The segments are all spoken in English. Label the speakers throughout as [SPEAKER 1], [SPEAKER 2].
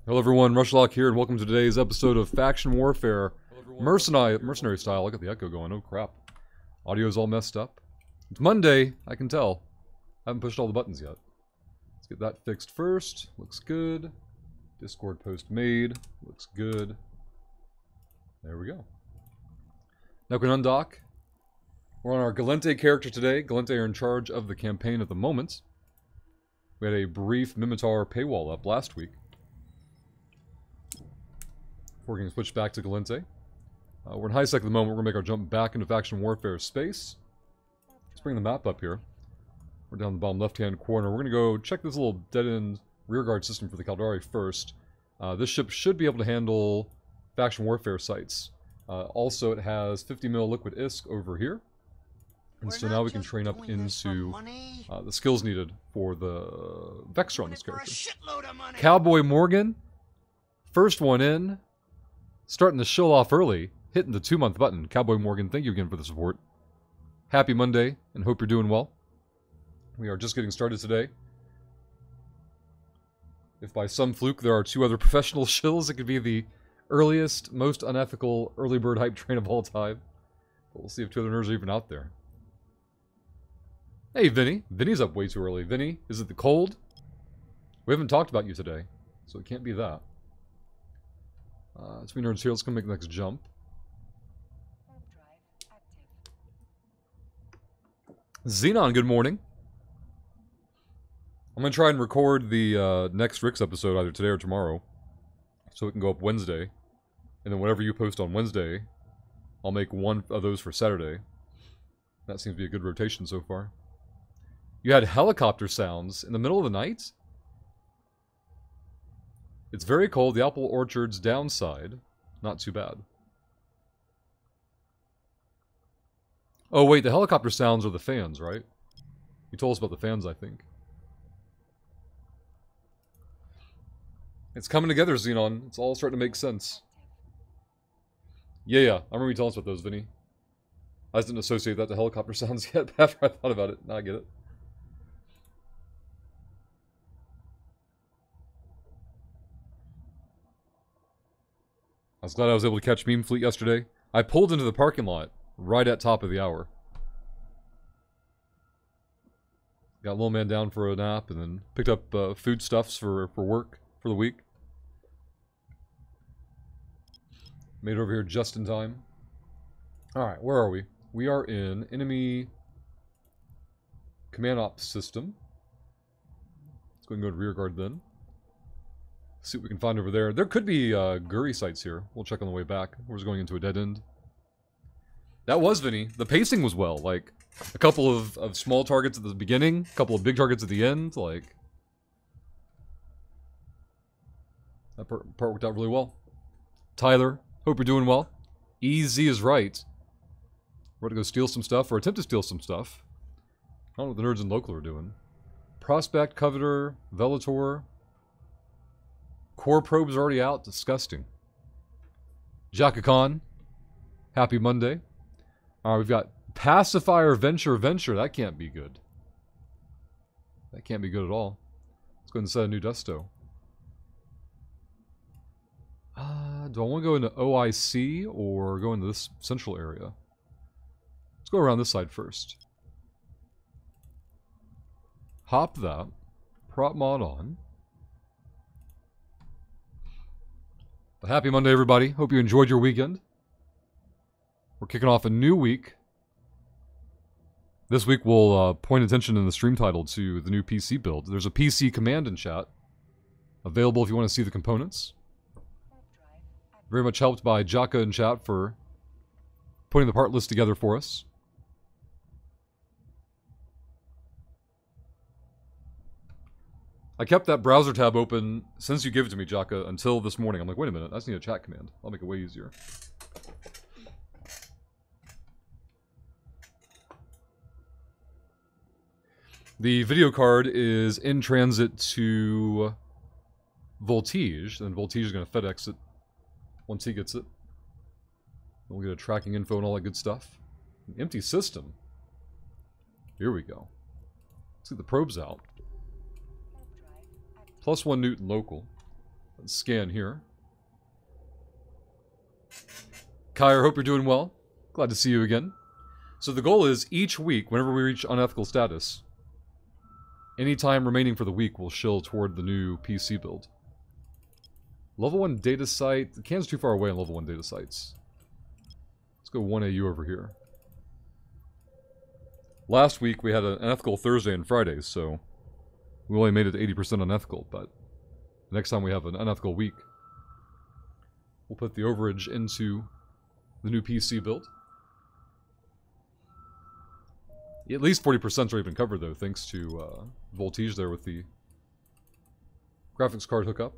[SPEAKER 1] Hello everyone, Rushlock here, and welcome to today's episode of Faction Warfare. Mercenary style. Look at the echo going, oh crap. Audio's all messed up. It's Monday, I can tell. I haven't pushed all the buttons yet. Let's get that fixed first. Looks good. Discord post made. Looks good. There we go. Now we can undock. We're on our Galente character today. Galente are in charge of the campaign at the moment. We had a brief Mimitar paywall up last week. We're going to switch back to Galente. We're in high sec at the moment. We're going to make our jump back into Faction Warfare space. Let's bring the map up here. We're down the bottom left-hand corner. We're going to go check this little dead-end rearguard system for the Caldari first. This ship should be able to handle Faction Warfare sites. Also, it has 50mm liquid ISK over here. And so now we can train up into the skills needed for the Vexer on this character. Cowboy Morgan, first one in. Starting the show off early, hitting the 2-month button. Cowboy Morgan, thank you again for the support. Happy Monday, and hope you're doing well. We are just getting started today. If by some fluke there are 2 other professional shills, it could be the earliest, most unethical early bird hype train of all time. But we'll see if 2 other nerds are even out there. Hey, Vinny. Vinny's up way too early. Vinny, is it the cold? We haven't talked about you today, so it can't be that. It's me nerds here. Let's go make the next jump. Xenon, good morning. I'm going to try and record the next Rick's episode either today or tomorrow, so it can go up Wednesday. And then whatever you post on Wednesday, I'll make one of those for Saturday. That seems to be a good rotation so far. You had helicopter sounds in the middle of the night? It's very cold. The apple orchard's downside. Not too bad. Oh, wait. The helicopter sounds are the fans, right? You told us about the fans, I think. It's coming together, Xenon. It's all starting to make sense. Yeah. I remember you telling us about those, Vinny. I just didn't associate that to helicopter sounds yet after I thought about it. Now I get it. I was glad I was able to catch Meme Fleet yesterday. I pulled into the parking lot right at top of the hour. Got little man down for a nap and then picked up foodstuffs for work for the week. Made it over here just in time. Alright, where are we? We are in enemy command ops system. Let's go and go to rear guard then. See what we can find over there. There could be Guri sites here. We'll check on the way back. We're just going into a dead end. That was Vinny. The pacing was well. Like, a couple of small targets at the beginning, a couple of big targets at the end. Like, that part worked out really well. Tyler, hope you're doing well. Easy is right. We're going to go steal some stuff, or attempt to steal some stuff. I don't know what the nerds in local are doing. Prospect, Coveter, Velator. Core probes already out. Disgusting. Jaka Khan. Happy Monday. Alright, we've got Pacifier Venture. That can't be good. That can't be good at all. Let's go ahead and set a new desto. Do I want to go into OIC or go into this central area? Let's go around this side first. Hop that. Prop mod on. But happy Monday, everybody. Hope you enjoyed your weekend. We're kicking off a new week. This week we'll point attention in the stream title to the new PC build. There's a PC command in chat. Available if you want to see the components. Very much helped by Jaka in chat for putting the part list together for us. I kept that browser tab open since you gave it to me, Jaka, until this morning. I'm like, wait a minute, I just need a chat command. I'll make it way easier. The video card is in transit to Voltige, and Voltige is going to FedEx it once he gets it. We'll get a tracking info and all that good stuff. An empty system. Here we go. Let's get the probes out. +1 Newton local. Let's scan here. Kyre, hope you're doing well. Glad to see you again. So the goal is each week, whenever we reach unethical status, any time remaining for the week will shill toward the new PC build. Level 1 data site. The can's too far away on level 1 data sites. Let's go 1AU over here. Last week we had an unethical Thursday and Friday, so we only made it 80% unethical, but next time we have an unethical week, we'll put the overage into the new PC build. At least 40%'s already been covered, though, thanks to Voltige there with the graphics card hookup.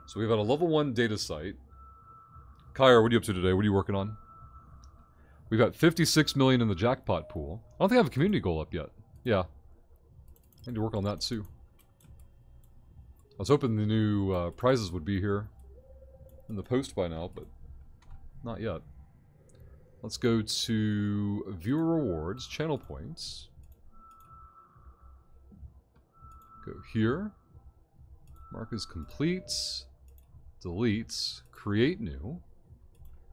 [SPEAKER 1] So we've got a level 1 data site. Kyre, what are you up to today? What are you working on? We've got 56 million in the jackpot pool. I don't think I have a community goal up yet. Yeah. I need to work on that too. I was hoping the new prizes would be here in the post by now, but not yet. Let's go to viewer rewards, channel points. Go here. Mark as complete. Delete. Create new.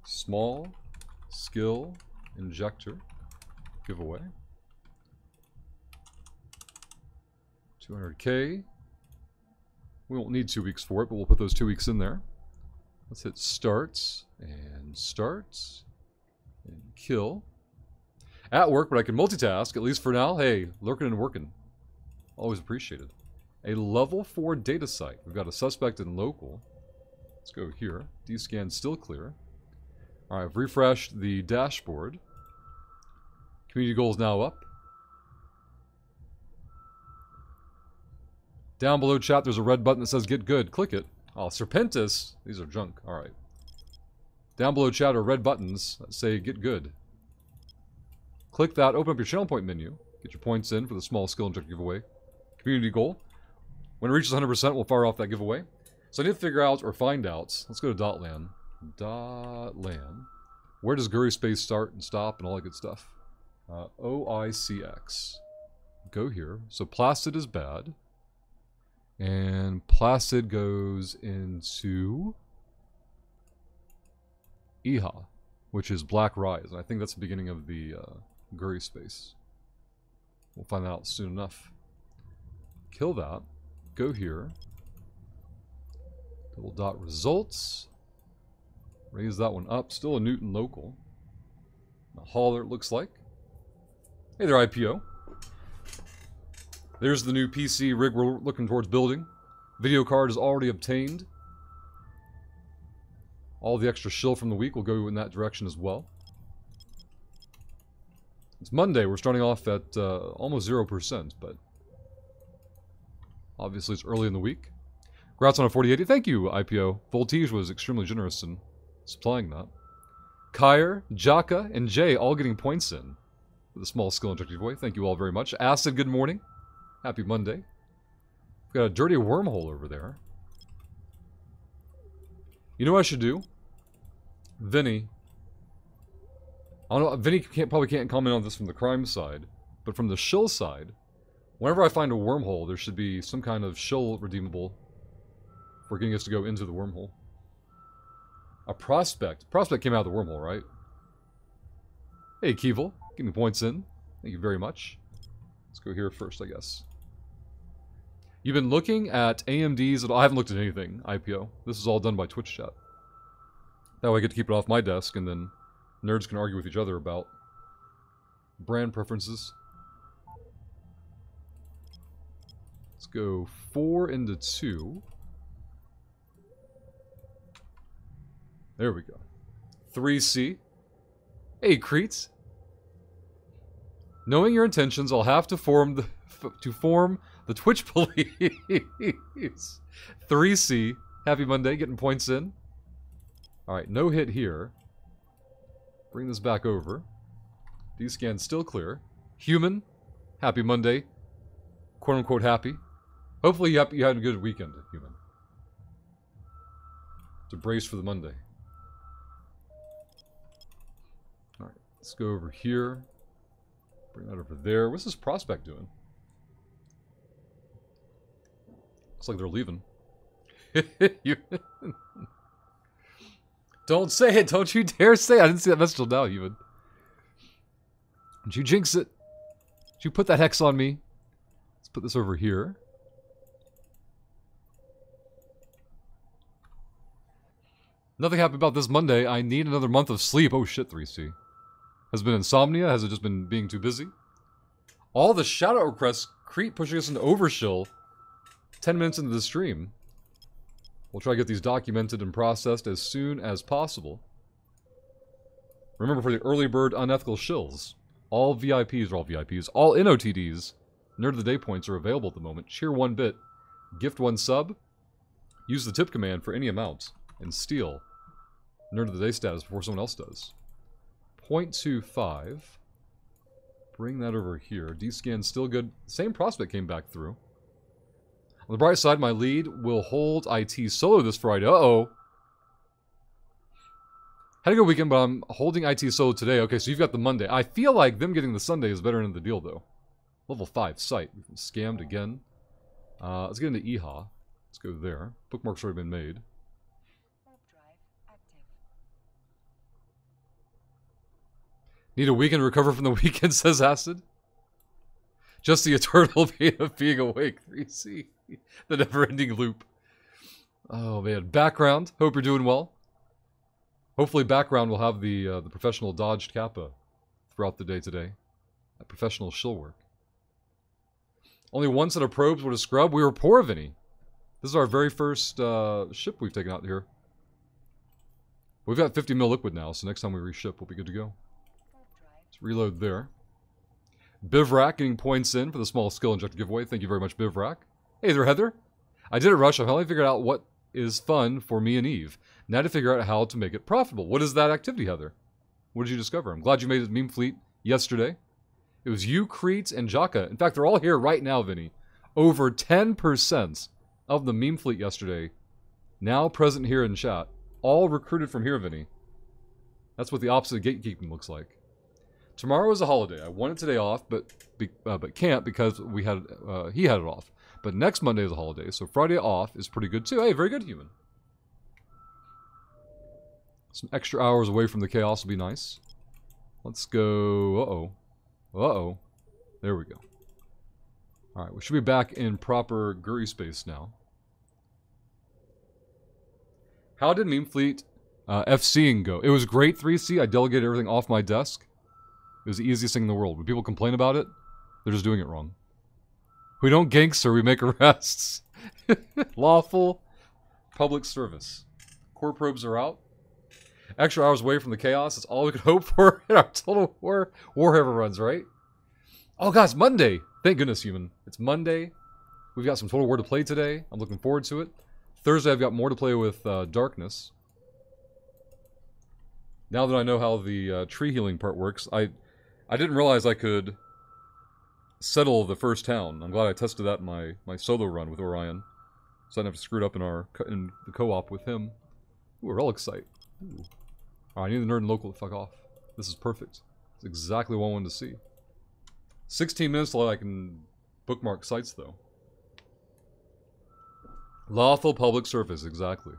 [SPEAKER 1] Small. Skill. Injector. Giveaway. 200k. We won't need 2 weeks for it, but we'll put those 2 weeks in there. Let's hit start, and kill. At work, but I can multitask, at least for now. Hey, lurking and working. Always appreciated. A level 4 data site. We've got a suspect in local. Let's go here. D-scan still clear. Alright, I've refreshed the dashboard. Community goal is now up. Down below chat, there's a red button that says get good. Click it. Oh, Serpentis. These are junk. Alright. Down below chat are red buttons that say get good. Click that, open up your channel point menu. Get your points in for the small skill injector giveaway. Community goal. When it reaches 100%, we'll fire off that giveaway. So I need to figure out, or find out, let's go to .lan. .lan. Where does Guri space start and stop and all that good stuff? OICX. Go here. So Placid is bad. And Placid goes into Iha, which is Black Rise. And I think that's the beginning of the Guri space. We'll find that out soon enough. Kill that. Go here. Double dot results. Raise that one up. Still a Newton local. A hauler, it looks like. Hey there, IPO. There's the new PC rig we're looking towards building. Video card is already obtained. All the extra shill from the week will go in that direction as well. It's Monday. We're starting off at almost 0%, but obviously it's early in the week. Congrats on a 4080. Thank you, IPO. Voltige was extremely generous in supplying that. Kyre, Jaka, and Jay all getting points in with a small skill injector giveaway. Thank you all very much. Acid, good morning. Happy Monday. We've got a dirty wormhole over there. You know what I should do? Vinny. I don't know, Vinny probably can't comment on this from the crime side, but from the shill side, whenever I find a wormhole, there should be some kind of shill redeemable for getting us to go into the wormhole. A prospect. Prospect came out of the wormhole, right? Hey, Keevil. Give me points in. Thank you very much. Let's go here first, I guess. You've been looking at AMD's... I haven't looked at anything, IPO. This is all done by Twitch chat. That way I get to keep it off my desk, and then nerds can argue with each other about brand preferences. Let's go 4 into 2. There we go. 3C. Hey, Creets. Knowing your intentions, I'll have to form the Twitch police. 3C. Happy Monday, getting points in. Alright, no hit here. Bring this back over. D-scan still clear. Human. Happy Monday. Quote-unquote happy. Hopefully you had a good weekend, Human. To brace for the Monday. Alright, let's go over here. Bring that over there. What's this prospect doing? Looks like they're leaving. Don't say it. Don't you dare say it. I didn't see that message till now, even. Did you jinx it? Did you put that hex on me? Let's put this over here. Nothing happy about this Monday. I need another month of sleep. Oh shit, 3C. Has it been insomnia? Has it just been being too busy? All the shoutout requests creep pushing us into overshill 10 minutes into the stream. We'll try to get these documented and processed as soon as possible. Remember, for the early bird unethical shills, all VIPs, or all VIPs, all NOTDs, Nerd of the Day points are available at the moment. Cheer 1 bit, gift 1 sub, use the tip command for any amount, and steal Nerd of the Day status before someone else does. 0.25. Bring that over here. D-scan still good. Same prospect came back through. On the bright side, my lead will hold IT solo this Friday. Uh-oh. Had a good weekend, but I'm holding IT solo today. Okay, so you've got the Monday. I feel like them getting the Sunday is better in the deal, though. Level 5, site. We've been scammed again. Let's get into EHA. Let's go there. Bookmark's already been made. Need a weekend to recover from the weekend, says Acid. Just the eternal pain of being awake, 3C. The never-ending loop. Oh, man. Background. Hope you're doing well. Hopefully background will have the professional dodged kappa throughout the day today. That professional shill work. Only one set of probes with a scrub. We were poor, Vinny. This is our very first ship we've taken out here. We've got 50 mil liquid now, so next time we reship, we'll be good to go. Let's reload there. Bivrak getting points in for the small skill injector giveaway. Thank you very much, Bivrak. Hey there, Heather. I did it, Rush. I finally figured out what is fun for me and Eve. Now to figure out how to make it profitable. What is that activity, Heather? What did you discover? I'm glad you made it meme fleet yesterday. It was you, Crete, and Jaka. In fact, they're all here right now, Vinny. Over 10% of the meme fleet yesterday, now present here in chat, all recruited from here, Vinny. That's what the opposite of gatekeeping looks like. Tomorrow is a holiday. I wanted today off, but can't because he had it off. But next Monday is a holiday, so Friday off is pretty good too. Hey, very good, human. Some extra hours away from the chaos will be nice. Let's go. Uh-oh. Uh-oh. There we go. Alright, we should be back in proper Guri space now. How did Meme Fleet FCing go? It was great, 3C. I delegated everything off my desk. It was the easiest thing in the world. When people complain about it, they're just doing it wrong. We don't gangster, we make arrests. Lawful public service. Core probes are out. Extra hours away from the chaos. That's all we could hope for in our Total War Warhammer runs, right? Oh god, it's Monday. Thank goodness, human. It's Monday. We've got some Total War to play today. I'm looking forward to it. Thursday, I've got more to play with Darkness. Now that I know how the tree healing part works, I didn't realize I could settle the first town. I'm glad I tested that in my solo run with Orion. So I didn't have to screw it up in the co-op with him. Ooh, a relic site. Ooh. Alright, I need the nerd and local to fuck off. This is perfect. It's exactly what I wanted to see. 16 minutes till I can bookmark sites, though. Lawful public service, exactly.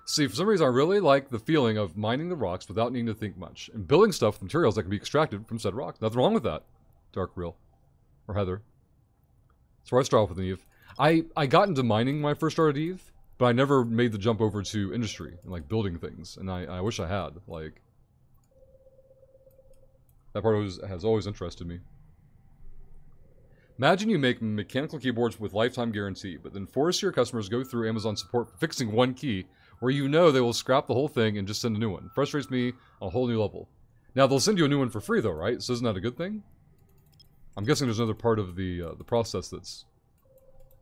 [SPEAKER 1] See, for some reason I really like the feeling of mining the rocks without needing to think much. And building stuff with materials that can be extracted from said rock. Nothing wrong with that, Dark Real. Or Heather. That's where I start off with Eve. I got into mining when I first started Eve, but I never made the jump over to industry and like building things. And I wish I had. Like, that part has always interested me. Imagine you make mechanical keyboards with lifetime guarantee, but then force your customers to go through Amazon support for fixing one key, where you know they will scrap the whole thing and just send a new one. Frustrates me on a whole new level. Now, they'll send you a new one for free, though, right? So isn't that a good thing? I'm guessing there's another part of the process that's...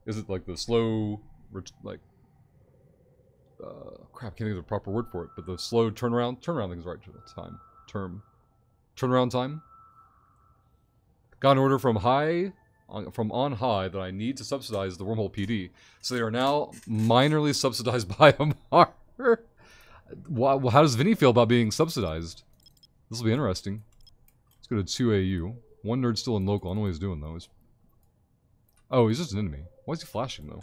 [SPEAKER 1] Is it like the slow... like... crap, I can't think of the proper word for it, but the slow turnaround? Turnaround thing is right time. Turnaround time? Got an order from on high that I need to subsidize the Wormhole PD, so they are now minorly subsidized by a marker. How does Vinny feel about being subsidized? This will be interesting. Let's go to 2AU. One nerd still in local. I don't know what he's doing, though. Oh, he's just an enemy. Why is he flashing, though?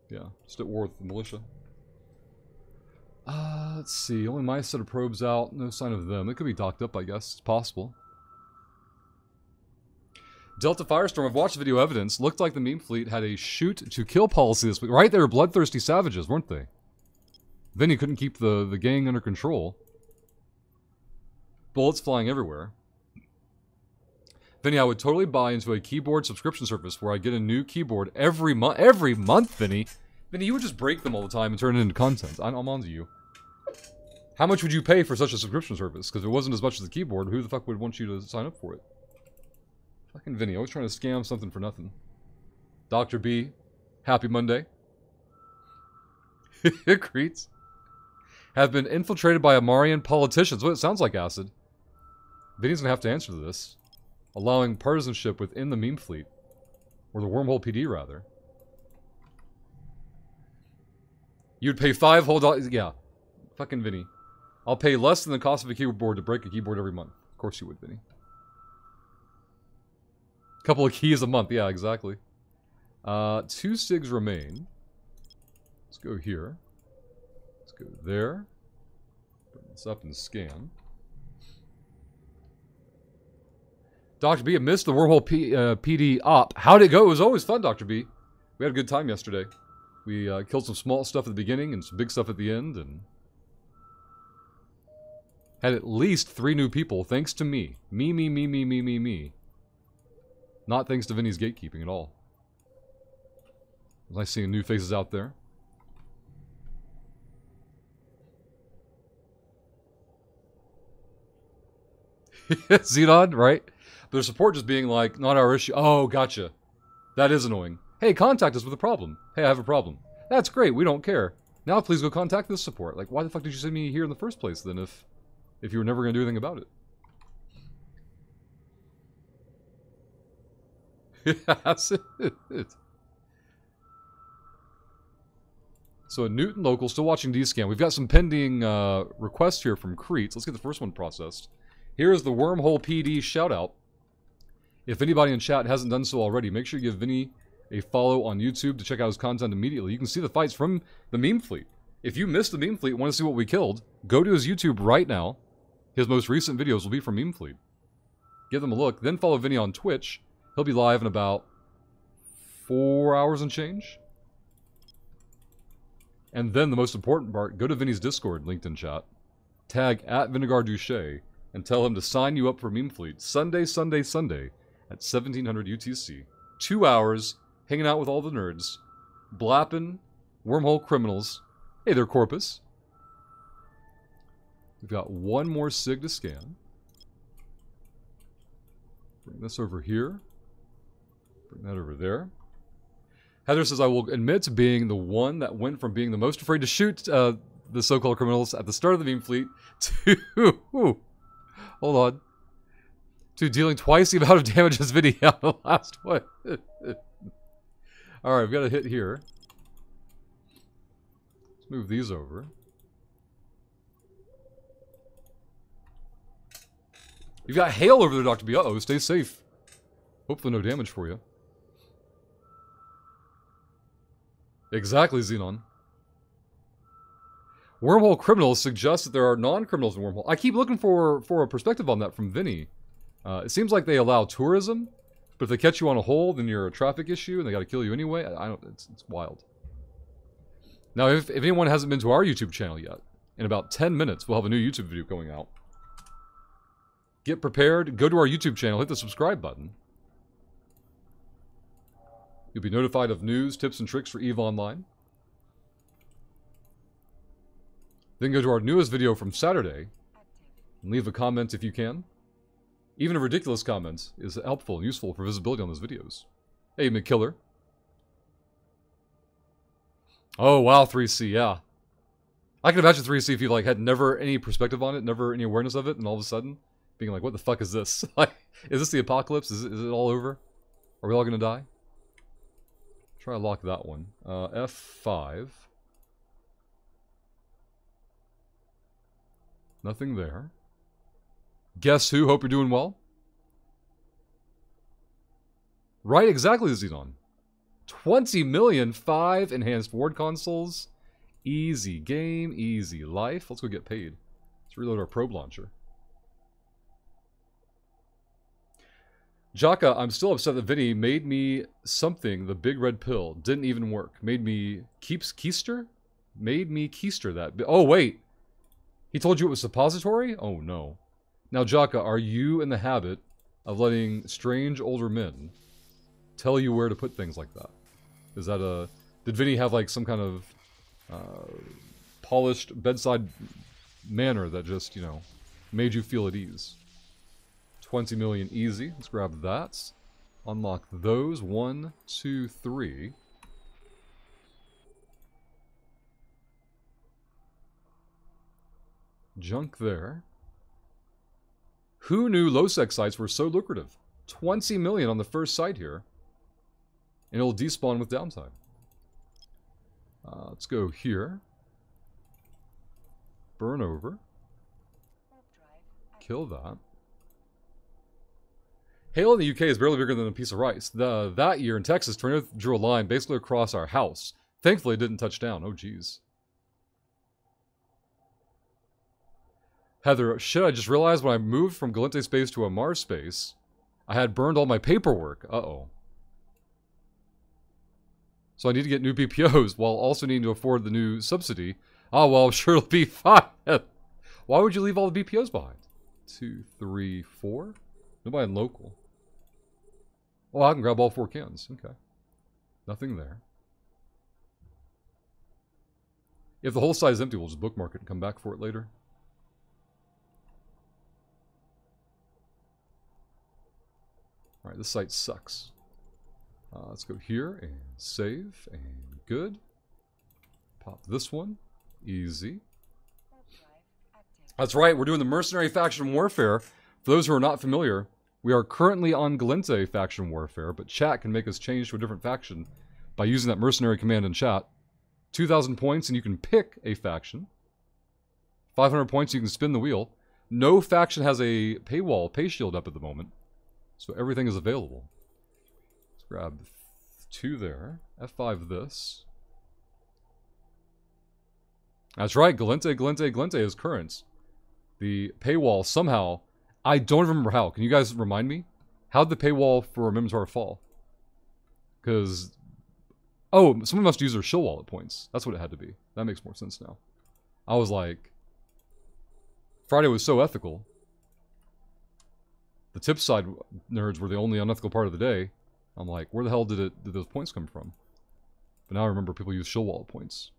[SPEAKER 1] Yeah, just at war with the militia. Let's see. Only my set of probes out. No sign of them. They could be docked up, I guess. It's possible. Delta Firestorm, I've watched video evidence. Looked like the meme fleet had a shoot-to-kill policy this week. Right? They were bloodthirsty savages, weren't they? Vinny couldn't keep the gang under control. Bullets flying everywhere. Vinny, I would totally buy into a keyboard subscription service where I get a new keyboard every month. Every month, Vinny! Vinny, you would just break them all the time and turn it into content. I'm on to you. How much would you pay for such a subscription service? Because if it wasn't as much as the keyboard, who the fuck would want you to sign up for it? Fucking Vinny, always trying to scam something for nothing. Dr. B, happy Monday. Creets. Have been infiltrated by Amarian politicians. Well, it sounds like acid. Vinny's gonna have to answer to this. Allowing partisanship within the meme fleet. Or the Wormhole PD, rather. You'd pay $5 whole... Yeah. Fucking Vinny. I'll pay less than the cost of a keyboard to break a keyboard every month. Of course you would, Vinny. Couple of keys a month. Yeah, exactly. 2 SIGs remain. Let's go here. Let's go there. Bring this up and scan. Dr. B, I missed the Wormhole PD op. How'd it go? It was always fun, Dr. B. We had a good time yesterday. We killed some small stuff at the beginning and some big stuff at the end, and had at least 3 new people, thanks to me. Me. Not thanks to Vinny's gatekeeping at all. Nice seeing new faces out there. Xenon, right? Their support just being like, not our issue. Oh, gotcha. That is annoying. Hey, contact us with a problem. Hey, I have a problem. That's great, we don't care. Now please go contact this support. Like, why the fuck did you send me here in the first place then if you were never going to do anything about it? That's it. So a Newton local, still watching D-Scan. We've got some pending requests here from Creets. Let's get the first one processed. Here is the Wormhole PD shout-out. If anybody in chat hasn't done so already, make sure you give Vinny a follow on YouTube to check out his content immediately. You can see the fights from the meme fleet. If you missed the meme fleet and want to see what we killed, go to his YouTube right now. His most recent videos will be from meme fleet. Give them a look. Then follow Vinny on Twitch. He'll be live in about 4 hours and change. And then the most important part, go to Vinny's Discord linked in chat. Tag @VinegarDuche and tell him to sign you up for meme fleet. Sunday at 1700 UTC. 2 hours hanging out with all the nerds. Blapping wormhole criminals. Hey there, Corpus. We've got one more SIG to scan. Bring this over here. Bring that over there. Heather says, I will admit to being the one that went from being the most afraid to shoot the so-called criminals at the start of the meme fleet to... hold on. To dealing twice the amount of damage as Vinny on the last one. Alright, we've got a hit here. Let's move these over. You've got hail over there, Dr. B. Uh-oh, stay safe. Hopefully no damage for you. Exactly, Xenon. Wormhole criminals suggest that there are non-criminals in Wormhole. I keep looking for a perspective on that from Vinny. It seems like they allow tourism, but if they catch you on a hole, then you're a traffic issue and they gotta kill you anyway. I don't. It's wild. Now, if anyone hasn't been to our YouTube channel yet, in about 10 minutes, we'll have a new YouTube video going out. Get prepared, go to our YouTube channel, hit the subscribe button. You'll be notified of news, tips, and tricks for EVE Online. Then go to our newest video from Saturday, and leave a comment if you can. Even a ridiculous comment is helpful and useful for visibility on those videos. Hey, McKiller. Oh, wow, 3C, yeah. I can imagine 3C if you like had never any perspective on it, never any awareness of it, and all of a sudden, being like, what the fuck is this? Like, is this the apocalypse? Is it all over? Are we all gonna die? Try to lock that one. F5. Nothing there. Guess who? Hope you're doing well. Right, exactly, Xenon. 20 million, 5 enhanced ward consoles. Easy game, easy life. Let's go get paid. Let's reload our probe launcher. Jaka, I'm still upset that Vinny made me something, the big red pill. Didn't even work. Made me keister? Made me keister that. Oh, wait. He told you it was suppository? Oh, no. Now, Jaka, are you in the habit of letting strange older men tell you where to put things like that? Is that a... Did Vinny have, like, some kind of polished bedside manner that just, you know, made you feel at ease? 20 million easy. Let's grab that. Unlock those. 1, 2, 3. Junk there. Who knew low-sec sites were so lucrative? 20 million on the first site here. And it'll despawn with downtime. Let's go here. Burn over. Kill that. Hail in the UK is barely bigger than a piece of rice. That year in Texas, tornado drew a line basically across our house. Thankfully, it didn't touch down. Oh, jeez. Heather, shit, I just realized when I moved from Galente space to a Mars space, I had burned all my paperwork. Uh-oh. So I need to get new BPOs while also needing to afford the new subsidy. Oh, well, I'm sure it'll be fine. Why would you leave all the BPOs behind? 2, 3, 4? Nobody in local. Oh, I can grab all 4 cans. Okay. Nothing there. If the whole site is empty, we'll just bookmark it and come back for it later. Alright, this site sucks. Let's go here and save and good. Pop this one. Easy. That's right, we're doing the Mercenary Faction Warfare. For those who are not familiar, we are currently on Galente Faction Warfare, but chat can make us change to a different faction by using that Mercenary command in chat. 2,000 points and you can pick a faction. 500 points, you can spin the wheel. No faction has a paywall, pay shield up at the moment. So everything is available. Let's grab 2 there. F5 this. That's right, Galente is current. The paywall somehow, I don't remember how. Can you guys remind me? How'd the paywall for Mimitar fall? Because, oh, someone must use their shill wallet points. That's what it had to be. That makes more sense now. I was like, Friday was so ethical. The tip side nerds were the only unethical part of the day. I'm like, where the hell did those points come from? But now I remember people use shill wallet points.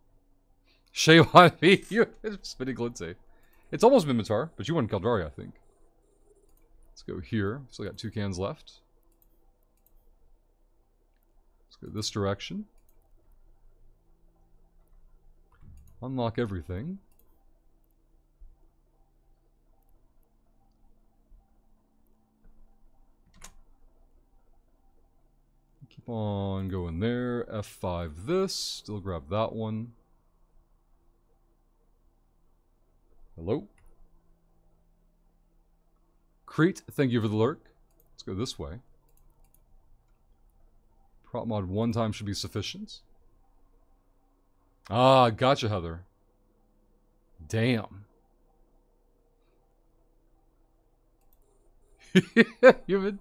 [SPEAKER 1] Shame on me, you're spinning Galente. It's almost Mimitar, but you won Caldari, I think. Let's go here. Still got 2 cans left. Let's go this direction. Unlock everything. Keep on going there. F5 this. Still grab that one. Hello? Crete, thank you for the lurk. Let's go this way. Prop mod 1 time should be sufficient. Ah, gotcha, Heather. Damn. Human.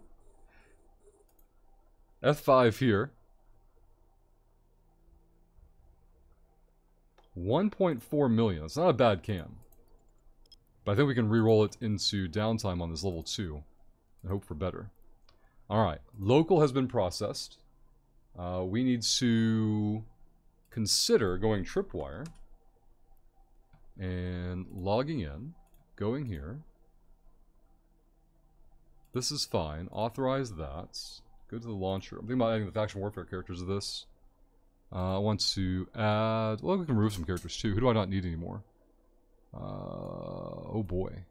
[SPEAKER 1] F5 here. 1.4 million. It's not a bad cam. But I think we can re-roll it into downtime on this level 2 and hope for better. Alright, local has been processed. We need to consider going tripwire and logging in, going here. This is fine. Authorize that. Go to the launcher. I'm thinking about adding the faction warfare characters to this. I want to add... Well, we can remove some characters too. Who do I not need anymore? Oh boy.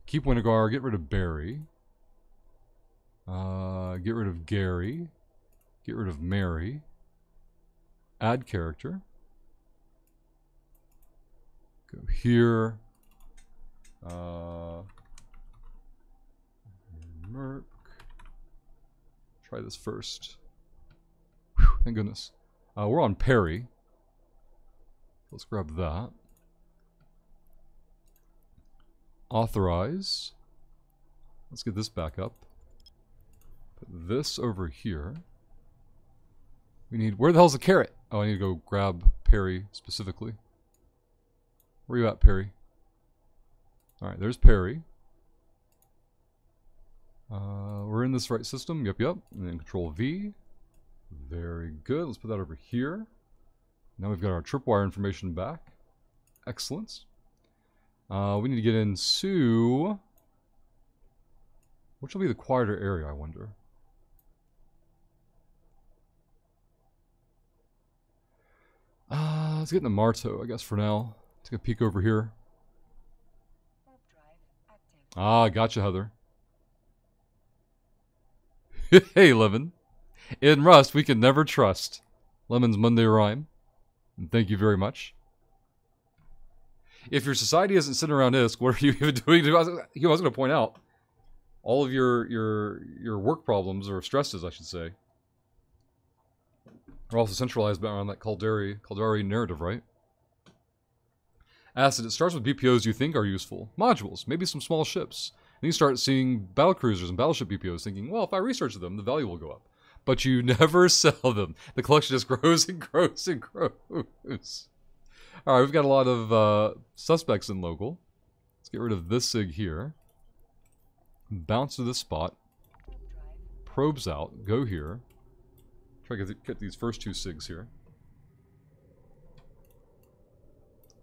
[SPEAKER 1] Keep Winnegar, get rid of Barry. Get rid of Gary. Get rid of Mary. Add character. Go here. Merc. Try this first. Whew, thank goodness. We're on Perry. Let's grab that. Authorize. Let's get this back up. Put this over here. We need... Where the hell's the carrot? Oh, I need to go grab Perry specifically. Where you at, Perry? Alright, there's Perry. We're in this right system. Yep, yep. And then Control V. Very good. Let's put that over here. Now we've got our tripwire information back. Excellent. We need to get into... Which will be the quieter area, I wonder? Let's get into Marto, I guess, for now. Take a peek over here. Ah, gotcha, Heather. Hey, Lemon. In Rust, we can never trust. Lemon's Monday rhyme. And thank you very much. If your society isn't sitting around ISK, what are you even doing? I was going to point out, all of your work problems, or stresses, I should say, are also centralized around that Caldari narrative, right? Acid, it starts with BPOs you think are useful. Modules, maybe some small ships. And you start seeing battlecruisers and battleship BPOs thinking, well, if I research them, the value will go up. But you never sell them. The collection just grows and grows and grows. Alright, we've got a lot of suspects in local. Let's get rid of this SIG here. Bounce to this spot. Probes out. Go here. Try to get these first two SIGs here.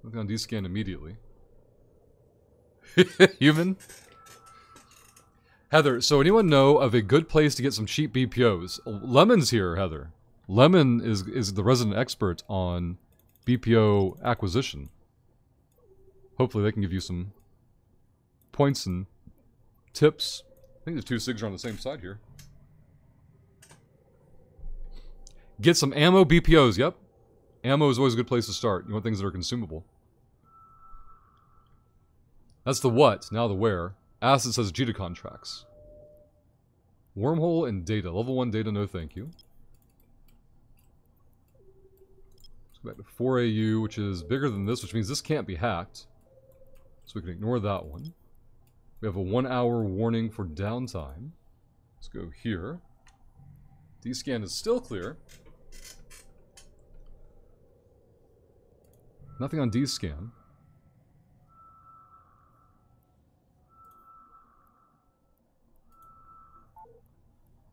[SPEAKER 1] Look on D-scan immediately. Human? Heather, so anyone know of a good place to get some cheap BPOs? Lemon's here, Heather. Lemon is the resident expert on BPO acquisition. Hopefully they can give you some points and tips. I think the two SIGs are on the same side here. Get some ammo BPOs, yep. Ammo is always a good place to start. You want things that are consumable. That's the what, now the where. Acid says JITA contracts. Wormhole and data. Level 1 data, no thank you. Let's go back to 4AU, which is bigger than this, which means this can't be hacked. So we can ignore that one. We have a 1-hour warning for downtime. Let's go here. D-scan is still clear. Nothing on D-scan.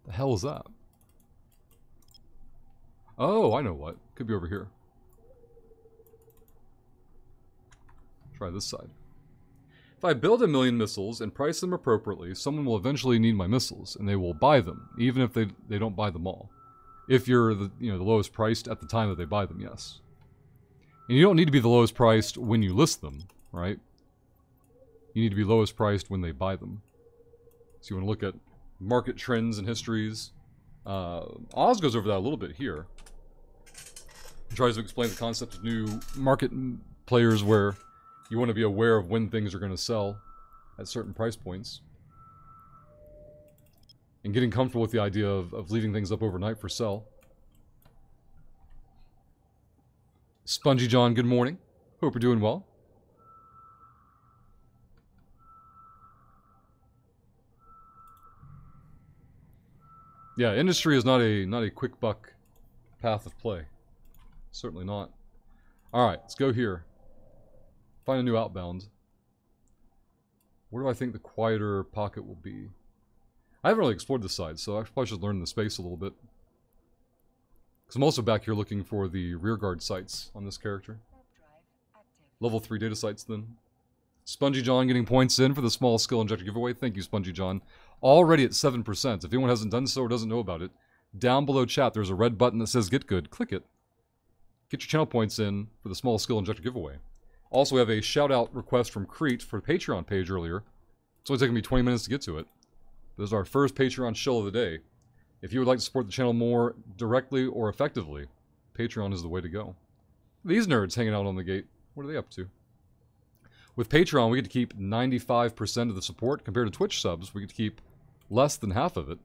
[SPEAKER 1] The hell is that? Oh, I know what. Could be over here. Try this side. If I build 1,000,000 missiles and price them appropriately, someone will eventually need my missiles, and they will buy them, even if they don't buy them all. If you're the lowest priced at the time that they buy them, yes. And you don't need to be the lowest priced when you list them, right? You need to be lowest priced when they buy them. So you want to look at market trends and histories. Oz goes over that a little bit here. He tries to explain the concept of new market players where you want to be aware of when things are going to sell at certain price points. And getting comfortable with the idea of leaving things up overnight for sell. Spongy John, good morning. Hope you're doing well. Yeah, industry is not a quick buck path of play. Certainly not. Alright, let's go here. Find a new outbound. Where do I think the quieter pocket will be? I haven't really explored this side, so I probably should learn the space a little bit. Because I'm also back here looking for the rearguard sites on this character. Level 3 data sites then. Spongy John getting points in for the small skill injector giveaway. Thank you, Spongy John. Already at 7%. If anyone hasn't done so or doesn't know about it, down below chat there's a red button that says Get Good. Click it. Get your channel points in for the small skill injector giveaway. Also, we have a shout-out request from Crete for the Patreon page earlier. It's only taken me 20 minutes to get to it. This is our first Patreon shill of the day. If you would like to support the channel more directly or effectively, Patreon is the way to go. These nerds hanging out on the gate. What are they up to? With Patreon, we get to keep 95% of the support. Compared to Twitch subs, we get to keep less than half of it.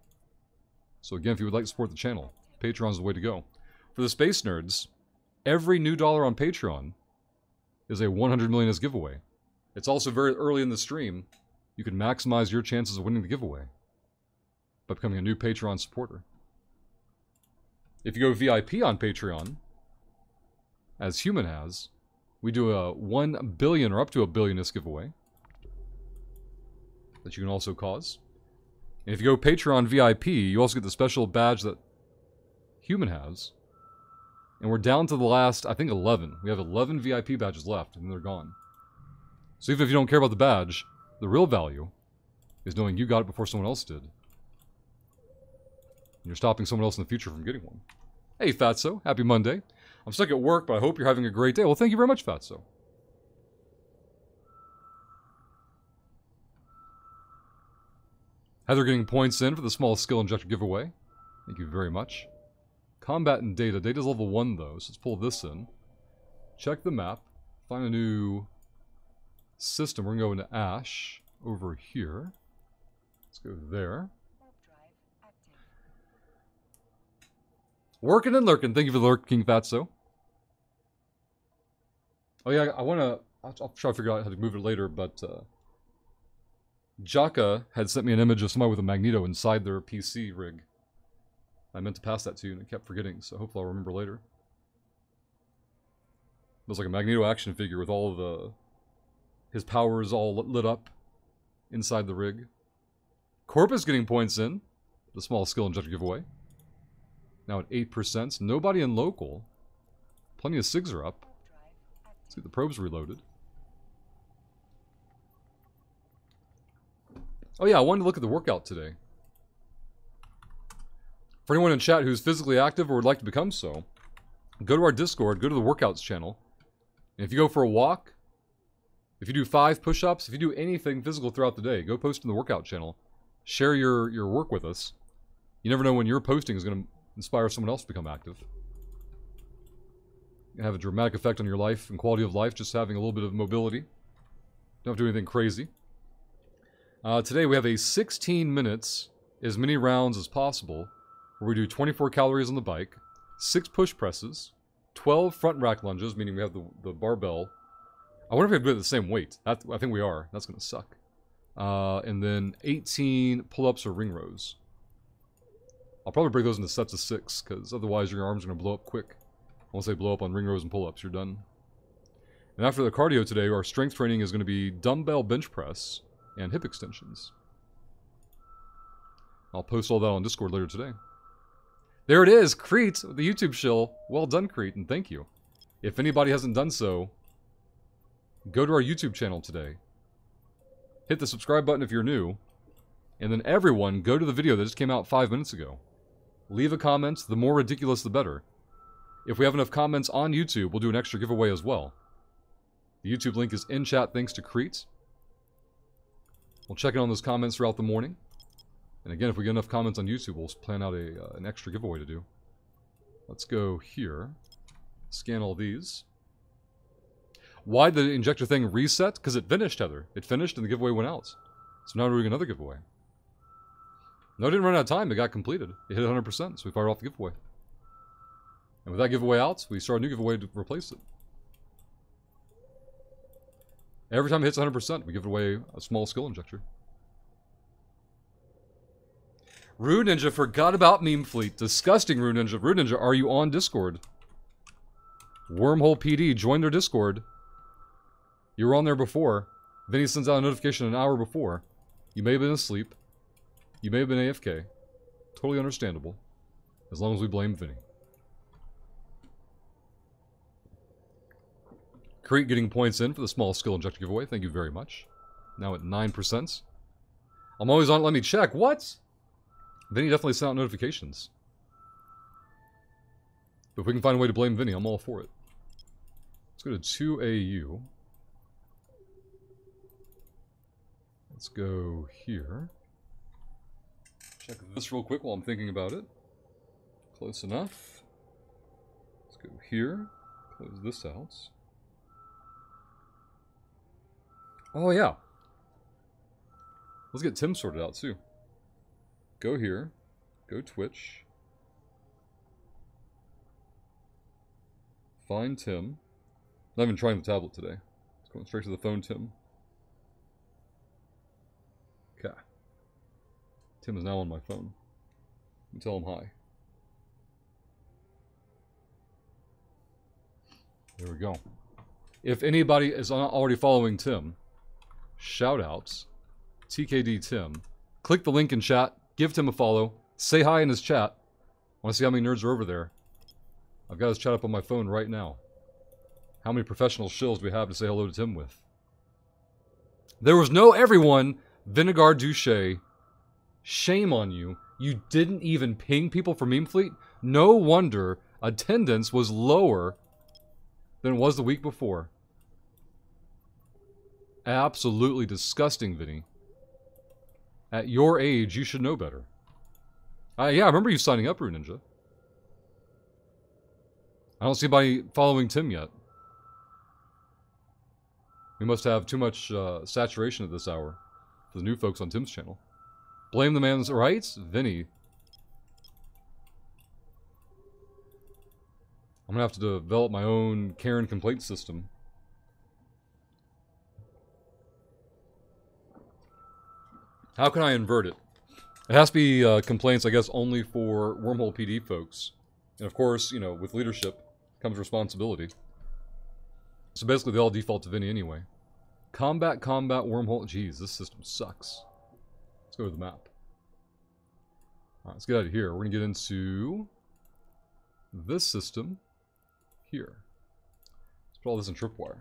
[SPEAKER 1] So again, if you would like to support the channel, Patreon is the way to go. For the Space Nerds, every new dollar on Patreon is a 100 millionist giveaway. It's also very early in the stream. You can maximize your chances of winning the giveaway by becoming a new Patreon supporter. If you go VIP on Patreon, as Human has, we do a 1 billion or up to a billionist giveaway that you can also cause. And if you go Patreon VIP, you also get the special badge that Human has. And we're down to the last, I think, 11. We have 11 VIP badges left, and they're gone. So even if you don't care about the badge, the real value is knowing you got it before someone else did. And you're stopping someone else in the future from getting one. Hey, Fatso. Happy Monday. I'm stuck at work, but I hope you're having a great day. Well, thank you very much, Fatso. Heather getting points in for the small skill injector giveaway. Thank you very much. Combat and data. Data's level 1, though, so let's pull this in. Check the map. Find a new system. We're going to go into Ash over here. Let's go there. Working and lurking. Thank you for lurking, Fatso. Oh yeah, I want to... I'll try to figure out how to move it later, but... Jaka had sent me an image of somebody with a Magneto inside their PC rig. I meant to pass that to you, and I kept forgetting, so hopefully I'll remember later. It was like a Magneto action figure with all of the... his powers all lit up inside the rig. Corpus getting points in. The small skill injector giveaway. Now at 8%. Nobody in local. Plenty of SIGs are up. Let's get the probes reloaded. Oh yeah, I wanted to look at the workout today. For anyone in chat who's physically active or would like to become so, go to our Discord, go to the workouts channel. And if you go for a walk, if you do 5 push-ups, if you do anything physical throughout the day, go post in the workout channel. Share your work with us. You never know when your posting is going to inspire someone else to become active. You can have a dramatic effect on your life and quality of life just having a little bit of mobility. Don't have to do anything crazy. Today we have a 16 minutes, as many rounds as possible, where we do 24 calories on the bike, 6 push presses, 12 front rack lunges, meaning we have the barbell. I wonder if we have to do it at the same weight. I think we are. That's going to suck. And then 18 pull-ups or ring rows. I'll probably break those into sets of 6, because otherwise your arms are going to blow up quick. Once they blow up on ring rows and pull-ups, you're done. And after the cardio today, our strength training is going to be dumbbell bench press and hip extensions. I'll post all that on Discord later today. There it is, Crete, the YouTube shill. Well done, Crete, and thank you. If anybody hasn't done so, go to our YouTube channel today. Hit the subscribe button if you're new. And then everyone, go to the video that just came out 5 minutes ago. Leave a comment. The more ridiculous, the better. If we have enough comments on YouTube, we'll do an extra giveaway as well. The YouTube link is in chat thanks to Crete. We'll check in on those comments throughout the morning. And again, if we get enough comments on YouTube, we'll plan out an extra giveaway to do. Let's go here. Scan all these. Why'd the injector thing reset? Because it finished, Heather. It finished and the giveaway went out. So now we're doing another giveaway. No, it didn't run out of time. It got completed. It hit 100%, so we fired off the giveaway. And with that giveaway out, we start a new giveaway to replace it. Every time it hits 100%, we give away a small skill injector. Rune Ninja forgot about Meme Fleet. Disgusting, Rune Ninja. Rune Ninja, are you on Discord? Wormhole PD, join their Discord. You were on there before. Vinny sends out a notification an hour before. You may have been asleep. You may have been AFK. Totally understandable. As long as we blame Vinny. Crete getting points in for the small skill injector giveaway. Thank you very much. Now at 9%. I'm always on. Let me check. What? Vinny definitely sent out notifications. But if we can find a way to blame Vinny, I'm all for it. Let's go to 2AU. Let's go here. Check this real quick while I'm thinking about it. Close enough. Let's go here. Close this out. Oh, yeah. Let's get Tim sorted out, too. Go here. Go Twitch. Find Tim. Not even trying the tablet today. It's going straight to the phone, Tim. Okay. Tim is now on my phone. Let me tell him hi. There we go. If anybody is already following Tim, shout outs. TKD Tim. Click the link in chat. Give Tim a follow. Say hi in his chat. I want to see how many nerds are over there. I've got his chat up on my phone right now. How many professional shills do we have to say hello to Tim with? There was no everyone. Vinegar Douche. Shame on you. You didn't even ping people for Meme Fleet? No wonder attendance was lower than it was the week before. Absolutely disgusting, Vinny. At your age, you should know better. Yeah, I remember you signing up, Rune Ninja. I don't see anybody following Tim yet. We must have too much saturation at this hour for the new folks on Tim's channel. Blame the man's rights? Vinny. I'm gonna have to develop my own Karen complaint system. How can I invert it? It has to be complaints, I guess, only for Wormhole PD folks. And of course, you know, with leadership comes responsibility. So basically they all default to Vinny anyway. Combat, Wormhole. Jeez, this system sucks. Let's go to the map. Alright, let's get out of here. We're going to get into this system here. Let's put all this in tripwire.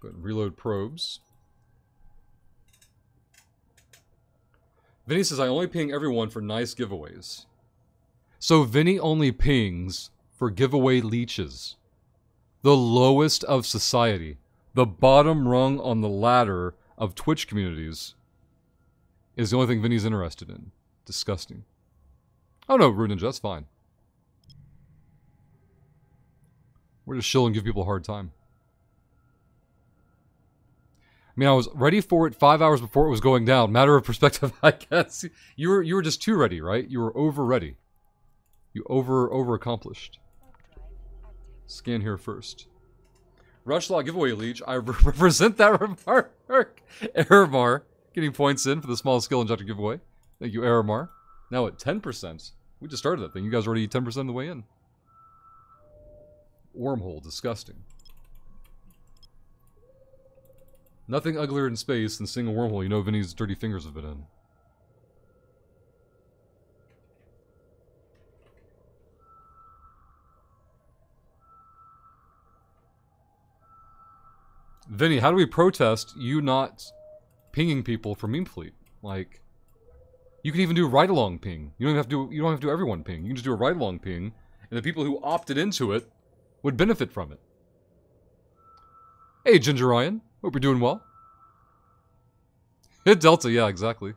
[SPEAKER 1] Go ahead and reload probes. Vinny says, I only ping everyone for nice giveaways. So Vinny only pings for giveaway leeches. The lowest of society. The bottom rung on the ladder of Twitch communities is the only thing Vinny's interested in. Disgusting. Oh no, Rune Ninja, that's fine. We're just chill and give people a hard time. I mean, I was ready for it 5 hours before it was going down. Matter of perspective, I guess. You were just too ready, right? You were over ready. You over accomplished. Scan here first. Rushlaw giveaway leech. I represent that remark. Aramar getting points in for the small skill injector giveaway. Thank you, Aramar. Now at 10%. We just started that thing. You guys are already 10% of the way in. Wormhole, disgusting. Nothing uglier in space than seeing a wormhole you know Vinny's dirty fingers have been in. Vinny, how do we protest you not pinging people for Meme Fleet? Like, you can even do ride-along ping. You don't have to do everyone ping. You can just do a ride-along ping, and the people who opted into it would benefit from it. Hey, Ginger Ryan. Hope you're doing well. Hit Delta, yeah, exactly.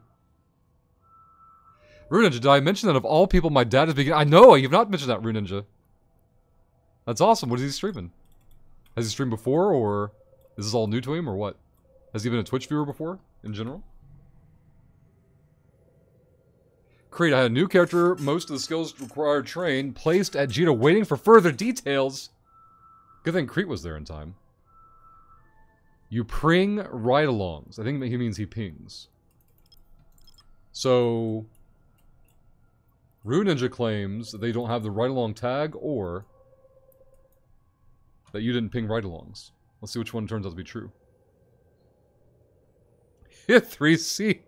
[SPEAKER 1] Rune Ninja, did I mention that of all people my dad is beginning? I know, you've not mentioned that, Rune Ninja. That's awesome. What is he streaming? Has he streamed before, or is this all new to him, or what? Has he been a Twitch viewer before, in general? Creed, I had a new character, most of the skills required train, placed at Jita waiting for further details. Good thing Crete was there in time. You pring ride-alongs. I think he means he pings. So, Rune Ninja claims that they don't have the ride-along tag, or that you didn't ping ride-alongs. Let's see which one turns out to be true. Hit 3C.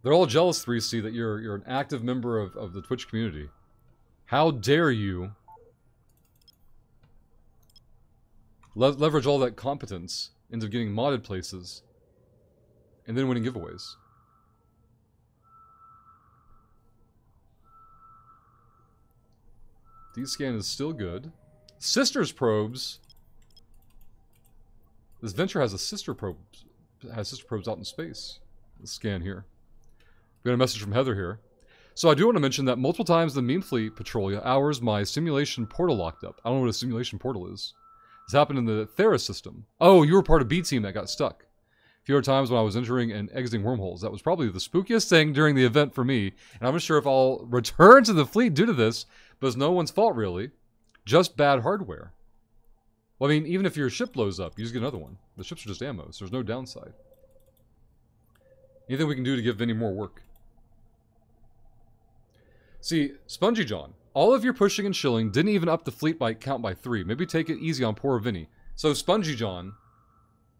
[SPEAKER 1] They're all jealous, 3C, that you're an active member of the Twitch community. How dare you leverage all that competence into getting modded places and then winning giveaways. D-scan is still good. Sisters probes. This venture has sister probes out in space. Let's scan here. We got a message from Heather here. So I do want to mention that multiple times the Meme Fleet patrol hours my simulation portal locked up. I don't know what a simulation portal is. This happened in the Theris system. Oh, you were part of B team that got stuck. A few other times when I was entering and exiting wormholes. That was probably the spookiest thing during the event for me. And I'm not sure if I'll return to the fleet due to this, but it's no one's fault really. Just bad hardware. Well, I mean, even if your ship blows up, you just get another one. The ships are just ammo, so there's no downside. Anything we can do to give Vinny more work? See, Spongy John, all of your pushing and shilling didn't even up the fleet count by 3. Maybe take it easy on poor Vinny. So Spongy John,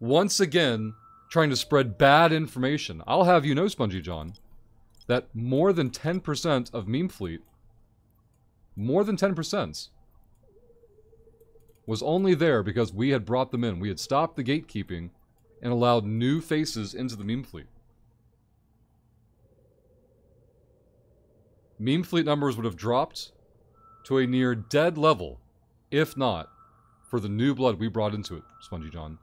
[SPEAKER 1] once again, trying to spread bad information. I'll have you know, Spongy John, that more than 10% of Meme Fleet, more than 10%, was only there because we had brought them in. We had stopped the gatekeeping and allowed new faces into the Meme Fleet. Meme Fleet numbers would have dropped to a near dead level, if not for the new blood we brought into it, Spongy John.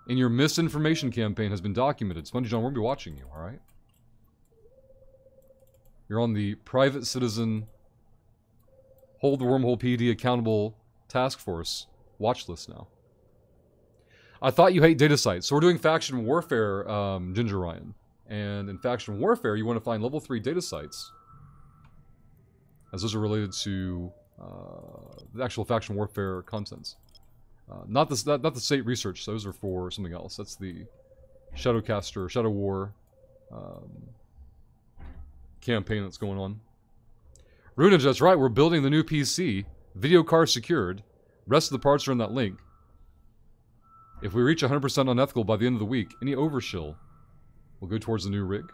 [SPEAKER 1] And your misinformation campaign has been documented. Spongy John, we're going to be watching you, alright? You're on the Private Citizen Hold the Wormhole PD Accountable Task Force watch list now. I thought you hate data sites. So we're doing Faction Warfare, Ginger Ryan. And in Faction Warfare, you want to find level 3 data sites. As those are related to the actual Faction Warfare contents. Not the state research, those are for something else. That's the Shadowcaster, Shadow War campaign that's going on. Runage, that's right, we're building the new PC. Video card secured. Rest of the parts are in that link. If we reach 100% unethical by the end of the week, any overshill will go towards the new rig.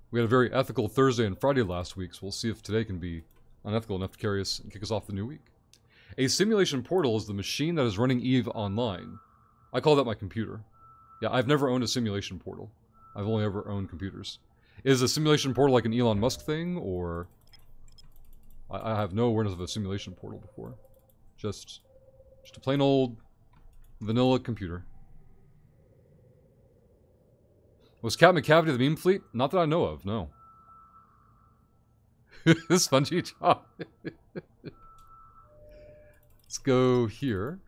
[SPEAKER 1] We had a very ethical Thursday and Friday last week, so we'll see if today can be unethical enough to carry us and kick us off the new week. A simulation portal is the machine that is running EVE online. I call that my computer. Yeah, I've never owned a simulation portal. I've only ever owned computers. Is a simulation portal like an Elon Musk thing, or... I have no awareness of a simulation portal before. Just a plain old vanilla computer. Was Cat McCavity the meme fleet? Not that I know of, no. Spongy John. Let's go here.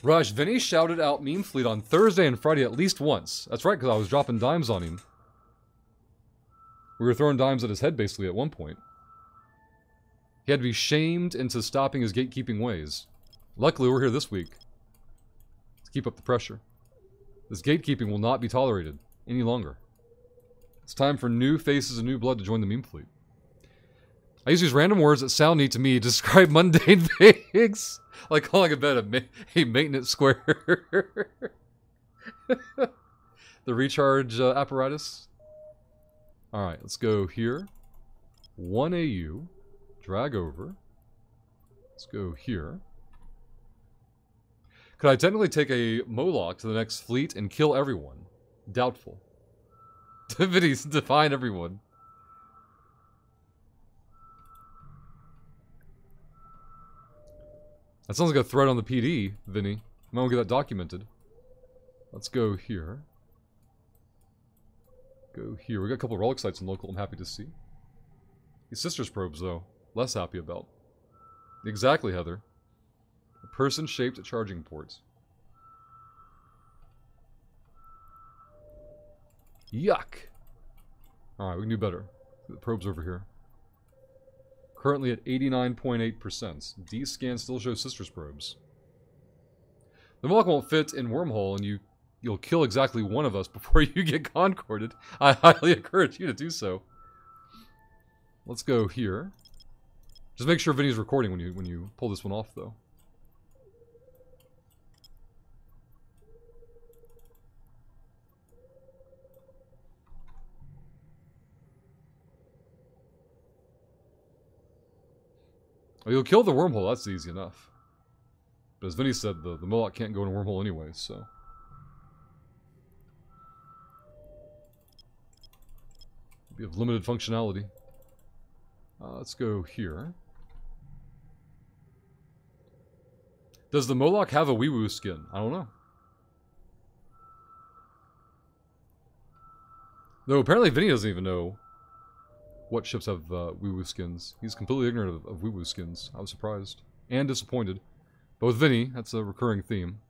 [SPEAKER 1] Raj, Vinny shouted out Meme Fleet on Thursday and Friday at least once. That's right, because I was dropping dimes on him. We were throwing dimes at his head, basically, at one point. He had to be shamed into stopping his gatekeeping ways. Luckily, we're here this week to keep up the pressure. This gatekeeping will not be tolerated any longer. It's time for new faces and new blood to join the Meme Fleet. I use these random words that sound neat to me to describe mundane things. Like calling a bed a maintenance square. The recharge apparatus. Alright, let's go here. 1 AU. Drag over. Let's go here. Could I technically take a Moloch to the next fleet and kill everyone? Doubtful. Divinities define everyone. That sounds like a threat on the PD, Vinny. You might want to get that documented. Let's go here. Go here. We got a couple of relic sites in local I'm happy to see. These sisters probes, though. Less happy about. Exactly, Heather. A person-shaped charging port. Yuck! Alright, we can do better. The probes over here. Currently at 89.8%. D-scan still shows sisters probes. The Moloch won't fit in wormhole, and you'll kill exactly one of us before you get concorded. I highly encourage you to do so. Let's go here. Just make sure Vinny's recording when you pull this one off, though. Well, you'll kill the wormhole, that's easy enough. But as Vinny said, the Moloch can't go in a wormhole anyway, so... Be of limited functionality. Let's go here. Does the Moloch have a wee-woo skin? I don't know. Though apparently Vinny doesn't even know what ships have woo-woo skins. He's completely ignorant of woo-woo skins. I was surprised. And disappointed. But with Vinny, that's a recurring theme.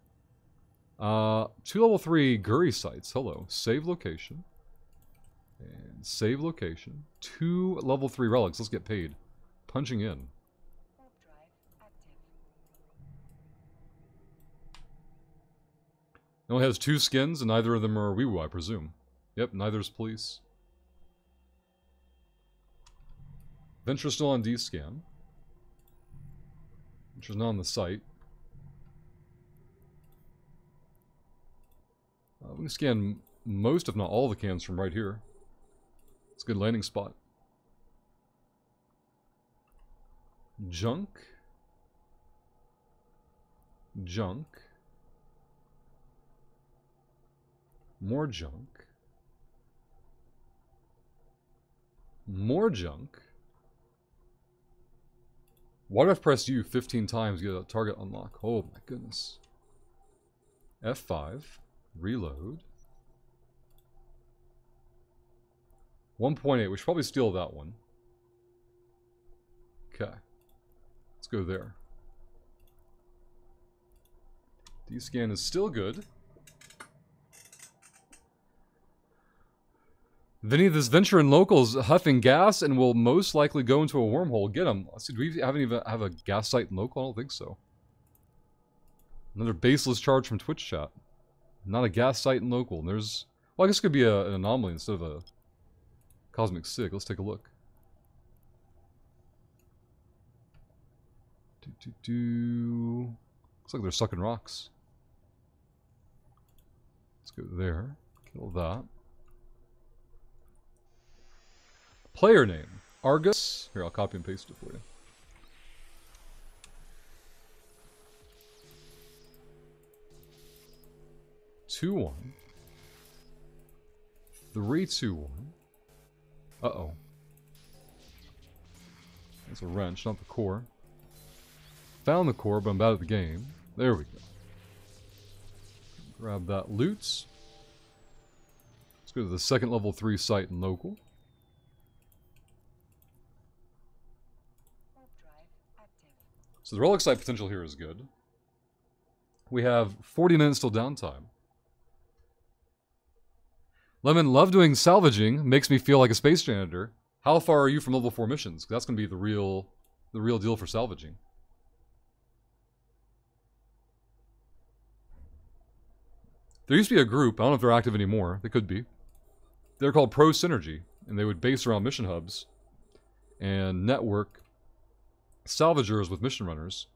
[SPEAKER 1] 2 level 3 Guri sites. Hello. Save location. And save location. 2 level 3 relics. Let's get paid. Punching in. It only has 2 skins, and neither of them are wee-woo, I presume. Yep, neither's police. Venture's still on D-scan. Venture's not on the site. We can scan most, if not all, the cans from right here. It's a good landing spot. Junk. Junk. More junk. More junk. Why do I press U 15 times to get a target unlock? Oh my goodness. F5. Reload. 1.8. We should probably steal that one. Okay. Let's go there. D-scan is still good. Vinny, this venture in locals huffing gas and will most likely go into a wormhole. Get him. Let's see, do we haven't even have a gas site in local? I don't think so. Another baseless charge from Twitch chat. Not a gas site in local. And there's... Well, I guess it could be an anomaly instead of a cosmic sig. Let's take a look. Looks like they're sucking rocks. Let's go there. Kill that. Player name. Argus. Here, I'll copy and paste it for you. Two one. 3-2-1. Uh-oh. That's a wrench, not the core. Found the core, but I'm bad at the game. There we go. Grab that loot. Let's go to the second level 3 site in local. So the relic site potential here is good. We have 40 minutes till downtime. Lemon, love doing salvaging. Makes me feel like a space janitor. How far are you from level 4 missions? 'Cause that's going to be the real deal for salvaging. There used to be a group. I don't know if they're active anymore. They could be. They're called Pro Synergy, and they would base around mission hubs and network salvagers with mission runners.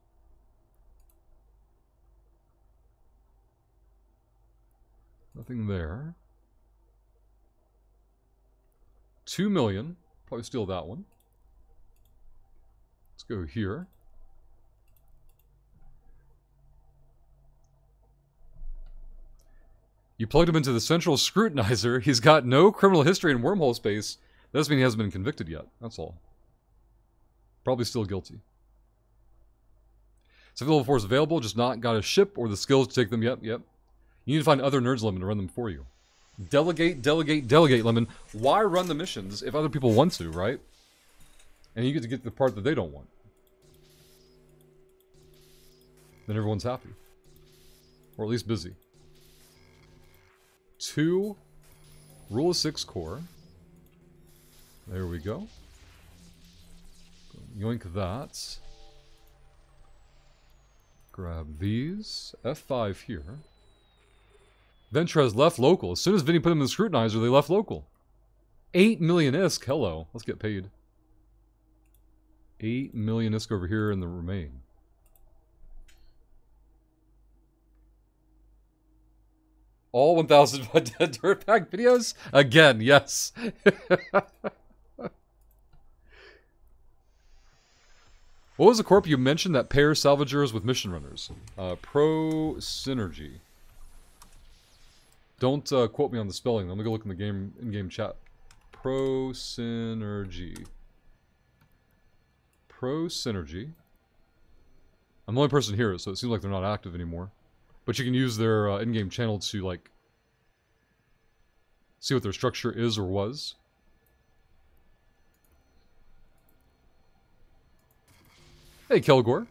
[SPEAKER 1] Nothing there. 2 million. Probably steal that one. Let's go here. You plugged him into the central scrutinizer. He's got no criminal history in wormhole space. That doesn't mean he hasn't been convicted yet. That's all. Probably still guilty. So if level 4 is available, just not got a ship or the skills to take them. Yep. You need to find other nerds, Lemon, to run them for you. Delegate, Lemon. Why run the missions if other people want to, right? And you get to get the part that they don't want. Then everyone's happy. Or at least busy. 2 Rule of 6 core. There we go. Yoink that. Grab these. F5 here. Venture has left local. As soon as Vinny put him in the scrutinizer, they left local. 8 million ISK. Hello. Let's get paid. 8 million ISK over here in the remain. All 1,000 dead dirtbag videos? Again, yes. What was the corp you mentioned that pairs salvagers with mission runners? Pro Synergy. Don't quote me on the spelling. Let me go look in the in-game chat. Pro Synergy. Pro Synergy. I'm the only person here, so it seems like they're not active anymore. But you can use their in-game channel to, like, See what their structure is or was. Hey, Kelgor.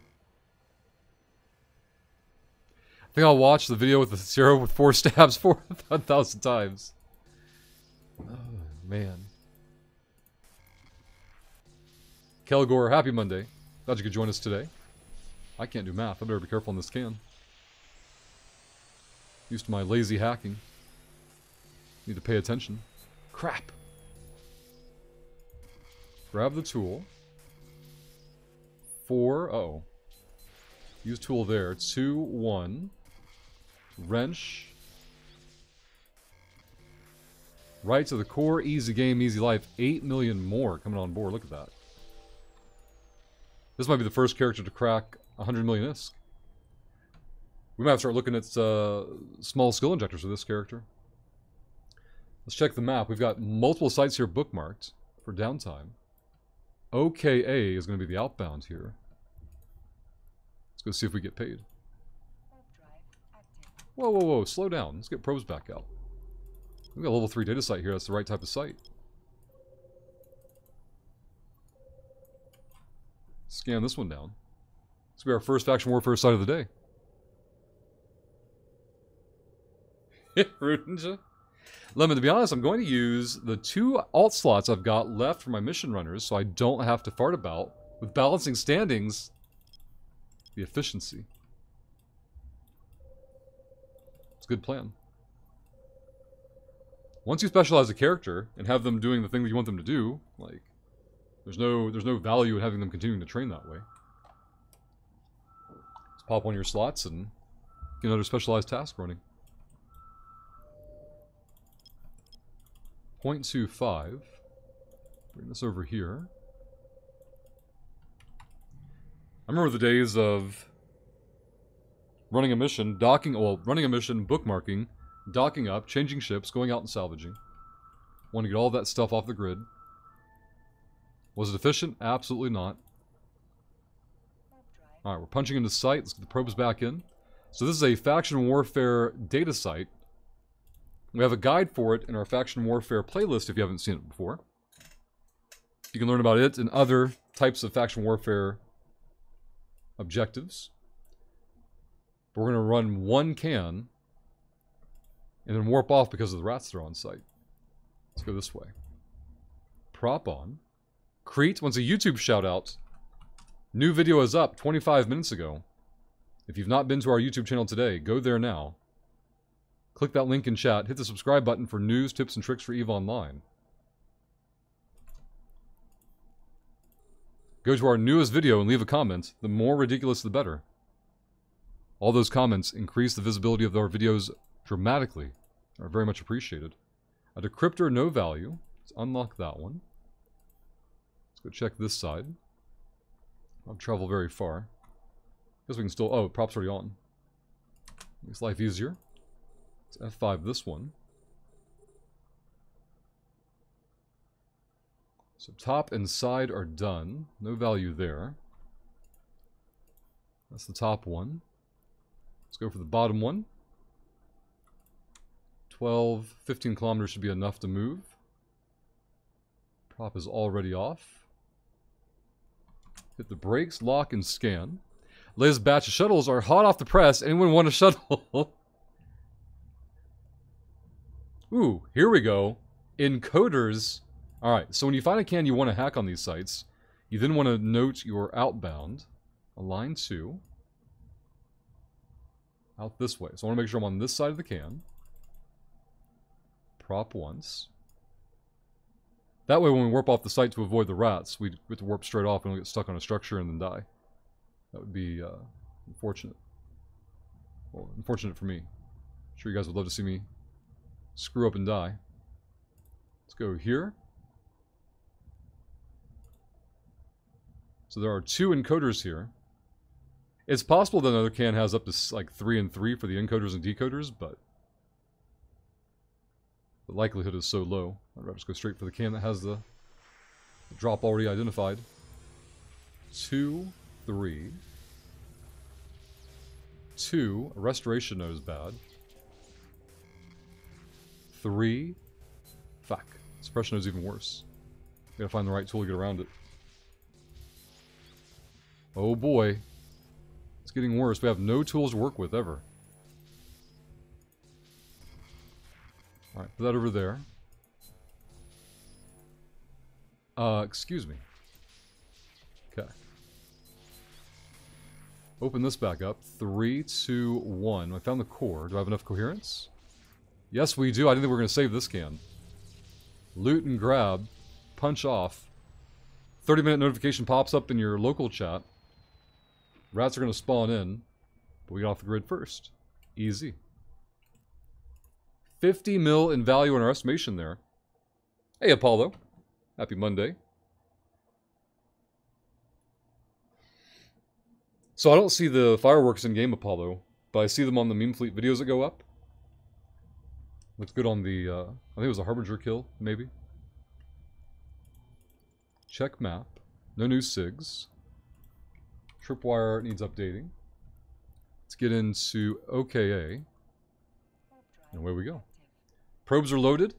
[SPEAKER 1] I think I'll watch the video with the zero with 4 stabs 4,000 times. Oh, man. Kelgor, happy Monday. Glad you could join us today. I can't do math. I better be careful on this can. Used to my lazy hacking. Need to pay attention. Crap. Grab the tool. 4, uh-oh. Use tool there. 2, 1. Wrench. Right to the core. Easy game, easy life. 8 million more coming on board. Look at that. This might be the first character to crack 100 million ISK. We might have to start looking at small skill injectors for this character. Let's check the map. We've got multiple sites here bookmarked for downtime. OKA is going to be the outbound here. Let's go see if we get paid. Whoa, whoa, whoa. Slow down. Let's get probes back out. We've got a level 3 data site here. That's the right type of site. Scan this one down. This will be our first faction warfare site of the day. Rudenja. Lemon, to be honest, I'm going to use the 2 alt slots I've got left for my mission runners so I don't have to fart about, with balancing standings, the efficiency. It's a good plan. Once you specialize a character and have them doing the thing that you want them to do, like, there's no value in having them continuing to train that way. Just pop one of your slots and get another specialized task running. 0.25. Bring this over here. I remember the days of running a mission, running a mission, bookmarking, docking up, changing ships, going out and salvaging. Want to get all that stuff off the grid. Was it efficient? Absolutely not. Alright, we're punching into site. Let's get the probes back in. So this is a faction warfare data site. We have a guide for it in our Faction Warfare playlist if you haven't seen it before. You can learn about it and other types of Faction Warfare objectives. But we're going to run 1 can and then warp off because of the rats that are on site. Let's go this way. Prop on. Crete wants a YouTube shout out. New video is up 25 minutes ago. If you've not been to our YouTube channel today, go there now. Click that link in chat. Hit the subscribe button for news, tips, and tricks for EVE Online. Go to our newest video and leave a comment. The more ridiculous, the better. All those comments increase the visibility of our videos dramatically. Are very much appreciated. A decryptor, no value. Let's unlock that one. Let's go check this side. I'll travel very far. Guess we can still... Oh, prop's already on. Makes life easier. Let's F5 this one. So top and side are done. No value there. That's the top one. Let's go for the bottom one. 12, 15 kilometers should be enough to move. Prop is already off. Hit the brakes, lock, and scan. Latest batch of shuttles are hot off the press. Anyone want a shuttle? Ooh, here we go. Encoders. Alright, so when you find a can you want to hack on these sites, you then want to note your outbound. Align to. Out this way. So I want to make sure I'm on this side of the can. Prop once. That way when we warp off the site to avoid the rats, we have to warp straight off and we'll get stuck on a structure and then die. That would be unfortunate. Well, unfortunate for me. I'm sure you guys would love to see me screw up and die. Let's go here. So there are 2 encoders here. It's possible that another can has up to like 3 and 3 for the encoders and decoders, but the likelihood is so low. I'd rather just go straight for the can that has the drop already identified. 2, 3. 2. A restoration node is bad. 3. Fuck. Suppression is even worse. Gotta find the right tool to get around it. Oh boy. It's getting worse. We have no tools to work with, ever. Alright, put that over there. Excuse me. Okay. Open this back up. 3, 2, 1. I found the core. Do I have enough coherence? Yes, we do. I didn't think we were going to save this can. Loot and grab. Punch off. 30-minute notification pops up in your local chat. Rats are going to spawn in. But we get off the grid first. Easy. 50 mil in value in our estimation there. Hey, Apollo. Happy Monday. So I don't see the fireworks in game, Apollo, but I see them on the meme fleet videos that go up. Looks good on the, I think it was a Harbinger kill, maybe. Check map. No new SIGs. Tripwire needs updating. Let's get into OKA. And away we go. Probes are loaded.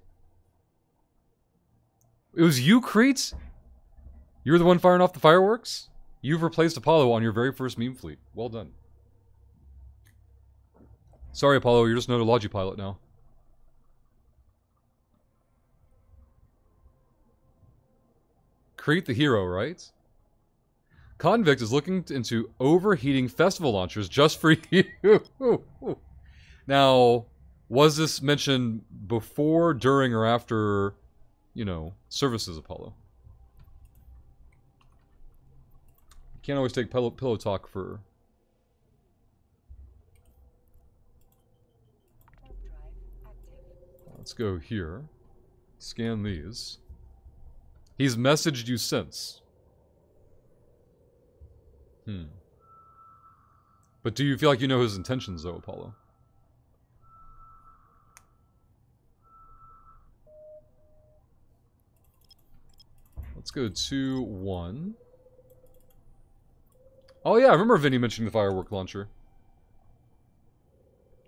[SPEAKER 1] It was you, Crete? You were the one firing off the fireworks? You've replaced Apollo on your very first meme fleet. Well done. Sorry, Apollo, you're just another Logi pilot now. Crete the hero, right? Convict is looking into overheating festival launchers just for you. Now, was this mentioned before, during, or after, you know, services, Apollo? Can't always take pillow talk for... Let's go here. Scan these. He's messaged you since. But do you feel like you know his intentions, though, Apollo? Let's go 2, 1. Oh yeah, I remember Vinny mentioning the firework launcher.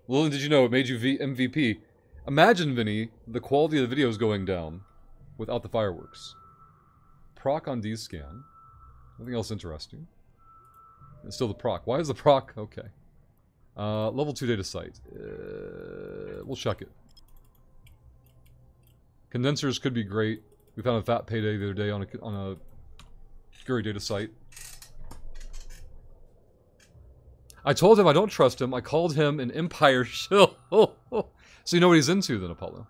[SPEAKER 1] Lillian, did you know it made you MVP? Imagine, Vinny, the quality of the videos going down without the fireworks. Proc on D-scan. Nothing else interesting. It's still the proc. Why is the proc? Okay. Level 2 data site. We'll check it. Condensers could be great. We found a fat payday the other day on a Fury data site. I told him I don't trust him. I called him an Empire shill. So you know what he's into then, Apollo.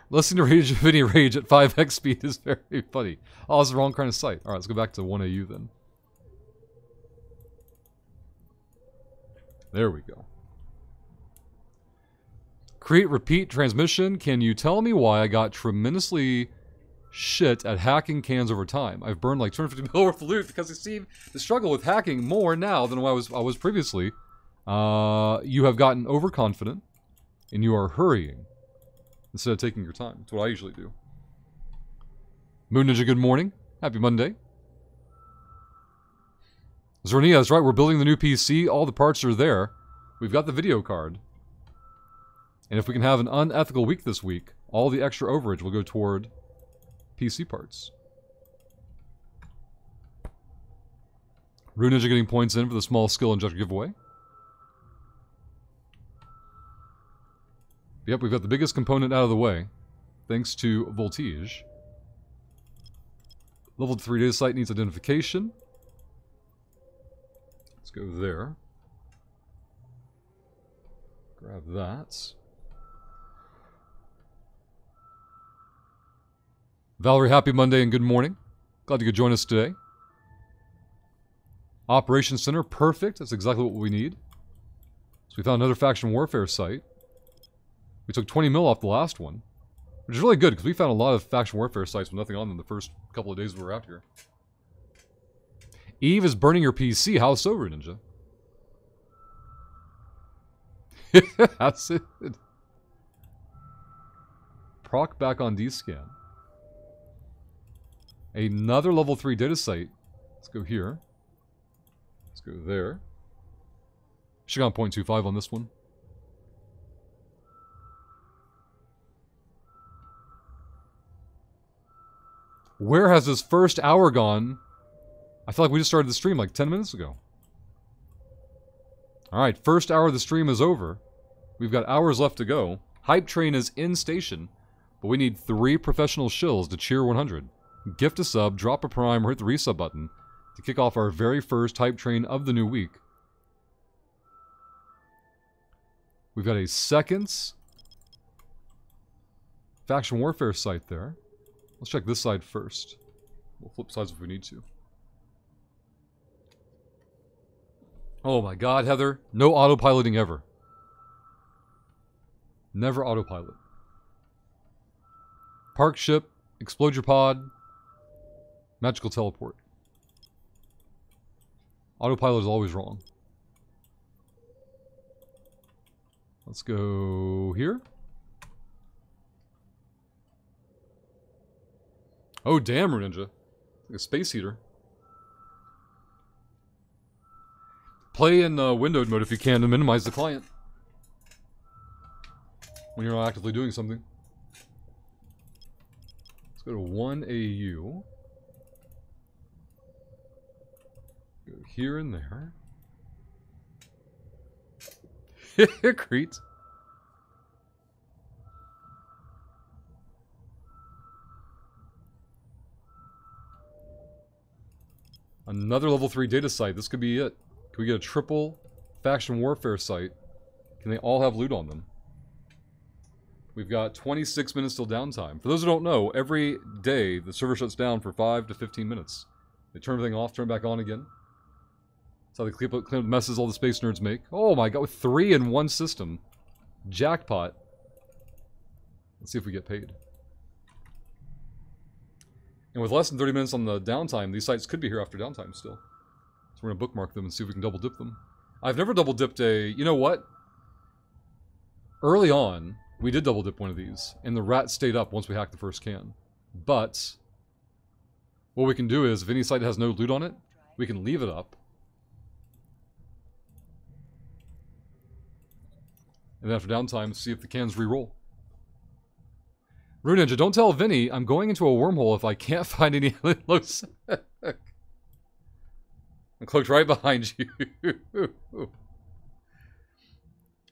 [SPEAKER 1] Listening to Vinny Rage at 5x speed is very funny. Oh, it's the wrong kind of site. Alright, let's go back to 1AU then. There we go. Create repeat transmission. Can you tell me why I got tremendously shit at hacking cans over time? I've burned like 250 mil worth of loot because I seem to struggle with hacking more now than I was previously. You have gotten overconfident and you are hurrying instead of taking your time. That's what I usually do. Moon Ninja, good morning. Happy Monday. Zornia, that's right. We're building the new PC. All the parts are there. We've got the video card. And if we can have an unethical week this week, all the extra overage will go toward PC parts. Rune Ninja getting points in for the small skill injector giveaway. Yep, we've got the biggest component out of the way, thanks to Voltige. Level 3 data site needs identification. Let's go there. Grab that. Valerie, happy Monday and good morning. Glad you could join us today. Operations Center, perfect. That's exactly what we need. So we found another faction warfare site. We took 20 mil off the last one, which is really good because we found a lot of faction warfare sites with nothing on them the first couple of days we were out here. Eve is burning your PC. How so, Ninja? That's it. Proc back on D-scan. Another level 3 data site. Let's go here. Let's go there. Should have gone 0.25 on this one. Where has this first hour gone? I feel like we just started the stream like 10 minutes ago. Alright, first hour of the stream is over. We've got hours left to go. Hype Train is in station, but we need 3 professional shills to cheer 100. Gift a sub, drop a prime, or hit the resub button to kick off our very first Hype Train of the new week. We've got a seconds faction warfare site there. Let's check this side first. We'll flip sides if we need to. Oh my god, Heather. No autopiloting ever. Never autopilot. Park ship, explode your pod, magical teleport. Autopilot is always wrong. Let's go here. Oh damn, Ninja. Like a space heater. Play in windowed mode if you can to minimize the client when you're not actively doing something. Let's go to 1 AU. Go here and there. Crete. Another level 3 data site. This could be it. Can we get a triple faction warfare site? Can they all have loot on them? We've got 26 minutes till downtime. For those who don't know, every day the server shuts down for 5 to 15 minutes. They turn everything off, turn it back on again. That's how they clean up the messes all the space nerds make. Oh my god, with 3 in one system. Jackpot. Let's see if we get paid. And with less than 30 minutes on the downtime, these sites could be here after downtime still. So we're going to bookmark them and see if we can double dip them. I've never double dipped a... You know what? Early on, we did double dip one of these, and the rat stayed up once we hacked the first can. But what we can do is, if any site has no loot on it, we can leave it up. And then after downtime, see if the cans re-roll. Rune Ninja, don't tell Vinny I'm going into a wormhole if I can't find any low sec. I'm cloaked right behind you.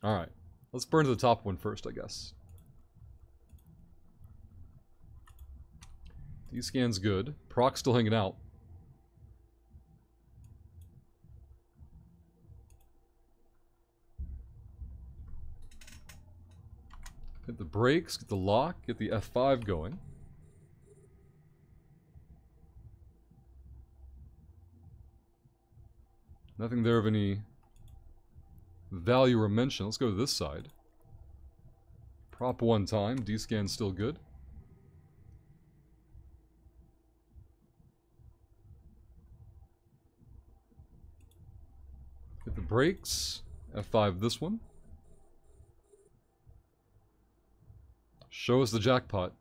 [SPEAKER 1] Alright. Let's burn to the top one first, I guess. D-scan's good. Proc's still hanging out. Hit the brakes, get the lock, get the F5 going. Nothing there of any value or mention. Let's go to this side. Prop 1 time. D-scan's still good. Hit the brakes. F5 this one. Show us the jackpot.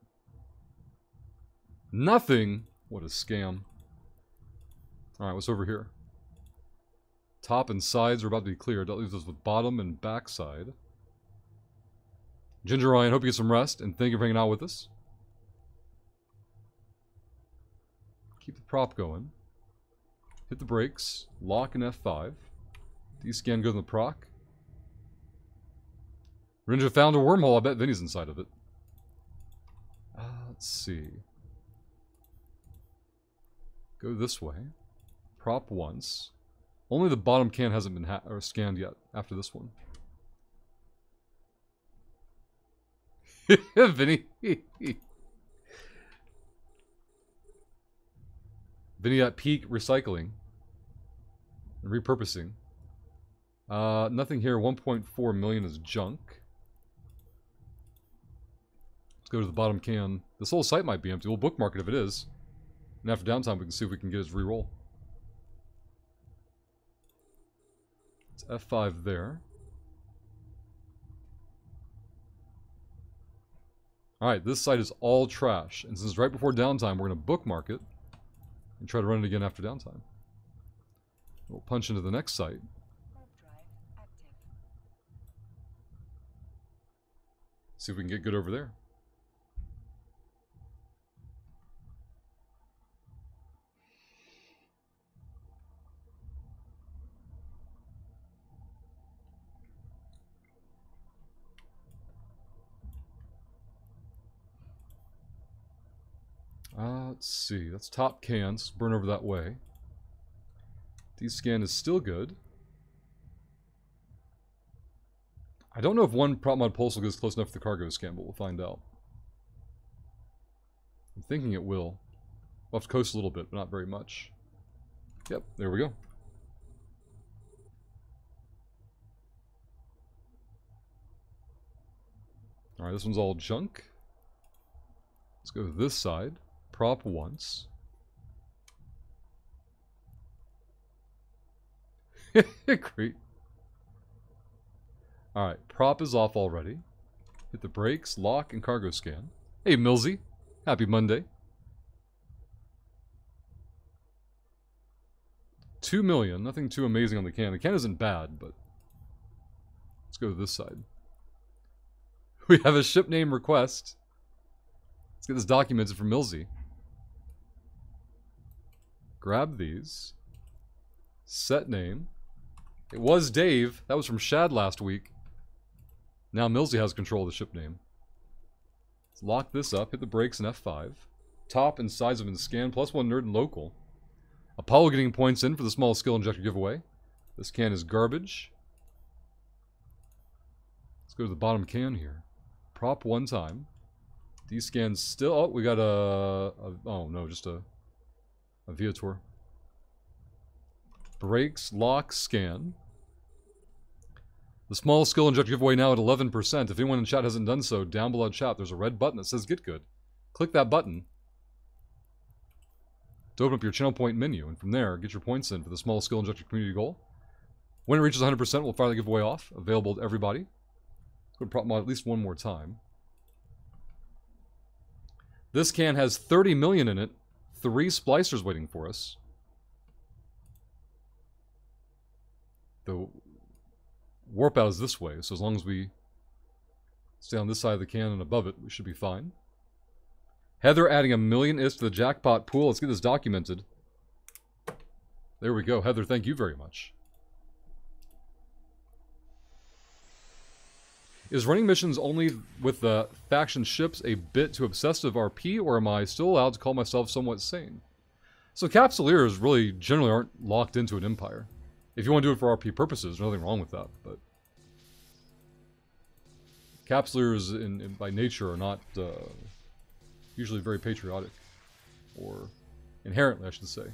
[SPEAKER 1] Nothing! What a scam. Alright, what's over here? Top and sides are about to be cleared. That leaves us with bottom and back side. Ginger Ryan, hope you get some rest, and thank you for hanging out with us. Keep the prop going. Hit the brakes. Lock and F5. D-scan goes in the proc. Ninja found a wormhole. I bet Vinny's inside of it. Let's see. Go this way. Prop once. Only the bottom can hasn't been scanned yet after this one. Vinny. Vinny at peak recycling. And repurposing. Nothing here. 1.4 million is junk. Let's go to the bottom can. This whole site might be empty. We'll bookmark it if it is. And after downtime, we can see if we can get his reroll. It's F5 there. Alright, this site is all trash. And since it's right before downtime, we're going to bookmark it. And try to run it again after downtime. We'll punch into the next site. See if we can get good over there. Let's see. That's top cans. Burn over that way. D-scan is still good. I don't know if one prop mod pulse will get us close enough for the cargo scan, but we'll find out. I'm thinking it will. We'll have to coast a little bit, but not very much. Yep, there we go. Alright, this one's all junk. Let's go to this side. Prop once. Great. Alright, prop is off already. Hit the brakes, lock, and cargo scan. Hey, Millsy. Happy Monday. 2 million. Nothing too amazing on the can. The can isn't bad, but... Let's go to this side. We have a ship name request. Let's get this documented from Millsy. Grab these. Set name. It was Dave. That was from Shad last week. Now Millsy has control of the ship name. Let's lock this up. Hit the brakes in F5. Top and size of in scan. +1 nerd and local. Apollo getting points in for the small skill injector giveaway. This can is garbage. Let's go to the bottom can here. Prop one time. D-scan still... Oh, we got oh, no, just a Viator. Brakes, lock, scan. The small skill injector giveaway now at 11%. If anyone in chat hasn't done so, down below chat, there's a red button that says Get Good. Click that button to open up your channel point menu, and from there, get your points in for the small skill injector community goal. When it reaches 100%, we'll fire the giveaway off. Available to everybody. Let's go to prop mod at least one more time. This can has 30 million in it. 3 splicers waiting for us. The warp out is this way, so as long as we stay on this side of the can and above it, we should be fine. Heather adding 1 million is to the jackpot pool. Let's get this documented. There we go. Heather, thank you very much. Is running missions only with the faction ships a bit too obsessive RP, or am I still allowed to call myself somewhat sane? So Capsuleers really generally aren't locked into an empire. If you want to do it for RP purposes, there's nothing wrong with that, but... Capsuleers by nature are not usually very patriotic. Or inherently, I should say.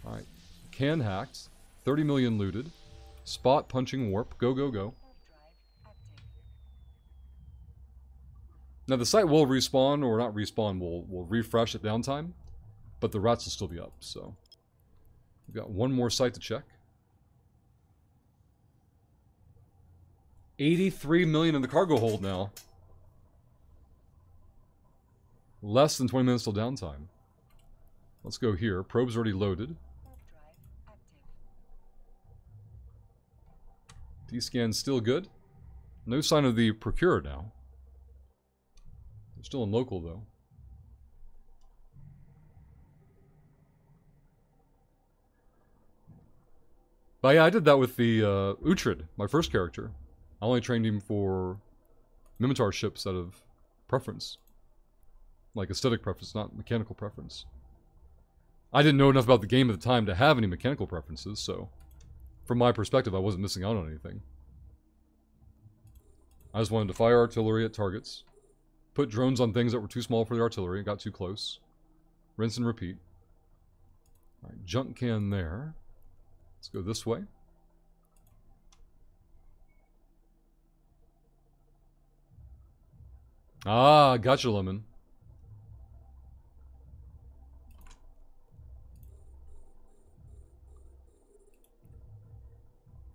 [SPEAKER 1] Alright. Can hacked. 30 million looted. Spot punching warp. Go, go, go. Now the site will respawn, or not respawn, will refresh at downtime. But the rats will still be up, so... We've got one more site to check. 83 million in the cargo hold now. Less than 20 minutes till downtime. Let's go here. Probe's already loaded. D-scan's still good. No sign of the procurer now. They're still in local though. But yeah, I did that with the Uhtred, my first character. I only trained him for Minotaur ships out of preference. Like aesthetic preference, not mechanical preference. I didn't know enough about the game at the time to have any mechanical preferences, so... From my perspective, I wasn't missing out on anything. I just wanted to fire artillery at targets. Put drones on things that were too small for the artillery and got too close. Rinse and repeat. Alright, junk can there. Let's go this way. Ah, gotcha, Lemon.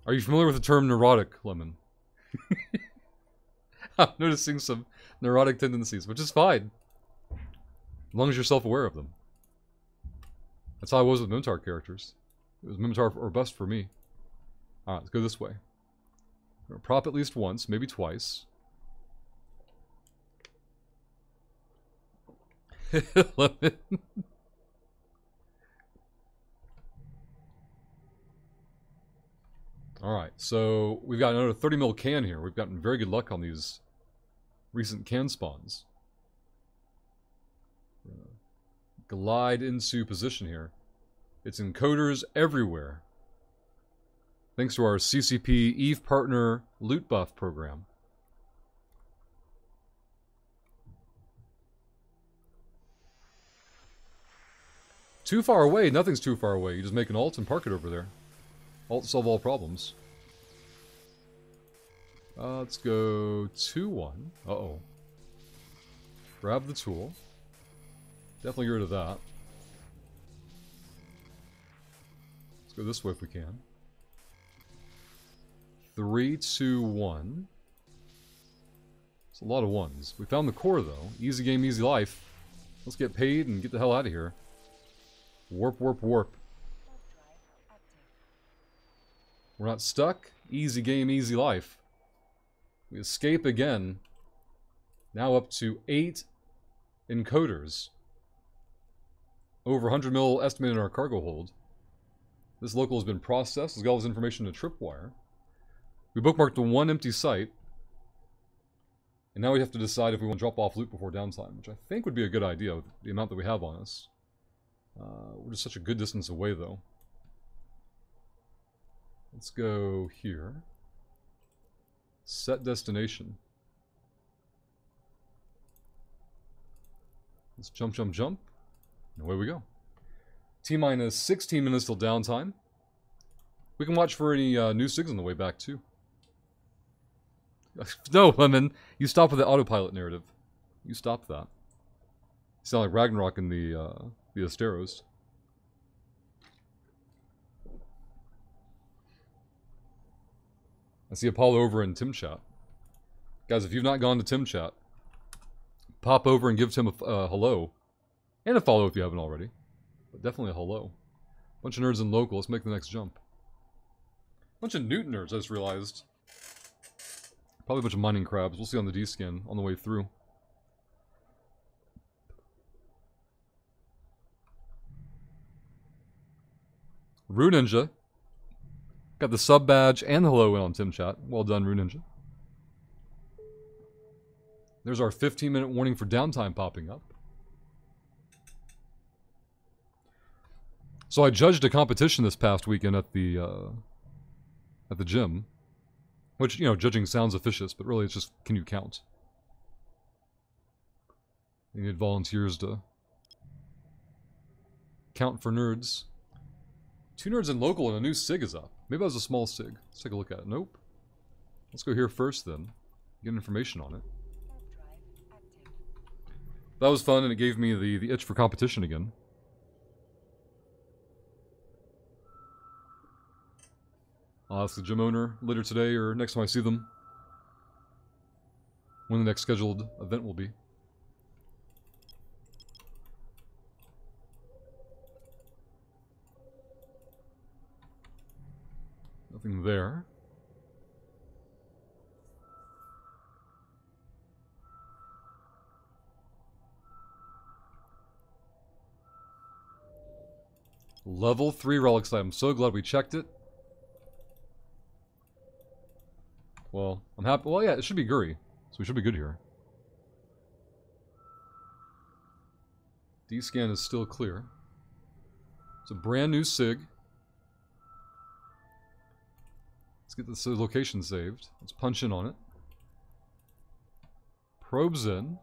[SPEAKER 1] Are you familiar with the term neurotic, Lemon? I'm noticing some neurotic tendencies, which is fine. As long as you're self-aware of them. That's how I was with Minotaur characters. It was Minotaur or bust for me. Alright, let's go this way. I'm gonna prop at least once, maybe twice. Lemon. Alright, so we've got another 30 mil can here. We've gotten very good luck on these recent can spawns. glide into position here. It's encoders everywhere. Thanks to our CCP Eve Partner Loot Buff program. Too far away? Nothing's too far away. You just make an alt and park it over there. Alt to solve all problems. Let's go 2-1. Uh-oh. Grab the tool. Definitely get rid of that. Let's go this way if we can. 3, 2, 1. It's a lot of ones. We found the core, though. Easy game, easy life. Let's get paid and get the hell out of here. Warp, warp, warp. We're not stuck. Easy game, easy life. We escape again. Now up to 8 encoders. Over 100 mil estimated in our cargo hold. This local has been processed. Let's get all this information to tripwire. We bookmarked the one empty site. And now we have to decide if we want to drop off loot before downtime, which I think would be a good idea with the amount that we have on us. We're just such a good distance away, though. Let's go here. Set destination. Let's jump, jump, jump. And away we go. T-minus 16 minutes till downtime. We can watch for any new SIGs on the way back, too. No, Lemon. You stop with the autopilot narrative. You stop that. You sound like Ragnarok in the Asteros. I see Apollo over in Tim Chat. Guys, if you've not gone to Tim Chat, pop over and give Tim a hello. And a follow if you haven't already. But definitely a hello. Bunch of nerds in local. Let's make the next jump. Bunch of Newton nerds, I just realized. Probably a bunch of mining crabs. We'll see on the D-scan on the way through. Rune Ninja. Got the sub badge and the hello in on Tim Chat. Well done, Rune Ninja. There's our 15-minute warning for downtime popping up. So I judged a competition this past weekend at the gym. Which, you know, judging sounds officious, but really it's just, can you count? You need volunteers to count for nerds. 2 nerds in local and a new SIG is up. Maybe that was a small SIG. Let's take a look at it. Nope. Let's go here first then. Get information on it. That was fun and it gave me the itch for competition again. I'll ask the gym owner later today or next time I see them when the next scheduled event will be. Nothing there. Level 3 relic site. I'm so glad we checked it. Well, I'm happy. Well, yeah, it should be Guri. So we should be good here. D-scan is still clear. It's a brand new SIG. Let's get this location saved. Let's punch in on it. Probes in.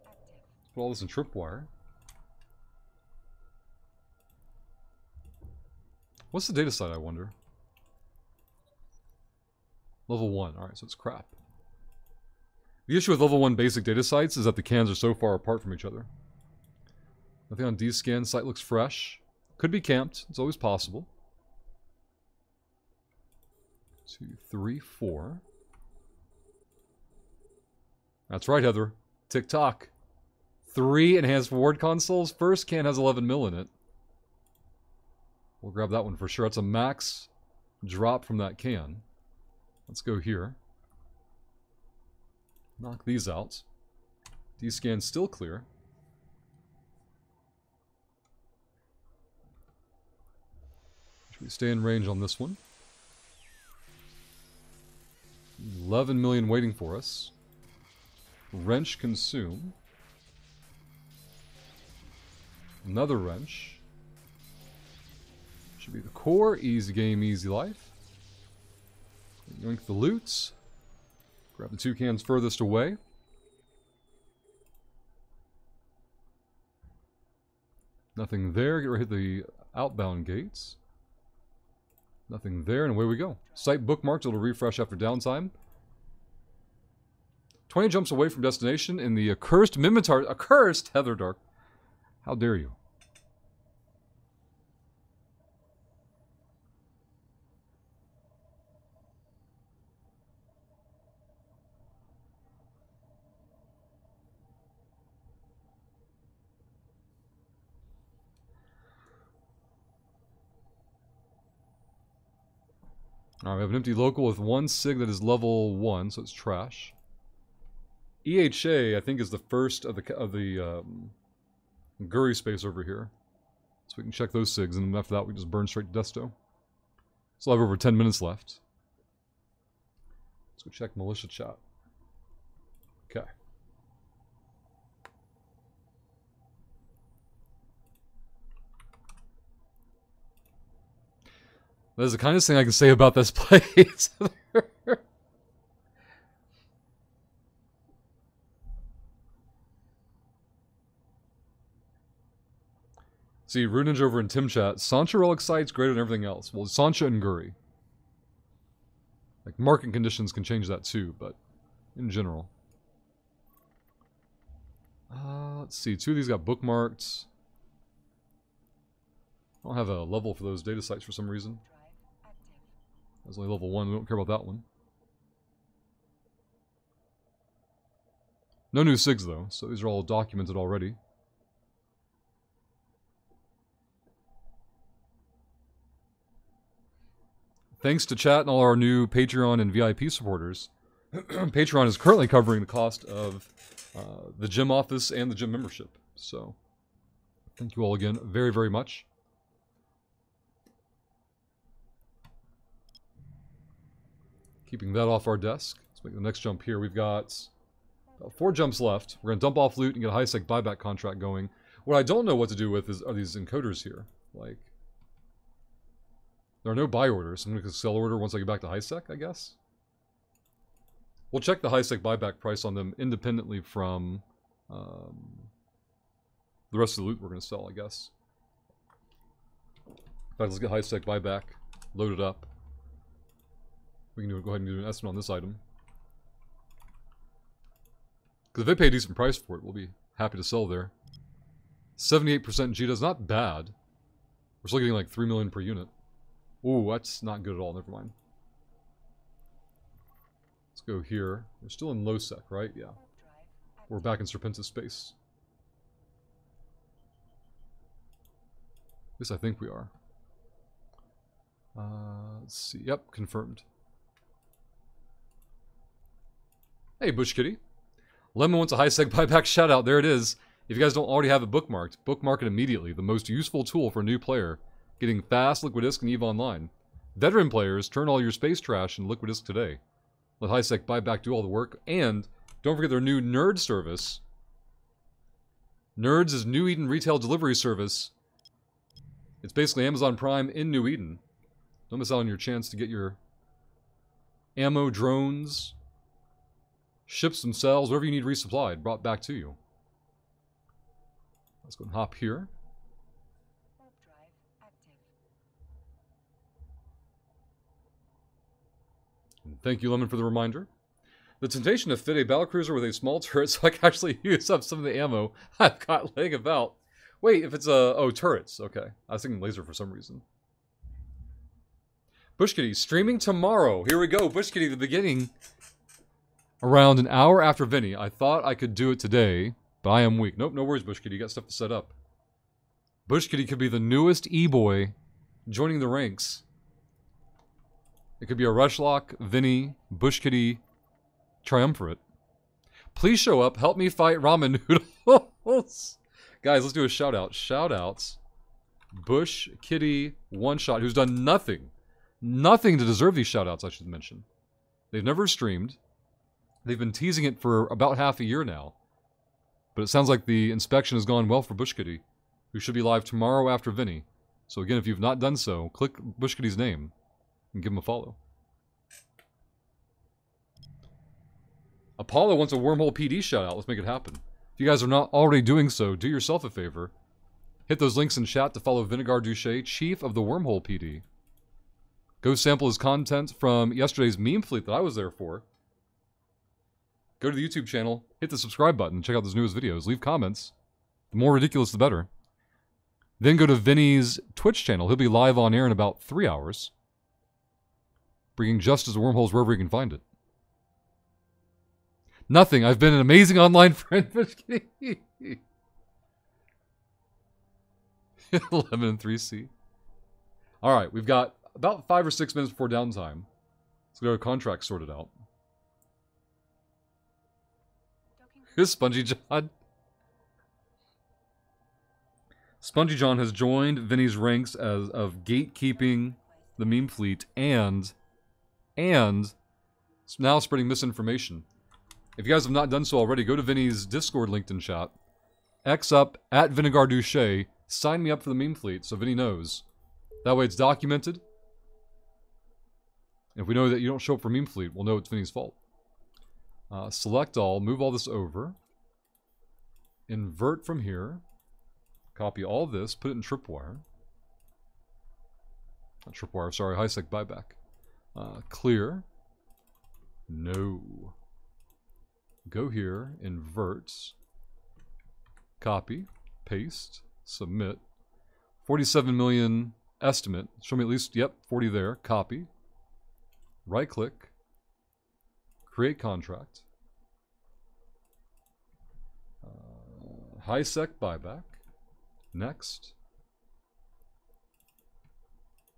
[SPEAKER 1] Let's put all this in tripwire. What's the data site, I wonder? Level 1. Alright, so it's crap. The issue with level 1 basic data sites is that the cans are so far apart from each other. Nothing on D-scan. Site looks fresh. Could be camped. It's always possible. 2, 3, 4. That's right, Heather. Tick-tock. 3 enhanced ward consoles. First can has 11 mil in it. We'll grab that one for sure. That's a max drop from that can. Let's go here. Knock these out. D-scan still clear. Should we stay in range on this one? 11 million waiting for us. Wrench consume. Another wrench. Should be the core. Easy game, easy life. Yoink the loot. Grab the 2 cans furthest away. Nothing there. Get ready to hit the outbound gates. Nothing there, and away we go. Site bookmarked. It'll refresh after downtime. 20 jumps away from destination in the accursed Mimitar... Accursed Heatherdark. How dare you? Alright, we have an empty local with 1 sig that is level 1, so it's trash. EHA, I think, is the first of the Guri space over here. So we can check those sigs, and after that we just burn straight to Desto. Still have over 10 minutes left. Let's go check militia chat. Okay. That is the kindest thing I can say about this place. See, Runage over in Tim chat. Sancha relic site's greater than everything else. Well, Sancha and Guri. Like, market conditions can change that too, but in general. Let's see. 2 of these got bookmarked. I don't have a level for those data sites for some reason. That's only level 1. We don't care about that one. No new SIGs though, so these are all documented already. Thanks to chat and all our new Patreon and VIP supporters, Patreon is currently covering the cost of the gym office and the gym membership. So, thank you all again very, very much. Keeping that off our desk. Let's make the next jump here. We've got about 4 jumps left. We're going to dump off loot and get a high-sec buyback contract going. What I don't know what to do with are these encoders here. Like, there are no buy orders. I'm going to sell order once I get back to high-sec, I guess. We'll check the high-sec buyback price on them independently from the rest of the loot we're going to sell, I guess. In fact, let's get high-sec buyback loaded up. We can go ahead and do an estimate on this item. Because if they pay a decent price for it, we'll be happy to sell there. 78% Jita is not bad. We're still getting like 3 million per unit. Ooh, that's not good at all. Never mind. Let's go here. We're still in low sec, right? Yeah. We're back in Serpentis space. At least I think we are. Let's see. Yep, confirmed. Hey, Bush Kitty. Lemon wants a high-sec buyback shout-out. There it is. If you guys don't already have it bookmarked, bookmark it immediately. The most useful tool for a new player. Getting fast Liquidisk and EVE Online. Veteran players, turn all your space trash in Liquidisk today. Let high-sec buyback do all the work. And don't forget their new Nerd service. Nerds is New Eden retail delivery service. It's basically Amazon Prime in New Eden. Don't miss out on your chance to get your ammo, drones, ships themselves, whatever you need resupplied, brought back to you. Let's go and hop here. And thank you, Lemon, for the reminder. The temptation to fit a battlecruiser with a small turret so I can actually use up some of the ammo I've got laying about. Wait, if it's oh, turrets. Okay. I was thinking laser for some reason. Bush Kitty, streaming tomorrow. Here we go. Bush Kitty, the beginning. Around an hour after Vinny. I thought I could do it today, but I am weak. Nope, no worries, Bush Kitty. You got stuff to set up. Bush Kitty could be the newest E-boy joining the ranks. It could be a Rushlock, Vinny, Bush Kitty, triumvirate. Please show up. Help me fight ramen noodles. Guys, let's do a shout-out. Shout-outs. Bush Kitty One-Shot, who's done nothing. Nothing to deserve these shout-outs, I should mention. They've never streamed. They've been teasing it for about half a year now. But it sounds like the inspection has gone well for Bush Kitty. who should be live tomorrow after Vinny. So again, if you've not done so, click Bushkitty's name and give him a follow. Apollo wants a Wormhole PD shout out. Let's make it happen. If you guys are not already doing so, do yourself a favor. Hit those links in chat to follow Vinegar Duche, Chief of the Wormhole PD. Go sample his content from yesterday's meme fleet that I was there for. Go to the YouTube channel, hit the subscribe button, check out those newest videos, leave comments. The more ridiculous, the better. Then go to Vinny's Twitch channel. He'll be live on air in about 3 hours, bringing justice to wormholes wherever he can find it. Nothing. I've been an amazing online friend. 11 and 3C. Alright, we've got about 5 or 6 minutes before downtime. Let's get our contract sorted out. Here's Spongy John. Spongy John has joined Vinny's ranks of gatekeeping the meme fleet and now spreading misinformation. If you guys have not done so already, go to Vinny's Discord linked in chat. X up at Vinegar Duche. Sign me up for the meme fleet so Vinny knows. That way it's documented. And if we know that you don't show up for meme fleet, we'll know it's Vinny's fault. Select all. Move all this over. Invert from here. Copy all this. Put it in tripwire. Not tripwire, sorry. High-sec buyback. Clear. No. Go here, invert, copy, paste, submit. 47 million estimate. Show me at least, yep, 40 there. Copy. Right click. Create contract. High-sec buyback. Next.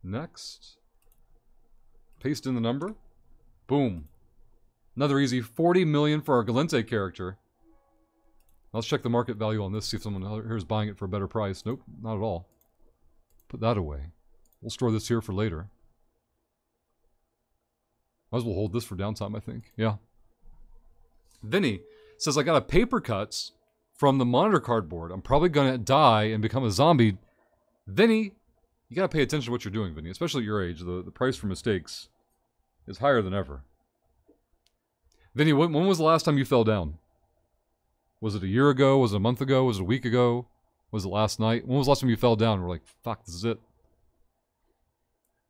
[SPEAKER 1] Next. Paste in the number. Boom. Another easy 40 million for our Galente character. Let's check the market value on this, see if someone here is buying it for a better price. Nope, not at all. Put that away. We'll store this here for later. Might as well hold this for downtime, I think. Yeah. Vinny says, I got a paper cuts from the monitor cardboard. I'm probably going to die and become a zombie. Vinny, you got to pay attention to what you're doing, Vinny. Especially at your age. The price for mistakes is higher than ever. Vinny, when was the last time you fell down? Was it a year ago? Was it a month ago? Was it a week ago? Was it last night? When was the last time you fell down and were like, fuck, this is it?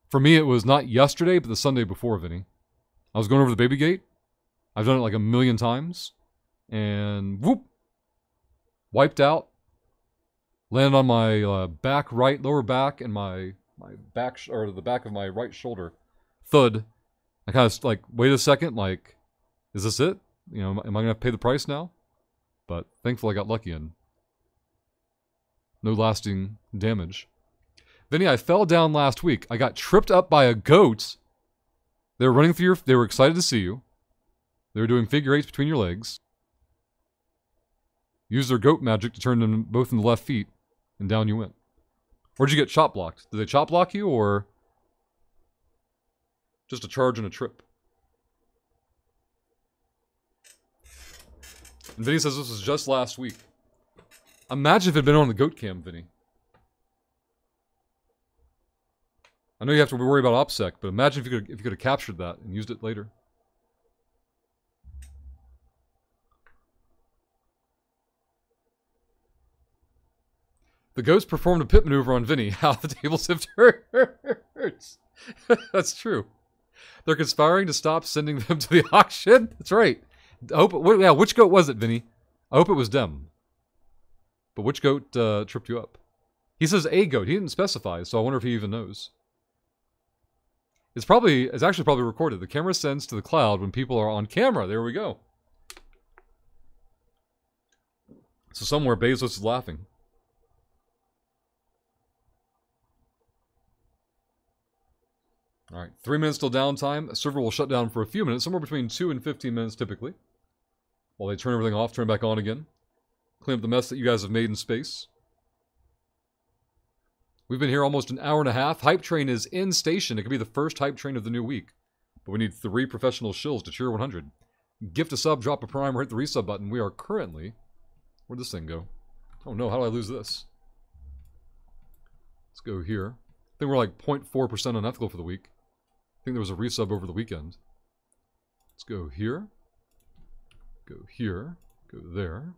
[SPEAKER 1] For me, it was not yesterday, but the Sunday before, Vinny. I was going over the baby gate. I've done it like 1,000,000 times. And whoop! Wiped out. Landed on my back right, lower back, and my back, or the back of my right shoulder. Thud. I kind of like, wait a second, like, is this it? You know, am I going to have to pay the price now? But thankfully I got lucky and no lasting damage. Vinny, I fell down last week. I got tripped up by a goat. They were running through your... They were excited to see you. They were doing figure eights between your legs. Used their goat magic to turn them both in the left feet. And down you went. Where'd you get chop blocked? Did they chop block you or... just a charge and a trip? And Vinny says this was just last week. Imagine if it had been on the goat cam, Vinny. I know you have to worry about OPSEC, but imagine if you could have captured that and used it later. The ghost performed a pit maneuver on Vinny. How the tables have turned. That's true. They're conspiring to stop sending them to the auction. That's right. I hope. Yeah, which goat was it, Vinny? I hope it was Dem. But which goat tripped you up? He says a goat. He didn't specify, so I wonder if he even knows. It's actually probably recorded. The camera sends to the cloud when people are on camera. There we go. So somewhere Bezos is laughing. Alright, 3 minutes till downtime. The server will shut down for a few minutes, somewhere between 2 and 15 minutes typically. While they turn everything off, turn it back on again. Clean up the mess that you guys have made in space. We've been here almost an hour and a half. Hype Train is in station. It could be the first Hype Train of the new week. But we need 3 professional shills to cheer 100. Gift a sub, drop a prime, or hit the resub button. We are currently... Where'd this thing go? Oh no, how do I lose this? Let's go here. I think we're like 0.4% unethical for the week. I think there was a resub over the weekend. Let's go here. Go here. Go there.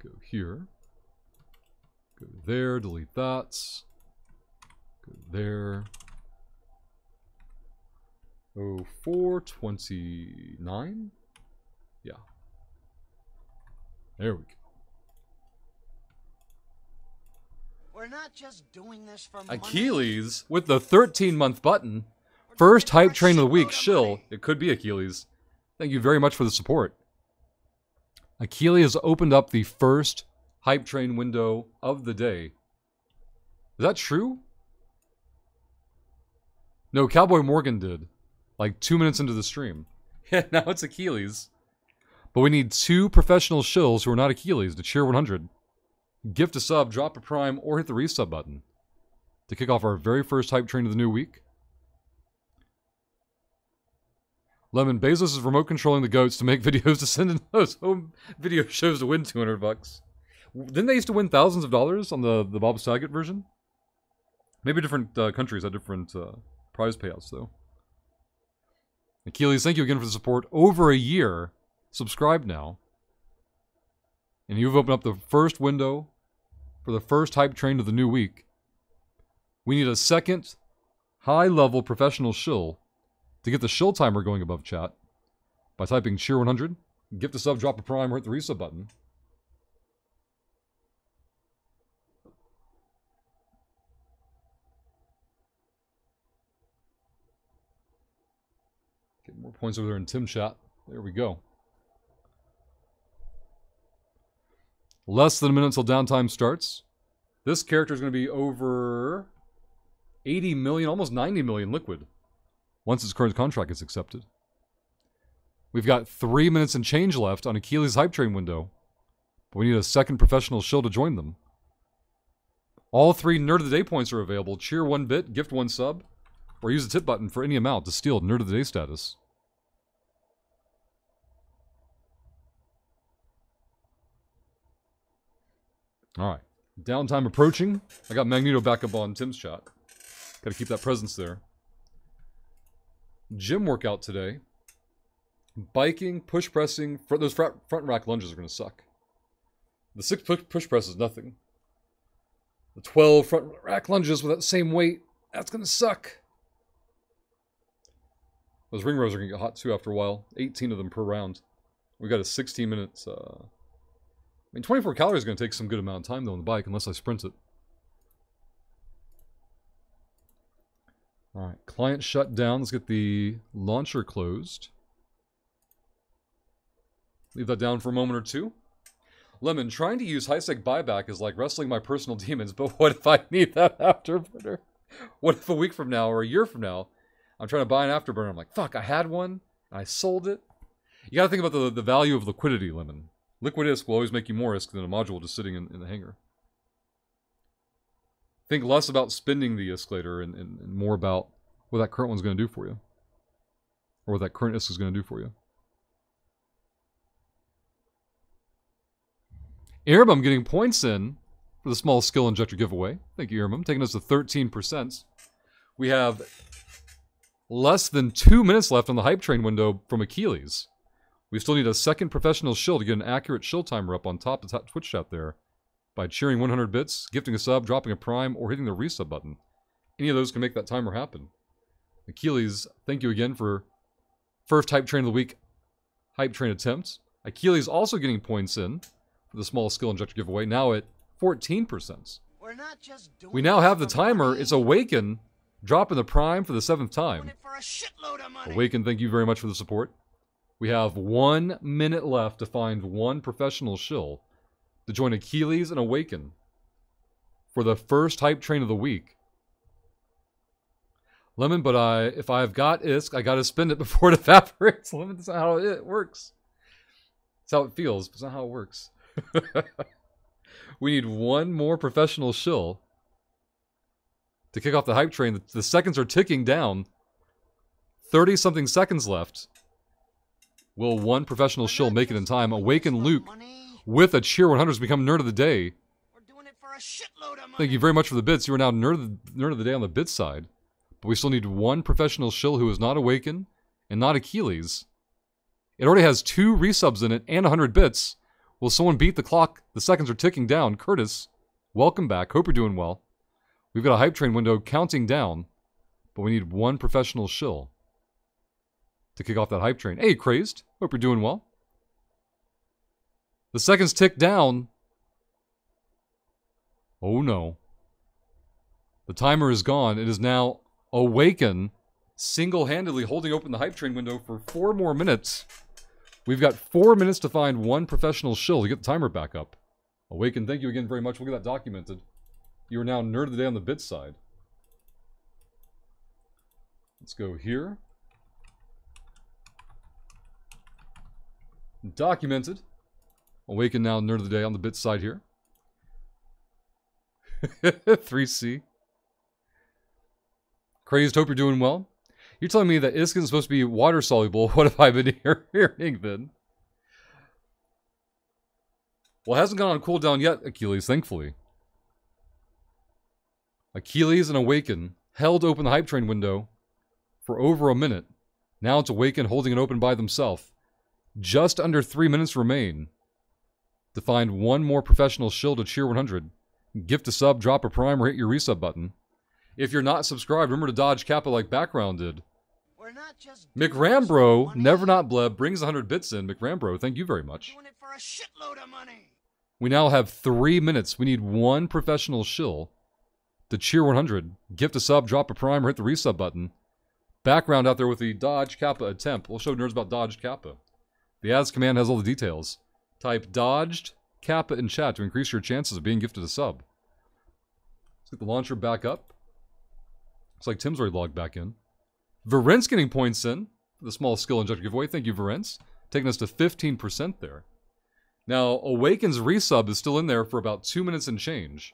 [SPEAKER 1] Go here. Go there. Delete that. Go there. Oh, 429? Yeah. There we go.
[SPEAKER 2] We're not just doing this for
[SPEAKER 1] Achilles with the 13-month button. First hype train of the week, shill. It could be Achilles. Thank you very much for the support. Achilles opened up the first hype train window of the day. Is that true? No, Cowboy Morgan did. Like 2 minutes into the stream. Yeah, now it's Achilles. But we need 2 professional shills who are not Achilles to cheer 100. Gift a sub, drop a prime, or hit the resub button to kick off our very first hype train of the new week. Lemon, Bezos is remote controlling the goats to make videos to send in those home video shows to win $200. Didn't they used to win thousands of dollars on the Bob Saget version? Maybe different countries had different prize payouts, though. Achilles, thank you again for the support. Over a year. Subscribe now. And you've opened up the first window for the first hype train of the new week. We need a second high-level professional shill to get the shill timer going above chat by typing cheer 100, gift a sub, drop a prime, or hit the resub button. Get more points over there in Tim chat. There we go. Less than a minute until downtime starts. This character is going to be over 80 million, almost 90 million liquid once its current contract is accepted. We've got 3 minutes and change left on Achilles' hype train window, but we need a second professional shill to join them. All 3 Nerd of the Day points are available. Cheer 1 bit, gift 1 sub, or use the tip button for any amount to steal Nerd of the Day status. Alright, downtime approaching. I got Magneto back up on Tim's chat. Gotta keep that presence there. Gym workout today. Biking, push pressing. Those front rack lunges are gonna suck. The 6 push press is nothing. The 12 front rack lunges with that same weight, that's gonna suck. Those ring rows are gonna get hot too after a while. 18 of them per round. We got a 16 minutes, I mean, 24 calories is going to take some good amount of time, though, on the bike, unless I sprint it. Alright, client shut down. Let's get the launcher closed. Leave that down for a moment or two. Lemon, trying to use high-sec buyback is like wrestling my personal demons, but what if I need that afterburner? What if a week from now, or a year from now, I'm trying to buy an afterburner, I'm like, fuck, I had one, and I sold it? You gotta think about the value of liquidity, Lemon. Liquid ISK will always make you more ISK than a module just sitting in the hangar. Think less about spending the ISK later and more about what that current one's going to do for you. Or what that current ISK is going to do for you. Airbum getting points in for the small skill injector giveaway. Thank you, Airbum. Taking us to 13%. We have less than 2 minutes left on the hype train window from Achilles. We still need a second professional shill to get an accurate shill timer up on top of the Twitch chat there by cheering 100 bits, gifting a sub, dropping a prime, or hitting the resub button. Any of those can make that timer happen. Achilles, thank you again for first hype train of the week hype train attempt. Achilles also getting points in for the small skill injector giveaway, now at 14%. We now have the timer. It's Awaken, dropping the prime for the 7th time. Awaken, thank you very much for the support. We have 1 minute left to find one professional shill to join Achilles and Awaken for the first hype train of the week. Lemon, but if I've got ISK, I gotta spend it before it evaporates. Lemon, that's not how it works. That's how it feels, but it's not how it works. We need one more professional shill to kick off the hype train. The seconds are ticking down. 30-something seconds left. Will one professional shill make it in time? Awaken Luke with a cheer 100 has become Nerd of the Day.
[SPEAKER 2] for a shitload of money.
[SPEAKER 1] Thank you very much for the bits. You are now nerd of the day on the bit side. But we still need one professional shill who is not Awaken and not Achilles. It already has 2 resubs in it and 100 bits. Will someone beat the clock? The seconds are ticking down. Curtis, welcome back. Hope you're doing well. We've got a hype train window counting down, but we need one professional shill to kick off that hype train. Hey, Crazed. Hope you're doing well. The seconds tick down. Oh no. The timer is gone. It is now Awaken, single-handedly holding open the hype train window for 4 more minutes. We've got 4 minutes to find one professional shill to get the timer back up. Awaken, thank you again very much. We'll get that documented. You are now nerd of the day on the bit side. Let's go here. Documented. Awaken now, nerd of the day on the bit side here. 3C. Crazed, hope you're doing well. You're telling me that Iskin's supposed to be water soluble. What have I been hearing then? Well, it hasn't gone on cooldown yet, Achilles, thankfully. Achilles and Awaken held open the hype train window for over a minute. Now it's Awaken holding it open by themselves. Just under 3 minutes remain to find one more professional shill to cheer 100. Gift a sub, drop a prime, or hit your resub button. If you're not subscribed, remember to dodge Kappa like Background did.
[SPEAKER 2] We're not just
[SPEAKER 1] McRambro, Never Not Bleb, brings 100 bits in. McRambro, thank you very much.
[SPEAKER 2] doing it for a shitload of money.
[SPEAKER 1] We now have 3 minutes. We need one professional shill to cheer 100. Gift a sub, drop a prime, or hit the resub button. Background out there with the dodge Kappa attempt. We'll show nerds about dodged Kappa. The ads command has all the details. Type dodged Kappa in chat to increase your chances of being gifted a sub. Let's get the launcher back up. Looks like Tim's already logged back in. Varent's getting points in for the small skill injector giveaway. Thank you, Varent. Taking us to 15% there. Now, Awaken's resub is still in there for about 2 minutes and change.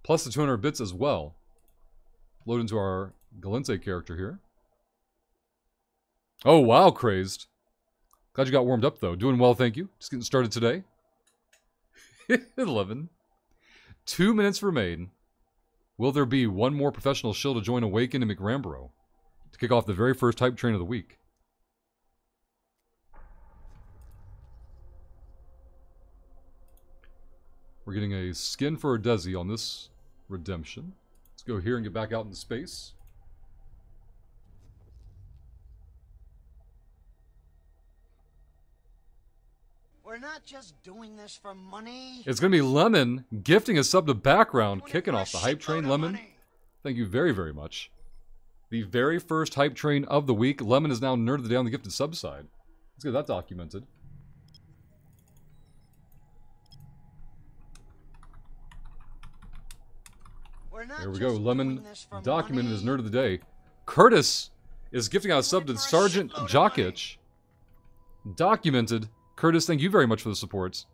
[SPEAKER 1] Plus the 200 bits as well. Load into our Galente character here. Oh, wow, Crazed. Glad you got warmed up, though. Doing well, thank you. Just getting started today. 11. 2 minutes remain. Will there be one more professional shill to join Awaken and McRambro to kick off the very first hype train of the week? We're getting a skin for a Desi on this redemption. Let's go here and get back out into space.
[SPEAKER 2] We're not just doing this for money.
[SPEAKER 1] It's going to be Lemon gifting a sub to Background, kicking off the hype train. Lemon, thank you very, very much. The very first hype train of the week. Lemon is now nerd of the day on the gifted sub side. Let's get that documented. There we go. Lemon documented as nerd of the day. Curtis is gifting out a sub to Sergeant Jockitch. Documented. Curtis, thank you very much for the supports.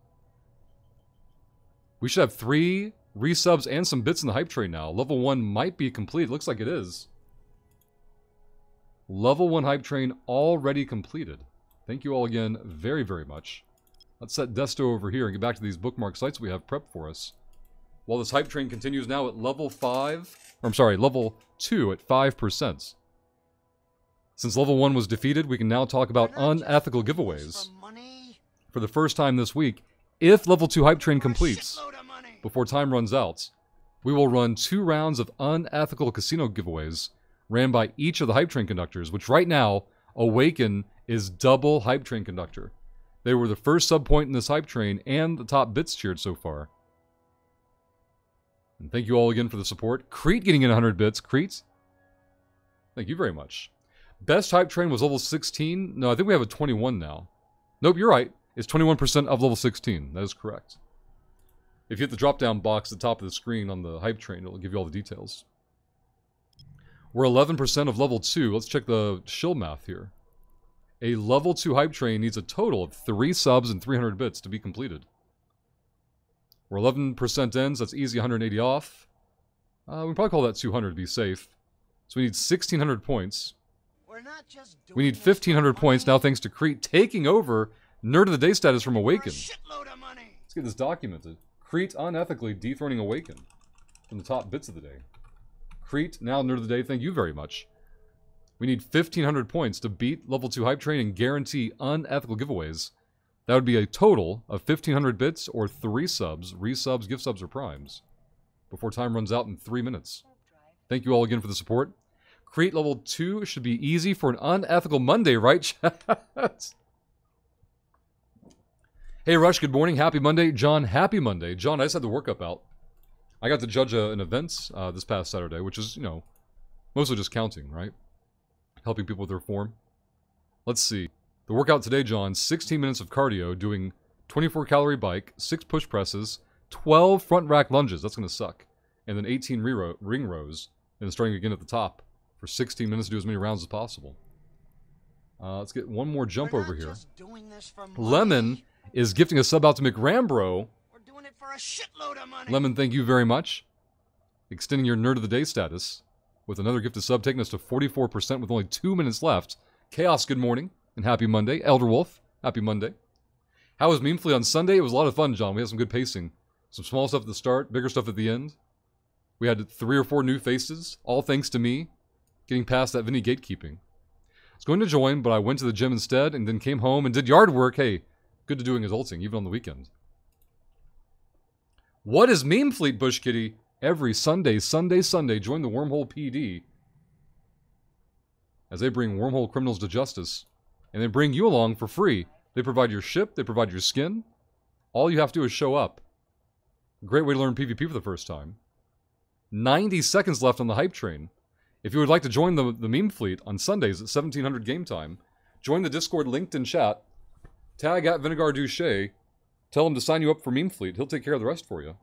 [SPEAKER 1] We should have 3 resubs and some bits in the hype train now. Level 1 might be complete. Looks like it is. Level 1 hype train already completed. Thank you all again very, very much. Let's set Desto over here and get back to these bookmark sites we have prepped for us. While this hype train continues now at level 5, or I'm sorry, level 2 at 5%. Since level 1 was defeated, we can now talk about unethical giveaways. For the first time this week, if level 2 hype train completes before time runs out, we will run 2 rounds of unethical casino giveaways ran by each of the hype train conductors, which right now, Awaken is double hype train conductor. They were the first sub point in this hype train and the top bits cheered so far. And thank you all again for the support. Crete getting in 100 bits. Crete, thank you very much. Best hype train was level 16. No, I think we have a 21 now. Nope, you're right. It's 21% of level 16. That is correct. If you hit the drop-down box at the top of the screen on the hype train, it'll give you all the details. We're 11% of level 2. Let's check the shill math here. A level 2 hype train needs a total of 3 subs and 300 bits to be completed. We're 11% ends. That's easy 180 off. We can probably call that 200 to be safe. So we need 1,600 points. We need 1,500 points now thanks to Crete taking over Nerd of the Day status from Awaken. Let's get this documented. Crete unethically dethroning Awaken from the top bits of the day. Crete, now nerd of the day, thank you very much. We need 1,500 points to beat level 2 hype train and guarantee unethical giveaways. That would be a total of 1,500 bits or 3 subs, resubs, gift subs, or primes before time runs out in 3 minutes. Thank you all again for the support. Crete level 2 should be easy for an unethical Monday, right, chat? Hey, Rush, good morning. Happy Monday. John, happy Monday. John, I just had the workup out. I got to judge an event this past Saturday, which is, you know, mostly just counting, right? Helping people with their form. Let's see. The workout today, John, 16 minutes of cardio, doing 24-calorie bike, 6 push presses, 12 front rack lunges. That's going to suck. And then 18 ring rows, and then starting again at the top for 16 minutes to do as many rounds as possible. Let's get one more jump over here. Lemon is gifting a sub out to McRambro.
[SPEAKER 2] We're doing it for a shitload of money.
[SPEAKER 1] Lemon, thank you very much. Extending your Nerd of the Day status with another gifted sub, taking us to 44% with only 2 minutes left. Chaos, good morning and happy Monday. Elder Wolf, happy Monday. How was Meme Fleet on Sunday? It was a lot of fun, John. We had some good pacing. Some small stuff at the start, bigger stuff at the end. We had 3 or 4 new faces, all thanks to me getting past that Vinny gatekeeping. I was going to join, but I went to the gym instead and then came home and did yard work. Hey, good to doing adulting, even on the weekend. What is Meme Fleet, Bush Kitty? Every Sunday, join the Wormhole PD as they bring wormhole criminals to justice. And they bring you along for free. They provide your ship, they provide your skin. All you have to do is show up. Great way to learn PvP for the first time. 90 seconds left on the hype train. If you would like to join the Meme Fleet on Sundays at 1700 game time, join the Discord linked in chat. Tag at Vinegar Duche. Tell him to sign you up for Meme Fleet. He'll take care of the rest for you.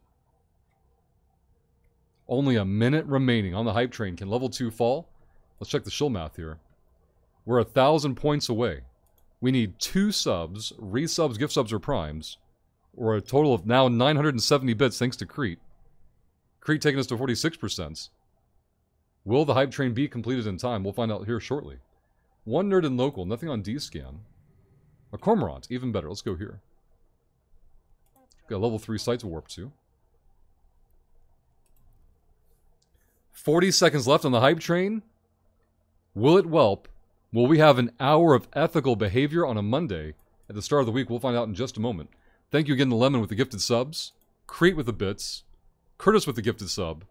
[SPEAKER 1] Only a minute remaining on the hype train. Can level 2 fall? Let's check the shill math here. We're 1,000 points away. We need 2 subs, resubs, gift subs, or primes. Or a total of now 970 bits thanks to Crete. Crete taking us to 46%. Will the hype train be completed in time? We'll find out here shortly. 1 nerd in local, nothing on D-scan. A Cormorant, even better. Let's go here. Got level 3 site to warp to. 40 seconds left on the hype train. Will it whelp? Will we have an hour of ethical behavior on a Monday at the start of the week? We'll find out in just a moment. Thank you again to Lemon with the gifted subs. Crete with the bits. Curtis with the gifted sub.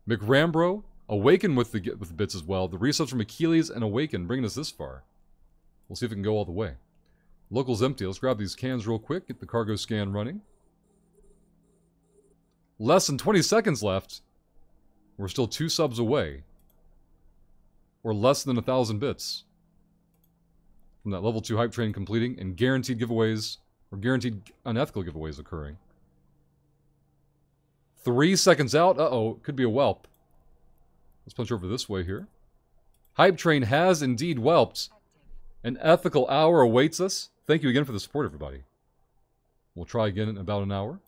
[SPEAKER 1] McRambro, Awaken with the bits as well. The resubs from Achilles and Awaken bringing us this far. We'll see if it can go all the way. Local's empty. Let's grab these cans real quick. Get the cargo scan running. Less than 20 seconds left. We're still 2 subs away. Or less than 1,000 bits. From that level 2 hype train completing and guaranteed giveaways, or guaranteed unethical giveaways occurring. 3 seconds out. Uh-oh, could be a whelp. Let's punch over this way here. Hype train has indeed whelped. An ethical hour awaits us. Thank you again for the support, everybody. We'll try again in about an hour.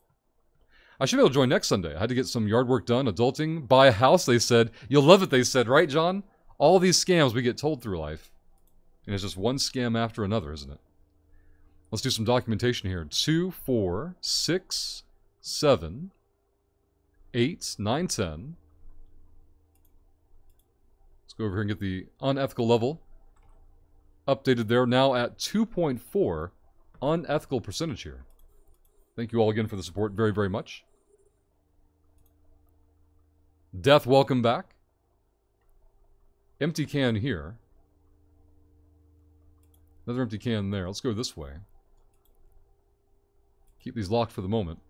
[SPEAKER 1] I should be able to join next Sunday. I had to get some yard work done, adulting, buy a house, they said. You'll love it, they said, right, John? All these scams we get told through life. And it's just one scam after another, isn't it? Let's do some documentation here. 2, 4, 6, 7, 8, 9, 10. Let's go over here and get the unethical level updated there. Now at 2.4 unethical percentage here. Thank you all again for the support very, very much. Death, welcome back. Empty can here. Another empty can there. Let's go this way. Keep these locked for the moment.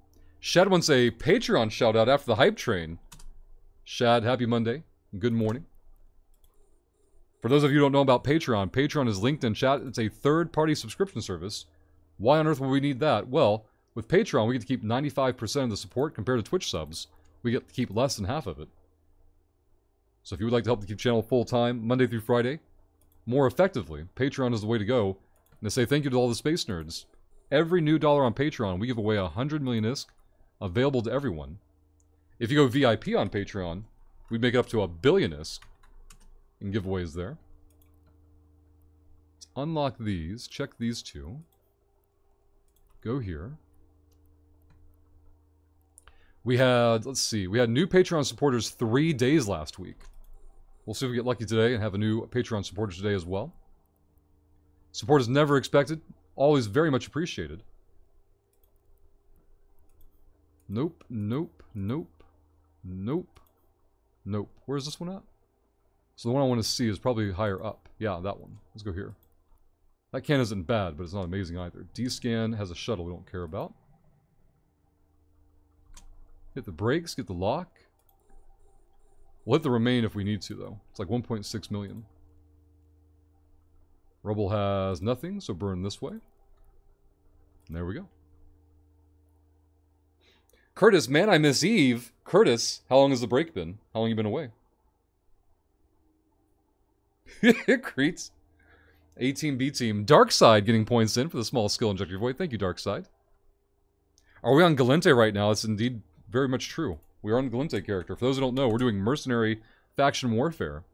[SPEAKER 1] Shad wants a Patreon shout out after the hype train. Shad, happy Monday. Good morning. For those of you who don't know about Patreon, Patreon is linked in chat. It's a third-party subscription service. Why on earth would we need that? Well, with Patreon, we get to keep 95% of the support compared to Twitch subs. We get to keep less than half of it. So if you would like to help to keep the channel full-time, Monday through Friday, more effectively, Patreon is the way to go. And to say thank you to all the space nerds. Every new dollar on Patreon, we give away 100 million ISK, available to everyone. If you go VIP on Patreon, we make it up to 1 billion ISK in giveaways there. Let's unlock these, check these two. Go here. We had, let's see, we had new Patreon supporters 3 days last week. We'll see if we get lucky today and have a new Patreon supporter today as well. Support is never expected, always very much appreciated. Nope, nope, nope, nope, nope. Where's this one at? So the one I want to see is probably higher up. Yeah, that one. Let's go here. That can isn't bad, but it's not amazing either. D-scan has a shuttle we don't care about. Hit the brakes, get the lock. We'll hit the remain if we need to, though. It's like 1.6 million. Rubble has nothing, so burn this way. And there we go. Curtis, man, I miss Eve. Curtis, how long has the break been? How long have you been away? Creets. A-Team, B-Team. Darkside getting points in for the small skill injector void. Thank you, Darkside. Are we on Galente right now? It's indeed very much true. We are on Galente character. For those who don't know, we're doing Mercenary Faction Warfare.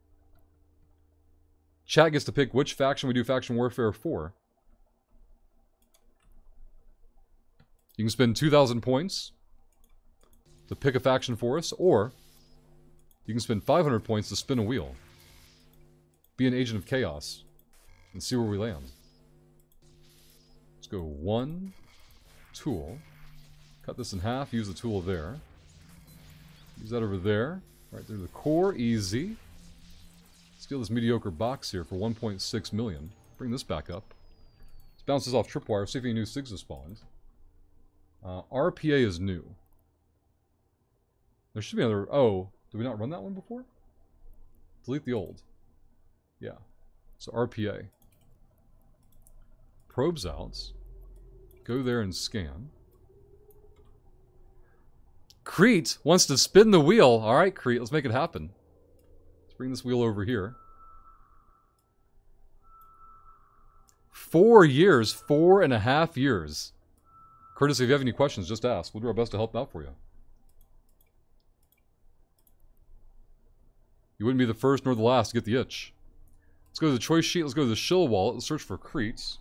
[SPEAKER 1] Chat gets to pick which faction we do Faction Warfare for. You can spend 2,000 points to pick a faction for us, or you can spend 500 points to spin a wheel. Be an agent of chaos and see where we land. Let's go 1 tool. Cut this in half, use the tool there. Use that over there. Right through the core, easy. Steal this mediocre box here for 1.6 million. Bring this back up. Let's bounce this off tripwire, see if any new SIGs have spawned. RPA is new. There should be another... Oh, did we not run that one before? Delete the old. Yeah. So RPA. Probes out. Go there and scan. Crete wants to spin the wheel. Alright, Crete, let's make it happen. Let's bring this wheel over here. 4 years, 4.5 years. Curtis, if you have any questions, just ask. We'll do our best to help out for you. You wouldn't be the first nor the last to get the itch. Let's go to the choice sheet. Let's go to the shill wallet. Let's search for Crete.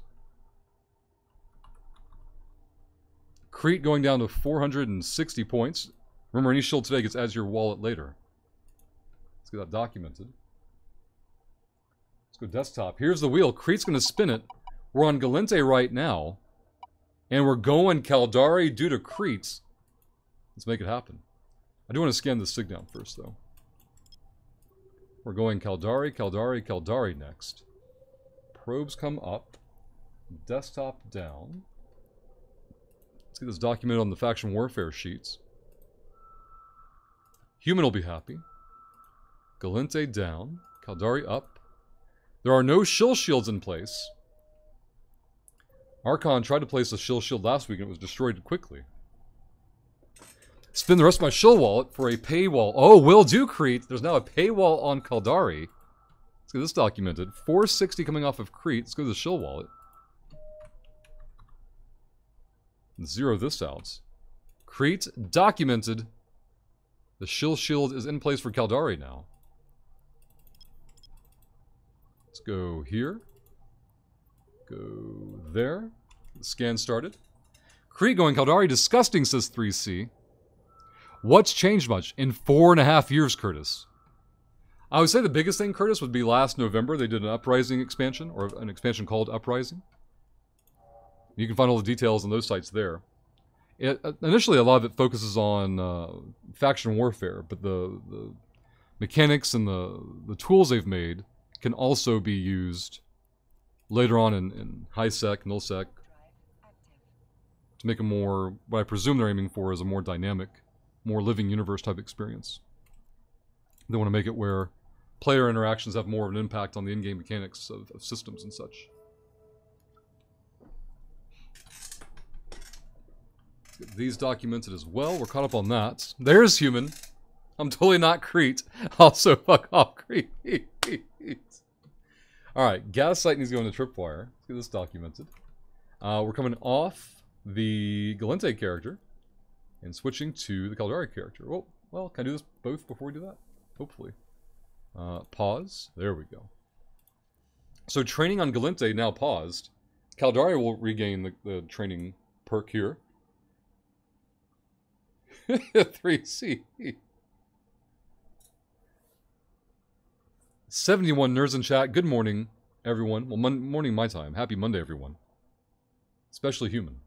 [SPEAKER 1] Crete going down to 460 points. Remember, any shill today gets added to your wallet later. Let's get that documented. Let's go desktop. Here's the wheel. Crete's going to spin it. We're on Galente right now. And we're going Caldari due to Crete. Let's make it happen. I do want to scan the sig down first, though. We're going Caldari, Caldari, Caldari next. Probes come up. Desktop down. Let's get this documented on the Faction Warfare sheets. Human will be happy. Galente down. Caldari up. There are no shill shields in place. Archon tried to place a shill shield last week and it was destroyed quickly. Spin the rest of my shill wallet for a paywall. Oh, will do, Crete. There's now a paywall on Caldari. Let's get this documented. 460 coming off of Crete. Let's go to the shill wallet. And zero this out. Crete documented. The shill shield is in place for Caldari now. Let's go here. Go there. The scan started. Crete going Caldari. Disgusting, says 3C. What's changed much in 4.5 years, Curtis? I would say the biggest thing, Curtis, would be last November. They did an Uprising expansion, or an expansion called Uprising. You can find all the details on those sites there. Initially, a lot of it focuses on faction warfare, but the mechanics and the tools they've made can also be used later on in high sec, null sec, to make a more, what I presume they're aiming for is a more dynamic, more living universe type experience. They want to make it where player interactions have more of an impact on the in-game mechanics of systems and such. Let's get these documented as well. We're caught up on that. There's human. I'm totally not Crete. Also, fuck off, Crete. Alright, gas site needs to go into tripwire. Let's get this documented. We're coming off the Galente character and switching to the Caldari character. Oh, well, can I do this both before we do that? Hopefully. Pause. There we go. So training on Galente now paused. Caldari will regain the training perk here. 3C. 71 nerds in chat. Good morning, everyone. Well, morning my time. Happy Monday, everyone. Especially human.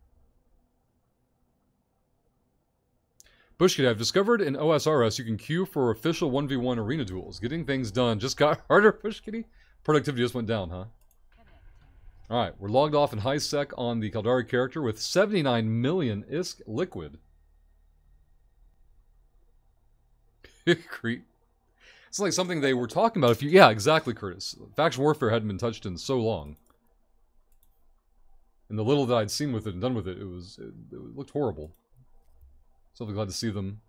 [SPEAKER 1] Bushkid, I've discovered in OSRS you can queue for official 1v1 arena duels. Getting things done just got harder, Bushkitty. Productivity just went down, huh? Alright, we're logged off in high sec on the Caldari character with 79 million ISK liquid. Creep. It's like something they were talking about. Yeah, exactly, Curtis. Faction Warfare hadn't been touched in so long. And the little that I'd seen with it and done with it, it looked horrible. So I'm glad to see them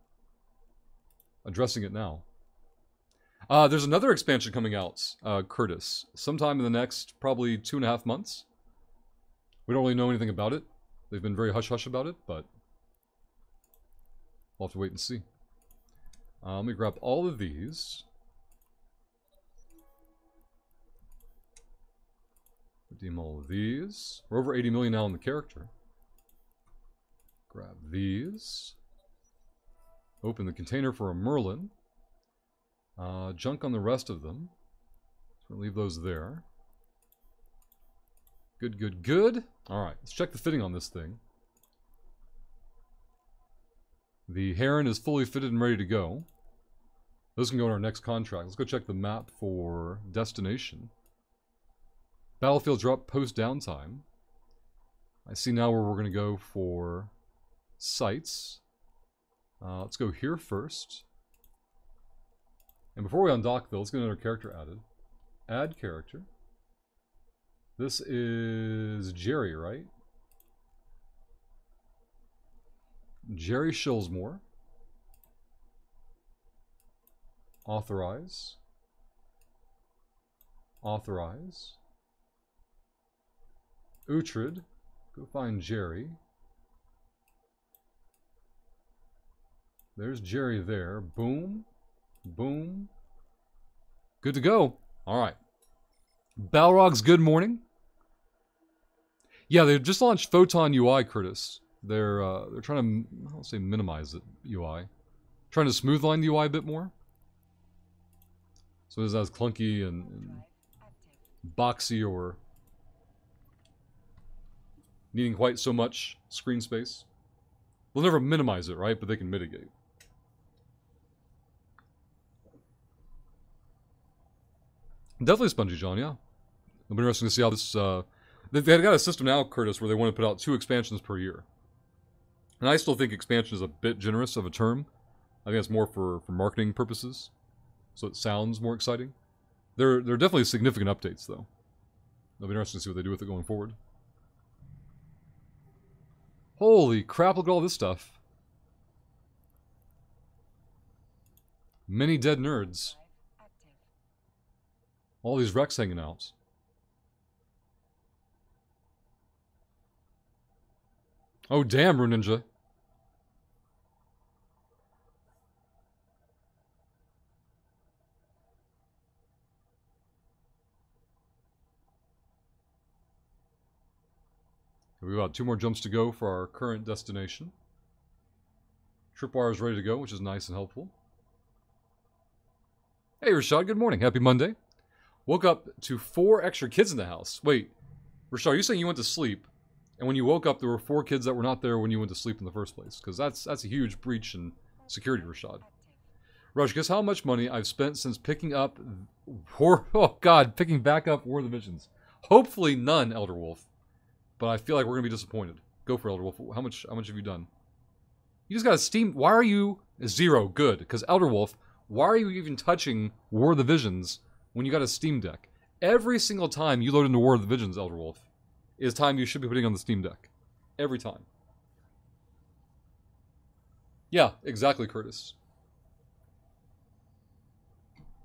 [SPEAKER 1] addressing it now. There's another expansion coming out, Curtis. Sometime in the next probably 2.5 months. We don't really know anything about it. They've been very hush-hush about it, but we'll have to wait and see. Let me grab all of these. Redeem all of these. We're over 80 million now in the character. Grab these. Open the container for a Merlin. Junk on the rest of them. So we'll leave those there. Good, good, good. Alright, let's check the fitting on this thing. The Heron is fully fitted and ready to go. Those can go in our next contract. Let's go check the map for destination. Battlefields are up post downtime. I see now where we're going to go for sites. Let's go here first. And before we undock though, let's get another character added. Add character. This is Jerry, right? Jerry Shillsmore. Authorize. Authorize. Uhtred. Go find Jerry. There's Jerry there. Boom. Boom. Good to go. Alright. Balrog's good morning. Yeah, they've just launched Photon UI, Curtis. They're trying to, I'll say minimize it, UI. Trying to smoothline the UI a bit more. So it's not as clunky and boxy or needing quite so much screen space. They'll never minimize it, right? But they can mitigate. Definitely Spongy John, yeah. It'll be interesting to see how this... They've got a system now, Curtis, where they want to put out 2 expansions per year. And I still think expansion is a bit generous of a term. I think it's more for marketing purposes. So it sounds more exciting. There are definitely significant updates, though. It'll be interesting to see what they do with it going forward. Holy crap, look at all this stuff. Many dead nerds. All these wrecks hanging out. Oh, damn, Rune Ninja. We've got 2 more jumps to go for our current destination. Tripwire is ready to go, which is nice and helpful. Hey, Rashad, good morning. Happy Monday. Woke up to 4 extra kids in the house. Wait, Rashad, you're saying you went to sleep, and when you woke up, there were 4 kids that were not there when you went to sleep in the first place? Because that's a huge breach in security, Rashad. Rush, guess how much money I've spent since picking up... picking back up War of the Visions. Hopefully none, Elder Wolf. But I feel like we're going to be disappointed. Go for Elder Wolf. How much have you done? You just got a Steam... Why are you... 0. Good. Because Elder Wolf, why are you even touching War of the Visions when you got a Steam Deck? Every single time you load into War of the Visions, Elder Wolf, is time you should be putting on the Steam Deck. Every time. Yeah, exactly, Curtis.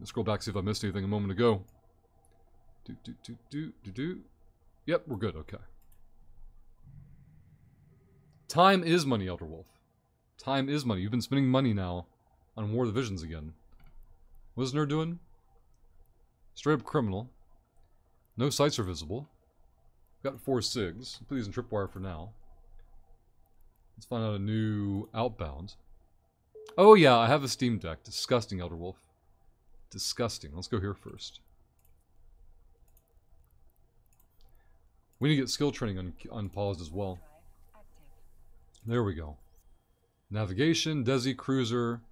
[SPEAKER 1] Let's scroll back, see if I missed anything a moment ago. Yep, we're good, okay. Time is money, Elder Wolf. Time is money. You've been spending money now on War of the Visions again. What's Nerd doing? Straight up criminal. No sights are visible. Got 4 SIGs. Put these in tripwire for now. Let's find out a new outbound. Oh yeah, I have a Steam Deck. Disgusting, Elder Wolf. Disgusting. Let's go here first. We need to get skill training unpaused as well. There we go. Navigation, Desi, Cruiser.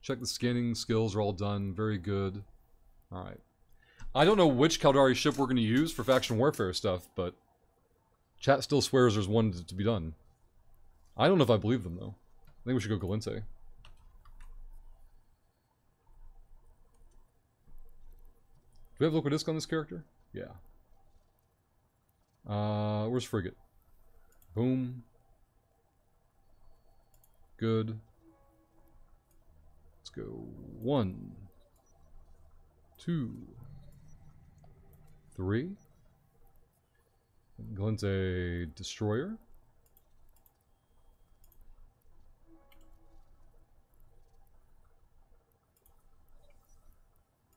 [SPEAKER 1] Check the scanning skills are all done. Very good. Alright. I don't know which Caldari ship we're going to use for faction warfare stuff, but chat still swears there's one to be done. I don't know if I believe them, though. I think we should go Galente. Do we have Liquid Disc on this character? Yeah. Where's Frigate? Boom. Good. Let's go 1, 2, 3. Galente Destroyer.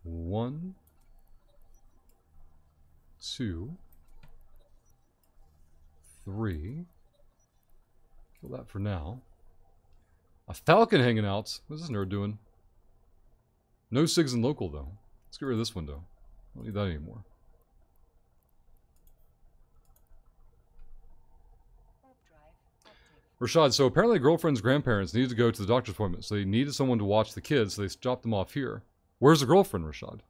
[SPEAKER 1] One, 2, 3. Kill that for now. A Falcon hanging out. What's this nerd doing? No SIGs in local, though. Let's get rid of this window. Don't need that anymore. Rashad, so apparently a girlfriend's grandparents needed to go to the doctor's appointment, so they needed someone to watch the kids, so they dropped them off here. Where's the girlfriend, Rashad?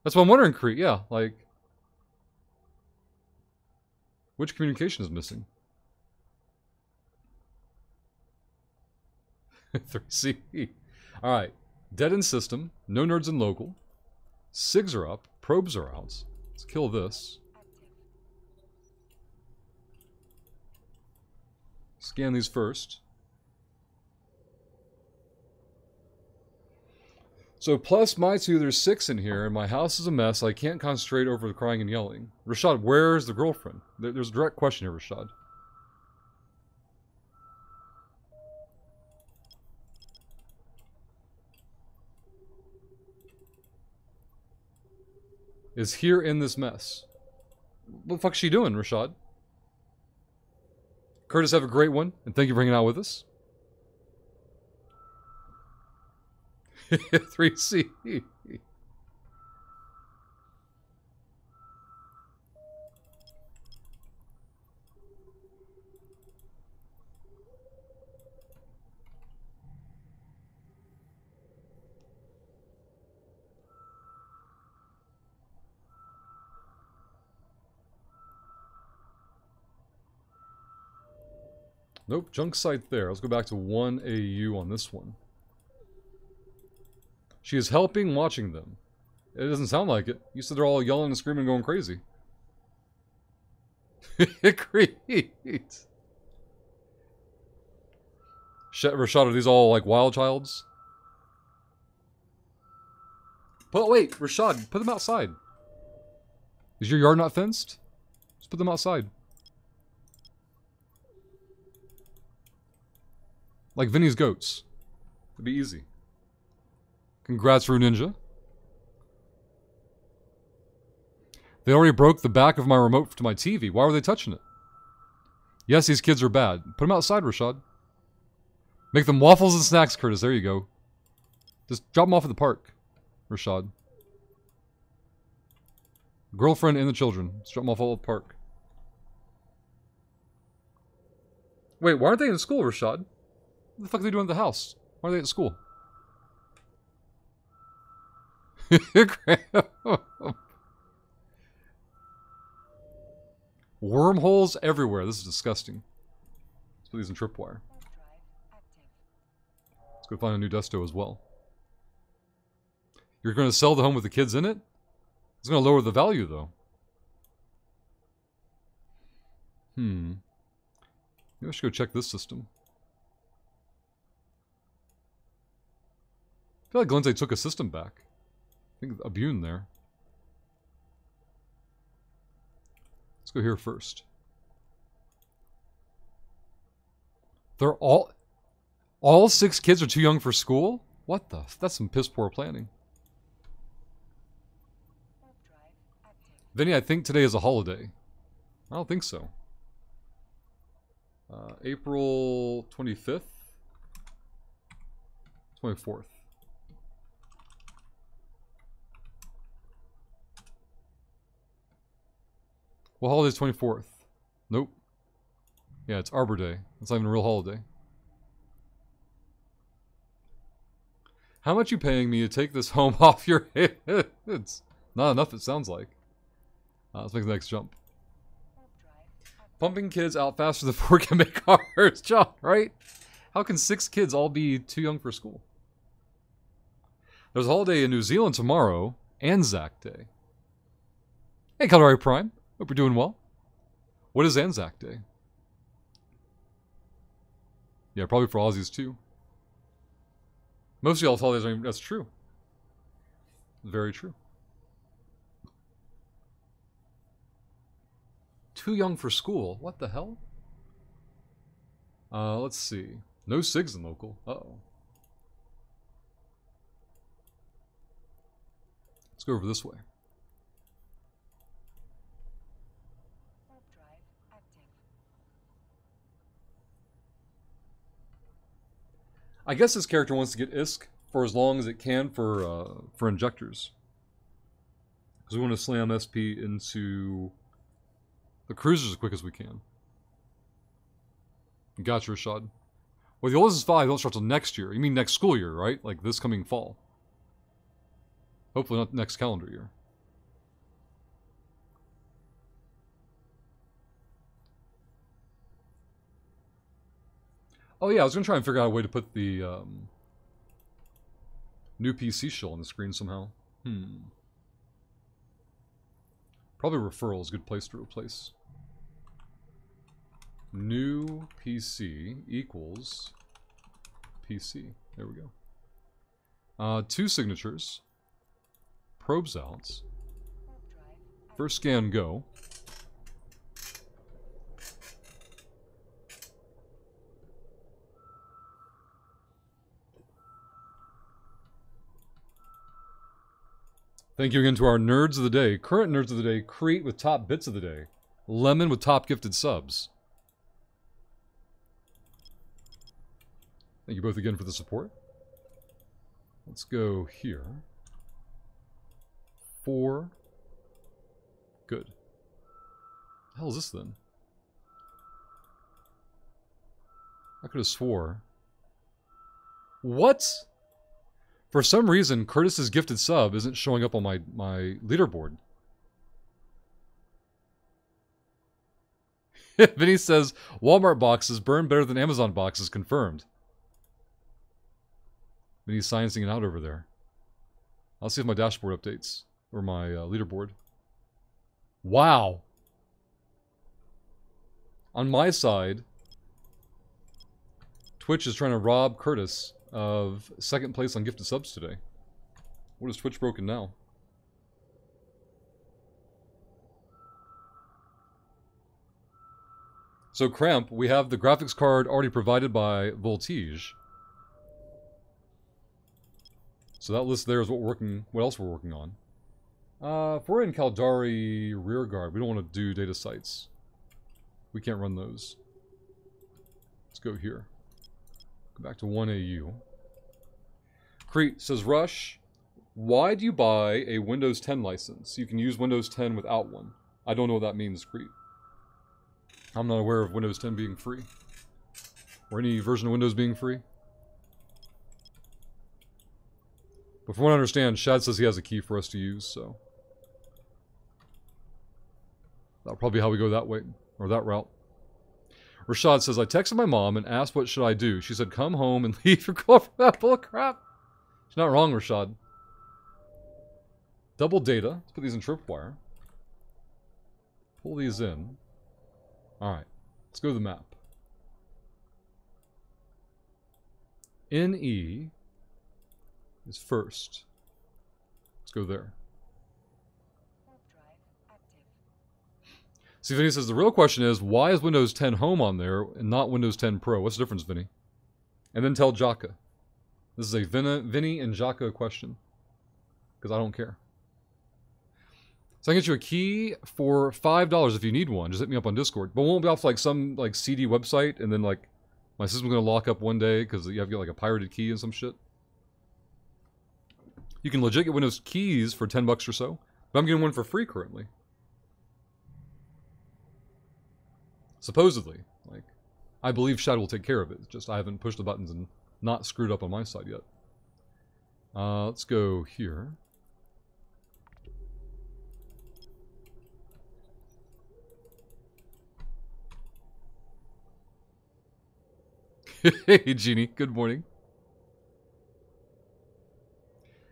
[SPEAKER 1] That's what I'm wondering, Crete. Yeah, like... which communication is missing? 3C. Alright. Dead in system. No nerds in local. SIGs are up. Probes are out. Let's kill this. Scan these first. So plus my 2, there's 6 in here, and my house is a mess. I can't concentrate over the crying and yelling. Rashad, where's the girlfriend? There's a direct question here, Rashad. Is here in this mess. What the fuck's she doing, Rashad? Curtis, have a great one, and thank you for hanging out with us. 3C. Nope, junk site there. Let's go back to 1 AU on this one. She is helping watching them. It doesn't sound like it. You said they're all yelling and screaming and going crazy. Great. Rashad, are these all like wild childs? But wait, Rashad, put them outside. Is your yard not fenced? Just put them outside. Like Vinny's goats. It'd be easy. Congrats, Rue Ninja. They already broke the back of my remote to my TV. Why were they touching it? Yes, these kids are bad. Put them outside, Rashad. Make them waffles and snacks, Curtis. There you go. Just drop them off at the park, Rashad. Girlfriend and the children. Just drop them off all at the park. Wait, why aren't they in school, Rashad? What the fuck are they doing at the house? Why are they at school? Wormholes everywhere. This is disgusting. Let's put these in tripwire. Let's go find a new desto as well. You're going to sell the home with the kids in it? It's going to lower the value, though. Maybe I should go check this system. I feel like Galente took a system back. I think Abune there. Let's go here first. They're all 6 kids are too young for school? What the? That's some piss poor planning. Vinny, I think today is a holiday. I don't think so. April 25th, 24th. What holiday is 24th? Nope. Yeah, it's Arbor Day. It's not even a real holiday. How much you paying me to take this home off your heads? Not enough, it sounds like. Let's make the next jump. Pumping kids out faster than 4 can make cars. John, right? How can 6 kids all be too young for school? There's a holiday in New Zealand tomorrow, Anzac Day. Hey, Calgary Prime. Hope you're doing well. What is Anzac Day? Yeah, probably for Aussies too. Most of y'all's holidays are, that's true. Very true. Too young for school. What the hell? Let's see. No SIGs in local. Uh-oh. Let's go over this way. I guess this character wants to get ISK for as long as it can for injectors. Because we want to slam SP into the cruisers as quick as we can. Gotcha, Rashad. Well, the oldest is 5, don't start till next year. You mean next school year, right? Like this coming fall. Hopefully not next calendar year. Oh yeah, I was going to try and figure out a way to put the new PC show on the screen somehow. Probably referral is a good place to replace. New PC equals PC. There we go. 2 signatures. Probes out. First scan go. Thank you again to our nerds of the day. Current nerds of the day, Crete with top bits of the day. Lemon with top gifted subs. Thank you both again for the support. Let's go here. 4. Good. The hell is this then? I could have swore. What? For some reason, Curtis's gifted sub isn't showing up on my leaderboard. Vinny says, Walmart boxes burn better than Amazon boxes, confirmed. Vinny's sciencing it out over there. I'll see if my dashboard updates. Or my leaderboard. Wow. On my side, Twitch is trying to rob Curtis of 2nd place on gifted subs today. What is Twitch broken now? So Cramp, we have the graphics card already provided by Voltige. So that list there is what else we're working on. If we're in Caldari Rearguard, we don't want to do data sites. We can't run those. Let's go here. Go back to 1AU. Crete says, Rush, why do you buy a Windows 10 license? You can use Windows 10 without one. I don't know what that means, Crete. I'm not aware of Windows 10 being free. Or any version of Windows being free. But from what I understand, Shad says he has a key for us to use, so... that'll probably be how we go that way, or that route. Rashad says, I texted my mom and asked what should I do. She said, come home and leave your car for that bull crap. She's not wrong, Rashad. Double data. Let's put these in tripwire. Pull these in. Alright, let's go to the map. NE is first. Let's go there. See, Vinny says, the real question is, why is Windows 10 Home on there and not Windows 10 Pro? What's the difference, Vinny? And then tell Jaka. This is a Vinny and Jaka question. Because I don't care. So I can get you a key for $5 if you need one. Just hit me up on Discord. But it won't be off like some like CD website, and then like my system's gonna lock up one day because you have to get like a pirated key and some shit. You can legit get Windows keys for $10 or so, but I'm getting one for free currently. Supposedly, like I believe Shad will take care of it. It's just I haven't pushed the buttons and not screwed up on my side yet. Let's go here. Hey, Jeannie. Good morning.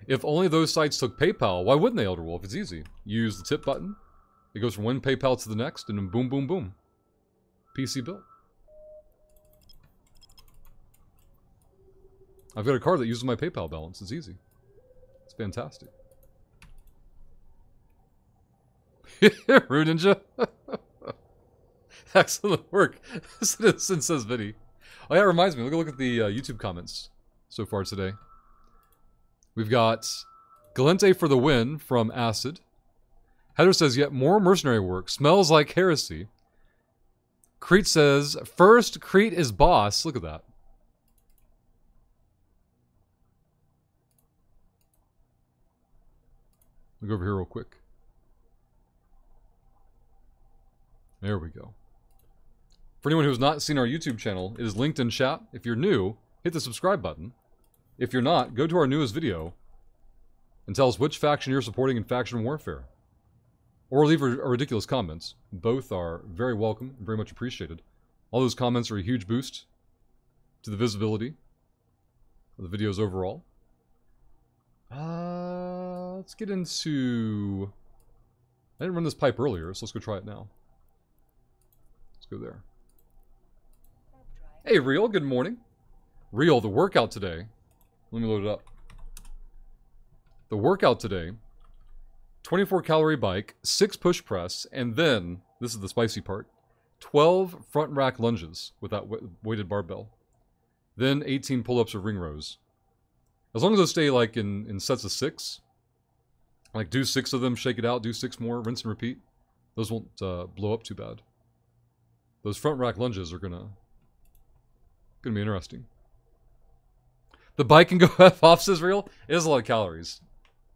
[SPEAKER 1] If only those sites took PayPal, why wouldn't they, Elder Wolf? It's easy. You use the tip button. It goes from one PayPal to the next, and then boom, boom, boom. PC built. I've got a card that uses my PayPal balance. It's easy. It's fantastic. Rude Ninja. Excellent work. Citizen says Vinny. Oh yeah, it reminds me. Look at the YouTube comments so far today. We've got Galente for the win from Acid. Heather says, yet more mercenary work. Smells like heresy. Crete says, first Crete is boss. Look at that. Let me go over here real quick. There we go. For anyone who's not seen our YouTube channel, it is linked in chat. If you're new, hit the subscribe button. If you're not, go to our newest video and tell us which faction you're supporting in faction warfare. Or leave a ridiculous comments. Both are very welcome and very much appreciated. All those comments are a huge boost to the visibility of the videos overall. Let's get into... I didn't run this pipe earlier, so let's go try it now. Let's go there. Hey, Real, good morning. Real, the workout today. Let me load it up. The workout today, 24 calorie bike, 6 push press, and then, this is the spicy part, 12 front rack lunges with that weighted barbell. Then 18 pull-ups or ring rows. As long as those stay like in sets of 6, like do 6 of them, shake it out, do 6 more, rinse and repeat, those won't blow up too bad. Those front rack lunges are gonna be interesting. The bike can go F off, says Real. It is a lot of calories.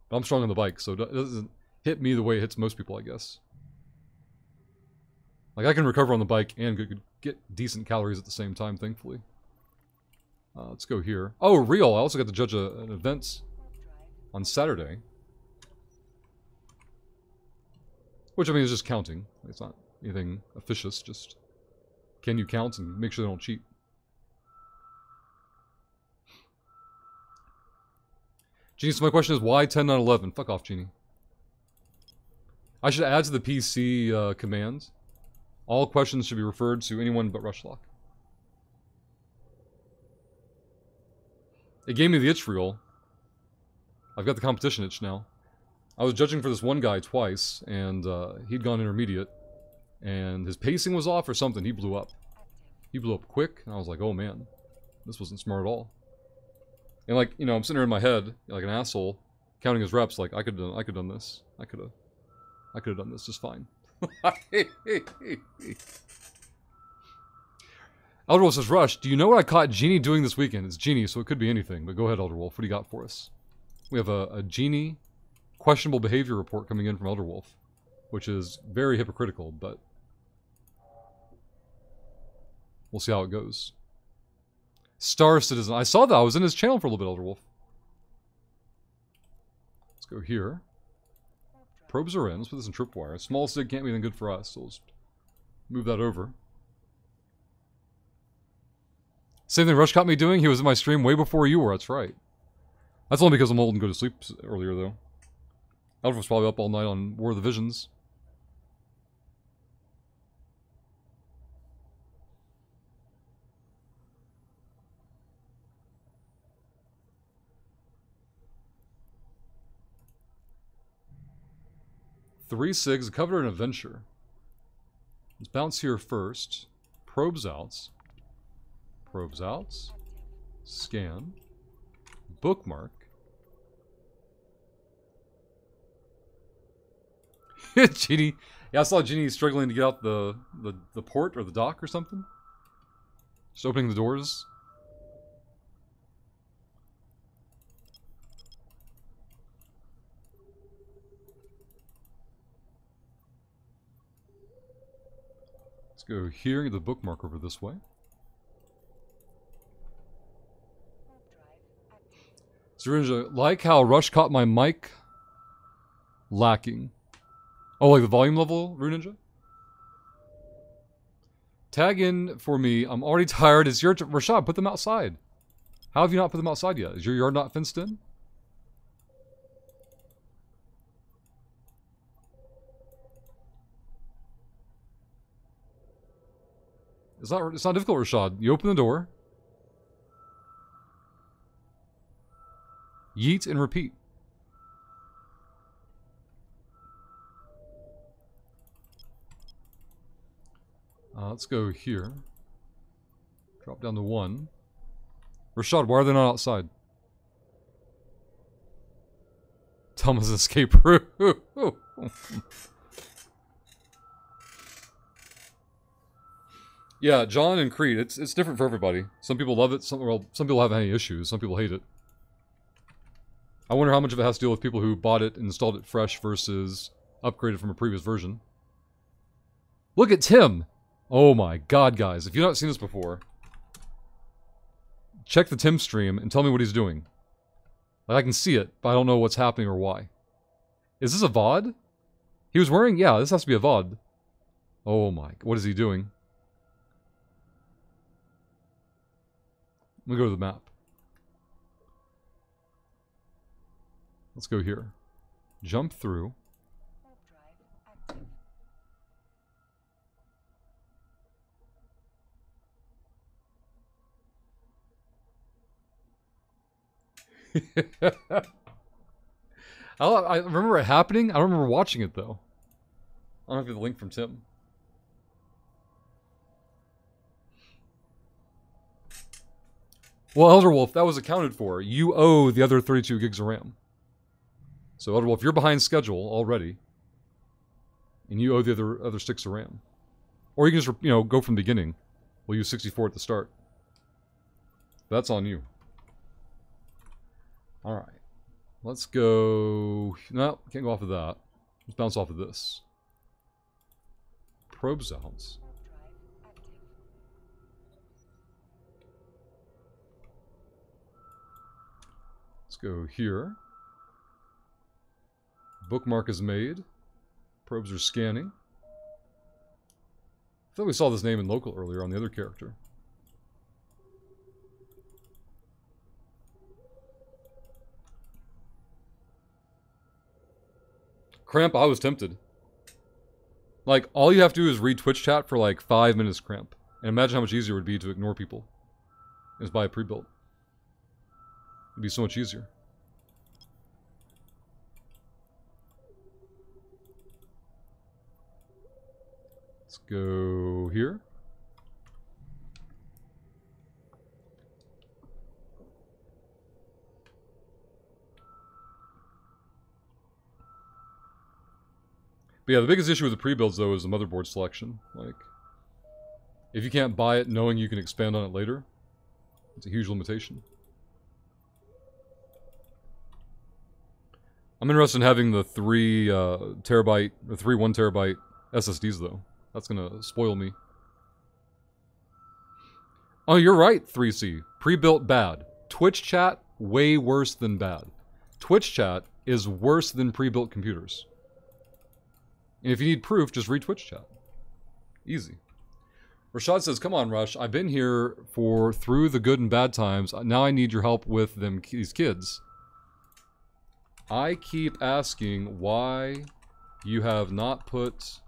[SPEAKER 1] But I'm strong on the bike, so it doesn't hit me the way it hits most people, I guess. Like, I can recover on the bike and get decent calories at the same time, thankfully. Let's go here. Oh, Real! I also got to judge an event on Saturday. Which, I mean, is just counting. It's not anything officious, just... Can you count and make sure they don't cheat? Genie, so my question is, why 10 not 11? Fuck off, Genie. I should add to the PC command. All questions should be referred to anyone but Rushlock. It gave me the itch reel. I've got the competition itch now. I was judging for this one guy twice, and he'd gone intermediate. And his pacing was off or something. He blew up. He blew up quick, and I was like, oh man. This wasn't smart at all. And like, you know, I'm sitting there in my head, like an asshole, counting his reps, like, I could have done this. I could have done this just fine. Elderwolf says, Rush, do you know what I caught Genie doing this weekend? It's Genie, so it could be anything, but go ahead, Elderwolf. What do you got for us? We have a Genie questionable behavior report coming in from Elderwolf, which is very hypocritical, but we'll see how it goes. Star Citizen. I saw that. I was in his channel for a little bit, Elderwolf. Let's go here. Probes are in. Let's put this in tripwire. Small sig can't be anything good for us, so let's move that over. Same thing Rush caught me doing. He was in my stream way before you were. That's right. That's only because I'm old and go to sleep earlier, though. Elderwolf's probably up all night on War of the Visions. Three SIGs, a cover and a venture. Let's bounce here first. Probes out. Probes out. Scan. Bookmark. Genie. Yeah, I saw Genie struggling to get out the port or the dock or something. Just opening the doors. Let's go here and get the bookmark over this way. Syringa, like how Rush caught my mic lacking. Oh, like the volume level, Rune Ninja? Tag in for me. I'm already tired. It's your Rashad, put them outside. How have you not put them outside yet? Is your yard not fenced in? It's not difficult, Rashad. You open the door. Yeet and repeat. Let's go here. Drop down to 1. Rashad, why are they not outside? Thomas escape room. Yeah, John and Creed, it's different for everybody. Some people love it, some people have any issues, some people hate it. I wonder how much of it has to deal with people who bought it and installed it fresh versus upgraded from a previous version. Look at Tim! Oh my god, guys, if you've not seen this before, check the Tim stream and tell me what he's doing. Like, I can see it, but I don't know what's happening or why. Is this a VOD? He was wearing... Yeah, this has to be a VOD. Oh my... What is he doing? Let me go to the map. Let's go here. Jump through. I remember it happening. I don't remember watching it, though. I don't have the link from Tim. Well, Elderwolf, that was accounted for. You owe the other 32 gigs of RAM. So, Elderwolf, you're behind schedule already. And you owe the other sticks of RAM. Or you can just, go from the beginning. We'll use 64 at the start. That's on you. Alright. Let's go... No, can't go off of that. Let's bounce off of this. Probe zones. Let's go here. Bookmark is made. Probes are scanning. I thought we saw this name in local earlier on the other character. Cramp, I was tempted. Like, all you have to do is read Twitch chat for like 5 minutes, Cramp. And imagine how much easier it would be to ignore people. And just buy a pre-built. It'd be so much easier. Let's go here. But yeah, the biggest issue with the pre-builds, though, is the motherboard selection. Like, if you can't buy it knowing you can expand on it later, it's a huge limitation. I'm interested in having the 3 terabyte, or 3 1 terabyte SSDs, though. That's gonna spoil me. Oh, you're right, 3C. Pre-built bad. Twitch chat, way worse than bad. Twitch chat is worse than pre-built computers. And if you need proof, just read Twitch chat. Easy. Rashad says, come on, Rush. I've been here through the good and bad times. Now I need your help with these kids. I keep asking why you have not put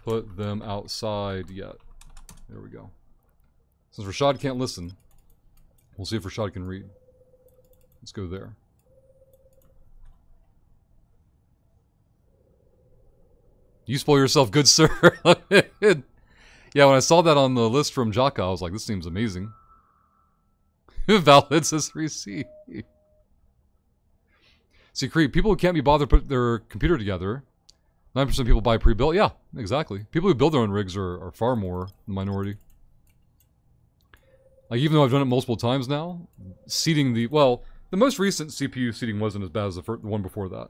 [SPEAKER 1] them outside yet. There we go. Since Rashad can't listen, we'll see if Rashad can read. Let's go there. You spoil yourself, good sir. Yeah, when I saw that on the list from Jaka, I was like, this seems amazing. Valid says 3C. See, Creep, people who can't be bothered to put their computer together, 9% of people buy pre-built. Yeah, exactly. People who build their own rigs are far more the minority. Like, even though I've done it multiple times now, seating the... Well, the most recent CPU seating wasn't as bad as the one before that.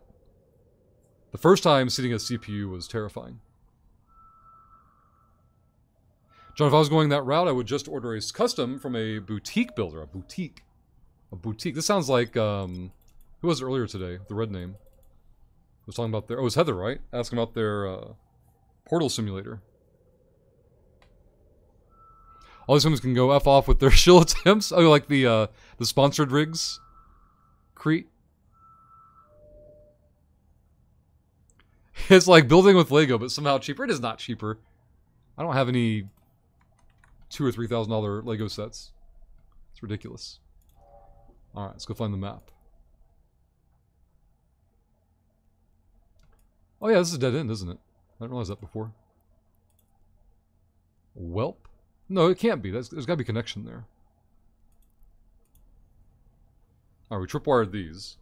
[SPEAKER 1] The first time seating a CPU was terrifying. John, if I was going that route, I would just order a custom from a boutique builder. A boutique. A boutique. This sounds like, who was it earlier today? The red name. Was talking about their... Oh, it was Heather, right? Asking about their, Portal Simulator. All these women can go F off with their shill attempts. Oh, like the sponsored rigs? Crete? It's like building with Lego, but somehow cheaper. It is not cheaper. I don't have any $2,000 or $3,000 Lego sets. It's ridiculous. Alright, let's go find the map. Oh yeah, this is a dead end, isn't it? I didn't realize that before. Welp? No, it can't be. There's got to be a connection there. Alright, we tripwired these.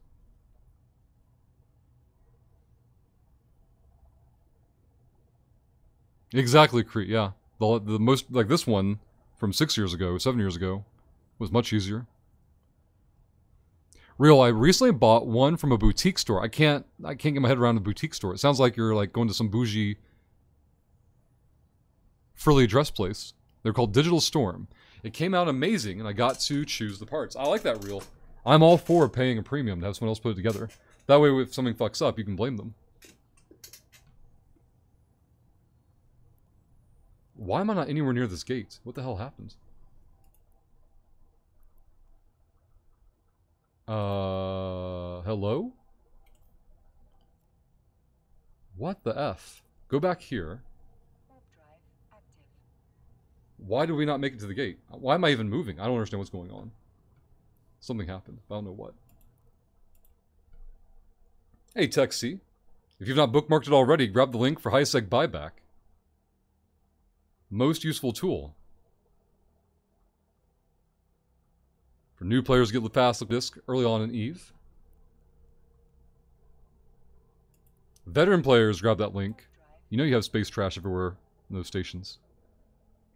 [SPEAKER 1] Exactly, Crete, yeah. The most, like this one from 6 years ago, 7 years ago, was much easier. Real, I recently bought one from a boutique store. I can't get my head around a boutique store. It sounds like you're like going to some bougie, frilly dress place. They're called Digital Storm. It came out amazing, and I got to choose the parts. I like that reel. I'm all for paying a premium to have someone else put it together. That way, if something fucks up, you can blame them. Why am I not anywhere near this gate? What the hell happened? Hello? What the F? Go back here. Why did we not make it to the gate? Why am I even moving? I don't understand what's going on. Something happened. I don't know what. Hey, Texie. If you've not bookmarked it already, grab the link for high-sec buyback. Most useful tool. For new players, get the fast disc early on in EVE. Veteran players, grab that link. You know you have space trash everywhere in those stations.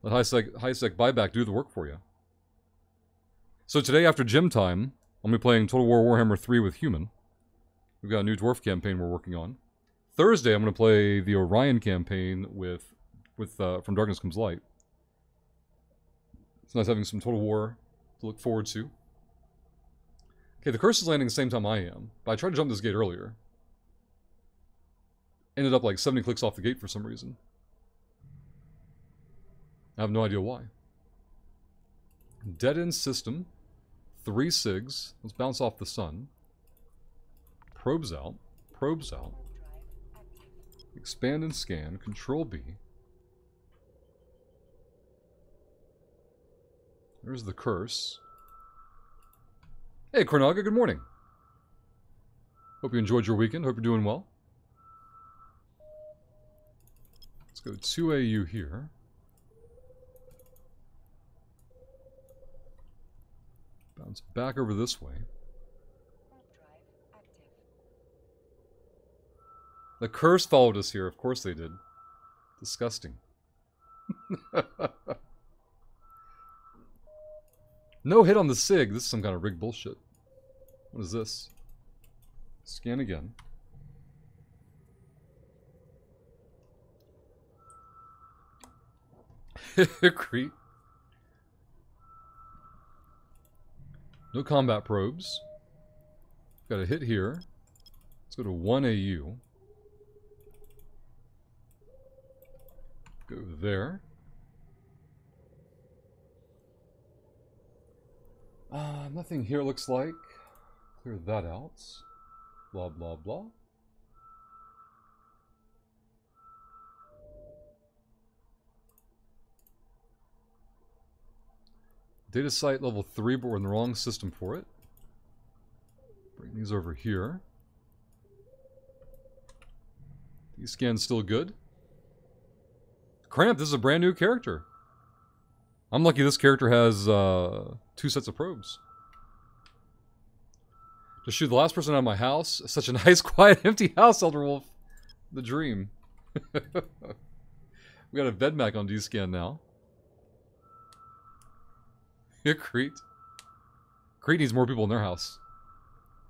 [SPEAKER 1] Let high-sec buyback do the work for you. So today, after gym time, I'll be playing Total War Warhammer 3 with Human. We've got a new dwarf campaign we're working on. Thursday, I'm going to play the Orion campaign with From Darkness Comes Light. It's nice having some Total War to look forward to. Okay, the curse is landing the same time I am, but I tried to jump this gate earlier. Ended up like 70 clicks off the gate for some reason. I have no idea why. Dead end system. 3 SIGs. Let's bounce off the sun. Probes out. Probes out. Expand and scan. Control B. There's the curse. Hey, Cornaga, good morning. Hope you enjoyed your weekend. Hope you're doing well. Let's go 2AU here. Bounce back over this way. The curse followed us here. Of course they did. Disgusting. No hit on the SIG. This is some kind of rigged bullshit. What is this? Scan again. Creep. No combat probes. Got a hit here. Let's go to 1AU. Go there. Nothing here looks like. Clear that out. Blah, blah, blah. Data site level 3, but we're in the wrong system for it. Bring these over here. These scans still good. Cramp, this is a brand new character. I'm lucky this character has 2 sets of probes. Just shoot the last person out of my house. Such a nice, quiet, empty house, Elder Wolf. The dream. We got a Vedmac on D-Scan now. Here, Crete. Crete needs more people in their house.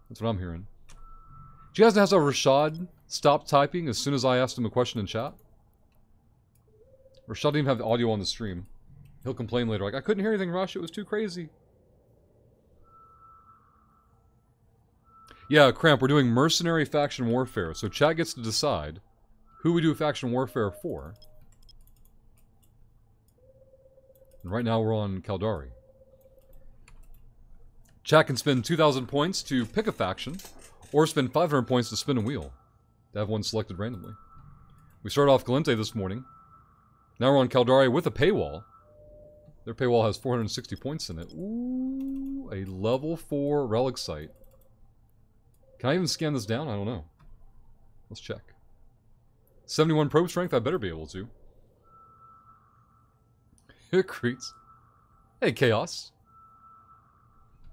[SPEAKER 1] That's what I'm hearing. Do you guys know how Rashad stopped typing as soon as I asked him a question in chat? Rashad didn't even have the audio on the stream. He'll complain later, like, I couldn't hear anything, Rush. It was too crazy. Yeah, Cramp, we're doing Mercenary Faction Warfare, so chat gets to decide who we do Faction Warfare for. And right now we're on Caldari. Chat can spend 2,000 points to pick a faction, or spend 500 points to spin a wheel, to have one selected randomly. We started off Galente this morning. Now we're on Caldari with a paywall. Their paywall has 460 points in it. Ooh, a level 4 relic site. Can I even scan this down? I don't know. Let's check. 71 probe strength, I better be able to. Here, Creets. Hey, Chaos.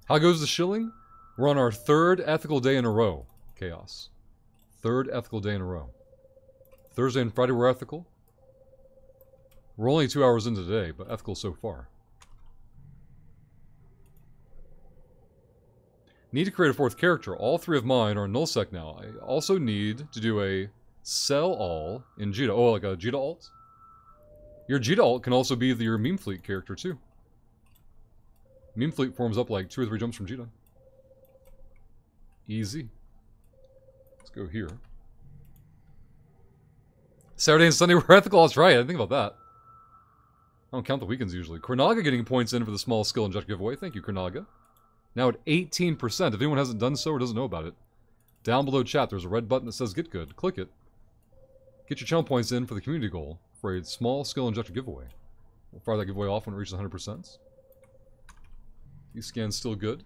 [SPEAKER 1] How goes the shilling? We're on our 3rd ethical day in a row, Chaos. 3rd ethical day in a row. Thursday and Friday were ethical. We're only 2 hours into today, but ethical so far. Need to create a 4th character. All 3 of mine are in nullsec now. I also need to do a sell all in Jita. Oh, like a Jita alt? Your Jita alt can also be your meme fleet character too. Meme fleet forms up like 2 or 3 jumps from Jita. Easy. Let's go here. Saturday and Sunday were ethical. That's right. I didn't think about that. I don't count the weekends usually. Kornaga getting points in for the small skill injector giveaway. Thank you, Kornaga. Now at 18%. If anyone hasn't done so or doesn't know about it, down below chat there's a red button that says Get Good. Click it. Get your channel points in for the community goal for a small skill injector giveaway. We'll fire that giveaway off when it reaches 100%. These scans still good.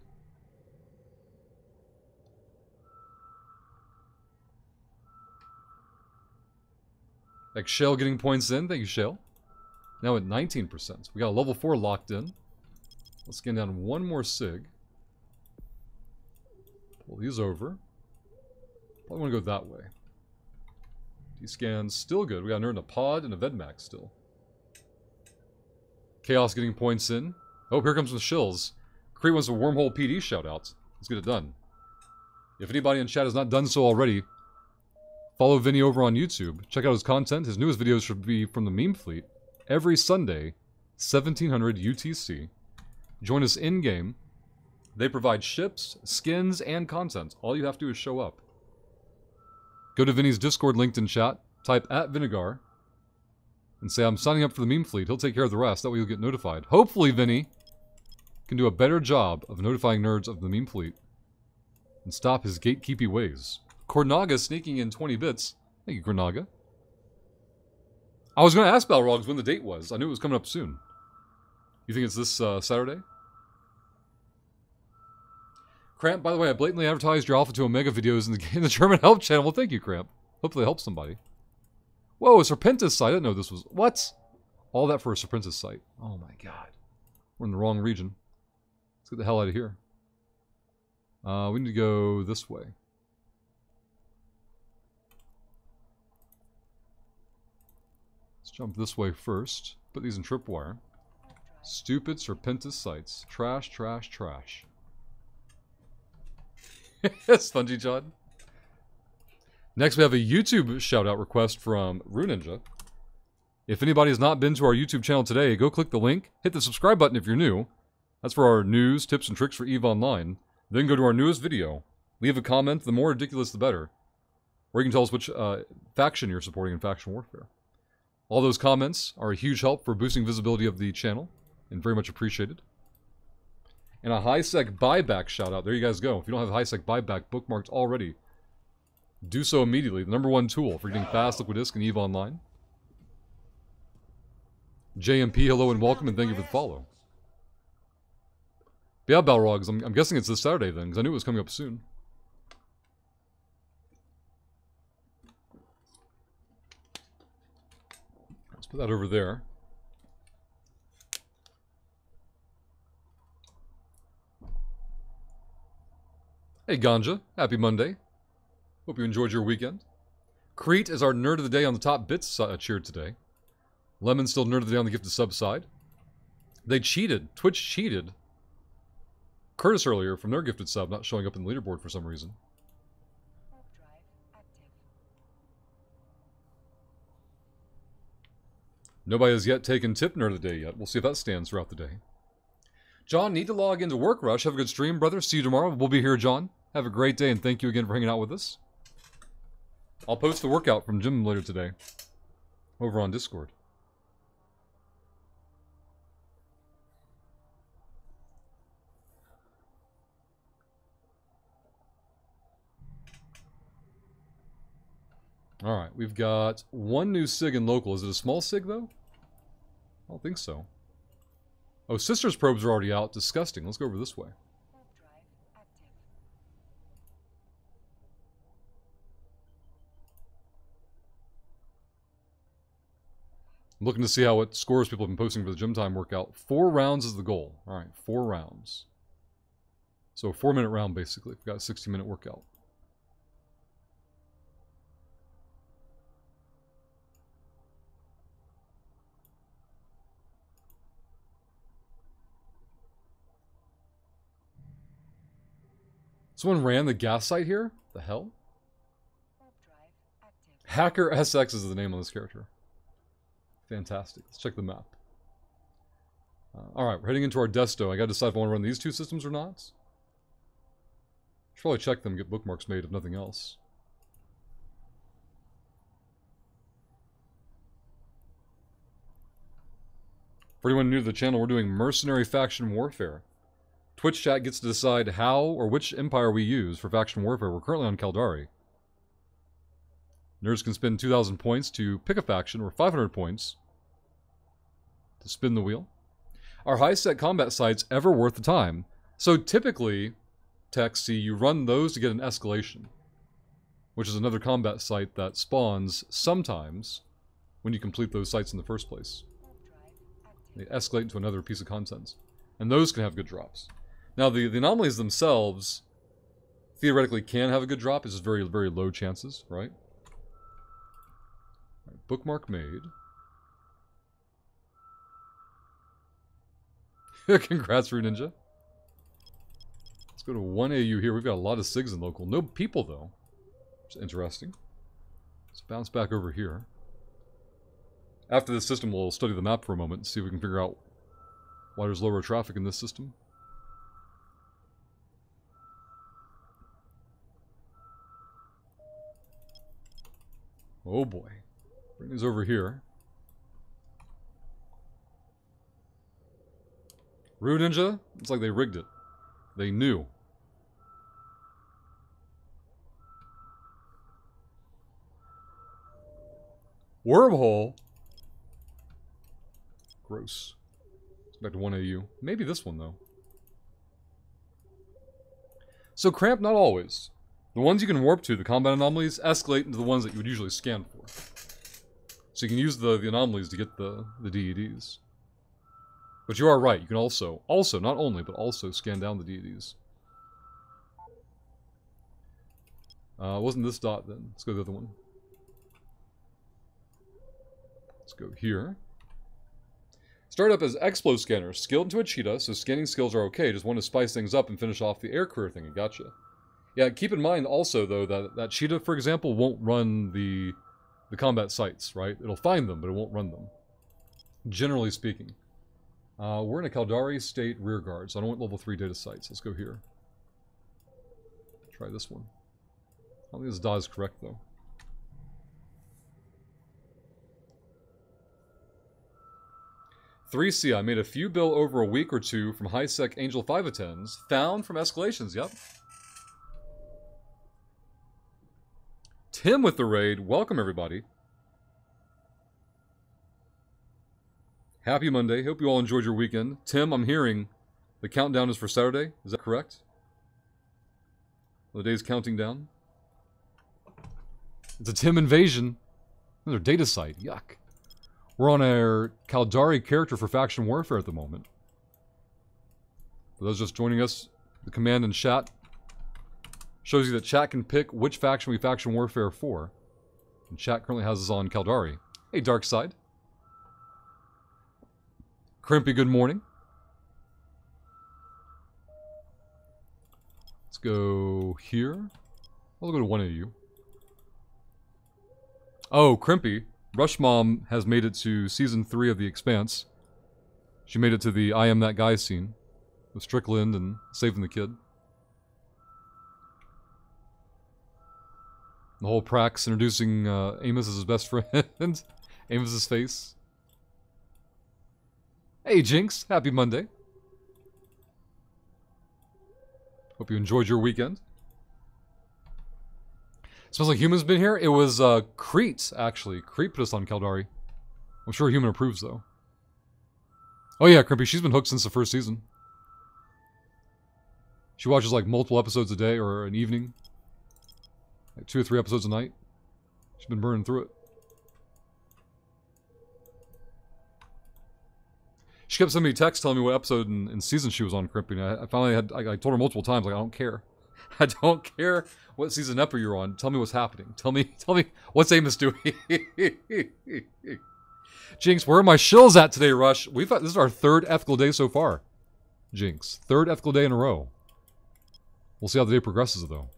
[SPEAKER 1] Like Shale getting points in. Thank you, Shale. Now at 19%. We got a level 4 locked in. Let's scan down one more sig. Pull these over. Probably want to go that way. D-scan's still good. We got an a pod and a Vedmax still. Chaos getting points in. Oh, here comes the shills. Crete wants a wormhole PD shout-out. Let's get it done. If anybody in chat has not done so already, follow Vinny over on YouTube. Check out his content. His newest videos should be from the meme fleet. Every Sunday, 1700 UTC. Join us in-game. They provide ships, skins, and content. All you have to do is show up. Go to Vinny's Discord linked in chat. Type @Vinegar. And say, I'm signing up for the meme fleet. He'll take care of the rest. That way you'll get notified. Hopefully, Vinny can do a better job of notifying nerds of the meme fleet. And stop his gatekeepy ways. Kornaga sneaking in 20 bits. Thank you, Kornaga. I was going to ask Balrogs when the date was. I knew it was coming up soon. You think it's this Saturday? Cramp, by the way, I blatantly advertised your Alpha to Omega videos in the German Help channel. Well, thank you, Cramp. Hopefully it helps somebody. Whoa, a Serpentis site. I didn't know this was... What? All that for a Serpentis site. Oh my god. We're in the wrong region. Let's get the hell out of here. We need to go this way. Let's jump this way first. Put these in tripwire. Stupid Serpentis sites. Trash, trash, trash. Spongy John. Next we have a YouTube shout-out request from Rune Ninja. If anybody has not been to our YouTube channel today, go click the link. Hit the subscribe button if you're new. That's for our news, tips, and tricks for EVE Online. Then go to our newest video. Leave a comment. The more ridiculous, the better. Or you can tell us which faction you're supporting in Faction Warfare. All those comments are a huge help for boosting visibility of the channel, and very much appreciated. And a high-sec buyback shout-out. There you guys go. If you don't have a high-sec buyback bookmarked already, do so immediately. The #1 tool for getting fast Liquid Disk and EVE Online. JMP, hello and welcome, and thank you for the follow. But yeah, Balrogs, I'm guessing it's this Saturday then, because I knew it was coming up soon. Let's put that over there. Hey Ganja, happy Monday. Hope you enjoyed your weekend. Crete is our nerd of the day on the top bits cheer today. Lemon still nerd of the day on the gifted sub side. They cheated. Twitch cheated Curtis earlier from their gifted sub not showing up in the leaderboard for some reason. Nobody has yet taken tip nerd of the day yet. We'll see if that stands throughout the day. John, need to log into Work Rush. Have a good stream, brother. See you tomorrow. We'll be here, John. Have a great day, and thank you again for hanging out with us. I'll post the workout from gym later today over on Discord. Alright, we've got one new SIG in local. Is it a small SIG, though? I don't think so. Oh, Sister's probes are already out. Disgusting. Let's go over this way. I'm looking to see how what scores people have been posting for the gym time workout. 4 rounds is the goal. Alright, 4 rounds. So a 4-minute round, basically. We've got a 60-minute workout. Someone ran the gas site here? The hell? Hacker SX is the name of this character. Fantastic. Let's check the map. Alright, we're heading into our desto. I gotta decide if I want to run these 2 systems or not. Should probably check them, get bookmarks made, if nothing else. For anyone new to the channel, we're doing Mercenary Faction Warfare. Twitch chat gets to decide how or which empire we use for faction warfare. We're currently on Caldari. Nerds can spend 2,000 points to pick a faction, or 500 points to spin the wheel. Are high-set combat sites ever worth the time? So typically, Texi, you run those to get an escalation, which is another combat site that spawns sometimes when you complete those sites in the first place. They escalate into another piece of content. And those can have good drops. Now, the anomalies themselves theoretically can have a good drop. It's just very, very low chances, right? All right, bookmark made. Congrats, Rue Ninja. Let's go to 1AU here. We've got a lot of SIGs in local. No people, though. Which is interesting. Let's bounce back over here. After this system, we'll study the map for a moment and see if we can figure out why there's lower traffic in this system. Oh boy. Bring these over here. Rue Ninja? It's like they rigged it. They knew. Wormhole? Gross. Let's go back to 1AU. Maybe this one, though. So cramp, not always. The ones you can warp to, the combat anomalies, escalate into the ones that you would usually scan for. So you can use the anomalies to get the DEDs. But you are right, you can also, not only, but also scan down the DEDs. Wasn't this dot then? Let's go to the other one. Let's go here. Start up as Explo Scanner, skilled into a cheetah, so scanning skills are okay, just want to spice things up and finish off the air career thing, gotcha. Yeah, keep in mind also, though, that cheetah, for example, won't run the combat sites, right? It'll find them, but it won't run them. Generally speaking. We're in a Caldari State rearguard, so I don't want level 3 data sites. Let's go here. Try this one. I don't think this dot is correct, though. "3C, I made a few bill over a week or two from high-sec Angel 510s, found from escalations," yep. Tim with the raid. Welcome, everybody. Happy Monday. Hope you all enjoyed your weekend. Tim, I'm hearing the countdown is for Saturday. Is that correct? The day's counting down? It's a Tim invasion. Another data site. Yuck. We're on our Caldari character for faction warfare at the moment. For those just joining us, the command and chat Shows you that chat can pick which faction we faction warfare for. And chat currently has us on Caldari. Hey, Dark Side. Crimpy, good morning. Let's go here. I'll go to one of you. Oh, Crimpy. Rush Mom has made it to Season 3 of The Expanse. She made it to the I Am That Guy scene. With Strickland and saving the kid. The whole Prax introducing Amos as his best friend. Amos's face. Hey, Jinx. Happy Monday. Hope you enjoyed your weekend. Smells like Human's been here. It was Crete, actually. Crete put us on Caldari. I'm sure Human approves, though. Oh yeah, Crimpy. She's been hooked since the first season. She watches like multiple episodes a day or an evening. Like 2 or 3 episodes a night. She's been burning through it. She kept sending me texts telling me what episode and season she was on, Crimpy. I finally had, I told her multiple times, like, I don't care. I don't care what season epi you're on. Tell me what's happening. Tell me what's Amos doing. Jinx, where are my shills at today, Rush? This is our 3rd ethical day so far. Jinx, 3rd ethical day in a row. We'll see how the day progresses, though.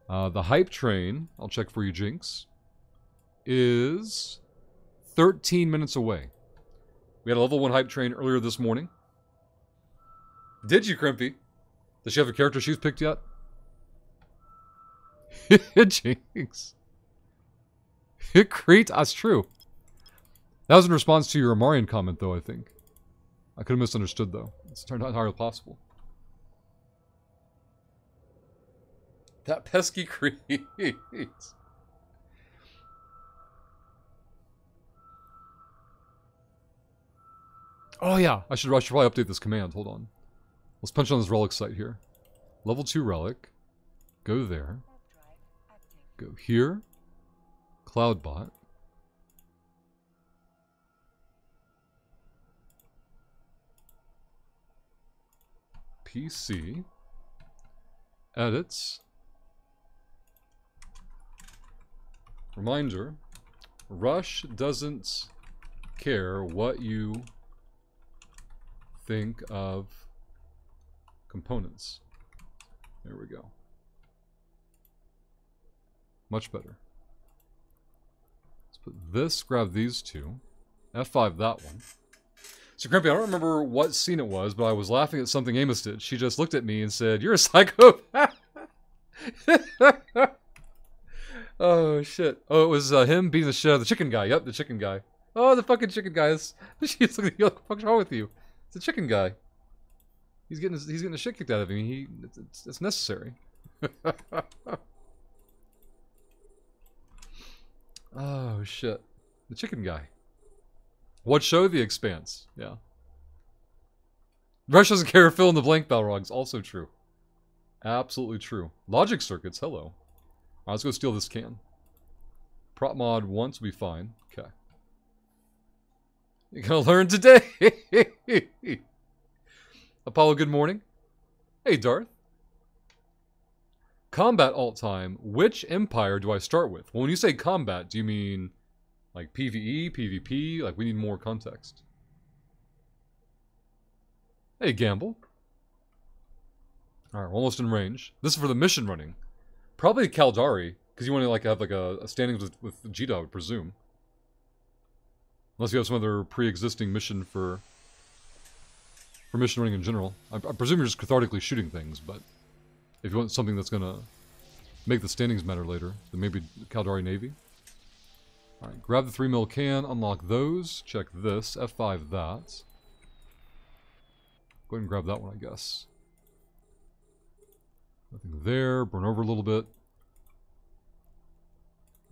[SPEAKER 1] The hype train, I'll check for you, Jinx, is 13 minutes away. We had a level 1 hype train earlier this morning. Did you, Crimpy? Does she have a character she's picked yet? Jinx. Crete, that's true. That was in response to your Amarian comment, though, I think. I could have misunderstood, though. It's turned out entirely possible. That pesky Crete. Oh yeah, I should probably update this command. Hold on. Let's punch on this relic site here. Level 2 relic. Go there. Go here. Cloudbot. PC. Edits. Reminder. Rush doesn't care what you think of components. There we go. Much better. Let's put this, grab these two. F5 that one. So Crimpy, I don't remember what scene it was, but I was laughing at something Amos did. She just looked at me and said, "You're a psychopath." Oh, shit. Oh, it was him beating the shit out of the chicken guy. Yep, the chicken guy. Oh, the fucking chicken guy is... She's looking at you, what the fuck's wrong with you? It's a chicken guy. He's getting the shit kicked out of him. It's necessary. Oh, shit. The chicken guy. What show? The Expanse. Yeah. Rush doesn't care. Fill in the blank, Balrogs. Also true. Absolutely true. Logic circuits. Hello. Alright, let's go steal this can. Prop mod once will be fine. Okay. You're gonna learn today! Apollo, good morning. Hey, Darth. Combat alt time. Which empire do I start with? Well, when you say combat, do you mean like PvE, PvP? Like, we need more context. Hey, Gamble. Alright, we're almost in range. This is for the mission running. Probably Caldari, because you want to like have like a standings with Vegeta, I would presume. Unless you have some other pre-existing mission for mission running in general. I presume you're just cathartically shooting things, but if you want something that's gonna make the standings matter later, then maybe Caldari Navy. Alright, grab the 3mm can, unlock those, check this, F5 that. Go ahead and grab that one, I guess. Nothing there. Burn over a little bit.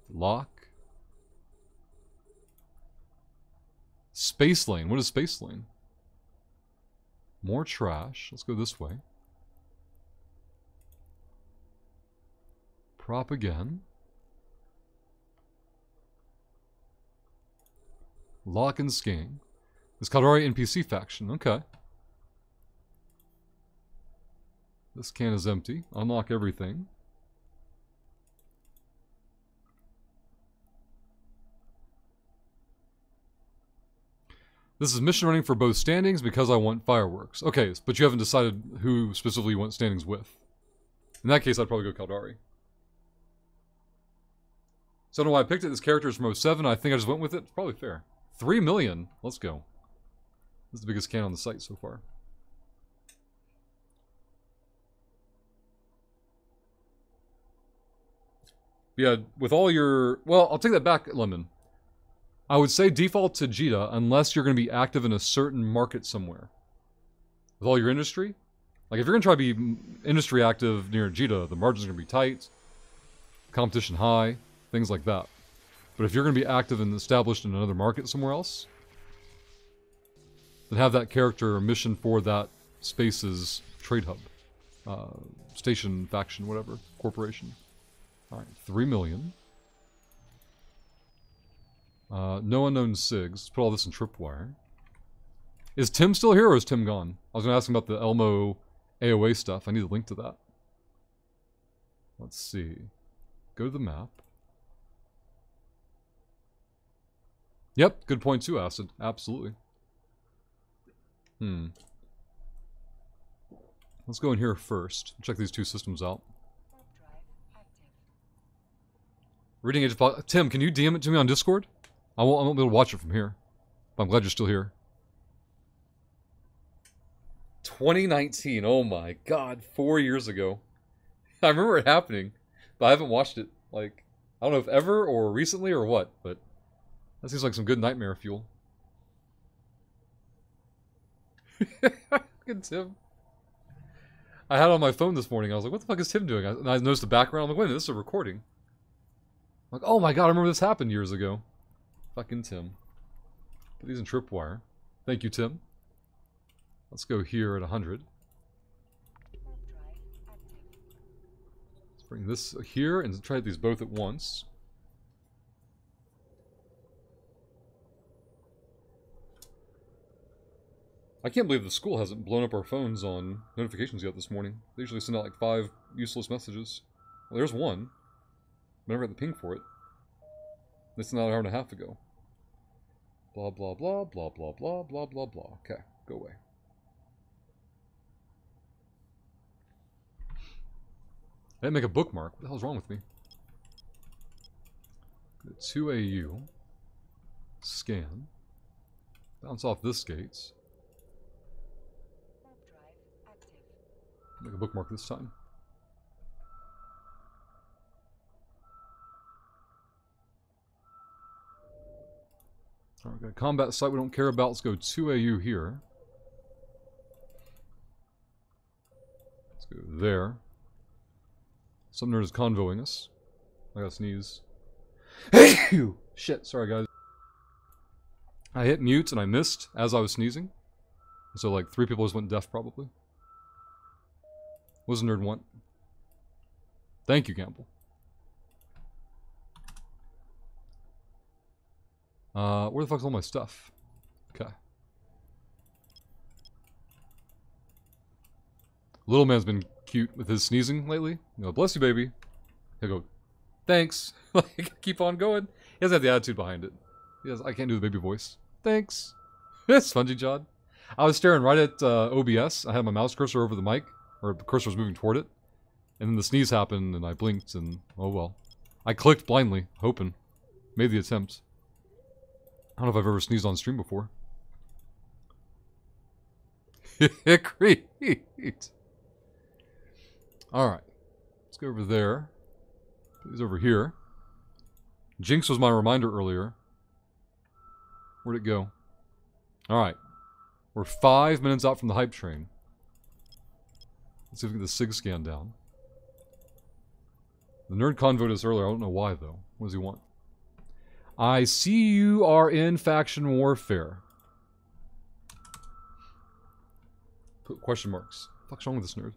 [SPEAKER 1] Lock. Space lane. What is space lane? More trash. Let's go this way. Prop again. Lock and scan. This Caldari NPC faction. Okay. This can is empty. Unlock everything. This is mission running for both standings because I want fireworks. Okay, but you haven't decided who specifically you want standings with. In that case, I'd probably go Caldari. So I don't know why I picked it. This character is from 07. I think I just went with it. It's probably fair. 3 million. Let's go. This is the biggest can on the site so far. Yeah, with all your... Well, I'll take that back, Lemon. I would say default to Jita unless you're going to be active in a certain market somewhere. With all your industry. Like, if you're going to try to be industry active near Jita, the margins are going to be tight, competition high, things like that. But if you're going to be active and established in another market somewhere else, then have that character or mission for that space's trade hub. Station, faction, whatever. Corporation. Alright, 3 million. No unknown SIGs. Let's put all this in tripwire. Is Tim still here or is Tim gone? I was going to ask him about the Elmo AOA stuff. I need a link to that. Let's see. Go to the map. Yep, good point too, Acid. Absolutely. Let's go in here first. Check these two systems out. Reading Age of... Tim, can you DM it to me on Discord? I won't be able to watch it from here. But I'm glad you're still here. 2019. Oh my god. 4 years ago. I remember it happening. But I haven't watched it, like... I don't know if ever or recently or what, but... That seems like some good nightmare fuel. Fucking Tim. I had it on my phone this morning. I was like, what the fuck is Tim doing? And I noticed the background. I'm like, wait a minute, this is a recording. I'm like, oh my god, I remember this happened years ago. Fucking Tim. Put these in tripwire. Thank you, Tim. Let's go here at 100. Let's bring this here and try these both at once. I can't believe the school hasn't blown up our phones on notifications yet this morning. They usually send out like 5 useless messages. Well, there's one. I never got the ping for it. They sent out an hour and a half ago. Blah, blah, blah, blah, blah, blah, blah, blah, blah. Okay, go away. I didn't make a bookmark. What the hell's wrong with me? Go to 2AU. Scan. Bounce off this gate. Make a bookmark this time. Alright, got a combat site we don't care about. Let's go 2AU here. Let's go there. Some nerd is convoying us. I gotta sneeze. Shit, sorry guys. I hit mute and I missed as I was sneezing. So like 3 people just went deaf probably. What does a nerd want? Thank you, Campbell. Where the fuck's all my stuff? Okay. Little man's been cute with his sneezing lately. You know, bless you, baby. He'll go, thanks. Like, keep on going. He doesn't have the attitude behind it. He has, I can't do the baby voice. Thanks. Spongy jawed. I was staring right at OBS. I had my mouse cursor over the mic. Or the cursor was moving toward it. And then the sneeze happened and I blinked and... Oh well. I clicked blindly, hoping. Made the attempt. I don't know if I've ever sneezed on stream before. Great! Alright. Let's go over there. Put these over here. Jinx was my reminder earlier. Where'd it go? Alright. We're 5 minutes out from the hype train. Let's see if we can get the SIG scan down. The nerd convoyed us earlier. I don't know why, though. What does he want? I see you are in faction warfare. Put question marks. What the fuck's wrong with this nerd?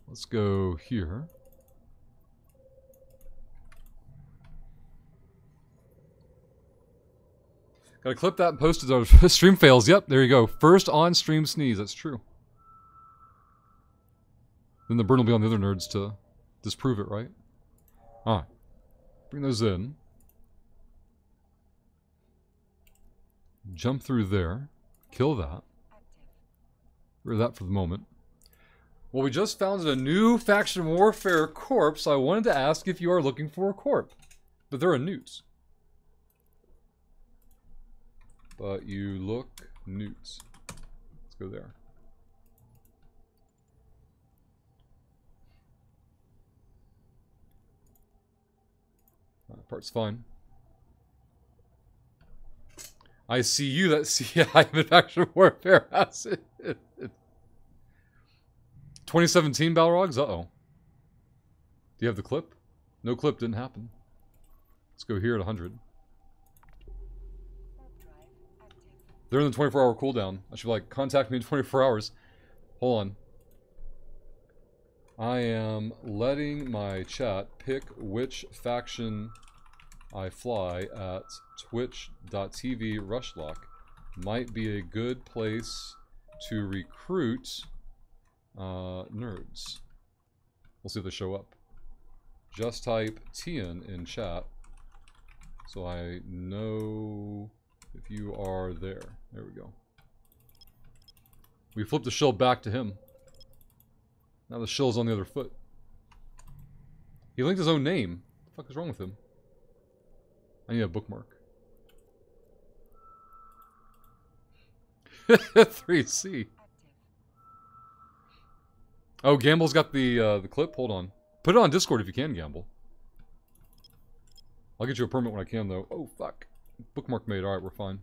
[SPEAKER 1] Let's go here. Gotta clip that and post it on stream fails. Yep, there you go. First on stream sneeze. That's true. Then the burn will be on the other nerds to disprove it, right? Alright. Bring those in. Jump through there. Kill that. Get rid of that for the moment. Well, we just found a new faction warfare corp, so I wanted to ask if you are looking for a corp. But they're a newt. But you look newt. Let's go there. That part's fine. I see you that see I'm in faction warfare. 2017 Balrogs? Uh-oh. Do you have the clip? No clip, didn't happen. Let's go here at 100. They're in the 24-hour cooldown. I should be like, contact me in 24 hours. Hold on. I am letting my chat pick which faction I fly at twitch.tv rushlock. Might be a good place to recruit nerds. We'll see if they show up. Just type Tian in chat so I know if you are there. There we go. We flipped the shill back to him. Now the shill's on the other foot. He linked his own name. What the fuck is wrong with him? I need a bookmark. 3C. Oh, Gamble's got the clip? Hold on. Put it on Discord if you can, Gamble. I'll get you a permit when I can, though. Oh, fuck. Bookmark made. Alright, we're fine.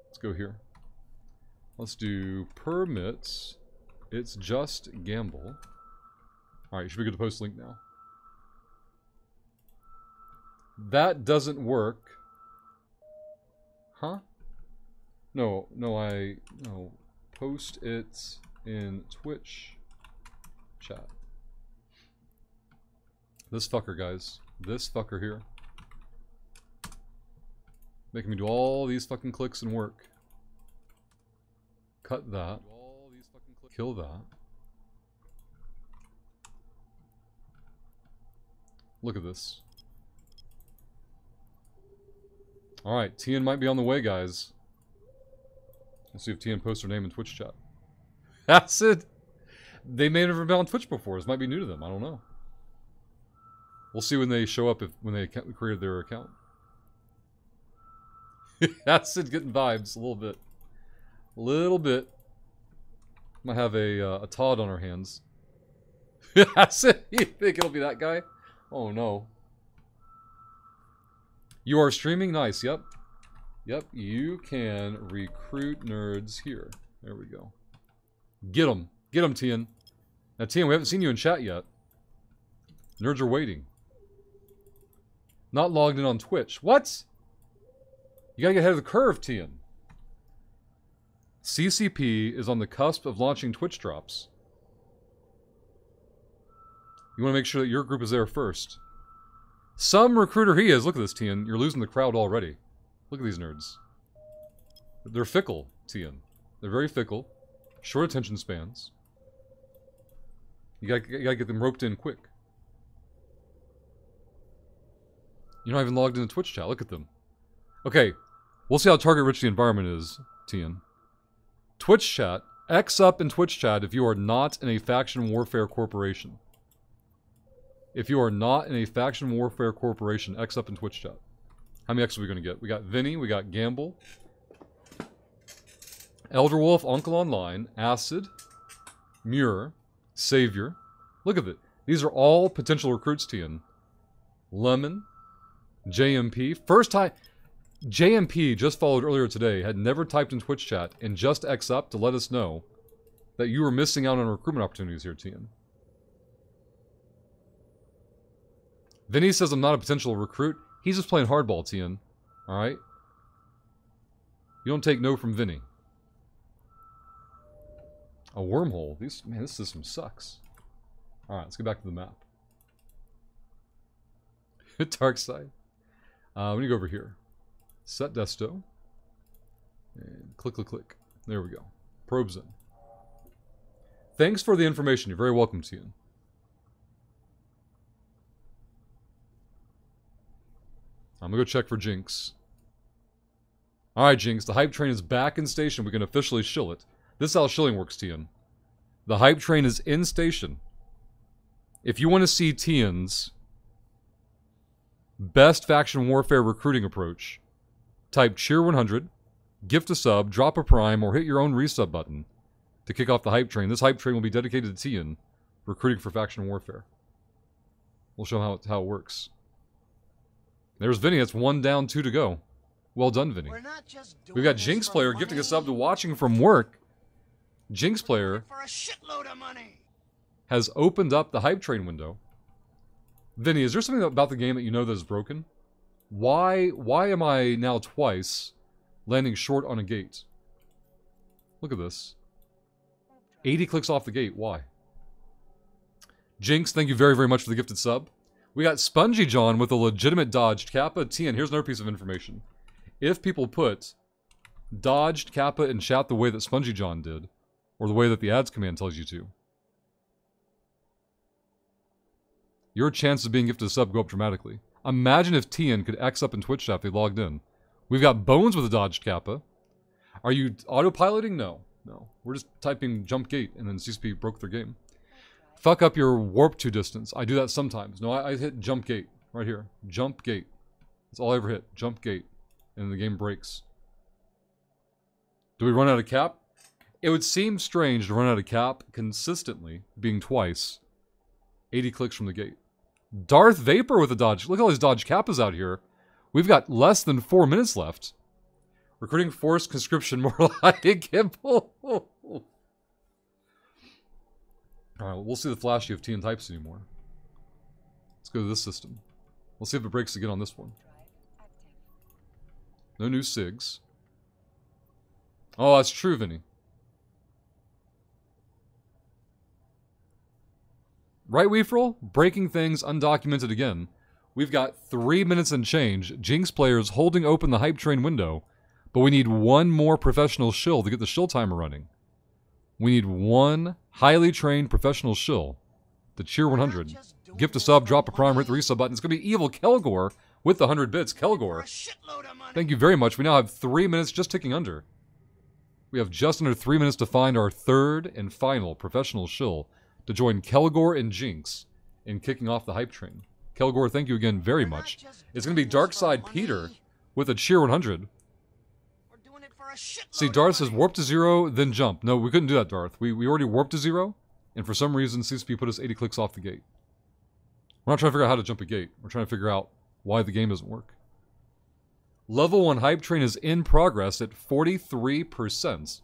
[SPEAKER 1] Let's go here. Let's do permits. It's just Gamble. Alright, you should be good to post link now. That doesn't work. Huh? No. Post it in Twitch chat. This fucker, guys. This fucker here. Making me do all these fucking clicks and work. Cut that. Kill that. Look at this. Alright, Tian might be on the way, guys. Let's see if Tian posts her name in Twitch chat. Acid! They may have never been on Twitch before. This might be new to them. I don't know. We'll see when they show up when they created their account. Acid getting vibes a little bit. A little bit. Might have a Todd on our hands. Acid! You think it'll be that guy? Oh no. You are streaming? Nice, yep. Yep, you can recruit nerds here. There we go. Get them. Get them, Tian. Now, Tian, we haven't seen you in chat yet. Nerds are waiting. Not logged in on Twitch. What? You gotta get ahead of the curve, Tian. CCP is on the cusp of launching Twitch drops. You want to make sure that your group is there first. Some recruiter he is. Look at this, Tian. You're losing the crowd already. Look at these nerds. They're fickle, Tian. They're very fickle. Short attention spans. You gotta get them roped in quick. You're not even logged into Twitch chat. Look at them. Okay, we'll see how target-rich the environment is, Tian. Twitch chat. X up in Twitch chat if you are not in a faction warfare corporation. If you are not in a faction warfare corporation, X up in Twitch chat. How many X are we going to get? We got Vinny, we got Gamble, Elderwolf, Uncle Online, Acid, Muir, Savior. Look at it. These are all potential recruits, Tian. Lemon, JMP. First time... JMP just followed earlier today, had never typed in Twitch chat, and just X up to let us know that you were missing out on recruitment opportunities here, Tian. Vinny says I'm not a potential recruit. He's just playing hardball, Tian. Alright? You don't take no from Vinny. A wormhole. Man, this system sucks. Alright, let's get back to the map. Dark side. We need to go over here. Set desto. And click, click, click. There we go. Probes in. Thanks for the information. You're very welcome, Tian. I'm gonna go check for Jinx. Alright, Jinx, the hype train is back in station. We can officially shill it. This is how shilling works, Tian. The hype train is in station. If you want to see Tian's best faction warfare recruiting approach, type cheer 100, gift a sub, drop a prime, or hit your own resub button to kick off the hype train. This hype train will be dedicated to Tian recruiting for faction warfare. We'll show how it works. There's Vinny. That's 1 down, 2 to go. Well done, Vinny. We've got Jinx player gifting a sub to watching from work. Jinx player has opened up the hype train window. Vinny, is there something about the game that you know that is broken? Why am I now twice landing short on a gate? Look at this. 80 clicks off the gate. Why? Jinx, thank you very, very much for the gifted sub. We got Spongy John with a legitimate dodged Kappa. Tian, here's another piece of information. If people put dodged Kappa in chat the way that Spongy John did, or the way that the ads command tells you to, your chances of being gifted a sub go up dramatically. Imagine if Tian could X up in Twitch chat if they logged in. We've got Bones with a dodged Kappa. Are you autopiloting? No. No. We're just typing jump gate, and then CCP broke their game. Fuck up your warp to distance. I do that sometimes. No, I hit jump gate. Right here. Jump gate. That's all I ever hit. Jump gate. And the game breaks. Do we run out of cap? It would seem strange to run out of cap consistently, being twice. 80 clicks from the gate. Darth Vapor with a dodge. Look at all these dodge kappas out here. We've got less than 4 minutes left. Recruiting forced conscription, more like Gimple. Alright, we'll see the flashy of Tian types anymore. Let's go to this system. We'll see if it breaks again on this one. No new SIGs. Oh, that's true, Vinny. Right, Weefrel? Breaking things undocumented again. We've got 3 minutes and change. Jinx players holding open the hype train window. But we need one more professional shill to get the shill timer running. We need one highly trained professional shill to cheer 100. Gift a sub, drop a prime, hit the resub button. It's going to be Evil Kelgor with the 100 bits. Kelgor, thank you very much. We now have 3 minutes just ticking under. We have just under 3 minutes to find our third and final professional shill to join Kelgor and Jinx in kicking off the hype train. Kelgor, thank you again very much. It's going to be Darkside Peter with a cheer 100. See, Darth says warp to 0, then jump. No, we couldn't do that, Darth. We already warped to 0, and for some reason, CCP put us 80 clicks off the gate. We're not trying to figure out how to jump a gate. We're trying to figure out why the game doesn't work. Level 1 hype train is in progress at 43%.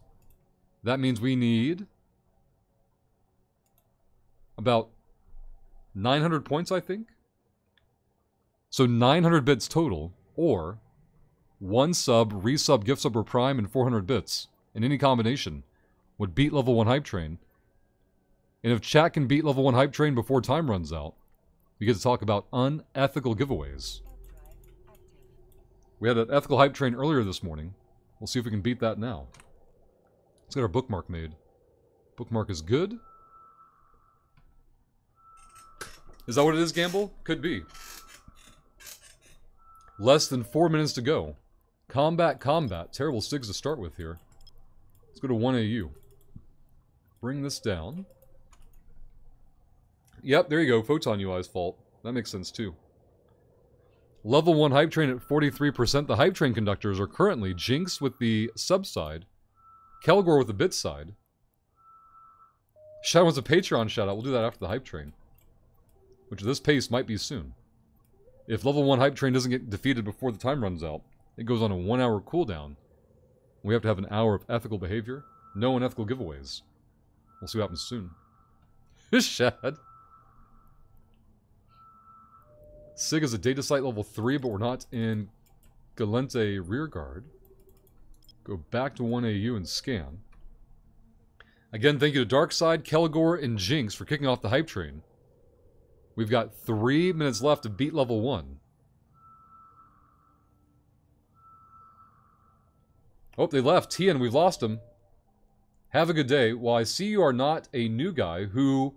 [SPEAKER 1] That means we need about 900 points, I think. So 900 bits total, or 1 sub, resub, gift sub, or prime, and 400 bits in any combination would beat level 1 hype train. And if chat can beat level 1 hype train before time runs out, we get to talk about unethical giveaways. We had an ethical hype train earlier this morning. We'll see if we can beat that now. Let's get our bookmark made. Bookmark is good. Is that what it is, Gamble? Could be. Less than 4 minutes to go. Combat, combat. Terrible SIGs to start with here. Let's go to 1AU. Bring this down. Yep, there you go. Photon UI's fault. That makes sense too. Level 1 hype train at 43%. The hype train conductors are currently Jinx with the sub side, Kelgor with the bit side. Shadow wants a Patreon shout out. We'll do that after the hype train, which at this pace might be soon. If level 1 hype train doesn't get defeated before the time runs out, it goes on a 1 hour cooldown. We have to have an hour of ethical behavior. No unethical giveaways. We'll see what happens soon. Shad. SIG is a data site level 3, but we're not in Galente rearguard. Go back to 1AU and scan. Again, thank you to Darkside, Kelgor, and Jinx for kicking off the hype train. We've got 3 minutes left to beat level 1. Oh, they left. Tian, we've lost him. Have a good day. Well, I see you are not a new guy who...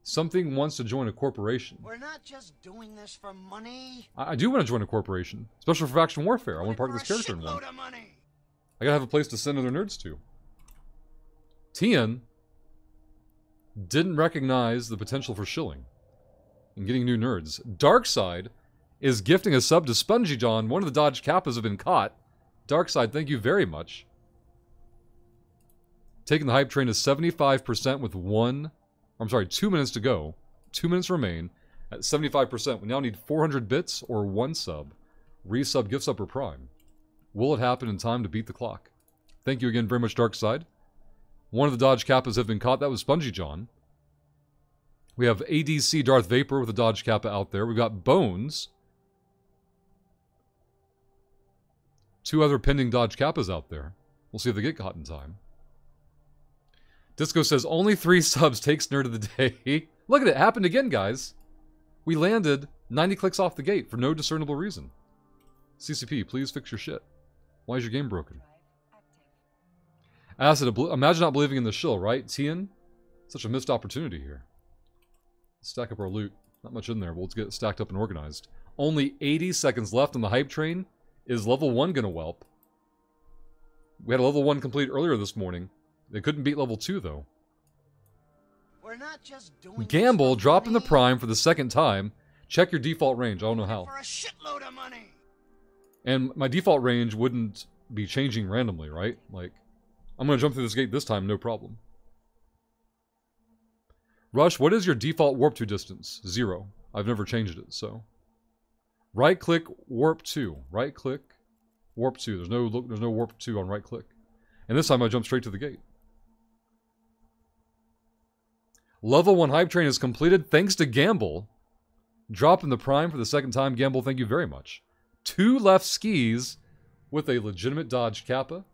[SPEAKER 1] Something wants to join a corporation.
[SPEAKER 2] We're not just doing this for money.
[SPEAKER 1] I do want to join a corporation. Especially for faction warfare. I want to part of this character in one.
[SPEAKER 2] Of money.
[SPEAKER 1] I gotta have a place to send other nerds to. Tian didn't recognize the potential for shilling and getting new nerds. Darkside is gifting a sub to Spongy John. One of the Dodge Kappas have been caught. Darkside, thank you very much. Taking the hype train to 75% with 2 minutes to go. 2 minutes remain. At 75%, we now need 400 bits or 1 sub. Resub, gift sub, or prime. Will it happen in time to beat the clock? Thank you again very much, Darkside. One of the Dodge Kappas have been caught. That was Spongy John. We have ADC Darth Vapor with a Dodge Kappa out there. We've got Bones. 2 other pending Dodge Kappas out there. We'll see if they get caught in time. Disco says, only 3 subs takes nerd of the day. Look at it. Happened again, guys. We landed 90 clicks off the gate for no discernible reason. CCP, please fix your shit. Why is your game broken? Acid, imagine not believing in the shill, right? Tian? Such a missed opportunity here. Let's stack up our loot. Not much in there, but let's get it stacked up and organized. Only 80 seconds left on the hype train. Is level 1 gonna whelp? We had a level 1 complete earlier this morning. They couldn't beat level 2, though.
[SPEAKER 2] We're not just doing
[SPEAKER 1] Gamble, dropping the prime for the 2nd time. Check your default range. I don't know how.
[SPEAKER 2] For a shitload of money.
[SPEAKER 1] And my default range wouldn't be changing randomly, right? Like, I'm going to jump through this gate this time, no problem. Rush, what is your default warp to distance? 0. I've never changed it, so. Right-click, warp 2. Right-click, warp 2. There's no warp 2 on right-click. And this time I jump straight to the gate. Level 1 hype train is completed thanks to Gamble. Dropping the prime for the 2nd time. Gamble, thank you very much. 2 left skis with a legitimate Dodge Kappa.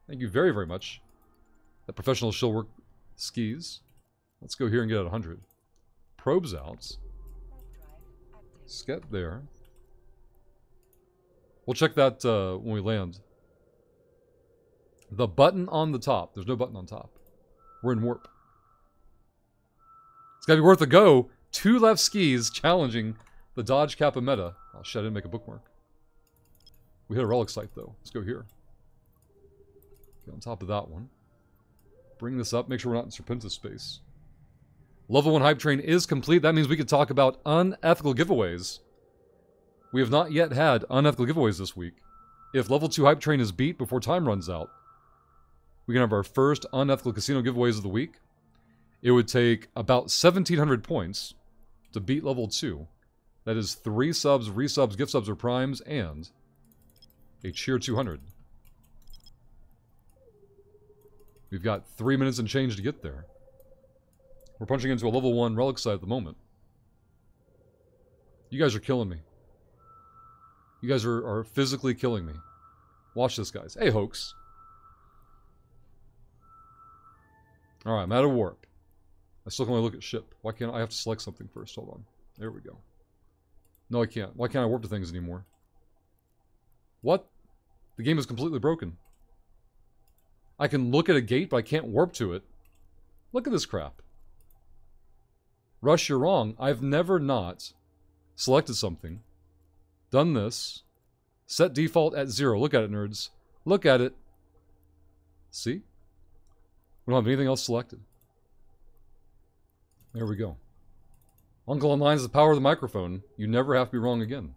[SPEAKER 1] Thank you very, very much. That professional shill work skis. Let's go here and get at 100. Probes out. Sket there. We'll check that when we land. The button on the top. There's no button on top. We're in warp. It's gotta be worth a go. 2 left skis challenging the Dodge Kappa meta. Oh shit, I didn't make a bookmark. We hit a relic site though. Let's go here. Get on top of that one. Bring this up. Make sure we're not in Serpentis space. Level 1 hype train is complete. That means we can talk about unethical giveaways. We have not yet had unethical giveaways this week. If level 2 hype train is beat before time runs out, we can have our first unethical casino giveaways of the week. It would take about 1,700 points to beat level 2. That is 3 subs, resubs, gift subs, or primes, and a cheer 200. We've got 3 minutes and change to get there. We're punching into a level 1 relic site at the moment. You guys are killing me. You guys are physically killing me. Watch this, guys. Hey, Hoax. Alright, I'm out of warp. I still can only look at ship. Why can't I have to select something first? Hold on. There we go. No, I can't. Why can't I warp to things anymore? What? The game is completely broken. I can look at a gate, but I can't warp to it. Look at this crap. Rush, you're wrong. I've never not selected something, done this, set default at 0. Look at it, nerds. Look at it. See? We don't have anything else selected. There we go. Uncle Online is the power of the microphone. You never have to be wrong again.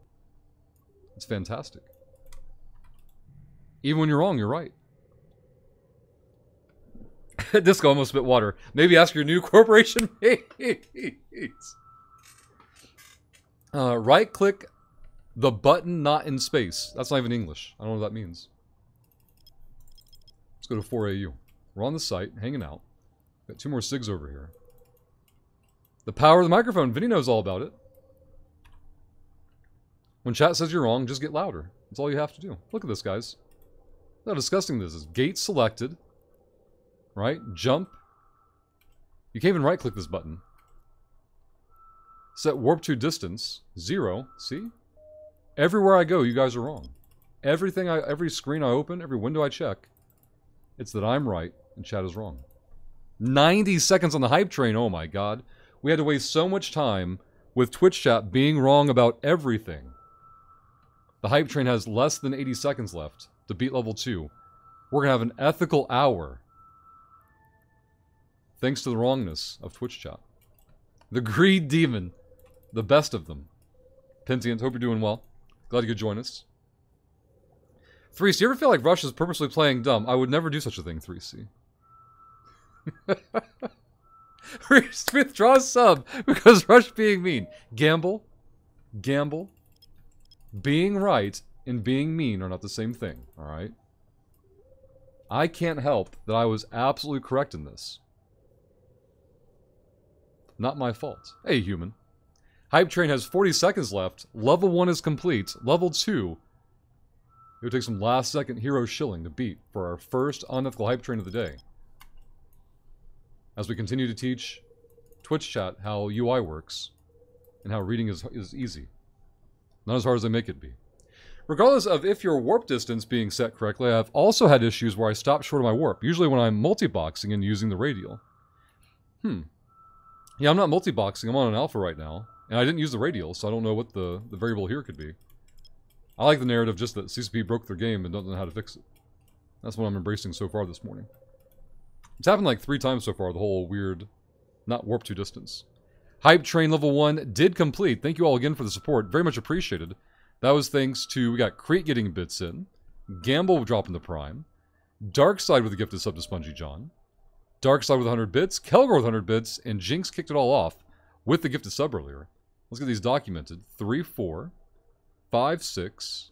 [SPEAKER 1] It's fantastic. Even when you're wrong, you're right. Disco almost spit water. Maybe ask your new corporation mates. Right-click the button not in space. That's not even English. I don't know what that means. Let's go to 4AU. We're on the site, hanging out. Got 2 more SIGs over here. The power of the microphone. Vinny knows all about it. When chat says you're wrong, just get louder. That's all you have to do. Look at this, guys. Look how disgusting this is. Gate selected. Right? Jump. You can't even right-click this button. Set warp to distance. 0. See? Everywhere I go, you guys are wrong. Every screen I open, every window I check, it's that I'm right and chat is wrong. 90 seconds on the hype train. Oh my god. We had to waste so much time with Twitch chat being wrong about everything. The hype train has less than 80 seconds left to beat level 2. We're going to have an ethical hour. Thanks to the wrongness of Twitch chat. The Greed Demon. The best of them. Pentient, hope you're doing well. Glad you could join us. 3C, you ever feel like Rush is purposely playing dumb? I would never do such a thing, 3C. Withdraw sub because Rush being mean. Gamble. Gamble. Being right and being mean are not the same thing, alright? I can't help that I was absolutely correct in this. Not my fault. Hey, human. Hype train has 40 seconds left. Level 1 is complete. Level 2. It would take some last second hero shilling to beat for our first unethical hype train of the day. As we continue to teach Twitch chat how UI works and how reading is easy. Not as hard as they make it be. Regardless of if your warp distance being set correctly, I've also had issues where I stop short of my warp, usually when I'm multi-boxing and using the radial. Yeah, I'm not multi-boxing, I'm on an alpha right now, and I didn't use the radial, so I don't know what the variable here could be. I like the narrative just that CCP broke their game and don't know how to fix it. That's what I'm embracing so far this morning. It's happened like 3 times so far, the whole weird, not warp to distance. Hype train level 1 did complete. Thank you all again for the support. Very much appreciated. That was thanks to, we got Crete getting bits in, Gamble dropping the prime, Darkside with a gifted sub to Spongy John, Darkside with 100 bits, Kelgor with 100 bits, and Jinx kicked it all off with the gifted sub earlier. Let's get these documented. 3, 4, 5, 6.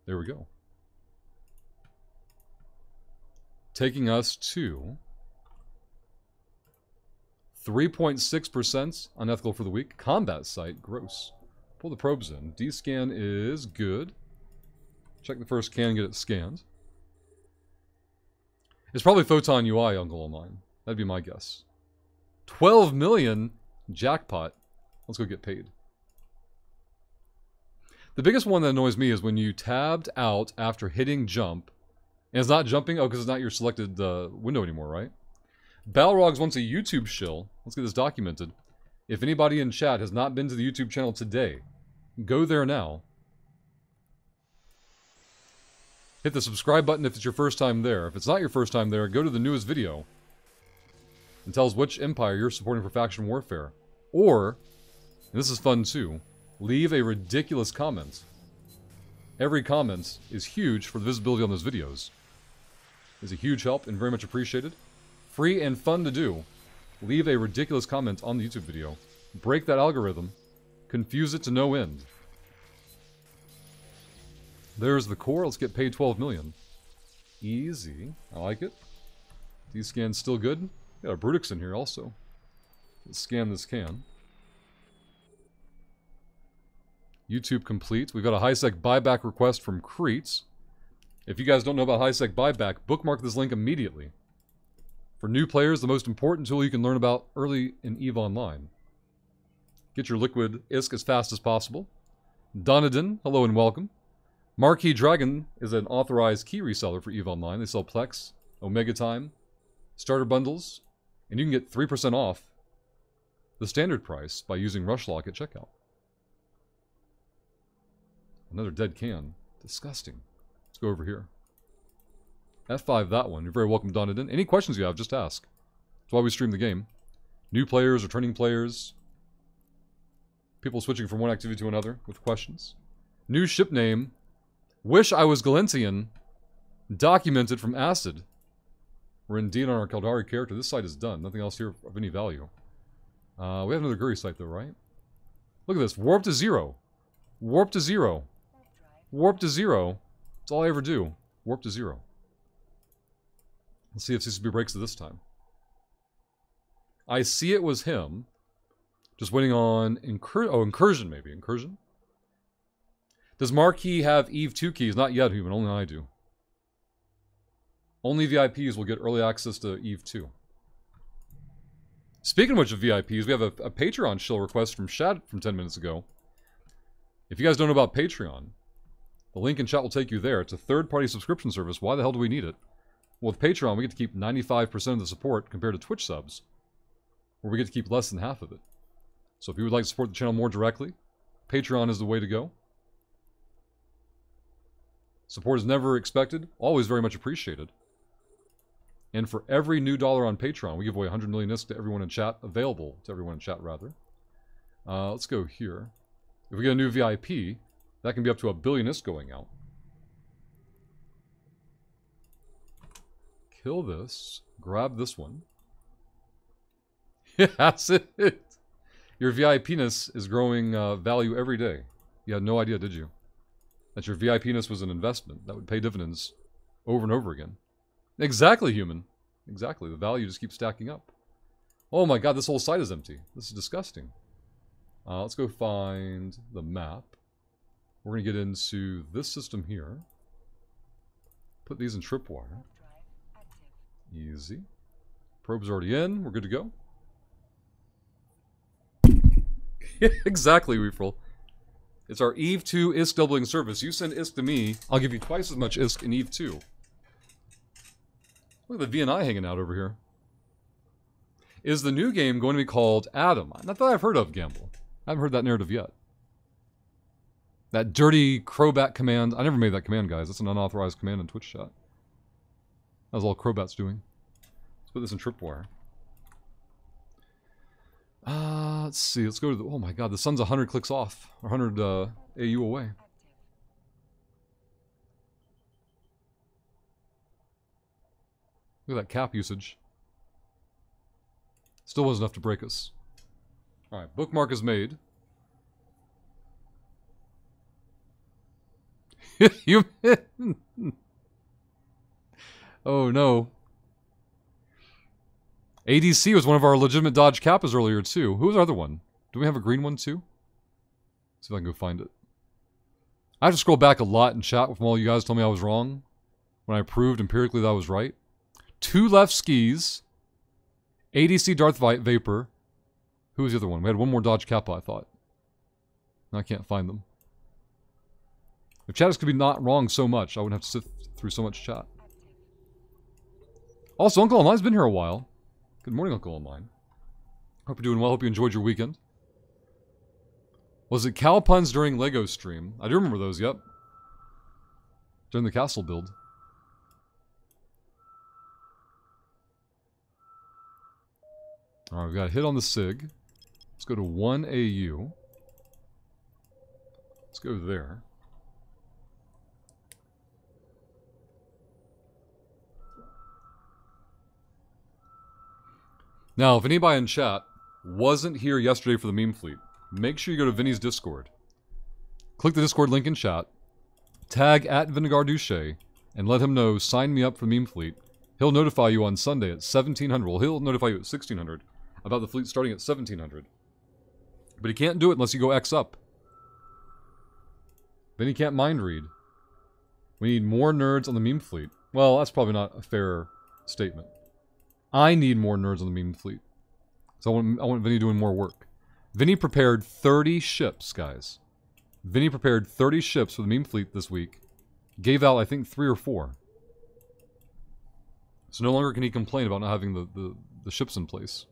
[SPEAKER 1] There we go. Taking us to 3.6% unethical for the week. Combat site, gross. Pull the probes in. D-scan is good. Check the first can, get it scanned. It's probably Photon UI, Uncle Online. That'd be my guess. 12 million? Jackpot. Let's go get paid. The biggest one that annoys me is when you tabbed out after hitting jump, and it's not jumping? Oh, because it's not your selected window anymore, right? Balrogs wants a YouTube shill. Let's get this documented. If anybody in chat has not been to the YouTube channel today, go there now. Hit the subscribe button if it's your first time there. If it's not your first time there, go to the newest video. And tell us which empire you're supporting for faction warfare. Or, and this is fun too, leave a ridiculous comment. Every comment is huge for the visibility on those videos. It's a huge help and very much appreciated. Free and fun to do. Leave a ridiculous comment on the YouTube video. Break that algorithm. Confuse it to no end. There's the core. Let's get paid 12 million. Easy. I like it. D-scan's still good. Got a Brutix in here also. Let's scan this can. YouTube complete. We've got a HiSec buyback request from Crete. If you guys don't know about HiSec buyback, bookmark this link immediately. For new players, the most important tool you can learn about early in EVE Online. Get your liquid ISK as fast as possible. Donadin, hello and welcome. Marquee Dragon is an authorized key reseller for EVE Online. They sell Plex, Omega Time, starter bundles, and you can get 3% off the standard price by using Rushlock at checkout. Another dead can. Disgusting. Let's go over here. F5 that one. You're very welcome, Donadin. Any questions you have, just ask. That's why we stream the game. New players, returning players. People switching from one activity to another with questions. New ship name. Wish I was Galentian. Documented from Acid. We're indeed on our Kaldari character. This site is done. Nothing else here of any value. We have another Guri site though, right? Look at this. Warp to 0. Warp to 0. Warp to 0. That's all I ever do. Warp to 0. Let's see if CCP breaks it this time. I see it was him. Just waiting on Incursion maybe. Incursion? Does Marquee have EVE 2 keys? Not yet, human. Only I do. Only VIPs will get early access to EVE 2. Speaking of which of VIPs, we have a Patreon shill request from Shad from 10 minutes ago. If you guys don't know about Patreon, the link in chat will take you there. It's a third-party subscription service. Why the hell do we need it? Well, with Patreon, we get to keep 95% of the support compared to Twitch subs. where we get to keep less than half of it. So if you would like to support the channel more directly, Patreon is the way to go. Support is never expected, always very much appreciated. And for every new dollar on Patreon, we give away 100 million ISK to everyone in chat, available to everyone in chat, rather. Let's go here. If we get a new VIP, that can be up to 1 billion ISK going out. Kill this. Grab this one. Yeah, that's it. Your VIP-ness is growing value every day. You had no idea, did you? That your VIP-ness was an investment that would pay dividends over and over again. Exactly, human. Exactly. The value just keeps stacking up. Oh my god, this whole site is empty. This is disgusting. Let's go find the map. We're going to get into this system here. Put these in tripwire. Easy. Probe's already in. We're good to go. Exactly, Weefrel. It's our Eve 2 ISK doubling service. You send ISK to me, I'll give you twice as much ISK in Eve 2. Look at the VNI hanging out over here. Is the new game going to be called Adam? Not that I've heard of, Gamble. I haven't heard that narrative yet. That dirty Crobat command. I never made that command, guys. That's an unauthorized command in Twitch chat. That was all Crobat's doing. Let's put this in tripwire. Let's see. Let's go to the... Oh my god, the sun's 100 clicks off. Or 100 AU away. Look at that cap usage. Still wasn't enough to break us. Alright, bookmark is made. You... Oh no. ADC was one of our legitimate dodge kappas earlier too. Who was our other one? Do we have a green one too? Let's see if I can go find it. I have to scroll back a lot in chat with all you guys told me I was wrong. When I proved empirically that I was right. 2 left skis. ADC Darth Vapor. Who was the other one? We had one more dodge kappa, I thought. I can't find them. If chatters could be not wrong so much, I wouldn't have to sit through so much chat. Also, Uncle Online's been here a while. Good morning, Uncle Online. Hope you're doing well. Hope you enjoyed your weekend. Was it cow puns during Lego stream? I do remember those, yep. During the castle build. Alright, we got a hit on the SIG. Let's go to 1 AU. Let's go there. Now, if anybody in chat wasn't here yesterday for the meme fleet, make sure you go to Vinny's Discord. Click the Discord link in chat, tag @VinegarDouche, and let him know, sign me up for the meme fleet. He'll notify you on Sunday at 1700. Well, he'll notify you at 1600 about the fleet starting at 1700. But he can't do it unless you go X up. Vinny can't mind read. We need more nerds on the meme fleet. Well, that's probably not a fair statement. I need more nerds on the meme fleet. So I want Vinny doing more work. Vinny prepared 30 ships, guys. Vinny prepared 30 ships for the meme fleet this week. Gave out, I think, 3 or 4. So no longer can he complain about not having the ships in place.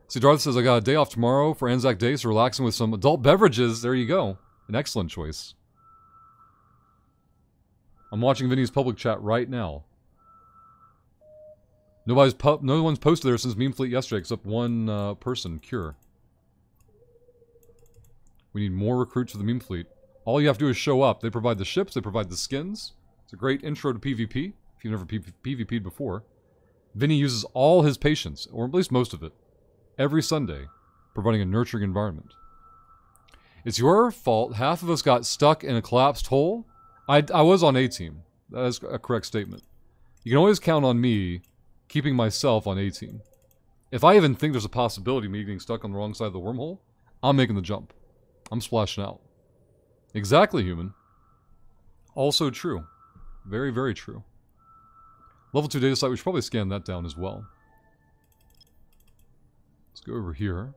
[SPEAKER 1] See, Darth says, I got a day off tomorrow for Anzac Day, so relaxing with some adult beverages. There you go. An excellent choice. I'm watching Vinny's public chat right now. No one's posted there since Meme Fleet yesterday except one person, Cure. We need more recruits for the Meme Fleet. All you have to do is show up. They provide the ships, they provide the skins. It's a great intro to PvP, if you've never PvP'd before. Vinny uses all his patience, or at least most of it, every Sunday, providing a nurturing environment. It's your fault half of us got stuck in a collapsed hole. I was on A-Team. That is a correct statement. You can always count on me keeping myself on A-Team. If I even think there's a possibility of me getting stuck on the wrong side of the wormhole, I'm making the jump. I'm splashing out. Exactly, human. Also true. Very, very true. Level 2 data site, we should probably scan that down as well. Let's go over here.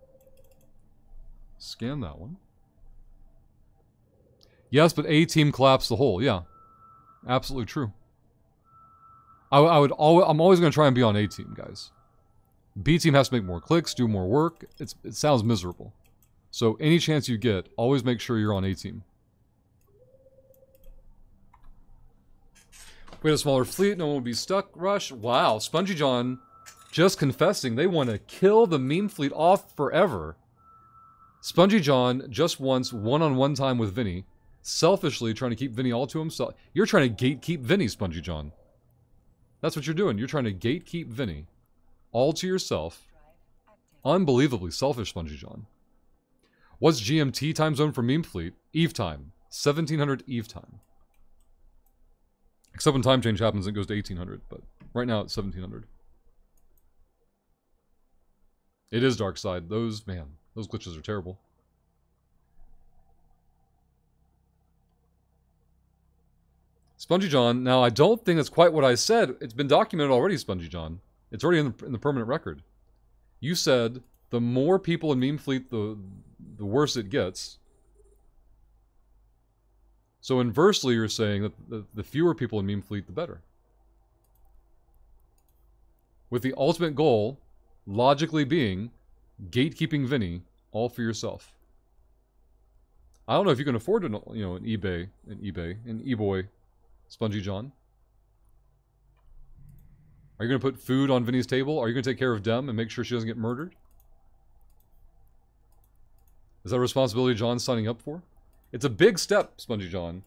[SPEAKER 1] Scan that one. Yes, but A-Team collapsed the hole. Yeah. Absolutely true. I'm always going to try and be on A-Team, guys. B team has to make more clicks, do more work. It sounds miserable. So any chance you get, always make sure you're on A team. We had a smaller fleet, no one would be stuck. Rush. Wow, Spongy John just confessing they want to kill the meme fleet off forever. Spongy John just wants one-on-one time with Vinny, selfishly trying to keep Vinny all to himself. You're trying to gatekeep Vinny, Spongy John. That's what you're doing. You're trying to gatekeep Vinny all to yourself. Unbelievably selfish, Spongy John. What's GMT time zone for meme fleet? Eve time. 1700 Eve time. Except when time change happens, it goes to 1800. But right now it's 1700. It is dark side. Those glitches are terrible. Spongy John. Now, I don't think that's quite what I said. It's been documented already, Spongy John. It's already in the permanent record. You said the more people in meme fleet, the worse it gets. So inversely, you're saying that the fewer people in meme fleet, the better. With the ultimate goal, logically being, gatekeeping Vinny, all for yourself. I don't know if you can afford an an e-boy, Spongy John. Are you going to put food on Vinny's table? Are you going to take care of Dem and make sure she doesn't get murdered? Is that a responsibility John's signing up for? It's a big step, Spongy John,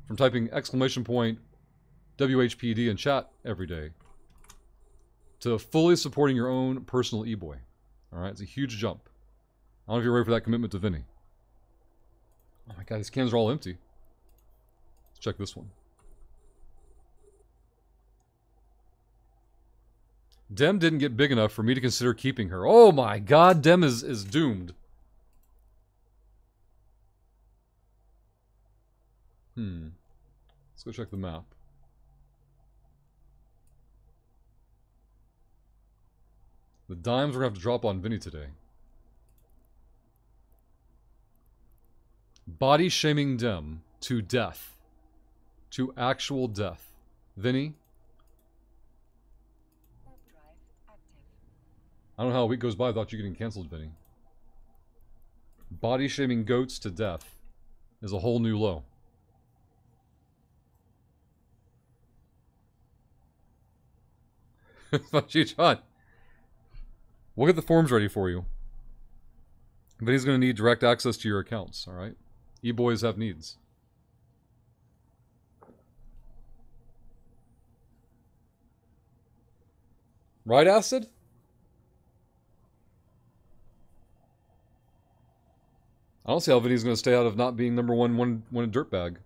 [SPEAKER 1] from typing exclamation point WHPD in chat every day to fully supporting your own personal e-boy. Alright, it's a huge jump. I don't know if you're ready for that commitment to Vinny. Oh my god, these cans are all empty. Let's check this one. Dem didn't get big enough for me to consider keeping her. Oh my god, Dem is doomed. Let's go check the map. The dimes we're gonna have to drop on Vinny today. Body shaming Dem to death. To actual death. Vinny? I don't know how a week goes by without you getting cancelled, Vinny. Body shaming goats to death is a whole new low. John. We'll get the forms ready for you. Vinny's going to need direct access to your accounts, alright? E-boys have needs. Right, Acid? I don't see how Vinny's going to stay out of not being number one a dirtbag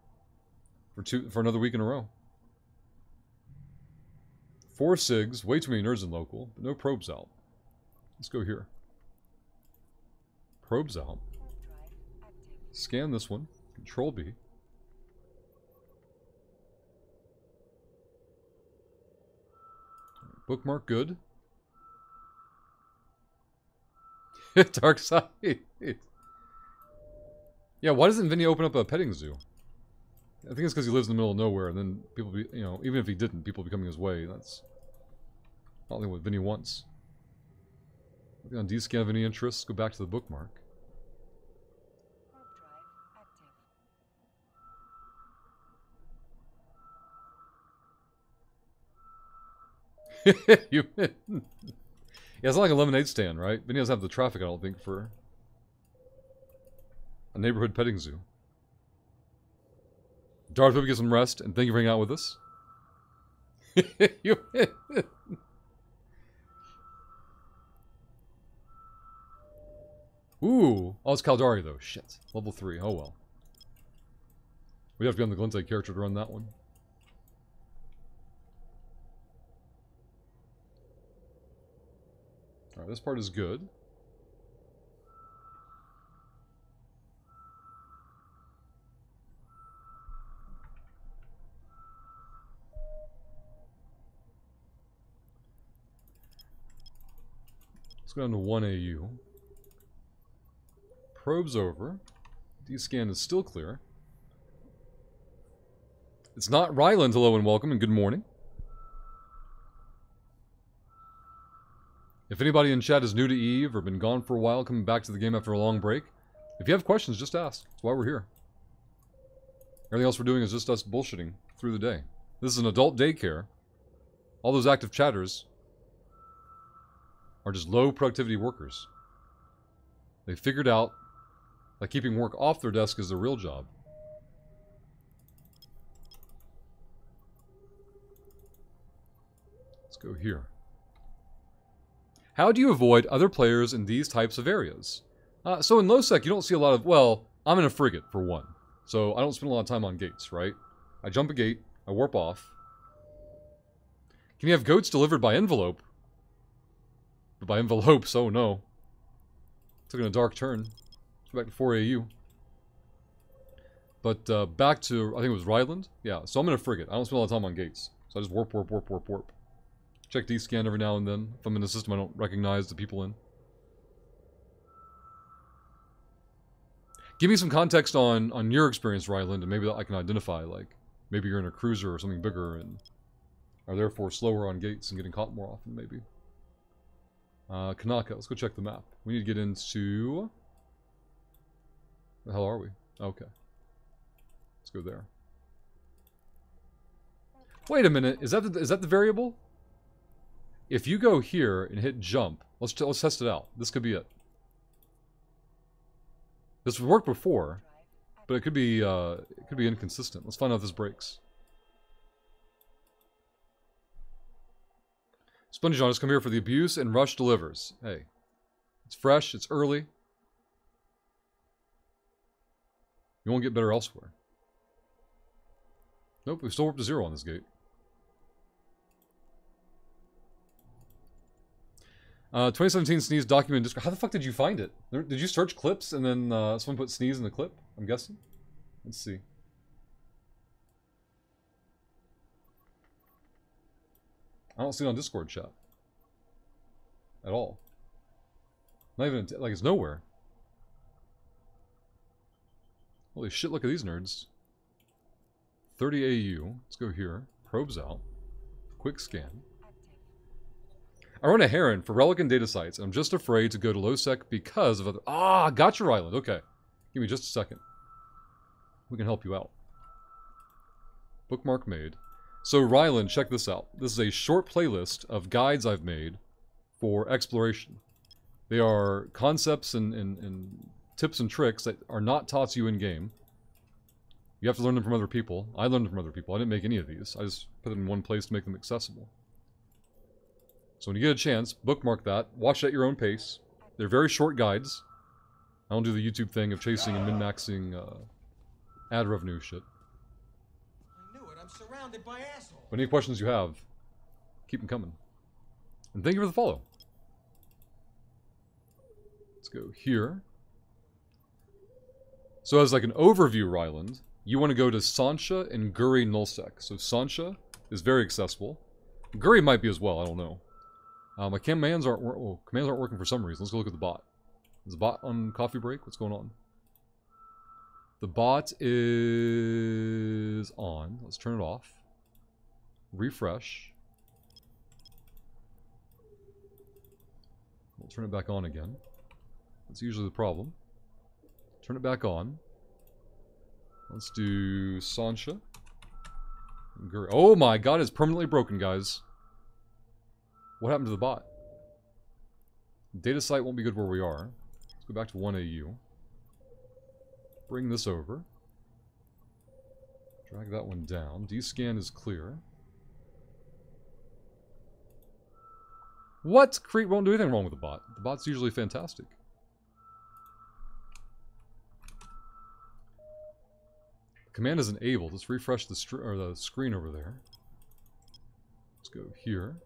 [SPEAKER 1] for another week in a row. 4 SIGs, way too many nerds in local, but no probes out. Let's go here. Probes out. Scan this one. Control B. Bookmark good. Dark side. Yeah, why doesn't Vinny open up a petting zoo? I think it's because he lives in the middle of nowhere, and then people be, even if he didn't, people be coming his way. That's not what Vinny wants. On D-scan of any interest, go back to the bookmark. Yeah, it's not like a lemonade stand, right? Vinny doesn't have the traffic, I don't think, for a neighborhood petting zoo. Darth, hope you get some rest, and thank you for hanging out with us. Ooh. Oh, it's Caldari, though. Shit. Level 3. Oh, well. We'd have to be on the Glinte character to run that one. Alright, this part is good. Let's go down to 1 AU. Probes over. D-scan is still clear. It's not Ryland. Hello and welcome and good morning. If anybody in chat is new to EVE or been gone for a while, coming back to the game after a long break, if you have questions, just ask. That's why we're here. Everything else we're doing is just us bullshitting through the day. This is an adult daycare. All those active chatters are just low productivity workers. They figured out that keeping work off their desk is their real job. Let's go here. How do you avoid other players in these types of areas? So in low sec, you don't see a lot of, well, I'm in a frigate, for one. So I don't spend a lot of time on gates, right? I jump a gate, I warp off. Can you have goats delivered by envelope? But by envelopes, oh no. Took a dark turn. Let's go back to 4AU. But back to, I think it was Ryland? Yeah, so I'm in a frigate. I don't spend a lot of time on gates. So I just warp, warp, warp, warp, warp. Check D-scan every now and then. If I'm in a system I don't recognize the people in. Give me some context on your experience, Ryland, and maybe I can identify, like, maybe you're in a cruiser or something bigger and are therefore slower on gates and getting caught more often, maybe. Kanaka, let's go check the map. We need to get into... Where the hell are we? Okay. Let's go there. Wait a minute, is that the variable? If you go here and hit jump, let's test it out. This could be it. This would work before, but it could be inconsistent. Let's find out if this breaks. Spongy John has come here for the abuse, and Rush delivers. Hey, it's fresh, it's early. You won't get better elsewhere. Nope, we still warped to 0 on this gate. 2017 sneeze document Discord. How the fuck did you find it? Did you search clips and then someone put sneeze in the clip? I'm guessing. Let's see. I don't see it on Discord chat. At all. Not even, like, it's nowhere. Holy shit, look at these nerds. 30 AU. Let's go here. Probes out. Quick scan. I run a Heron for Relic and data sites, and I'm just afraid to go to low sec because of other... Ah, gotcha, Ryland. Okay. Give me just a second. We can help you out. Bookmark made. So, Ryland, check this out. This is a short playlist of guides I've made for exploration. They are concepts and tips and tricks that are not taught to you in-game. You have to learn them from other people. I learned them from other people. I didn't make any of these. I just put them in one place to make them accessible. So when you get a chance, bookmark that. Watch at your own pace. They're very short guides. I don't do the YouTube thing of chasing and min-maxing ad revenue shit.
[SPEAKER 2] I knew it. I'm surrounded by assholes.
[SPEAKER 1] But any questions you have, keep them coming. And thank you for the follow. Let's go here. So as like an overview, Ryland, you want to go to Sancha and Guri Nullsec. So Sancha is very accessible. Guri might be as well, I don't know. My commands aren't working for some reason. Let's go look at the bot. Is the bot on coffee break? What's going on? The bot is on. Let's turn it off. Refresh. We'll turn it back on again. That's usually the problem. Turn it back on. Let's do Sancha. Oh my god, it's permanently broken, guys. What happened to the bot? Data site won't be good where we are. Let's go back to 1AU. Bring this over. Drag that one down. D-scan is clear. What? Crete won't do anything wrong with the bot. The bot's usually fantastic. Command is enabled. Let's refresh the screen over there. Let's go here.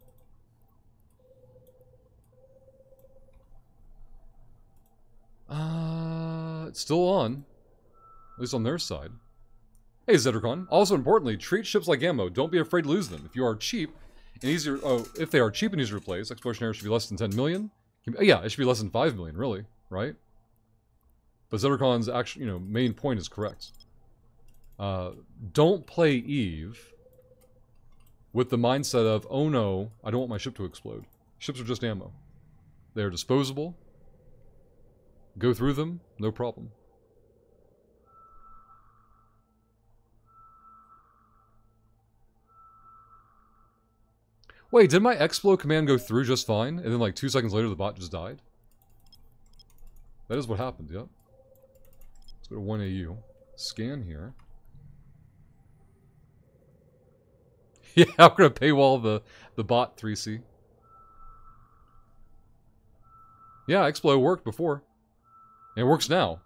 [SPEAKER 1] It's still on. At least on their side. Hey, Zedricon. Also importantly, treat ships like ammo. Don't be afraid to lose them. If you are cheap and easier... Oh, if they are cheap and easier to replace, exploration error should be less than 10 million. Yeah, it should be less than 5 million, really. Right? But Zedricon's actual, main point is correct. Don't play EVE with the mindset of, oh no, I don't want my ship to explode. Ships are just ammo. They are disposable. Go through them, no problem. Wait, did my explode command go through just fine? And then like 2 seconds later the bot just died? That is what happened, yep. Let's go to 1AU. Scan here. Yeah, I'm gonna paywall the bot 3C. Yeah, explode worked before. And it works now.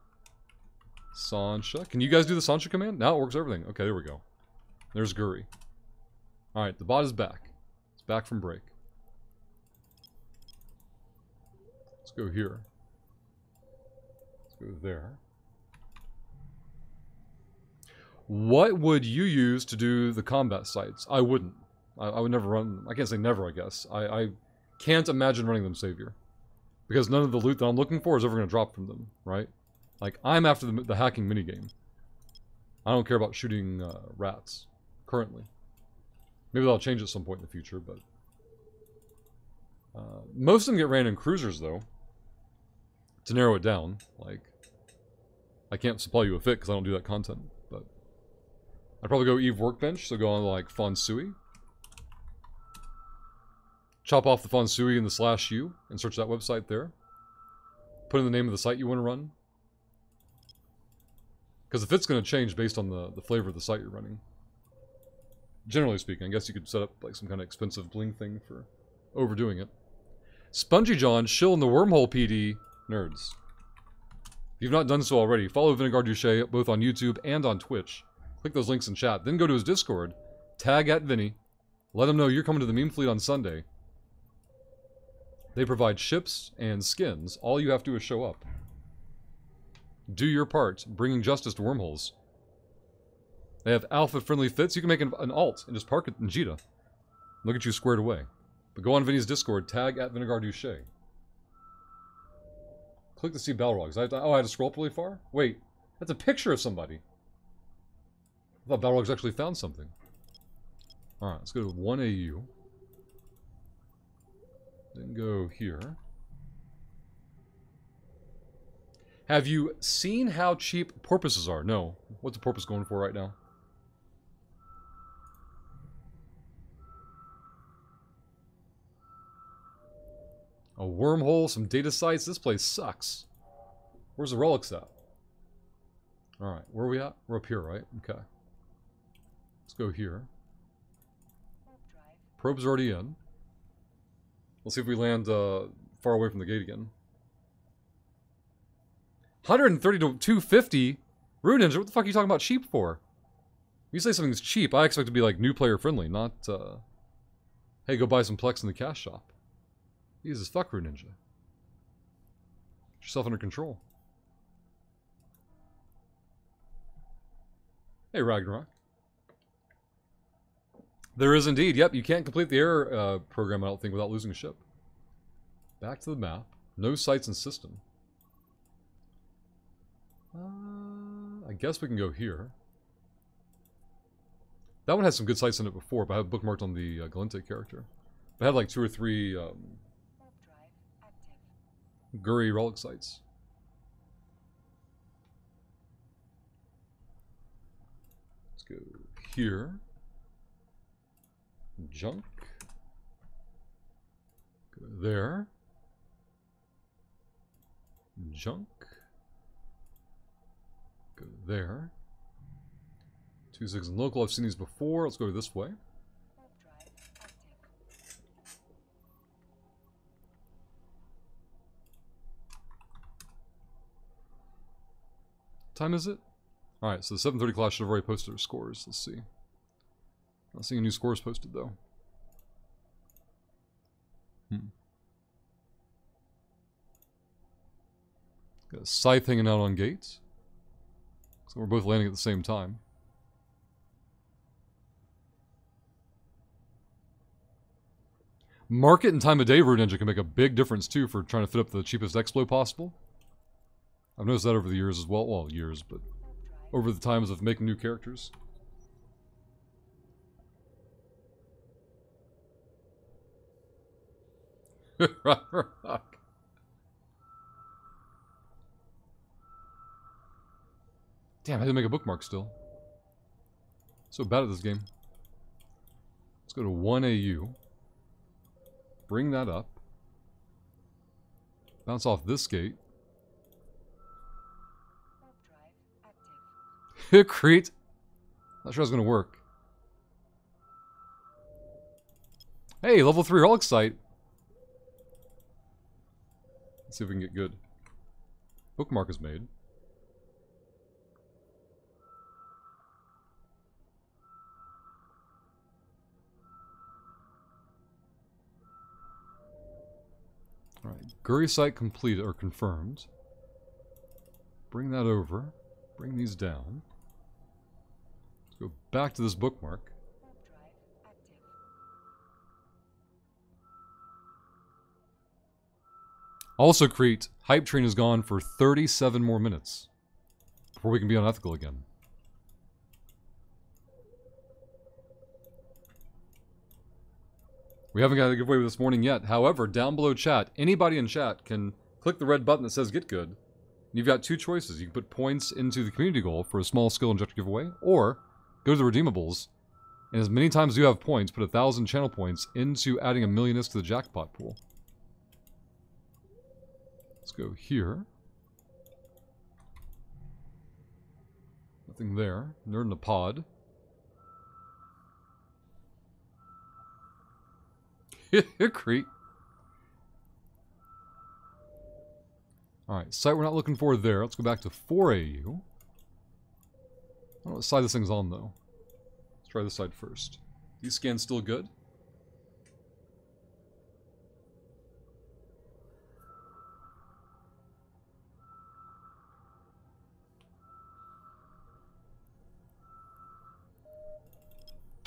[SPEAKER 1] Sancha. Can you guys do the Sancha command? Now it works everything. Okay, there we go. There's Guri. Alright, the bot is back. It's back from break. Let's go here. Let's go there. What would you use to do the combat sites? I wouldn't. I would never run them. I can't say never, I guess. I can't imagine running them Savior. Because none of the loot that I'm looking for is ever going to drop from them, right? Like, I'm after the hacking minigame. I don't care about shooting rats, currently. Maybe that'll change at some point in the future, but... most of them get ran in cruisers, though. To narrow it down. Like, I can't supply you a fit because I don't do that content, but... I'd probably go Eve Workbench, so go on, like, Fonsui. Chop off the Fonsui and the /u, and search that website there. Put in the name of the site you want to run. Because the fit's going to change based on the flavor of the site you're running. Generally speaking, I guess you could set up like some kind of expensive bling thing for overdoing it. Spongy John, shill in the wormhole PD. Nerds. If you've not done so already, follow Vinegar Duche both on YouTube and on Twitch. Click those links in chat. Then go to his Discord. Tag at Vinny. Let him know you're coming to the meme fleet on Sunday. They provide ships and skins. All you have to do is show up. Do your part, bringing justice to wormholes. They have alpha-friendly fits. You can make an alt and just park it in Jita. Look at you squared away. But go on Vinny's Discord, tag at Vinegar Duche. Click to see Balrogs. Oh, I had to scroll up really far? Wait, that's a picture of somebody. I thought Balrogs actually found something. Alright, let's go to 1AU. Then go here. Have you seen how cheap porpoises are? No. What's a porpoise going for right now? A wormhole, some data sites. This place sucks. Where's the relics at? Alright, where are we at? We're up here, right? Okay. Let's go here. Probe's already in. Let's see if we land far away from the gate again. 130 to 250? Rune Ninja, what the fuck are you talking about cheap for? When you say something's cheap, I expect it to be like new player friendly, not hey, go buy some Plex in the cash shop. Jesus, fuck Rune Ninja. Get yourself under control. Hey, Ragnarok. There is indeed. Yep, you can't complete the error program, I don't think, without losing a ship. Back to the map. No sites in system. I guess we can go here. That one had some good sites in it before, but I have bookmarked on the Galente character. But I had like 2 or 3 Guri relic sites. Let's go here. Junk. Go there. Junk. Go there. 2-6 and local. I've seen these before. Let's go this way. What time is it? Alright, so the 7:30 class should have already posted their scores. Let's see. Not seeing any scores posted though. Got a scythe hanging out on gates. So we're both landing at the same time. Market and time of day Rune Ninja can make a big difference too for trying to fit up the cheapest explo possible. I've noticed that over the years as well. Well, years, but over the times of making new characters. Damn, I didn't make a bookmark still. So bad at this game. Let's go to 1 AU. Bring that up. Bounce off this gate. Crete. Not sure it's going to work. Hey, level 3 relic site. Let's see if we can get good. Bookmark is made. Alright, Guri site complete or confirmed. Bring that over. Bring these down. Let's go back to this bookmark. Also, Crete, Hype Train is gone for 37 more minutes before we can be unethical again. We haven't got a giveaway this morning yet. However, down below chat, anybody in chat can click the red button that says Get Good. You've got two choices. You can put points into the community goal for a small skill injector giveaway, or go to the redeemables, and as many times as you have points, put 1,000 channel points into adding 1,000,000 to the jackpot pool. Let's go here. Nothing there. Nerd in the pod. Crete. Alright, site we're not looking for there. Let's go back to 4 AU. I don't know what side this thing's on, though. Let's try this side first. These scans still good?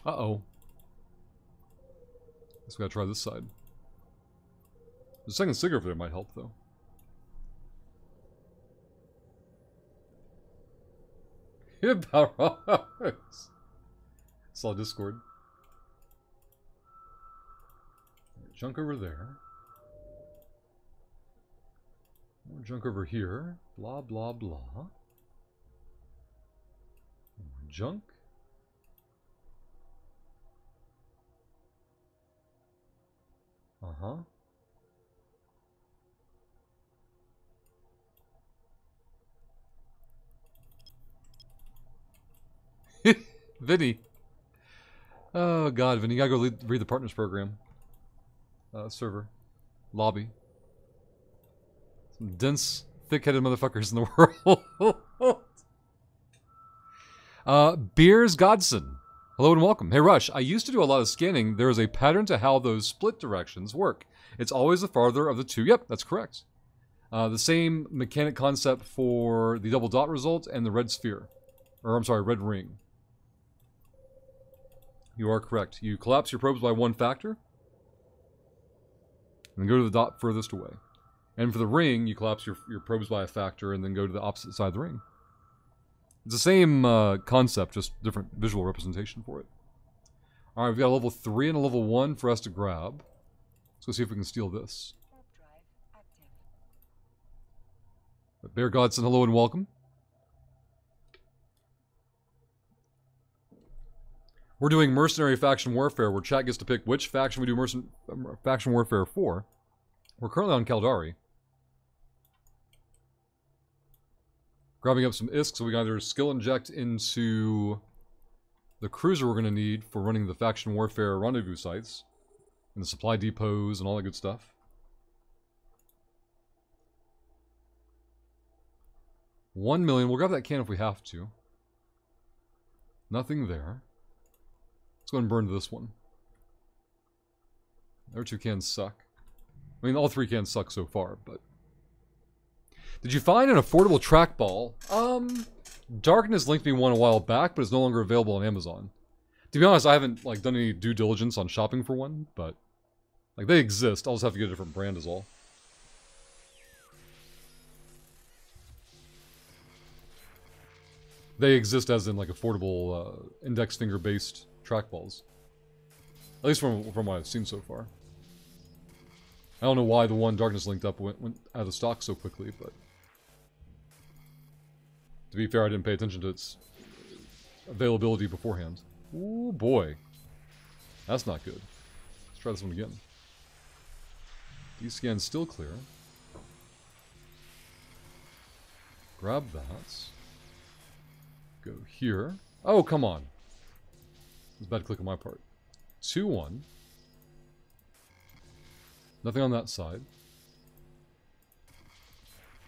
[SPEAKER 1] Uh-oh. Guess we gotta try this side. The second cigarette there might help, though. Barracks. Saw Discord. Junk over there. More junk over here. Blah, blah, blah. More junk. Uh-huh. Vinny. Oh god, Vinny, you gotta go read the partners program. Server. Lobby. Some dense, thick-headed motherfuckers in the world. Beers Godson. Hello and welcome. Hey Rush, I used to do a lot of scanning. There is a pattern to how those split directions work. It's always the farther of the two. Yep, that's correct. The same mechanic concept for the double dot result and the red sphere. Or, I'm sorry, red ring. You are correct. You collapse your probes by one factor, and then go to the dot furthest away. And for the ring, you collapse your probes by a factor, and then go to the opposite side of the ring. It's the same concept, just different visual representation for it. Alright, we've got a level 3 and a level 1 for us to grab. Let's go see if we can steal this. But Bear Godson, hello and welcome. We're doing Mercenary Faction Warfare, where chat gets to pick which faction we do Faction Warfare for. We're currently on Caldari. Grabbing up some ISK, so we can either skill inject into the cruiser we're going to need for running the Faction Warfare rendezvous sites, and the supply depots, and all that good stuff. $1 million. We'll grab that can if we have to. Nothing there. Let's go ahead and burn this one. Their two cans suck. I mean, all three cans suck so far, but... Did you find an affordable trackball? Darkness linked me one a while back, but it's no longer available on Amazon. To be honest, I haven't, like, done any due diligence on shopping for one, but... Like, they exist. I'll just have to get a different brand is all. They exist as in, like, affordable, index finger-based trackballs. At least from what I've seen so far. I don't know why the one Darkness linked up went out of stock so quickly, but... To be fair, I didn't pay attention to its availability beforehand. Ooh, boy. That's not good. Let's try this one again. D-scan's still clear. Grab that. Go here. Oh, come on. It's a bad click on my part. 2-1. Nothing on that side.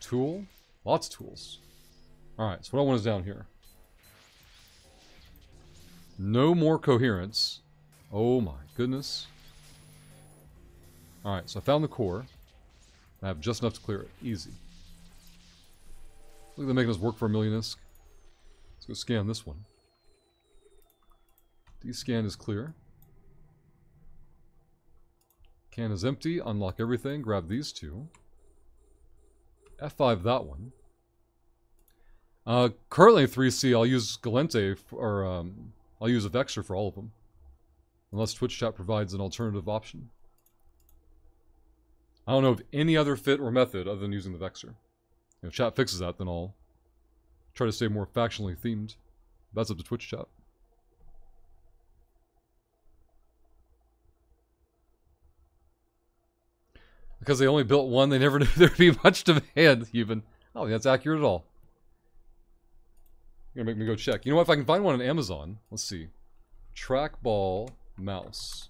[SPEAKER 1] Tool. Lots of tools. Alright, so what I want is down here. No more coherence. Oh my goodness. Alright, so I found the core. I have just enough to clear it. Easy. Look at them making us work for a million ISK. Let's go scan this one. D-scan is clear. Can is empty. Unlock everything. Grab these two. F5 that one. Currently 3C, I'll use Galente, or I'll use a Vexer for all of them. Unless Twitch chat provides an alternative option. I don't know of any other fit or method other than using the Vexer. If chat fixes that, then I'll try to stay more factionally themed. That's up to Twitch chat. Because they only built one, they never knew there'd be much demand, even. Oh, that's accurate at all. You're gonna make me go check. You know what, if I can find one on Amazon, let's see. Trackball mouse.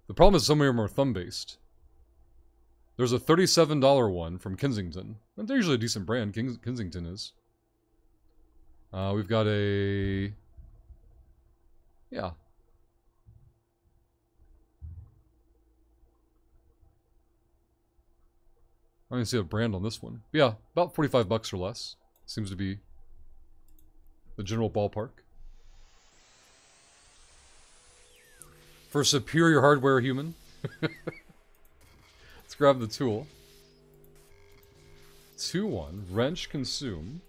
[SPEAKER 1] The problem is so many of them are thumb-based. There's a $37 one from Kensington. And they're usually a decent brand, Kensington is. We've got a... Yeah. I don't even see a brand on this one. But yeah, about 45 bucks or less. Seems to be the general ballpark. For superior hardware human. Let's grab the tool. 2-1. Wrench consume.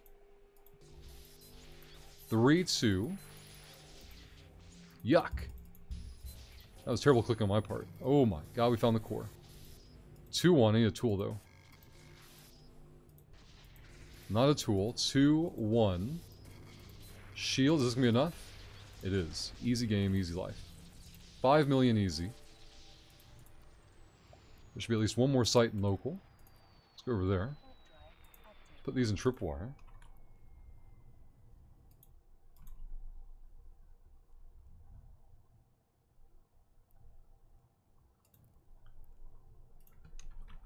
[SPEAKER 1] 3-2. Yuck. That was a terrible click on my part. Oh my god, we found the core. 2-1. I need a tool though. Not a tool. 2-1. Shield. Is this going to be enough? It is. Easy game, easy life. 5 million easy. There should be at least one more site in local. Let's go over there. Put these in tripwire.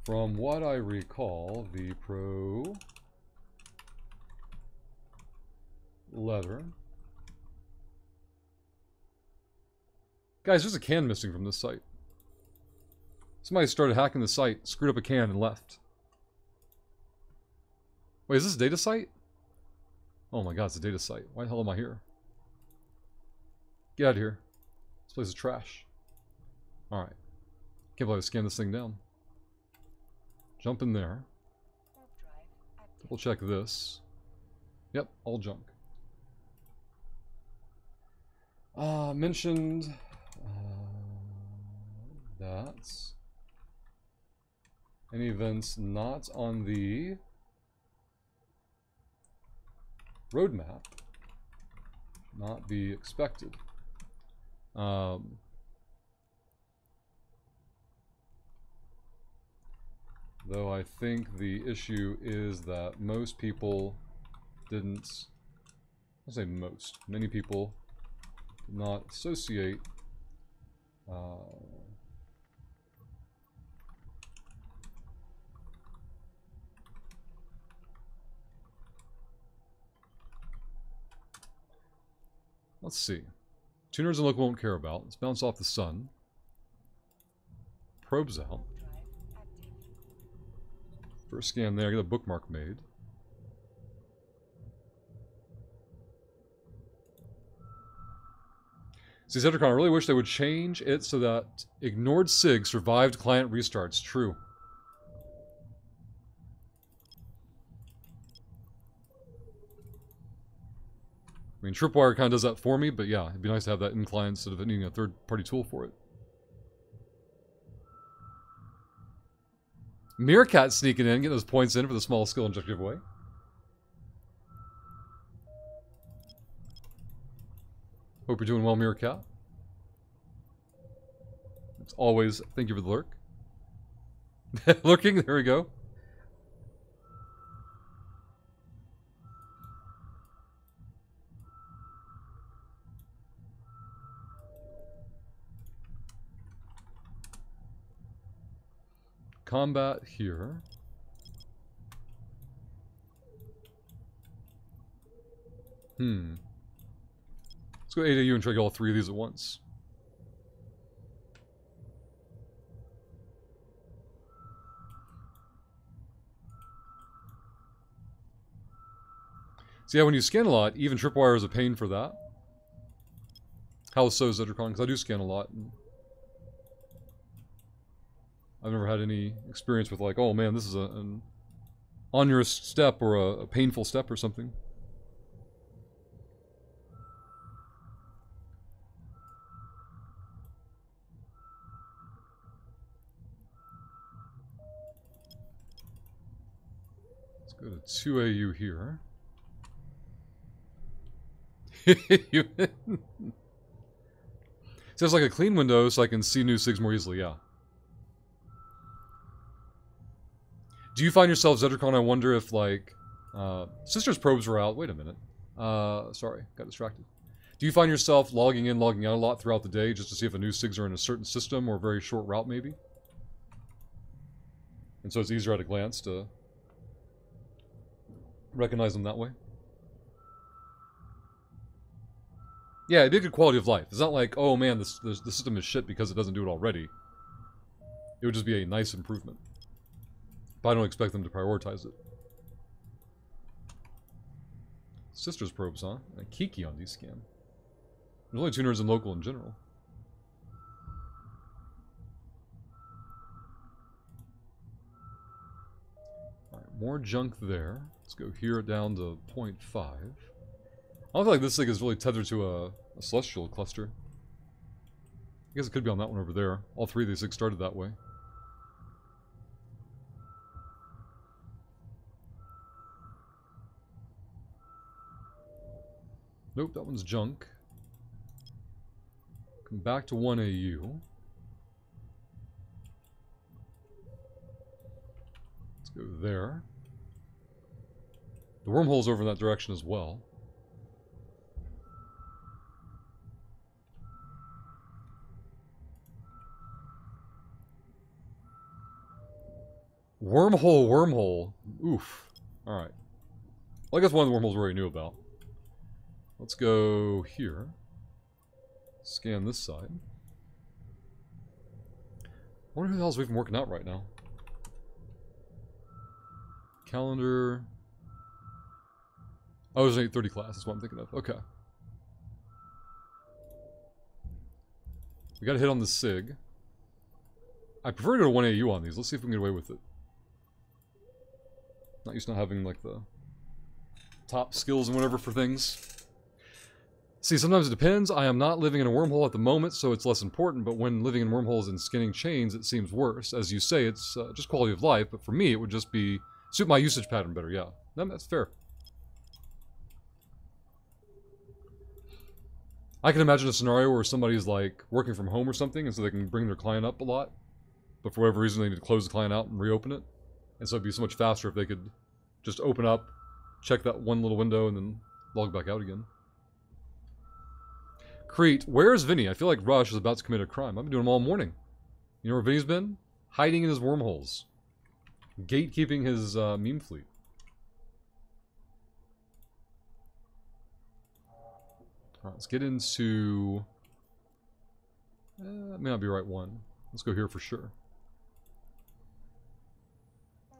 [SPEAKER 1] From what I recall, the Pro leather. Guys, there's a can missing from this site. Somebody started hacking the site, screwed up a can, and left. Wait, is this a data site? Oh my god, it's a data site. Why the hell am I here? Get out of here. This place is trash. Alright. Can't believe I scanned this thing down. Jump in there. Double check this. Yep, all junk. Mentioned that any events not on the roadmap not be expected. Though I think the issue is that most people didn't, I'll say most, many people did not associate let's see. Tuners and local won't care about. Let's bounce off the sun. Probes out. First scan there, get a bookmark made. See, Zetricon, I really wish they would change it so that ignored SIG survived client restarts. True. I mean, Tripwire kind of does that for me, but yeah, it'd be nice to have that in client instead of needing a third-party tool for it. Meerkat sneaking in, getting those points in for the small skill inject giveaway. Hope you're doing well, Meerkat. It's always, thank you for the lurk. Lurking, there we go. Combat here. Let's go 8AU and try to get all three of these at once. So yeah, when you scan a lot, even tripwire is a pain for that. How so, Zedricon? Because I do scan a lot. And I've never had any experience with like, oh man, this is an onerous step or a painful step or something. Let's go to 2AU here. See, it's like a clean window so I can see new SIGs more easily, yeah. Do you find yourself, Zedricon, I wonder if, like, Sister's probes were out. Wait a minute. Sorry, got distracted. Do you find yourself logging in, logging out a lot throughout the day just to see if a new SIGs are in a certain system or a very short route, maybe? And so it's easier at a glance to recognize them that way? Yeah, it'd be a good quality of life. It's not like, oh man, the system is shit because it doesn't do it already. It would just be a nice improvement. But I don't expect them to prioritize it. Sister's probes, huh? And Kiki on D-scan. There's only 2 nerds in local in general. Alright, more junk there. Let's go here down to 0.5. I don't feel like this thing is really tethered to a celestial cluster. I guess it could be on that one over there. All 3 of these things started that way. Nope, that one's junk. Come back to 1AU. Let's go there. The wormhole's over in that direction as well. Wormhole. Oof. Alright. Well, I guess one of the wormholes we already knew about. Let's go here. Scan this side. I wonder who the hell's even working out right now. Calendar. Oh, there's an 8:30 class. That's what I'm thinking of. Okay. We got to hit on the SIG. I prefer to go to 1AU on these. Let's see if we can get away with it. Not used to not having, like, the top skills and whatever for things. See, sometimes it depends. I am not living in a wormhole at the moment, so it's less important, but when living in wormholes and skinning chains, it seems worse. As you say, it's just quality of life, but for me, it would just be suit my usage pattern better, yeah. No, that's fair. I can imagine a scenario where somebody's, like, working from home or something, and so they can bring their client up a lot, but for whatever reason, they need to close the client out and reopen it. And so it'd be so much faster if they could just open up, check that one little window, and then log back out again. Crete, where's Vinny? I feel like Rush is about to commit a crime. I've been doing them all morning. You know where Vinny's been? Hiding in his wormholes. Gatekeeping his meme fleet. Alright, let's get into... that may not be the right one. Let's go here for sure.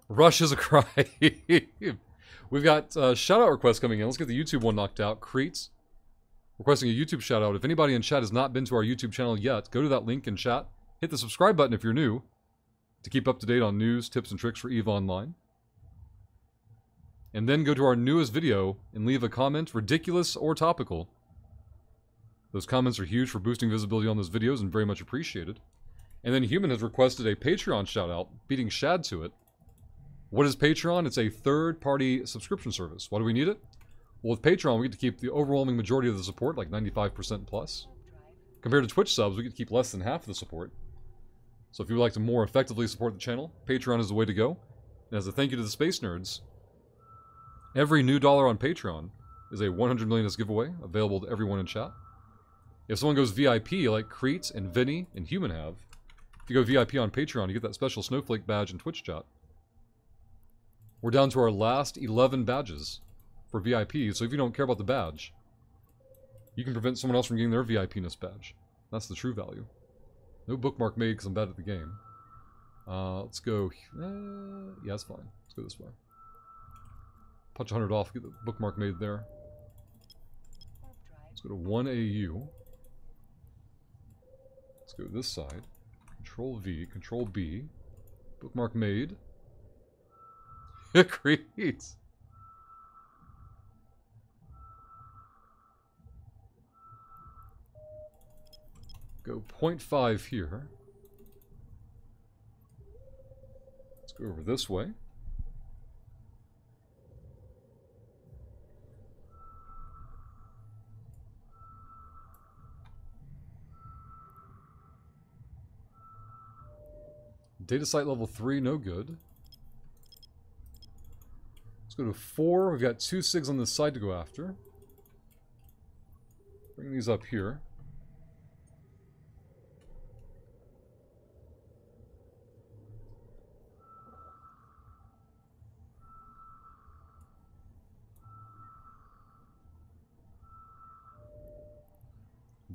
[SPEAKER 1] Rush is a cry. We've got shout-out requests coming in. Let's get the YouTube one knocked out. Crete, requesting a YouTube shout-out. If anybody in chat has not been to our YouTube channel yet, go to that link in chat. Hit the subscribe button if you're new to keep up to date on news, tips, and tricks for EVE Online. And then go to our newest video and leave a comment, ridiculous or topical. Those comments are huge for boosting visibility on those videos and very much appreciated. And then Human has requested a Patreon shout-out, beating Shad to it. What is Patreon? It's a third-party subscription service. Why do we need it? Well, with Patreon, we get to keep the overwhelming majority of the support, like 95% plus. Compared to Twitch subs, we get to keep less than half of the support. So if you would like to more effectively support the channel, Patreon is the way to go. And as a thank you to the Space Nerds, every new dollar on Patreon is a 100 millionist giveaway available to everyone in chat. If someone goes VIP, like Crete and Vinny and Human have, if you go VIP on Patreon, you get that special snowflake badge in Twitch chat. We're down to our last 11 badges for VIP, so if you don't care about the badge, you can prevent someone else from getting their VIP-ness badge. That's the true value. No bookmark made because I'm bad at the game. Let's go... yeah, that's fine. Let's go this way. Punch 100 off, get the bookmark made there. Let's go to 1 AU. Let's go this side. Control V, Control B. Bookmark made. Agreed. Go 0.5 here. Let's go over this way. Data site level 3, no good. Let's go to 4. We've got 2 SIGs on this side to go after. Bring these up here.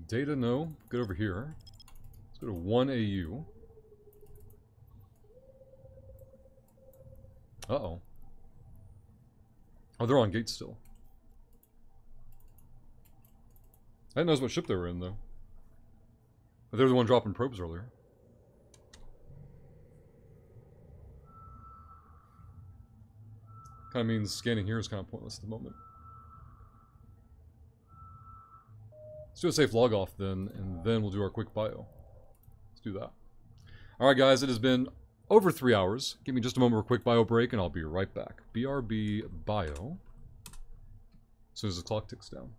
[SPEAKER 1] Data, no. Good over here. Let's go to 1 AU. Uh-oh. Oh, they're on gate still. I didn't know what ship they were in, though. But they're the one dropping probes earlier. Kind of means scanning here is kind of pointless at the moment. Let's do a safe log off then, and then we'll do our quick bio. Let's do that. Alright guys, it has been over 3 hours. Give me just a moment for a quick bio break and I'll be right back. BRB bio. As soon as the clock ticks down.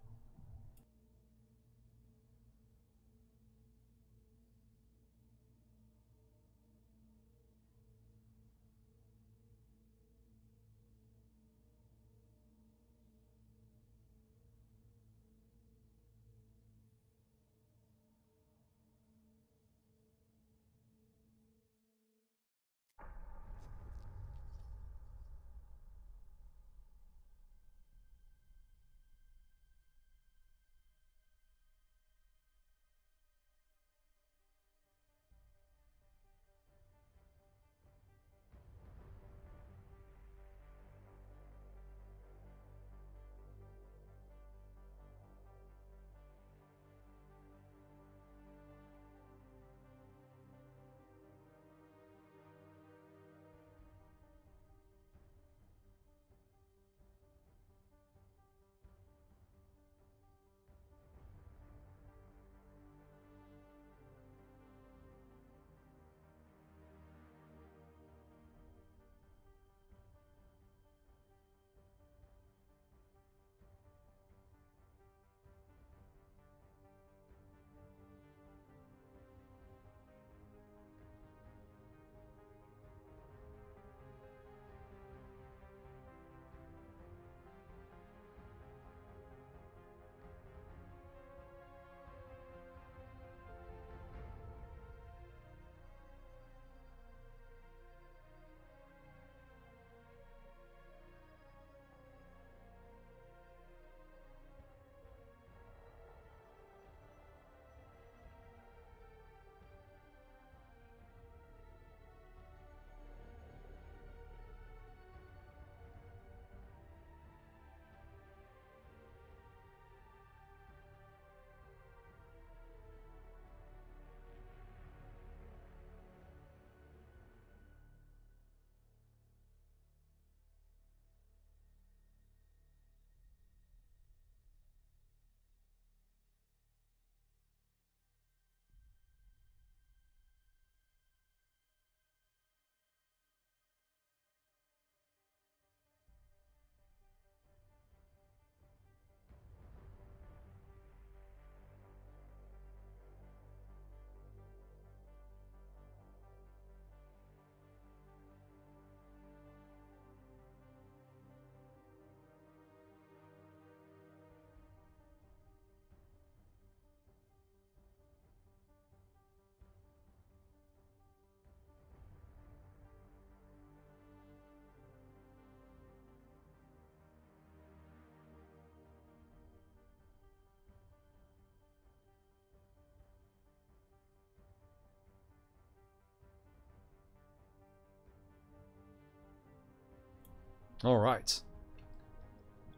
[SPEAKER 1] Alright.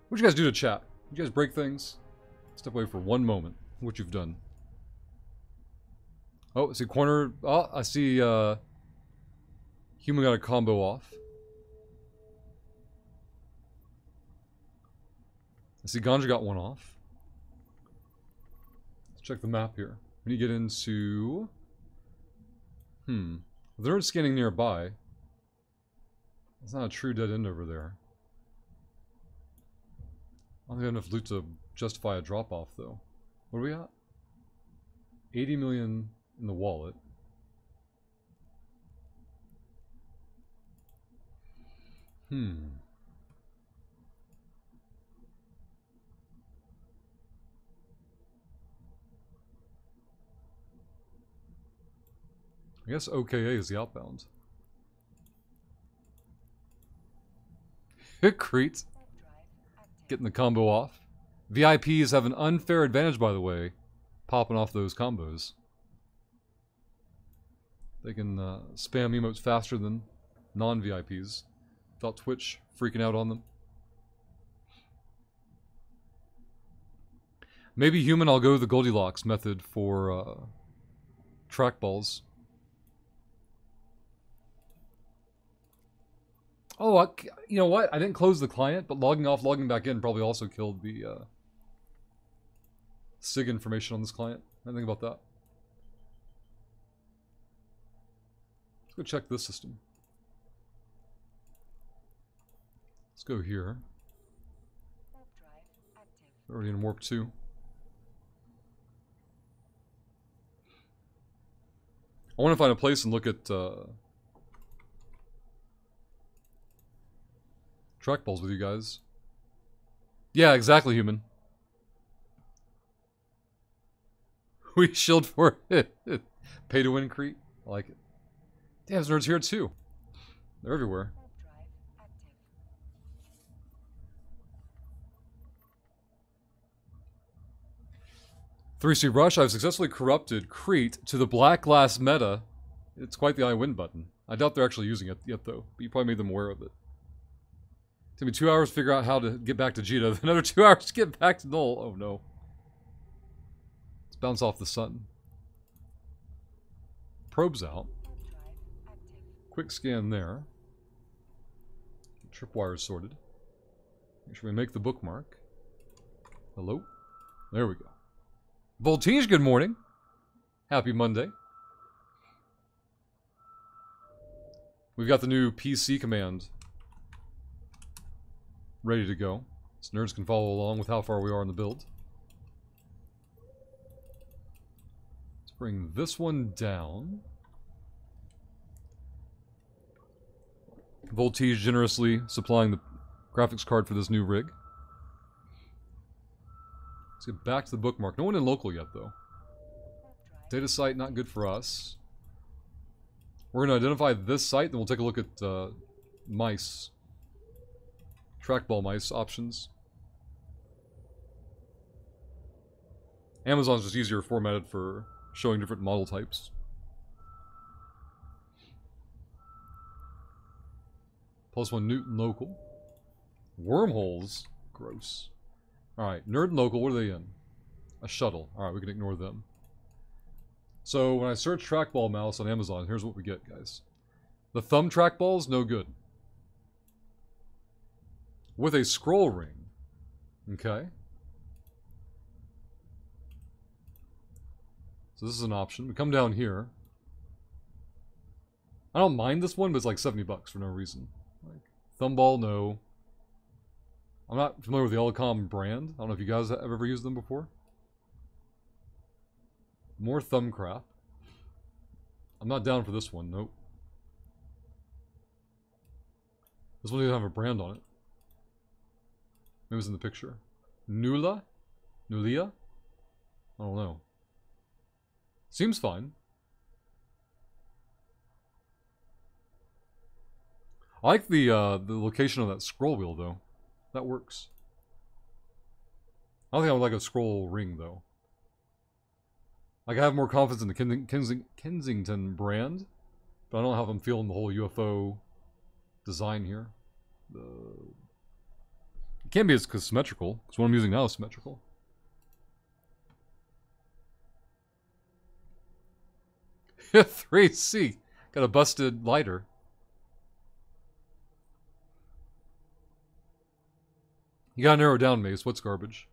[SPEAKER 1] What'd you guys do to chat? You guys break things? Step away for one moment. What you've done. Oh, I see corner. Oh, I see human got a combo off. I see Ganja got one off. Let's check the map here. When you get into... They're scanning nearby. It's not a true dead end over there. I don't have enough loot to justify a drop-off, though. What are we at? 80 million in the wallet. I guess OKA is the outbound. Crete. Getting the combo off. VIPs have an unfair advantage, by the way, popping off those combos. They can spam emotes faster than non-VIPs without Twitch freaking out on them. Maybe human, I'll go the Goldilocks method for trackballs. Oh, you know what? I didn't close the client, but logging off, logging back in probably also killed the SIG information on this client. I didn't think about that. Let's go check this system. Let's go here. We're already in warp 2. I want to find a place and look at trackballs with you guys. Yeah, exactly, human. We shield for it. Pay to win Crete. I like it. Damn, there's nerds here too. They're everywhere. Three-Street Rush, I've successfully corrupted Crete to the black glass meta. It's quite the I win button. I doubt they're actually using it yet, though. But you probably made them aware of it. Took me 2 hours to figure out how to get back to Jita. Another 2 hours to get back to Null. Oh, no. Let's bounce off the sun. Probes out. Quick scan there. Tripwires sorted. Make sure we make the bookmark. Hello? There we go. Voltige, good morning. Happy Monday. We've got the new PC command ready to go, so nerds can follow along with how far we are in the build. Let's bring this one down. Voltige generously supplying the graphics card for this new rig. Let's get back to the bookmark. No one in local yet, though. Data site, not good for us. We're going to identify this site, then we'll take a look at mice. Trackball mice options. Amazon's just easier formatted for showing different model types. +1 Newton local. Wormholes? Gross. Alright, nerd and local, what are they in? A shuttle. Alright, we can ignore them. So, when I search trackball mouse on Amazon, here's what we get, guys. The thumb trackball's no good. With a scroll ring. Okay. So this is an option. We come down here. I don't mind this one, but it's like 70 bucks for no reason. Like, thumball, no. I'm not familiar with the Elecom brand. I don't know if you guys have ever used them before. More thumb crap. I'm not down for this one, nope. This one doesn't have a brand on it. Maybe it was in the picture. Nula? Nulia? I don't know. Seems fine. I like the location of that scroll wheel, though. That works. I don't think I would like a scroll ring, though. Like, I have more confidence in the Kensington brand, but I don't know how I'm feeling the whole UFO design here. It can't be as symmetrical, because what I'm using now is symmetrical. Yeah, 3C. Got a busted lighter. You gotta narrow down, Mace. What's garbage?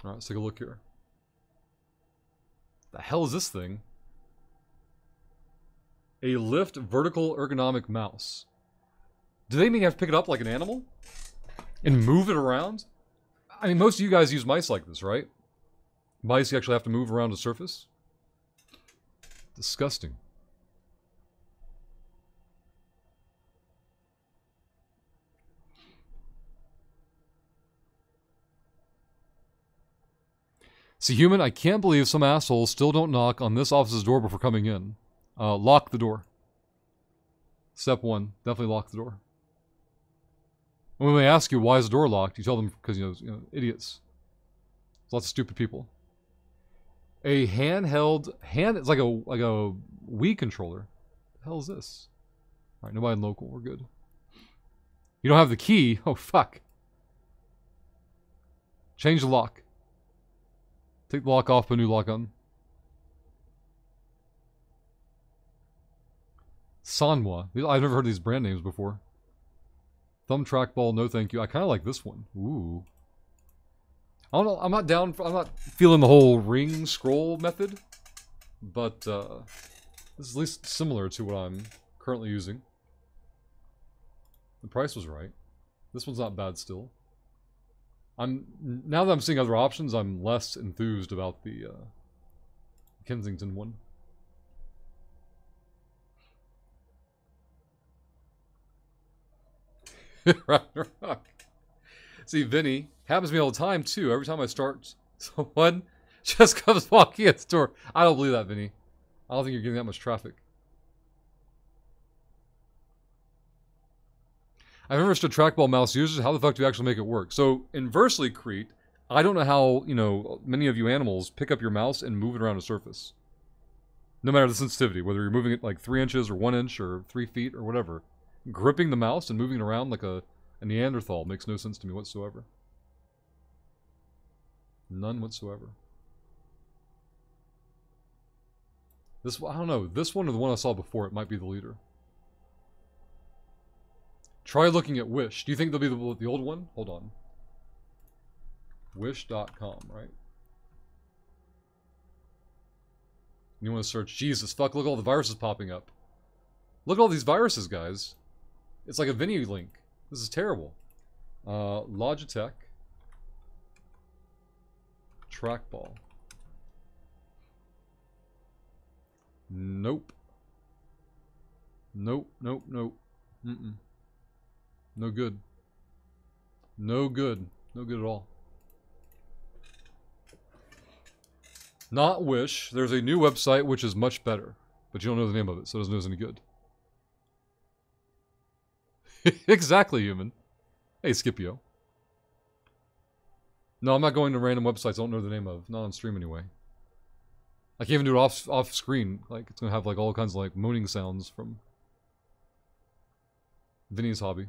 [SPEAKER 1] Alright, let's take a look here. The hell is this thing? A lift vertical ergonomic mouse. Do they mean you have to pick it up like an animal? And move it around? I mean, most of you guys use mice like this, right? Mice you actually have to move around a surface? Disgusting. See, human, I can't believe some assholes still don't knock on this office's door before coming in. Lock the door. Step 1, definitely lock the door. And when they ask you why is the door locked, you tell them because, you know, idiots. There's lots of stupid people. A handheld, it's like a Wii controller. What the hell is this? Alright, nobody in local, we're good. You don't have the key? Oh, fuck. Change the lock. Take the lock off, put a new lock on. Sanwa. I've never heard these brand names before. Thumb trackball, no thank you. I kind of like this one. Ooh. I don't know. I'm not down. I'm not feeling the whole ring scroll method, but this is at least similar to what I'm currently using. The price was right. This one's not bad still. Now that I'm seeing other options, I'm less enthused about the Kensington one. Ragnarok. See, Vinny happens to me all the time too. Every time I start, someone just comes walking at the door. I don't believe that, Vinny. I don't think you're getting that much traffic. I've never understood trackball mouse users. How the fuck do you actually make it work? So, inversely, Crete, I don't know how, you know, many of you animals pick up your mouse and move it around a surface. No matter the sensitivity, whether you're moving it like 3 inches or 1 inch or 3 feet or whatever. Gripping the mouse and moving it around like a Neanderthal makes no sense to me whatsoever. None whatsoever. This, I don't know, this one or the one I saw before, it might be the leader. Try looking at Wish. Do you think they'll be the old one? Hold on. Wish.com, right? You want to search, Jesus, fuck, look at all the viruses popping up. Look at all these viruses, guys. It's like a Vinny link. This is terrible. Logitech. Trackball. Nope. Nope, nope, nope. Mm-mm. No good. No good. No good at all. Not Wish. There's a new website which is much better. But you don't know the name of it, so it doesn't know it's any good. Exactly, human. Hey, Scipio. No, I'm not going to random websites I don't know the name of. Not on stream anyway. I can't even do it off screen. Like, it's gonna have like all kinds of like moaning sounds from Vinny's hobby.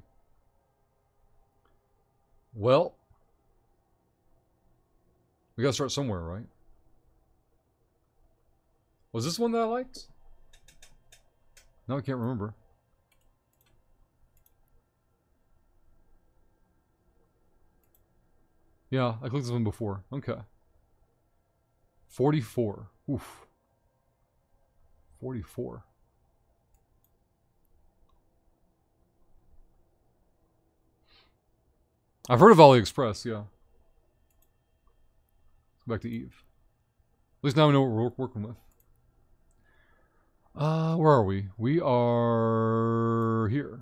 [SPEAKER 1] Well, we gotta start somewhere, right? Was this one that I liked? No, I can't remember. Yeah, I clicked this one before. Okay. 44. Oof. 44. I've heard of AliExpress, yeah. Let's go back to Eve. At least now we know what we're working with. Where are we? We are here.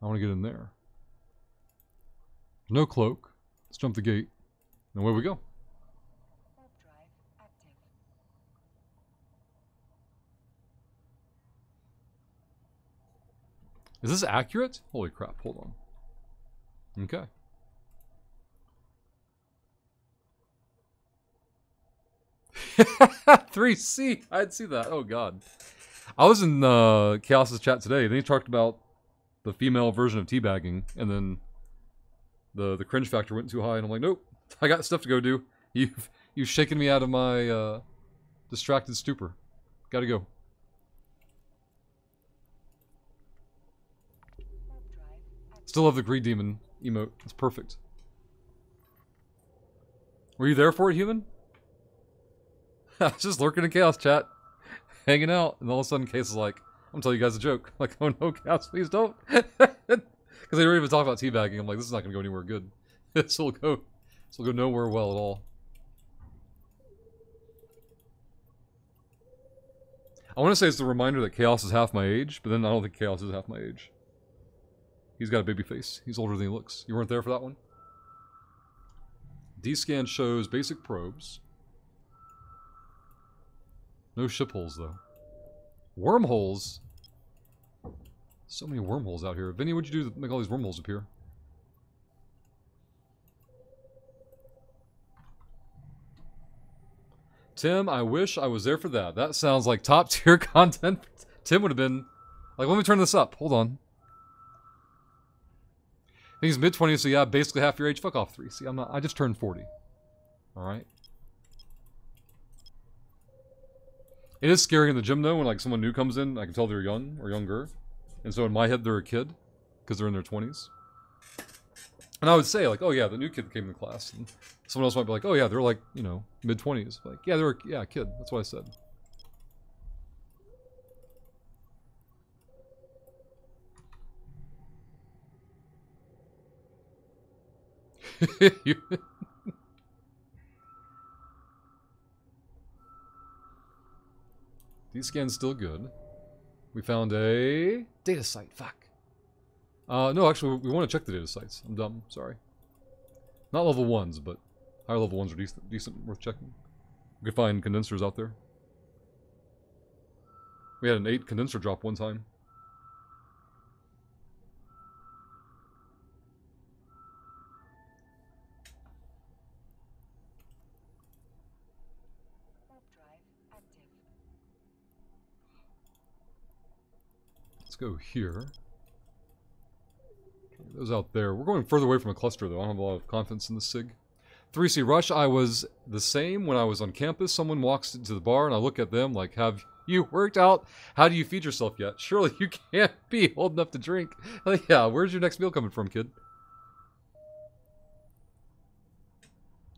[SPEAKER 1] I want to get in there. No cloak. Let's jump the gate. And away we go. Is this accurate? Holy crap, hold on. Okay. $3C. I'd see that. Oh god. I was in Chaos's chat today, and he talked about the female version of teabagging, and then the cringe factor went too high, and I'm like, nope, I got stuff to go do. You've shaken me out of my distracted stupor. Gotta go. Still love the greed demon emote. It's perfect. Were you there for it, human? I was just lurking in Chaos chat, hanging out, and all of a sudden Case is like, I'm telling you guys a joke. I'm like, oh no, Chaos, please don't. Because they don't even talk about teabagging. I'm like, this is not going to go anywhere good. This will go nowhere well at all. I want to say it's the reminder that Chaos is half my age, but then I don't think Chaos is half my age. He's got a baby face. He's older than he looks. You weren't there for that one? D-scan shows basic probes. No ship holes, though. Wormholes? So many wormholes out here. Vinny, what'd you do to make all these wormholes appear? Tim, I wish I was there for that. That sounds like top tier content. Tim would have been... Like, let me turn this up. Hold on. I think he's mid-20s, so yeah, basically half your age. Fuck off 3. See, I just turned 40. Alright. It is scary in the gym, though, when, like, someone new comes in. I can tell they're young or younger. And so in my head, they're a kid. Because they're in their 20s. And I would say, like, oh yeah, the new kid came to class. And someone else might be like, oh yeah, they're like, you know, mid-20s. Like, yeah, they're a kid. That's what I said. D-scan's still good. We found a data site. Fuck. No, actually, we want to check the data sites. I'm dumb. Sorry. Not level 1s, but higher level 1s are decent, worth checking. We could find condensers out there. We had an 8 condenser drop one time. Let's go here. Those out there. We're going further away from a cluster, though. I don't have a lot of confidence in the SIG. 3C Rush, I was the same when I was on campus. Someone walks into the bar, and I look at them like, have you worked out? How do you feed yourself yet? Surely you can't be old enough to drink. Like, yeah, where's your next meal coming from, kid?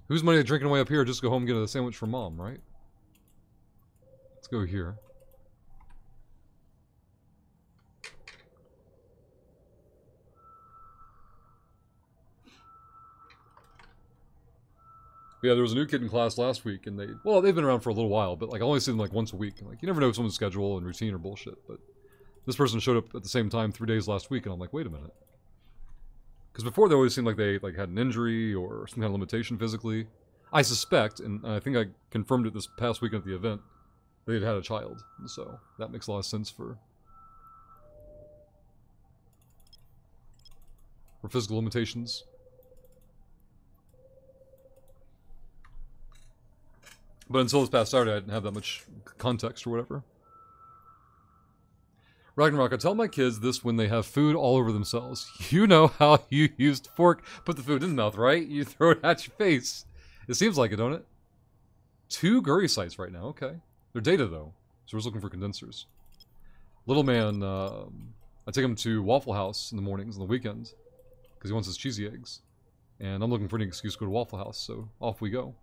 [SPEAKER 1] Whose money is drinking away up here? Just go home and get a sandwich from mom, right? Let's go here. Yeah, there was a new kid in class last week, and they've been around for a little while, but like I only see them like once a week. And, like, you never know someone's schedule and routine or bullshit. But this person showed up at the same time 3 days last week, and I'm like, wait a minute. Because before they always seemed like they like had an injury or some kind of limitation physically. I suspect, and I think I confirmed it this past weekend at the event, they had had a child, and so that makes a lot of sense for physical limitations. But until this past Saturday, I didn't have that much context or whatever. Ragnarok, I tell my kids this when they have food all over themselves. You know how you used fork, put the food in the mouth, right? You throw it at your face. It seems like it, don't it? 2 Gurry sites right now, okay. They're data, though, so we're just looking for condensers. Little man, I take him to Waffle House in the mornings and the weekends, because he wants his cheesy eggs. And I'm looking for any excuse to go to Waffle House, so off we go.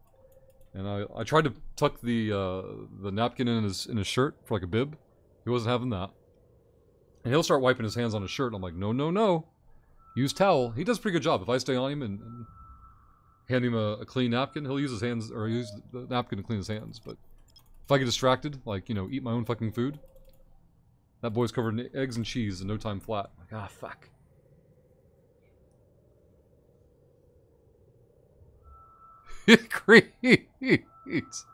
[SPEAKER 1] And I tried to tuck the napkin in his shirt for like a bib. He wasn't having that. And he'll start wiping his hands on his shirt. And I'm like, no, no, no. Use towel. He does a pretty good job. If I stay on him and hand him a clean napkin, he'll use his hands, or use the napkin to clean his hands. But if I get distracted, like, you know, eat my own fucking food, that boy's covered in eggs and cheese in no time flat. Like, ah, fuck. Creed. It's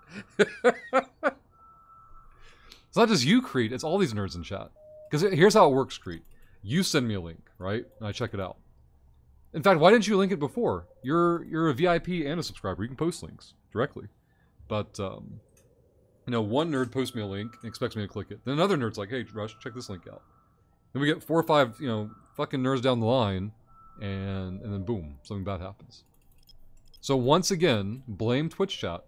[SPEAKER 1] not just you, Creed. It's all these nerds in chat. Because here's how it works, Creed. You send me a link, right? And I check it out. In fact, why didn't you link it before? You're a VIP and a subscriber. You can post links directly. But You know, one nerd posts me a link and expects me to click it. Then another nerd's like, hey, Rush, check this link out. Then we get 4 or 5, you know, fucking nerds down the line, and then boom, something bad happens. So once again, blame Twitch chat.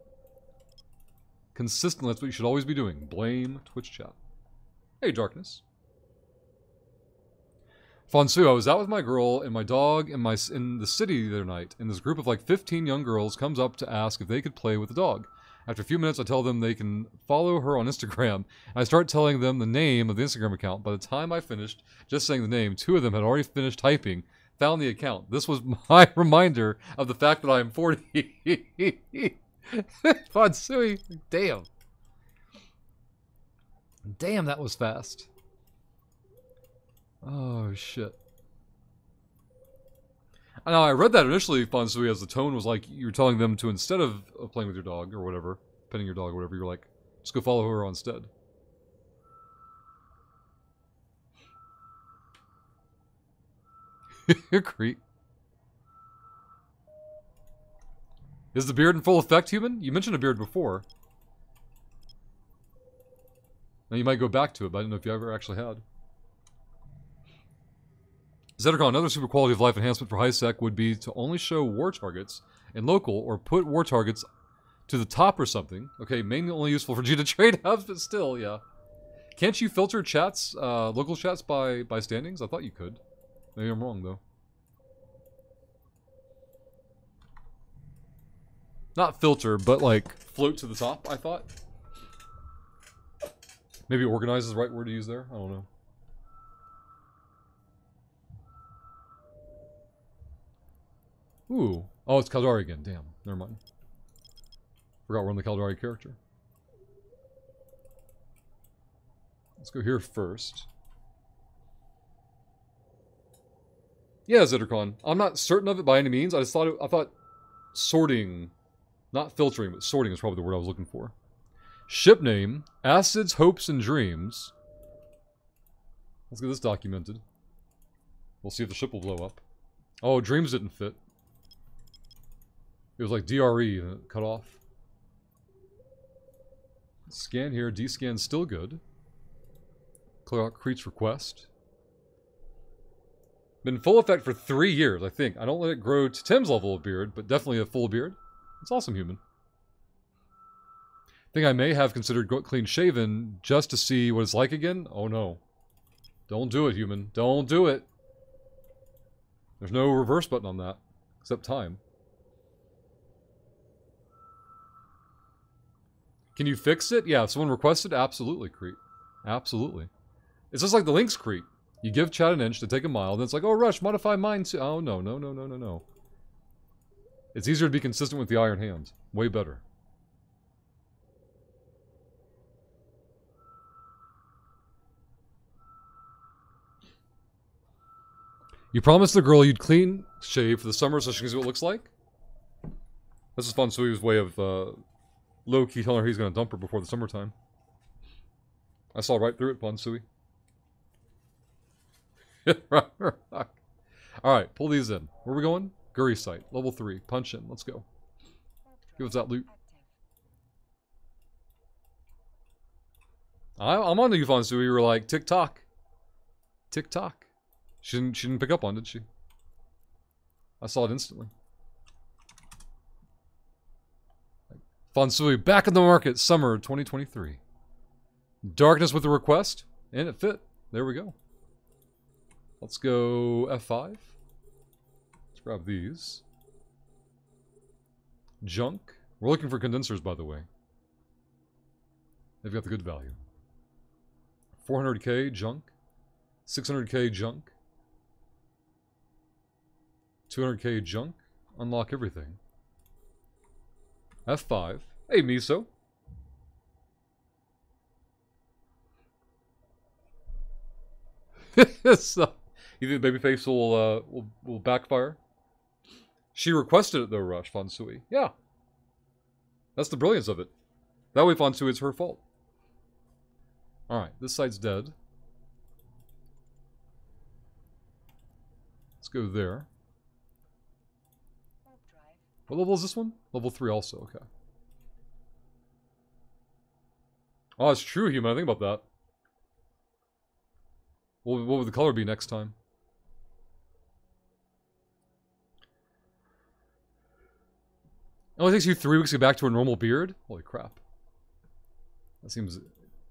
[SPEAKER 1] Consistently, that's what you should always be doing. Blame Twitch chat. Hey, Darkness. Fonsu, I was out with my girl and my dog in the city the other night, and this group of like 15 young girls comes up to ask if they could play with the dog. After a few minutes, I tell them they can follow her on Instagram, and I start telling them the name of the Instagram account. By the time I finished just saying the name, 2 of them had already finished typing, found the account. This was my reminder of the fact that I am 40. Fonsui, damn. Damn, that was fast. Oh, shit. I know, I read that initially, Fonsui, as the tone was like you were telling them to, instead of playing with your dog or whatever, petting your dog or whatever, you're like, just go follow her instead. Creep. Is the beard in full effect, human? You mentioned a beard before. Now you might go back to it, but I didn't know if you ever actually had. Zedricon, another super quality of life enhancement for high sec would be to only show war targets in local or put war targets to the top or something. Okay, mainly only useful for G to trade hubs, but still, yeah. Can't you filter chats, local chats by standings? I thought you could. Maybe I'm wrong, though. Not filter, but like float to the top, I thought. Maybe organize is the right word to use there? I don't know. Ooh. Oh, it's Caldari again. Damn. Never mind. Forgot we're on the Caldari character. Let's go here first. Yeah, Zittercon. I'm not certain of it by any means. I thought sorting, not filtering, but sorting is probably the word I was looking for. Ship name, Acids, Hopes, and Dreams. Let's get this documented. We'll see if the ship will blow up. Oh, Dreams didn't fit. It was like DRE and it cut off. Scan here, D-scan's still good. Clear out Crete's request. Been full effect for 3 years, I think. I don't let it grow to Tim's level of beard, but definitely a full beard. It's awesome, human. Think I may have considered clean shaven just to see what it's like again? Oh no. Don't do it, human. Don't do it. There's no reverse button on that, except time. Can you fix it? Yeah, if someone requested, absolutely, Crete. Absolutely. It's just like the links, Crete. You give Chad an inch to take a mile, then it's like, oh, Rush, modify mine too. Oh, no, no, no, no, no, no. It's easier to be consistent with the iron hand. Way better. You promised the girl you'd clean shave for the summer so she can see what it looks like? This is Fonsui's way of low-key telling her he's going to dump her before the summertime. I saw right through it, Fonsui. Alright, pull these in. Where are we going? Guri site. Level 3. Punch in. Let's go. Give us that loot. I'm on to you, Fonsui. You were like, tick-tock. Tick-tock. She didn't pick up on, did she? I saw it instantly. Fonsui back in the market, summer 2023. Darkness with a request, and it fit. There we go. Let's go F5. Let's grab these. Junk. We're looking for condensers, by the way. They've got the good value. 400k junk. 600k junk. 200k junk. Unlock everything. F5. Hey, Miso. So, you think Babyface will backfire? She requested it though, Rush, Fonsui. Yeah. That's the brilliance of it. That way, Fonsui, it's her fault. Alright, this site's dead. Let's go there. What level is this one? Level 3 also, okay. Oh, it's true, human. I think about that. What would the color be next time? It only takes you 3 weeks to get back to a normal beard? Holy crap. That seems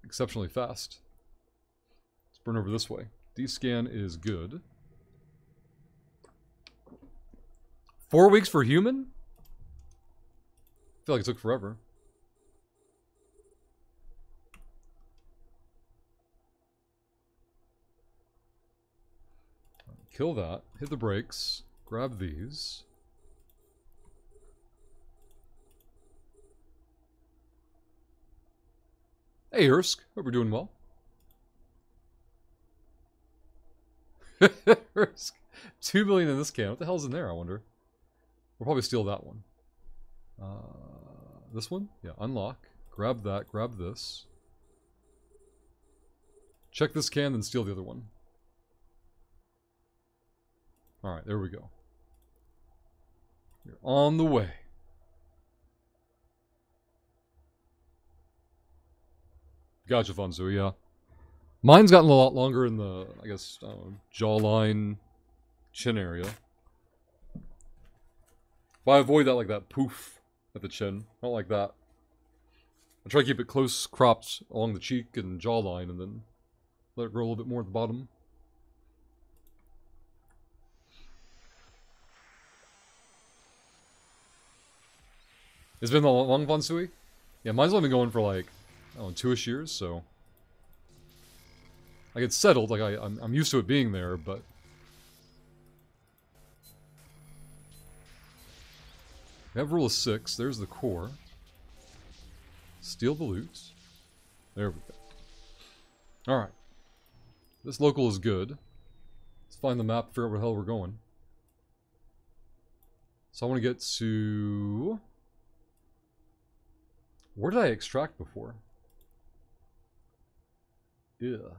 [SPEAKER 1] exceptionally fast. Let's burn over this way. D-scan is good. 4 weeks for human? I feel like it took forever. Kill that. Hit the brakes. Grab these. Hey, Ersk. Hope you're doing well. Ersk. 2 million in this can. What the hell's in there, I wonder? We'll probably steal that one. This one? Yeah, unlock. Grab that. Grab this. Check this can, then steal the other one. Alright, there we go. You're on the way. Gotcha, Fonzu, yeah. Mine's gotten a lot longer in the, I guess, jawline, chin area. But I avoid that, like that poof at the chin. I don't like that. I try to keep it close cropped along the cheek and jawline and then let it grow a little bit more at the bottom. It's been long, Fonsui? Yeah, mine's only been going for like, I don't know, 2-ish years, so... Like, it's settled, like, I'm used to it being there, but... We have rule of 6, there's the core. Steal the loot. There we go. Alright. This local is good. Let's find the map, figure out where the hell we're going. So I want to get to... Where did I extract before? Yeah. How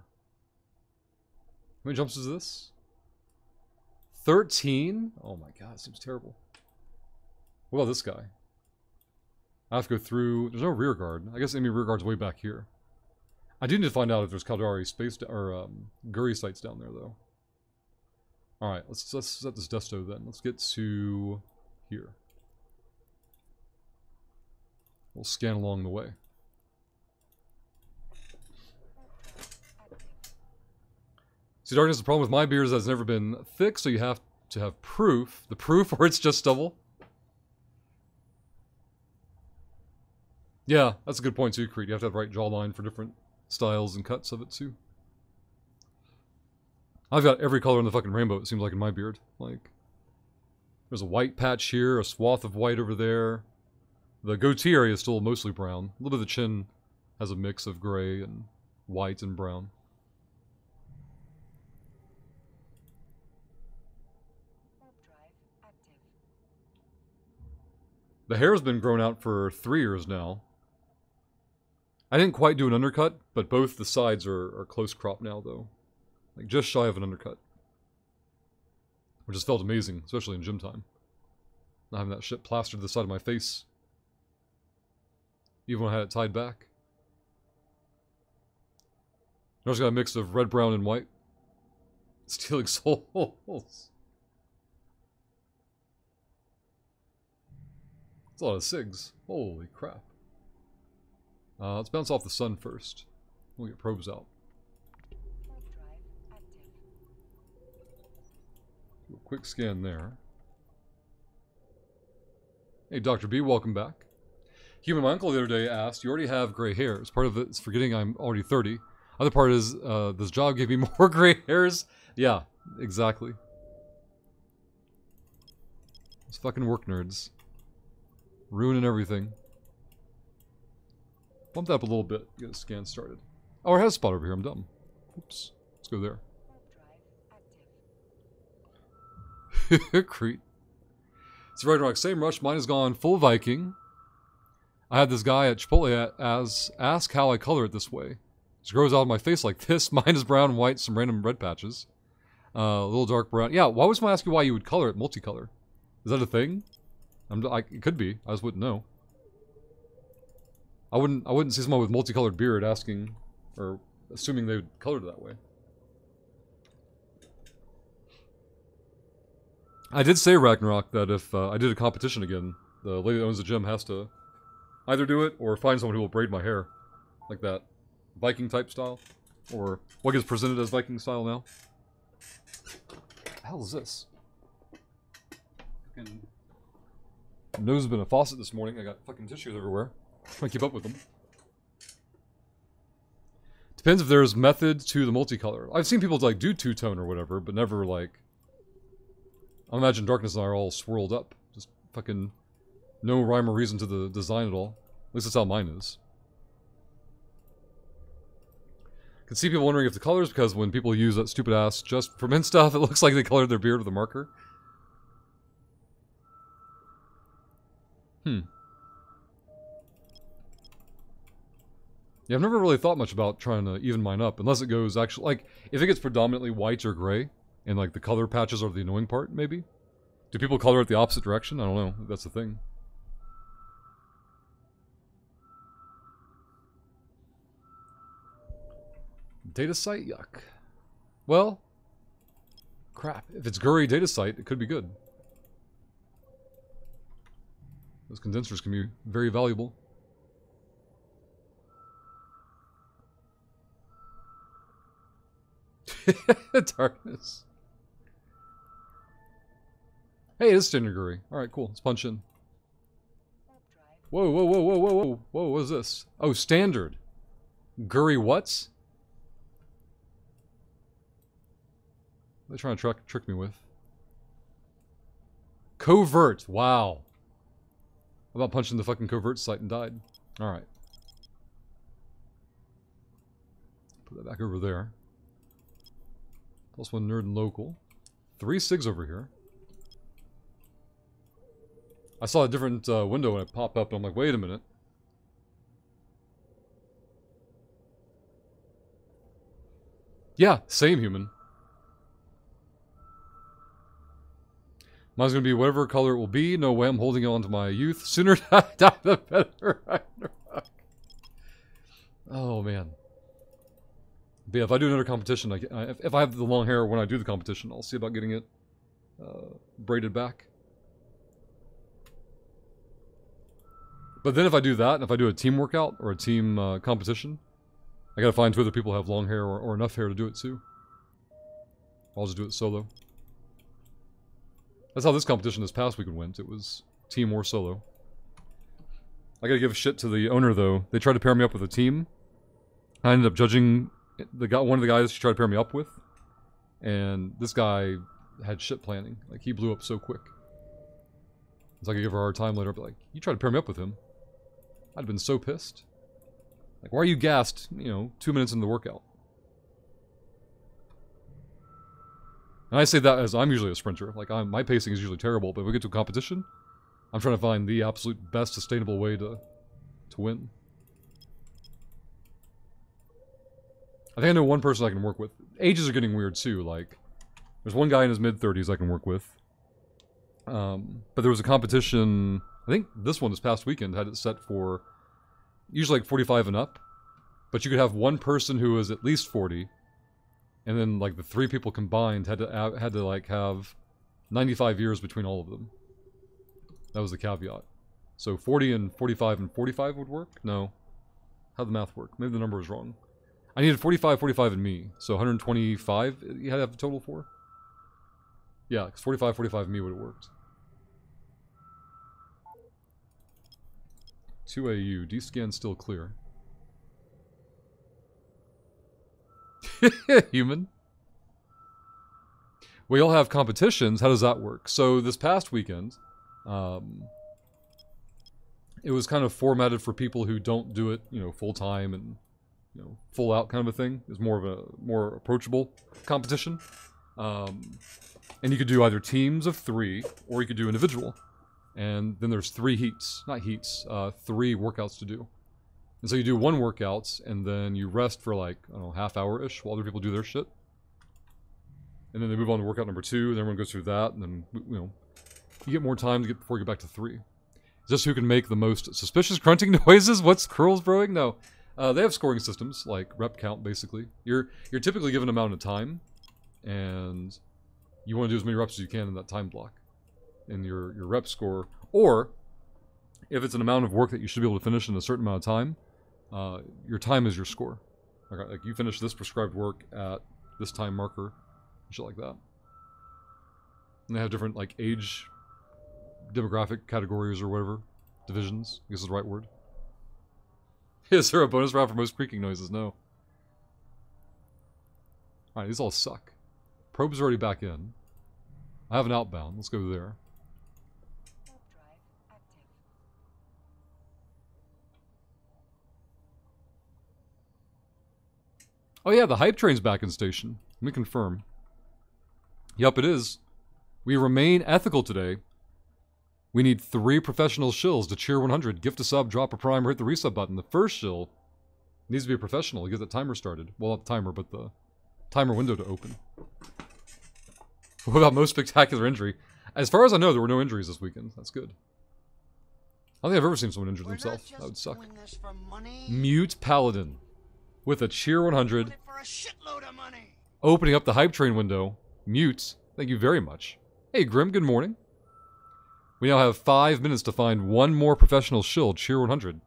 [SPEAKER 1] many jumps is this? 13? Oh my god, this seems terrible. What about this guy? I have to go through... There's no rear guard. I guess enemy rear guard's way back here. I do need to find out if there's Caldari space... or, Guri sites down there, though. Alright, let's set this desto then. Let's get to... here. We'll scan along the way. See, Darkness, the problem with my beard is that it's never been thick, so you have to have proof. The proof, or it's just stubble. Yeah, that's a good point too, Creed. You have to have the right jawline for different styles and cuts of it too. I've got every color in the fucking rainbow, it seems like, in my beard. Like, there's a white patch here, a swath of white over there. The goatee area is still mostly brown. A little bit of the chin has a mix of gray and white and brown. The hair's been grown out for 3 years now. I didn't quite do an undercut, but both the sides are close crop now, though. Like, just shy of an undercut. Which has felt amazing, especially in gym time. Not having that shit plastered to the side of my face. Even when I had it tied back. I just got a mix of red, brown, and white. Stealing souls. That's a lot of SIGs. Holy crap. Let's bounce off the sun first. We'll get probes out. Do a quick scan there. Hey, Dr. B, welcome back. Human, my uncle the other day asked, you already have gray hairs. Part of it is forgetting I'm already 30. Other part is, this job gave me more gray hairs. Yeah, exactly. Those fucking work nerds. Ruining everything. Bump that up a little bit. Get a scan started. Oh, it has a spot over here. I'm dumb. Oops. Let's go there. Crete. It's right, Rock. Same rush. Mine is gone full Viking. I had this guy at Chipotle ask how I color it this way. It grows out of my face like this. Mine is brown and white, some random red patches. A little dark brown. Yeah, why was someone ask you why you would color it multicolor? Is that a thing? It could be. I just wouldn't know. I wouldn't see someone with multicolored beard asking, or assuming they would color it that way. I did say, Ragnarok, that if I did a competition again, the lady that owns the gym has to either do it or find someone who will braid my hair. Like that Viking type style. Or what gets presented as Viking style now. What the hell is this? Fucking nose has been a faucet this morning. I got fucking tissues everywhere. Trying to keep up with them. Depends if there's method to the multicolor. I've seen people like do two-tone or whatever, but never like... I imagine Darkness and I are all swirled up. Just fucking no rhyme or reason to the design at all. At least that's how mine is. Can see people wondering if the colors, because when people use that stupid ass just for men stuff, it looks like they colored their beard with a marker. Yeah, I've never really thought much about trying to even mine up, unless it goes actually, like, if it gets predominantly white or gray, and like the color patches are the annoying part, maybe? Do people color it the opposite direction? I don't know. That's the thing. Data site? Yuck. Well, crap. If it's Guri data site, it could be good. Those condensers can be very valuable. Darkness. Hey, it is standard Guri. Alright, cool. Let's punch in. Whoa, whoa, whoa, whoa, whoa, whoa. Whoa, what is this? Oh, standard. Guri what? They're trying to trick me with. Covert. Wow. How about punching the fucking covert site and died? Alright. Put that back over there. Plus one nerd and local. 3 SIGs over here. I saw a different window and it popped up and I'm like, wait a minute. Yeah, same human. Mine's gonna be whatever color it will be. No way I'm holding on to my youth. Sooner I die the better. Oh man. But yeah, if I do another competition, if I have the long hair when I do the competition, I'll see about getting it braided back. But then if I do that, and if I do a team workout or a team competition, I gotta find 2 other people who have long hair or enough hair to do it too. I'll just do it solo. That's how this competition this past weekend went. It was team or solo. I gotta give shit to the owner though. They tried to pair me up with a team. I ended up judging one of the guys she tried to pair me up with. And this guy had shit planning. Like, he blew up so quick. So I could give her a hard time later. I'd be like, you tried to pair me up with him. I'd have been so pissed. Like, why are you gassed, 2 minutes into the workout? And I say that as I'm usually a sprinter. Like, my pacing is usually terrible, but if we get to a competition, I'm trying to find the absolute best sustainable way to win. I think I know one person I can work with. Ages are getting weird too, like, there's one guy in his mid-30s I can work with. But there was a competition, I think this one this past weekend had it set for usually like 45 and up. But you could have one person who was at least 40, and then like the 3 people combined had to like have 95 years between all of them. That was the caveat. So 40 and 45 and 45 would work? No. How'd the math work? Maybe the number was wrong. I needed 45, 45, and me. So 125 you had to have a total for? Yeah, because 45, 45 and me would have worked. 2AU. D-scan still clear. Human. We all have competitions. How does that work? So this past weekend, it was kind of formatted for people who don't do it, full time and full out kind of a thing. It's more of a more approachable competition. And you could do either teams of 3 or you could do individual. And then there's 3 heats, not heats, 3 workouts to do. And so you do 1 workout and then you rest for like, I don't know, half hour-ish while other people do their shit. And then they move on to workout number 2, and everyone goes through that, and then, you get more time before you get back to 3. It's Just who can make the most suspicious grunting noises? What's Curls Brewing? No. They have scoring systems, like rep count, basically. You're typically given an amount of time, and you want to do as many reps as you can in that time block. And your rep score, or if it's an amount of work that you should be able to finish in a certain amount of time, your time is your score. Like you finish this prescribed work at this time marker, shit like that. And they have different like age, demographic categories or whatever, divisions. I guess is the right word. Is there a bonus round for most creaking noises? No. Alright, these all suck. Probe's already back in. I have an outbound. Let's go there. Oh yeah, the hype train's back in station. Let me confirm. Yup, it is. We remain ethical today. We need 3 professional shills to cheer 100. Gift a sub, drop a prime, or hit the resub button. The first shill needs to be a professional to get the timer started. Well, not the timer, but the timer window to open. What about most spectacular injury? As far as I know, there were no injuries this weekend. That's good. I don't think I've ever seen someone injure themselves. That would suck. Mute Paladin. With a cheer 100. Opening up the hype train window. Mute. Thank you very much. Hey, Grim, good morning. We now have 5 minutes to find one more professional shill, cheer 100.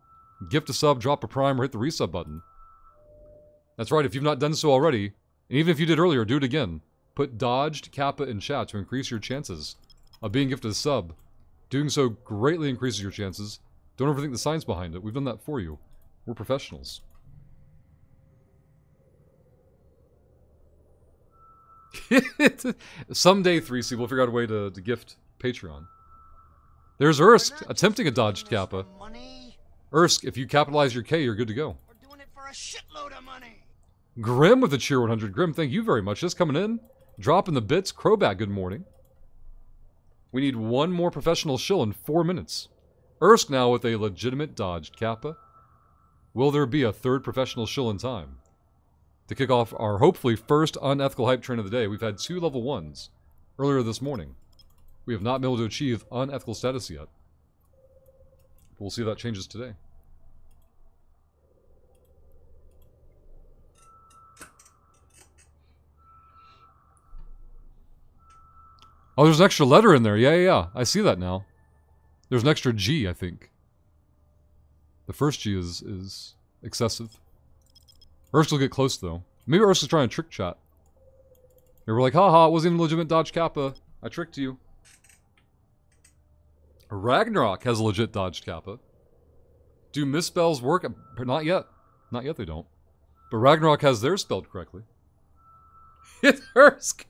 [SPEAKER 1] Gift a sub, drop a prime, or hit the resub button. That's right, if you've not done so already, and even if you did earlier, do it again. Put dodged Kappa in chat to increase your chances of being gifted a sub. Doing so greatly increases your chances. Don't overthink the science behind it. We've done that for you. We're professionals. Someday, 3C, we'll figure out a way to gift Patreon. There's Ursk attempting a dodged Kappa. Ursk, if you capitalize your K, you're good to go.
[SPEAKER 2] We're doing it for a shitload of money.
[SPEAKER 1] Grim with the cheer 100. Grim, thank you very much. Just coming in. Dropping the bits. Crowbat, good morning. We need one more professional shill in 4 minutes. Ursk now with a legitimate dodged Kappa. Will there be a third professional shill in time? To kick off our hopefully first unethical hype train of the day, we've had 2 level 1s earlier this morning. We have not been able to achieve unethical status yet. We'll see if that changes today. Oh, there's an extra letter in there. Yeah. I see that now. There's an extra G, I think. The first G is excessive. Ursk will get close, though. Maybe Ursk is trying to trick chat. They were like, haha, it wasn't even legitimate dodge Kappa. I tricked you. Ragnarok has a legit dodged Kappa. Do misspells work? Not yet. Not yet they don't. But Ragnarok has theirs spelled correctly. It's Ursk!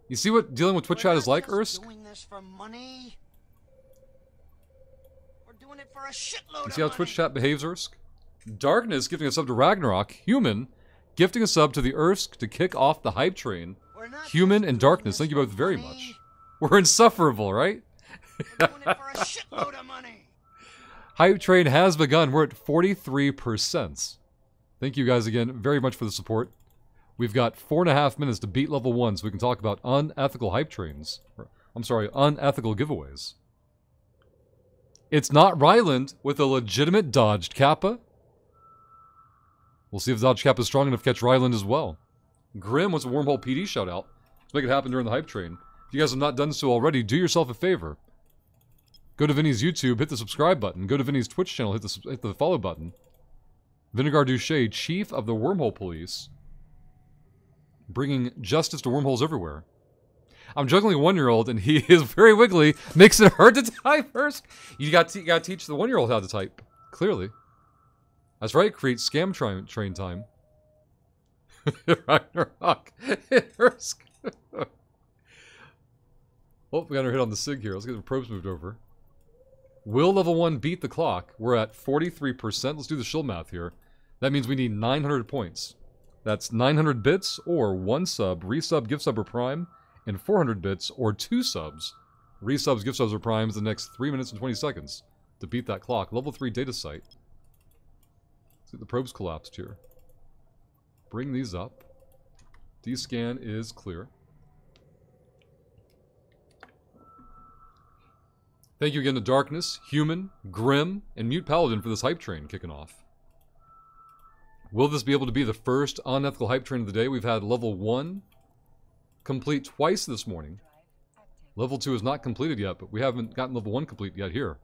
[SPEAKER 1] You see what dealing with Twitch chat is like, Ursk?
[SPEAKER 2] Doing this for money. We're doing it for a shitload
[SPEAKER 1] You see how Twitch chat behaves, Ursk? Darkness gifting a sub to Ragnarok. Human gifting a sub to the Ursk to kick off the hype train. Human and Darkness, thank you both very much. We're insufferable, right?
[SPEAKER 2] We're doing it for a shitload of money.
[SPEAKER 1] Hype train has begun. We're at 43%. Thank you guys again very much for the support. We've got 4.5 minutes to beat level 1 so we can talk about unethical hype trains. I'm sorry, unethical giveaways. It's not Ryland with a legitimate dodged Kappa. We'll see if the dodged Kappa is strong enough to catch Ryland as well. Grim wants a Wormhole PD shout out. Let's make it happen during the hype train. If you guys have not done so already, do yourself a favor. Go to Vinny's YouTube, hit the subscribe button. Go to Vinny's Twitch channel, hit the follow button. Vinegar Duché, Chief of the Wormhole Police. Bringing justice to wormholes everywhere. I'm juggling a 1-year-old and he is very wiggly. Makes it hard to type first. You got to teach the 1-year-old how to type. Clearly. That's right, create scam train time. Ragnarok. Ursk. Oh, we got our hit on the SIG here. Let's get the probes moved over. Will level 1 beat the clock? We're at 43%. Let's do the shill math here. That means we need 900 points. That's 900 bits or 1 sub, resub, gift sub, or prime, and 400 bits or 2 subs, resubs, gift subs, or primes in the next 3 minutes and 20 seconds to beat that clock. Level 3 data site. See, the probes collapsed here. Bring these up. D-scan is clear. Thank you again to Darkness, Human, Grim, and Mute Paladin for this hype train kicking off. Will this be able to be the first unethical hype train of the day? We've had level 1 complete twice this morning. Level 2 is not completed yet, but we haven't gotten level 1 complete yet here.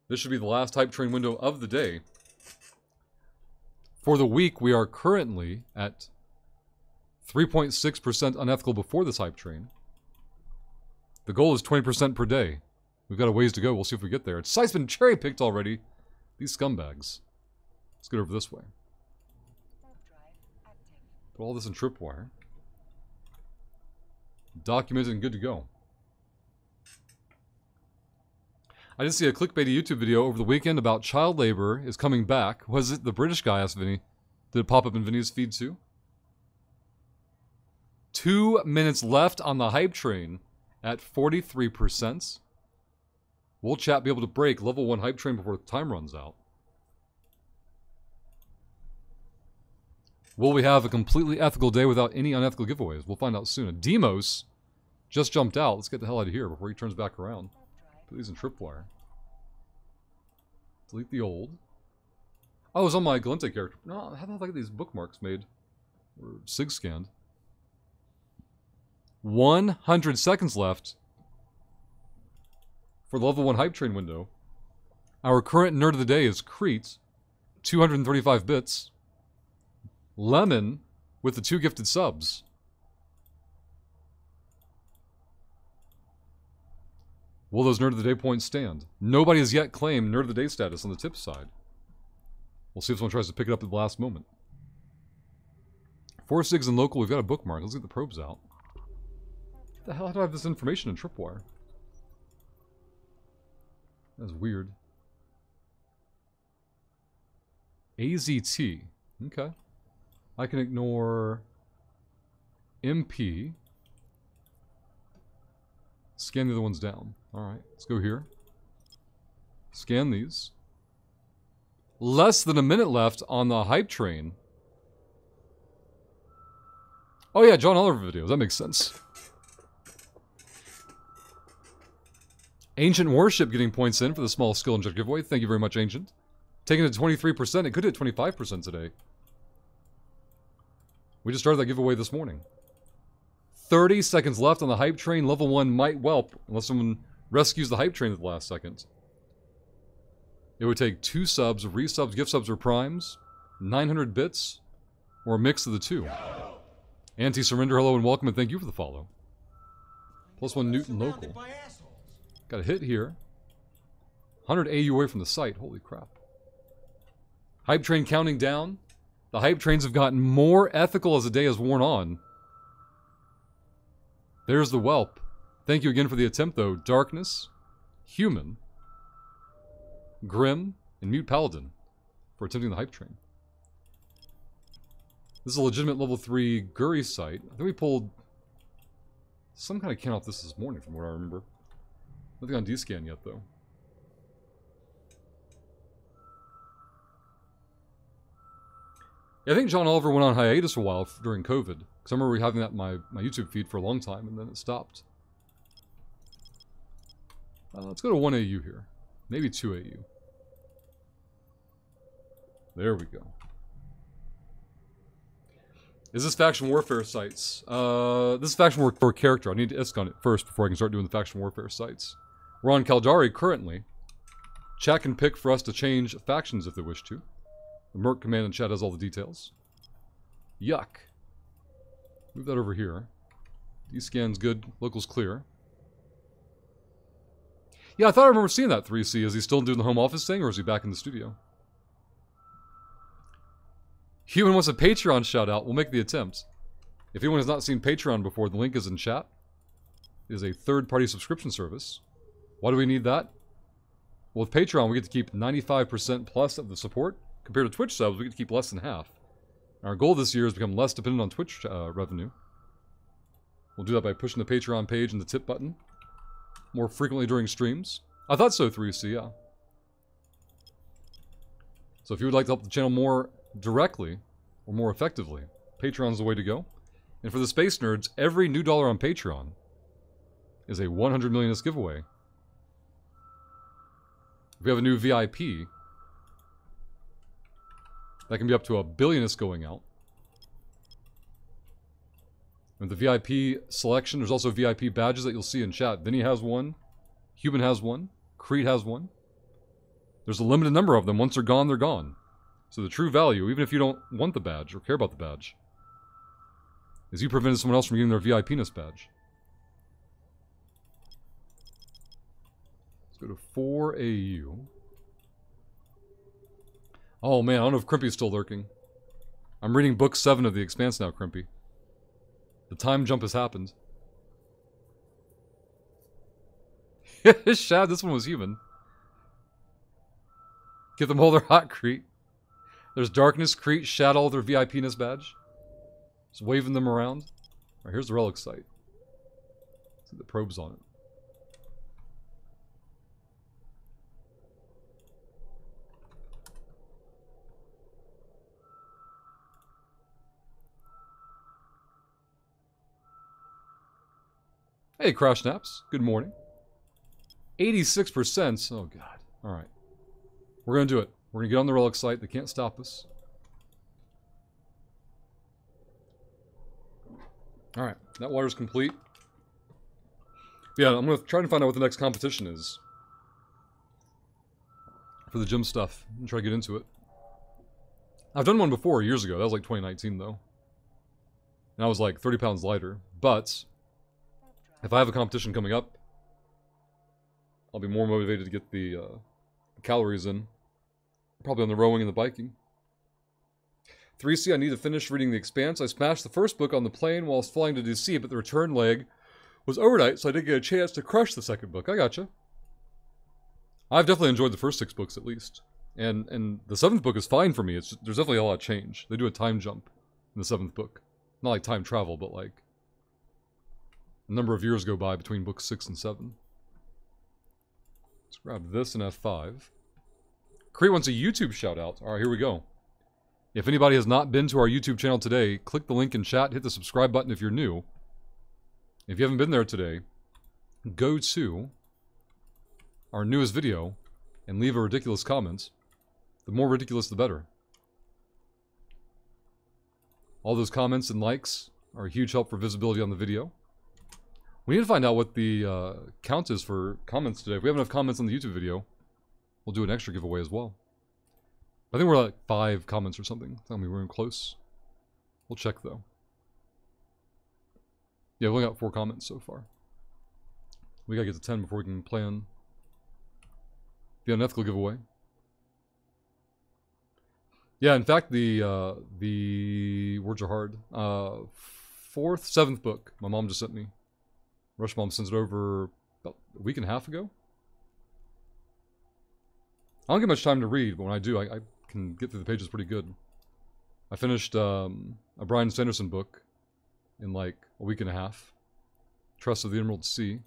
[SPEAKER 1] This should be the last hype train window of the day. For the week, we are currently at 3.6% unethical before this hype train. The goal is 20% per day. We've got a ways to go. We'll see if we get there. Site's been cherry-picked already. These scumbags. Let's get over this way. Put all this in tripwire. Documented and good to go. I did see a clickbaity YouTube video over the weekend about child labor is coming back. Was it the British guy, asked Vinny? Did it pop up in Vinny's feed too? 2 minutes left on the hype train at 43%. Will chat be able to break level 1 hype train before the time runs out? Will we have a completely ethical day without any unethical giveaways? We'll find out soon. Demos just jumped out. Let's get the hell out of here before he turns back around. Put these in tripwire. Delete the old. Oh, it was on my Galente character. No, how the hell did I get these bookmarks made? Or sig scanned. 100 seconds left for the level 1 hype train window. Our current nerd of the day is Crete, 235 bits. Lemon with the 2 gifted subs. Will those Nerd of the Day points stand? Nobody has yet claimed Nerd of the Day status on the tip side. We'll see if someone tries to pick it up at the last moment. 4 sigs in local, we've got a bookmark. Let's get the probes out. What the hell do I have this information in tripwire? That's weird. AZT. Okay. I can ignore MP. Scan the other ones down. Alright, let's go here. Scan these. Less than a minute left on the hype train. Oh yeah, John Oliver videos. That makes sense. Ancient Warship getting points in for the small skill inject giveaway. Thank you very much, Ancient. Taking it to 23%. It could hit 25% today. We just started that giveaway this morning. 30 seconds left on the hype train. Level 1 might whelp unless someone rescues the hype train at the last second. It would take 2 subs, resubs, gift subs, or primes, 900 bits, or a mix of the two. Anti-surrender, hello and welcome, and thank you for the follow. +1 Newton local. Got a hit here. 100 AU away from the site. Holy crap. Hype train counting down. The hype trains have gotten more ethical as the day has worn on. There's the whelp. Thank you again for the attempt, though. Darkness, Human, Grim, and Mute Paladin for attempting the hype train. This is a legitimate level 3 Guri site. I think we pulled some kind of can off this morning from what I remember. Nothing on D-scan yet, though. Yeah, I think John Oliver went on hiatus a while during COVID. Because I remember having that in my YouTube feed for a long time, and then it stopped. Let's go to 1 AU here. Maybe 2 AU. There we go. Is this faction warfare sites? This is faction warfare character. I need to ISK on it first before I can start doing the faction warfare sites. We're on Caldari currently. Chat can pick for us to change factions if they wish to. The Merc command in chat has all the details. Yuck. Move that over here. D-scan's good. Local's clear. Yeah, I thought I remember seeing that 3C. Is he still doing the home office thing, or is he back in the studio? Human wants a Patreon shout-out. We'll make the attempt. If anyone has not seen Patreon before, the link is in chat. It is a third-party subscription service. Why do we need that? Well, with Patreon, we get to keep 95% plus of the support. Compared to Twitch subs, we get to keep less than half. Our goal this year is to become less dependent on Twitch revenue. We'll do that by pushing the Patreon page and the tip button more frequently during streams. I thought so, 3C, yeah. So if you would like to help the channel more directly or more effectively, Patreon's the way to go. And for the Space Nerds, every new dollar on Patreon is a 100 millionist giveaway If we have a new VIP, that can be up to $1 billion going out. And the VIP selection, there's also VIP badges that you'll see in chat. Vinny has one. Human has one. Creed has one. There's a limited number of them. Once they're gone, they're gone. So the true value, even if you don't want the badge or care about the badge, is you prevented someone else from getting their VIPness badge. Let's go to 4AU. Oh man, I don't know if Crimpy's still lurking. I'm reading book 7 of The Expanse now, Crimpy. The time jump has happened. Shad, this one was human. Give them all their hot Crete. There's Darkness, Crete, Shad, all their VIPness badge. Just waving them around. Alright, here's the relic site. See the probes on it. Hey, Crash Naps. Good morning. 86%. Oh, God. Alright. We're going to do it. We're going to get on the relic site. They can't stop us. Alright. That water's complete. Yeah, I'm going to try to find out what the next competition is. For the gym stuff. And try to get into it. I've done one before, years ago. That was like 2019, though. And I was like 30 pounds lighter. But if I have a competition coming up, I'll be more motivated to get the calories in. Probably on the rowing and the biking. 3C, I need to finish reading The Expanse. I smashed the first book on the plane whilst flying to DC, but the return leg was overnight, so I didn't get a chance to crush the second book. I gotcha. I've definitely enjoyed the first 6 books, at least. And the 7th book is fine for me. There's definitely a lot of change. They do a time jump in the 7th book. Not like time travel, but like a number of years go by between books 6 and 7. Let's grab this and F5. Cree wants a YouTube shout out. Alright, here we go. If anybody has not been to our YouTube channel today, click the link in chat, hit the subscribe button if you're new. If you haven't been there today, go to our newest video and leave a ridiculous comment. The more ridiculous, the better. All those comments and likes are a huge help for visibility on the video. We need to find out what the count is for comments today. If we have enough comments on the YouTube video, we'll do an extra giveaway as well. I think we're like 5 comments or something. Tell me we're in close. We'll check though. Yeah, we only got 4 comments so far. We gotta get to 10 before we can plan the unethical giveaway. Yeah, in fact, the words are hard. 4th, 7th book. My mom just sent me. Rush Mom sends it over about a week and a half ago. I don't get much time to read, but when I do, I can get through the pages pretty good. I finished a Bryan Sanderson book in like a week and a half. Trust of the Emerald Sea.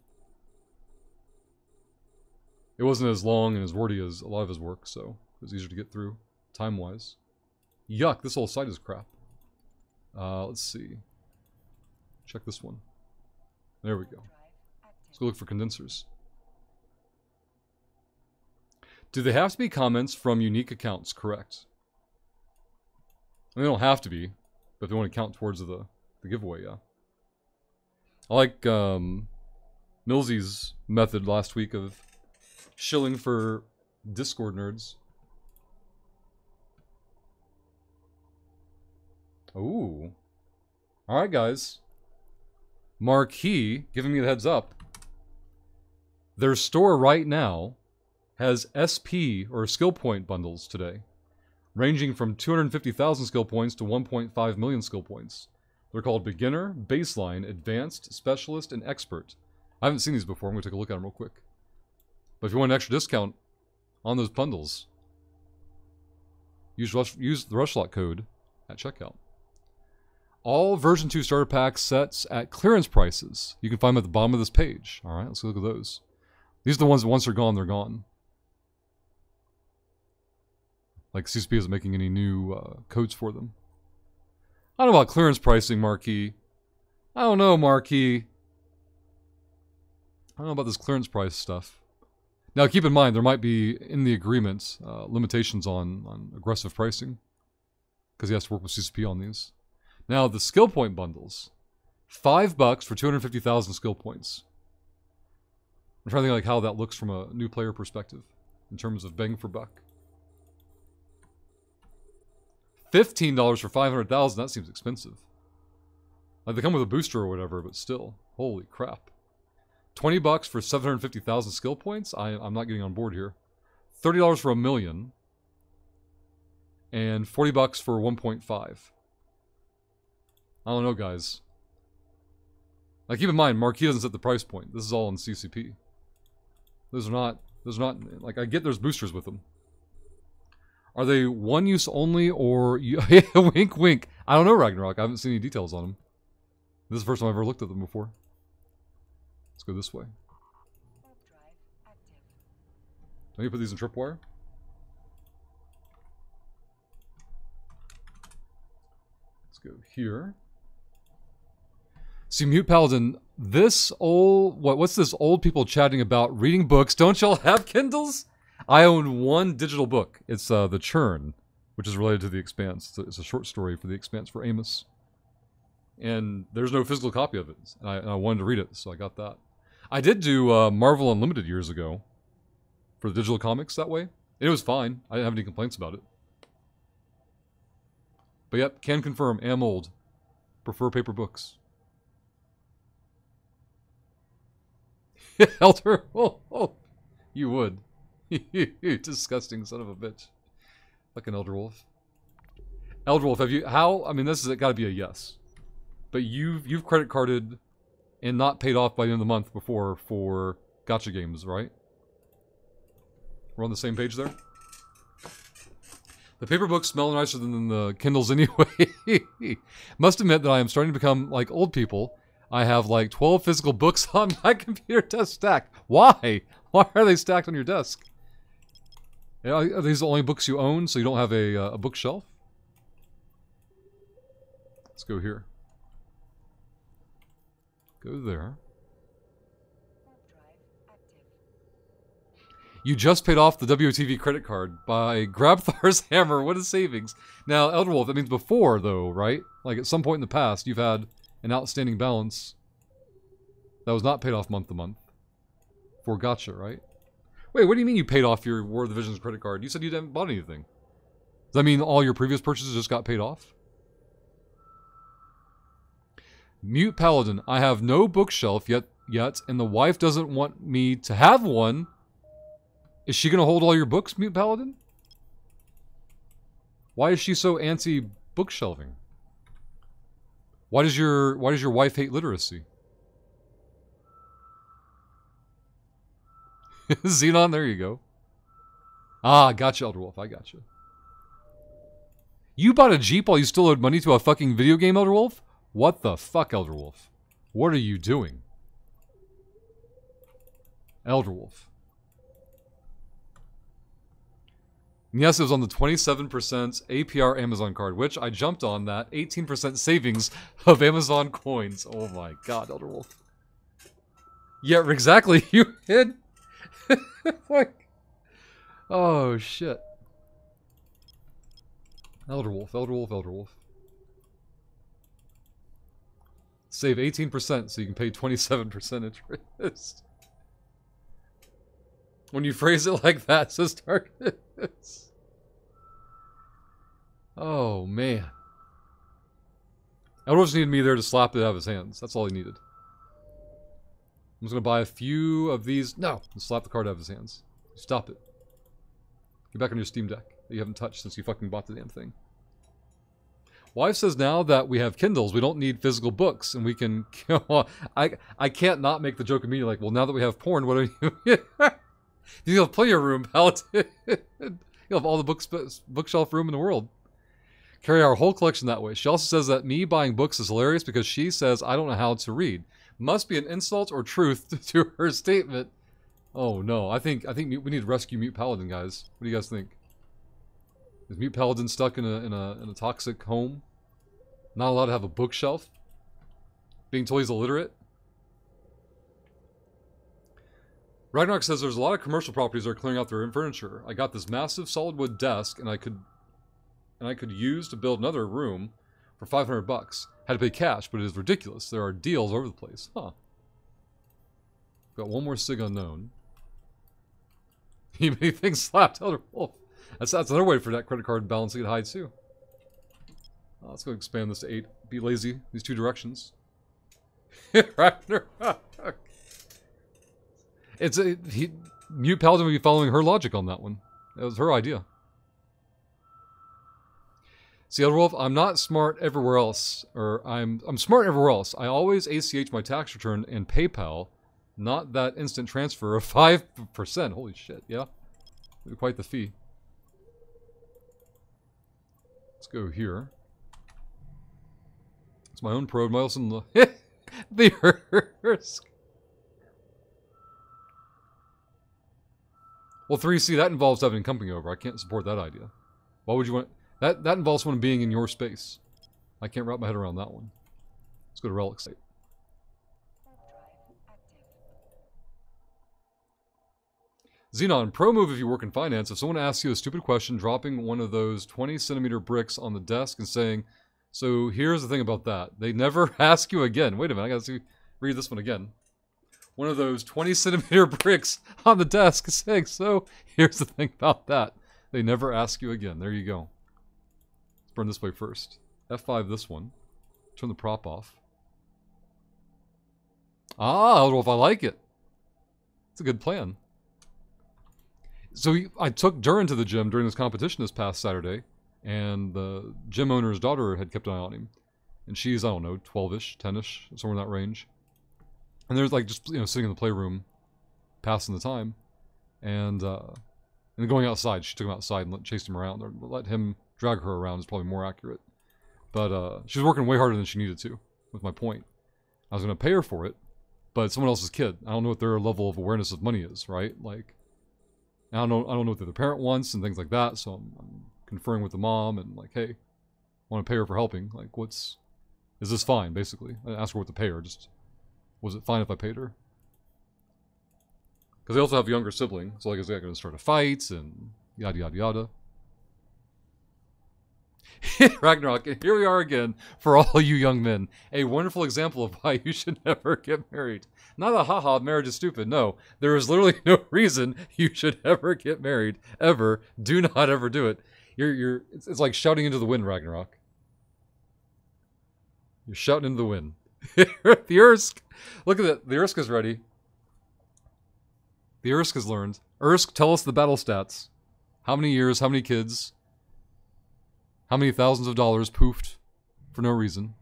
[SPEAKER 1] It wasn't as long and as wordy as a lot of his work, so it was easier to get through, time-wise. Yuck, this whole site is crap. Let's see. Check this one. There we go. Let's go look for condensers. Do they have to be comments from unique accounts? Correct. They don't have to be, but if they want to count towards the giveaway, yeah. I like Millsy's method last week of shilling for Discord nerds. Ooh. Alright, guys. Marquee, giving me the heads up. Their store right now has SP, or skill point bundles today, ranging from 250,000 skill points to 1.5 million skill points. They're called Beginner, Baseline, Advanced, Specialist, and Expert. I haven't seen these before. I'm going to take a look at them real quick. But if you want an extra discount on those bundles, use the Rushlot code at checkout. All version 2 starter packs sets at clearance prices. You can find them at the bottom of this page. Alright, let's go look at those. These are the ones that once they're gone, they're gone. Like CCP isn't making any new codes for them. I don't know about clearance pricing, Marquee. I don't know, Marquee. I don't know about this clearance price stuff. Now, keep in mind, there might be, in the agreement, limitations on aggressive pricing, because he has to work with CCP on these. Now, the skill point bundles. $5 for 250,000 skill points. I'm trying to think like how that looks from a new player perspective, in terms of bang for buck. $15 for 500,000, that seems expensive. Like, they come with a booster or whatever, but still. Holy crap. $20 for 750,000 skill points? I'm not getting on board here. $30 for 1 million. And $40 for 1.5. I don't know, guys. Like, keep in mind, Marquee doesn't set the price point. This is all in CCP. Those are not, like, I get there's boosters with them. Are they one use only, or, wink, wink. I don't know, Ragnarok. I haven't seen any details on them. This is the first time I've ever looked at them before. Let's go this way. I need to put these in tripwire. Let's go here. See, Mute Paladin, this old... What's this old people chatting about? Reading books. Don't y'all have Kindles? I own one digital book. It's The Churn, which is related to The Expanse. It's a short story for The Expanse for Amos. And there's no physical copy of it. And I wanted to read it, so I got that. I did do Marvel Unlimited years ago for the digital comics that way. It was fine. I didn't have any complaints about it. But yep, can confirm, am old. Prefer paper books. Elder Wolf. You would. You disgusting son of a bitch. Fucking Elder Wolf. Elder Wolf, have you... How... I mean, this has got to be a yes. But you've credit carded and not paid off by the end of the month before for gacha games, right? We're on the same page there? The paper books smell nicer than the Kindles anyway. Must admit that I am starting to become like old people. I have like 12 physical books on my computer desk stacked. Why? Why are they stacked on your desk? Are these the only books you own, so you don't have a bookshelf? Let's go here. Go there. You just paid off the WTV credit card by Grabthar's hammer. What is savings? Now, Elder Wolf, that means before, though, right? Like, at some point in the past, you've had an outstanding balance that was not paid off month to month for gacha, right? Wait, what do you mean you paid off your War of the Visions credit card? You said you didn't bought anything. Does that mean all your previous purchases just got paid off? Mute Paladin, I have no bookshelf yet, and the wife doesn't want me to have one. Is she gonna hold all your books, Mute Paladin? Why is she so anti-bookshelving? Why does your wife hate literacy? Xenon, there you go. Ah, gotcha, Elder Wolf, I gotcha. You bought a Jeep while you still owed money to a fucking video game, Elder Wolf? What the fuck, Elder Wolf? What are you doing? Elder Wolf. And yes, it was on the 27% APR Amazon card, which I jumped on that 18% savings of Amazon coins. Oh my god, Elder Wolf. Yeah, exactly. You hid. Like, oh shit. Elder Wolf, Elder Wolf, Elder Wolf. Save 18% so you can pay 27% interest. When you phrase it like that, says Darkness. Oh, man. Elder Wolf needed me there to slap it out of his hands. That's all he needed. I'm just going to buy a few of these. No! And slap the card out of his hands. Stop it. Get back on your Steam Deck that you haven't touched since you fucking bought the damn thing. Wife says now that we have Kindles, we don't need physical books, and we can... I can't not make the joke immediately, like, well, now that we have porn, what are you... You'll have plenty of room, Paladin. You'll have all the bookshelf room in the world. Carry our whole collection that way. She also says that me buying books is hilarious because she says I don't know how to read. Must be an insult or truth to her statement. Oh no, I think we need to rescue Mute Paladin, guys. What do you guys think? Is Mute Paladin stuck in a toxic home? Not allowed to have a bookshelf? Being told he's illiterate? Ragnarok says there's a lot of commercial properties that are clearing out their furniture. I got this massive solid wood desk, and I could use to build another room for $500. Had to pay cash, but it is ridiculous. There are deals over the place. Huh. Got one more sig unknown. He made things slapped Elder Wolf. That's another way for that credit card balance to get high too. Let's go expand this to 8. Be lazy. These 2 directions. Ragnarok. Mute Paladin would be following her logic on that one. That was her idea. See, Elder Wolf, I'm not smart everywhere else. Or I'm smart everywhere else. I always ACH my tax return and PayPal. Not that instant transfer of 5%. Holy shit, yeah. Quite the fee. Let's go here. It's my own probe. My also the Ursk. Well, 3C, that involves having company over. I can't support that idea. Why would you want... That involves someone being in your space. I can't wrap my head around that one. Let's go to Relic State. Xenon, pro move if you work in finance. If someone asks you a stupid question, dropping one of those 20-centimeter bricks on the desk and saying, so here's the thing about that. They never ask you again. Wait a minute, I gotta read this one again. One of those 20-centimeter bricks on the desk saying, so here's the thing about that. They never ask you again. There you go. Let's burn this way first. F5 this one. Turn the prop off. Ah, Elder Wolf, I like it. It's a good plan. So I took Durin to the gym during this competition this past Saturday, and the gym owner's daughter had kept an eye on him. And she's, I don't know, 12-ish, 10-ish, somewhere in that range. And they're like just, sitting in the playroom, passing the time. And going outside. She took him outside and chased him around. Or let him drag her around is probably more accurate. But she was working way harder than she needed to, with my point. I was going to pay her for it, but it's someone else's kid. I don't know what their level of awareness of money is, right? Like, I don't know what the parent wants and things like that, so I'm conferring with the mom and like, hey, I want to pay her for helping. Like, is this fine, basically? I asked her what to pay her, just, was it fine if I paid her? Because they also have a younger sibling, so like, is that going to start a fight and yada yada yada. Ragnarok, and here we are again for all you young men. A wonderful example of why you should never get married. Not a haha, marriage is stupid. No, there is literally no reason you should ever get married. Ever. Do not ever do it. It's like shouting into the wind, Ragnarok. You're shouting into the wind. The Ursk. Look at that. The Ursk is ready. The Ursk has learned. Ursk, tell us the battle stats. How many years, how many kids, how many thousands of dollars poofed for no reason.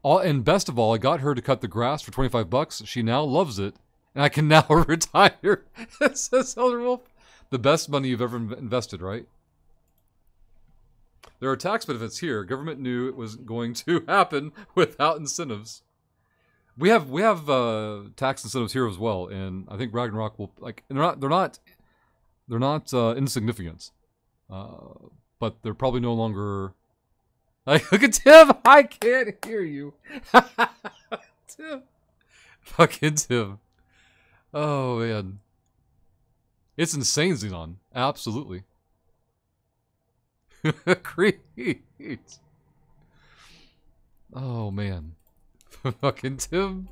[SPEAKER 1] And best of all, I got her to cut the grass for $25. She now loves it, and I can now retire. Says Elder Wolf. The best money you've ever invested, right? There are tax benefits here. Government knew it was going to happen without incentives. We have tax incentives here as well, and I think Ragnarok will they're not insignificant, but they're probably no longer. Like, look at Tim! I can't hear you. Tim. Fucking Tim. Oh, man. It's insane, Xenon. Absolutely. Creed. Oh, man. Fucking Tim.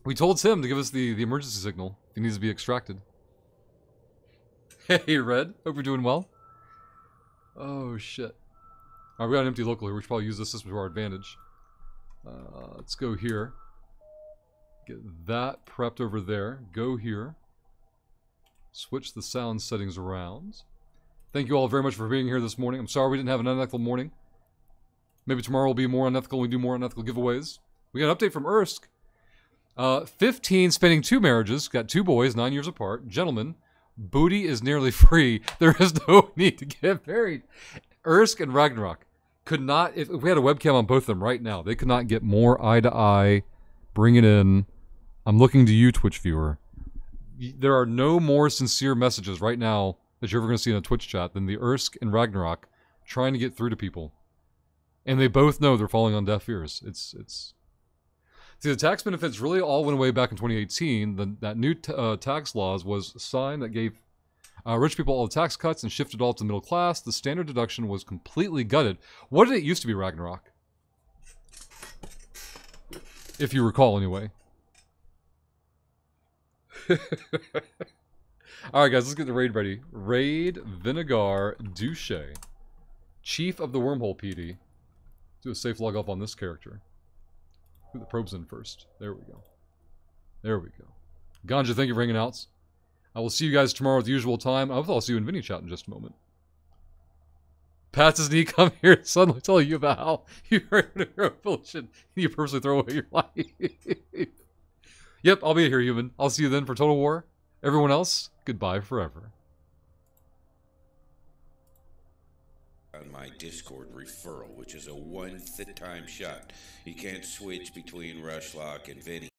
[SPEAKER 1] We told Tim to give us the emergency signal. He needs to be extracted. Hey, Red. Hope you're doing well. Oh, shit. Alright, we got an empty local here. We should probably use this system to our advantage. Let's go here. Get that prepped over there. Go here. Switch the sound settings around. Thank you all very much for being here this morning. I'm sorry we didn't have an unethical morning. Maybe tomorrow will be more unethical when we do more unethical giveaways. We got an update from Ursk. 15 spanning 2 marriages. Got 2 boys, 9 years apart. Gentlemen. Booty is nearly free. There is no need to get married. Ursk and Ragnarok could not, if we had a webcam on both of them right now, they could not get more eye to eye. Bring it in. I'm looking to you, Twitch viewer. There are no more sincere messages right now that you're ever going to see in a Twitch chat than the Ursk and Ragnarok trying to get through to people. And they both know they're falling on deaf ears. It's See, the tax benefits really all went away back in 2018. That new tax laws was signed that gave rich people all the tax cuts and shifted all to the middle class. The standard deduction was completely gutted. What did it used to be, Ragnarok? If you recall, anyway. Alright, guys, let's get the raid ready. Raid Vinegar Douche, Chief of the Wormhole PD. Do a safe log off on this character. Put the probes in first. There we go. There we go. Ganja, thank you for hanging out. I will see you guys tomorrow at the usual time. I'll see you in Vinny Chat in just a moment. Pats his knee, come here and suddenly tell you about how you heard a hero bullshit and you personally throw away your life. Yep, I'll be here, human. I'll see you then for Total War. Everyone else, goodbye forever.
[SPEAKER 3] On my Discord referral, which is a one-time shot. You can't switch between Rushlock and Vinny.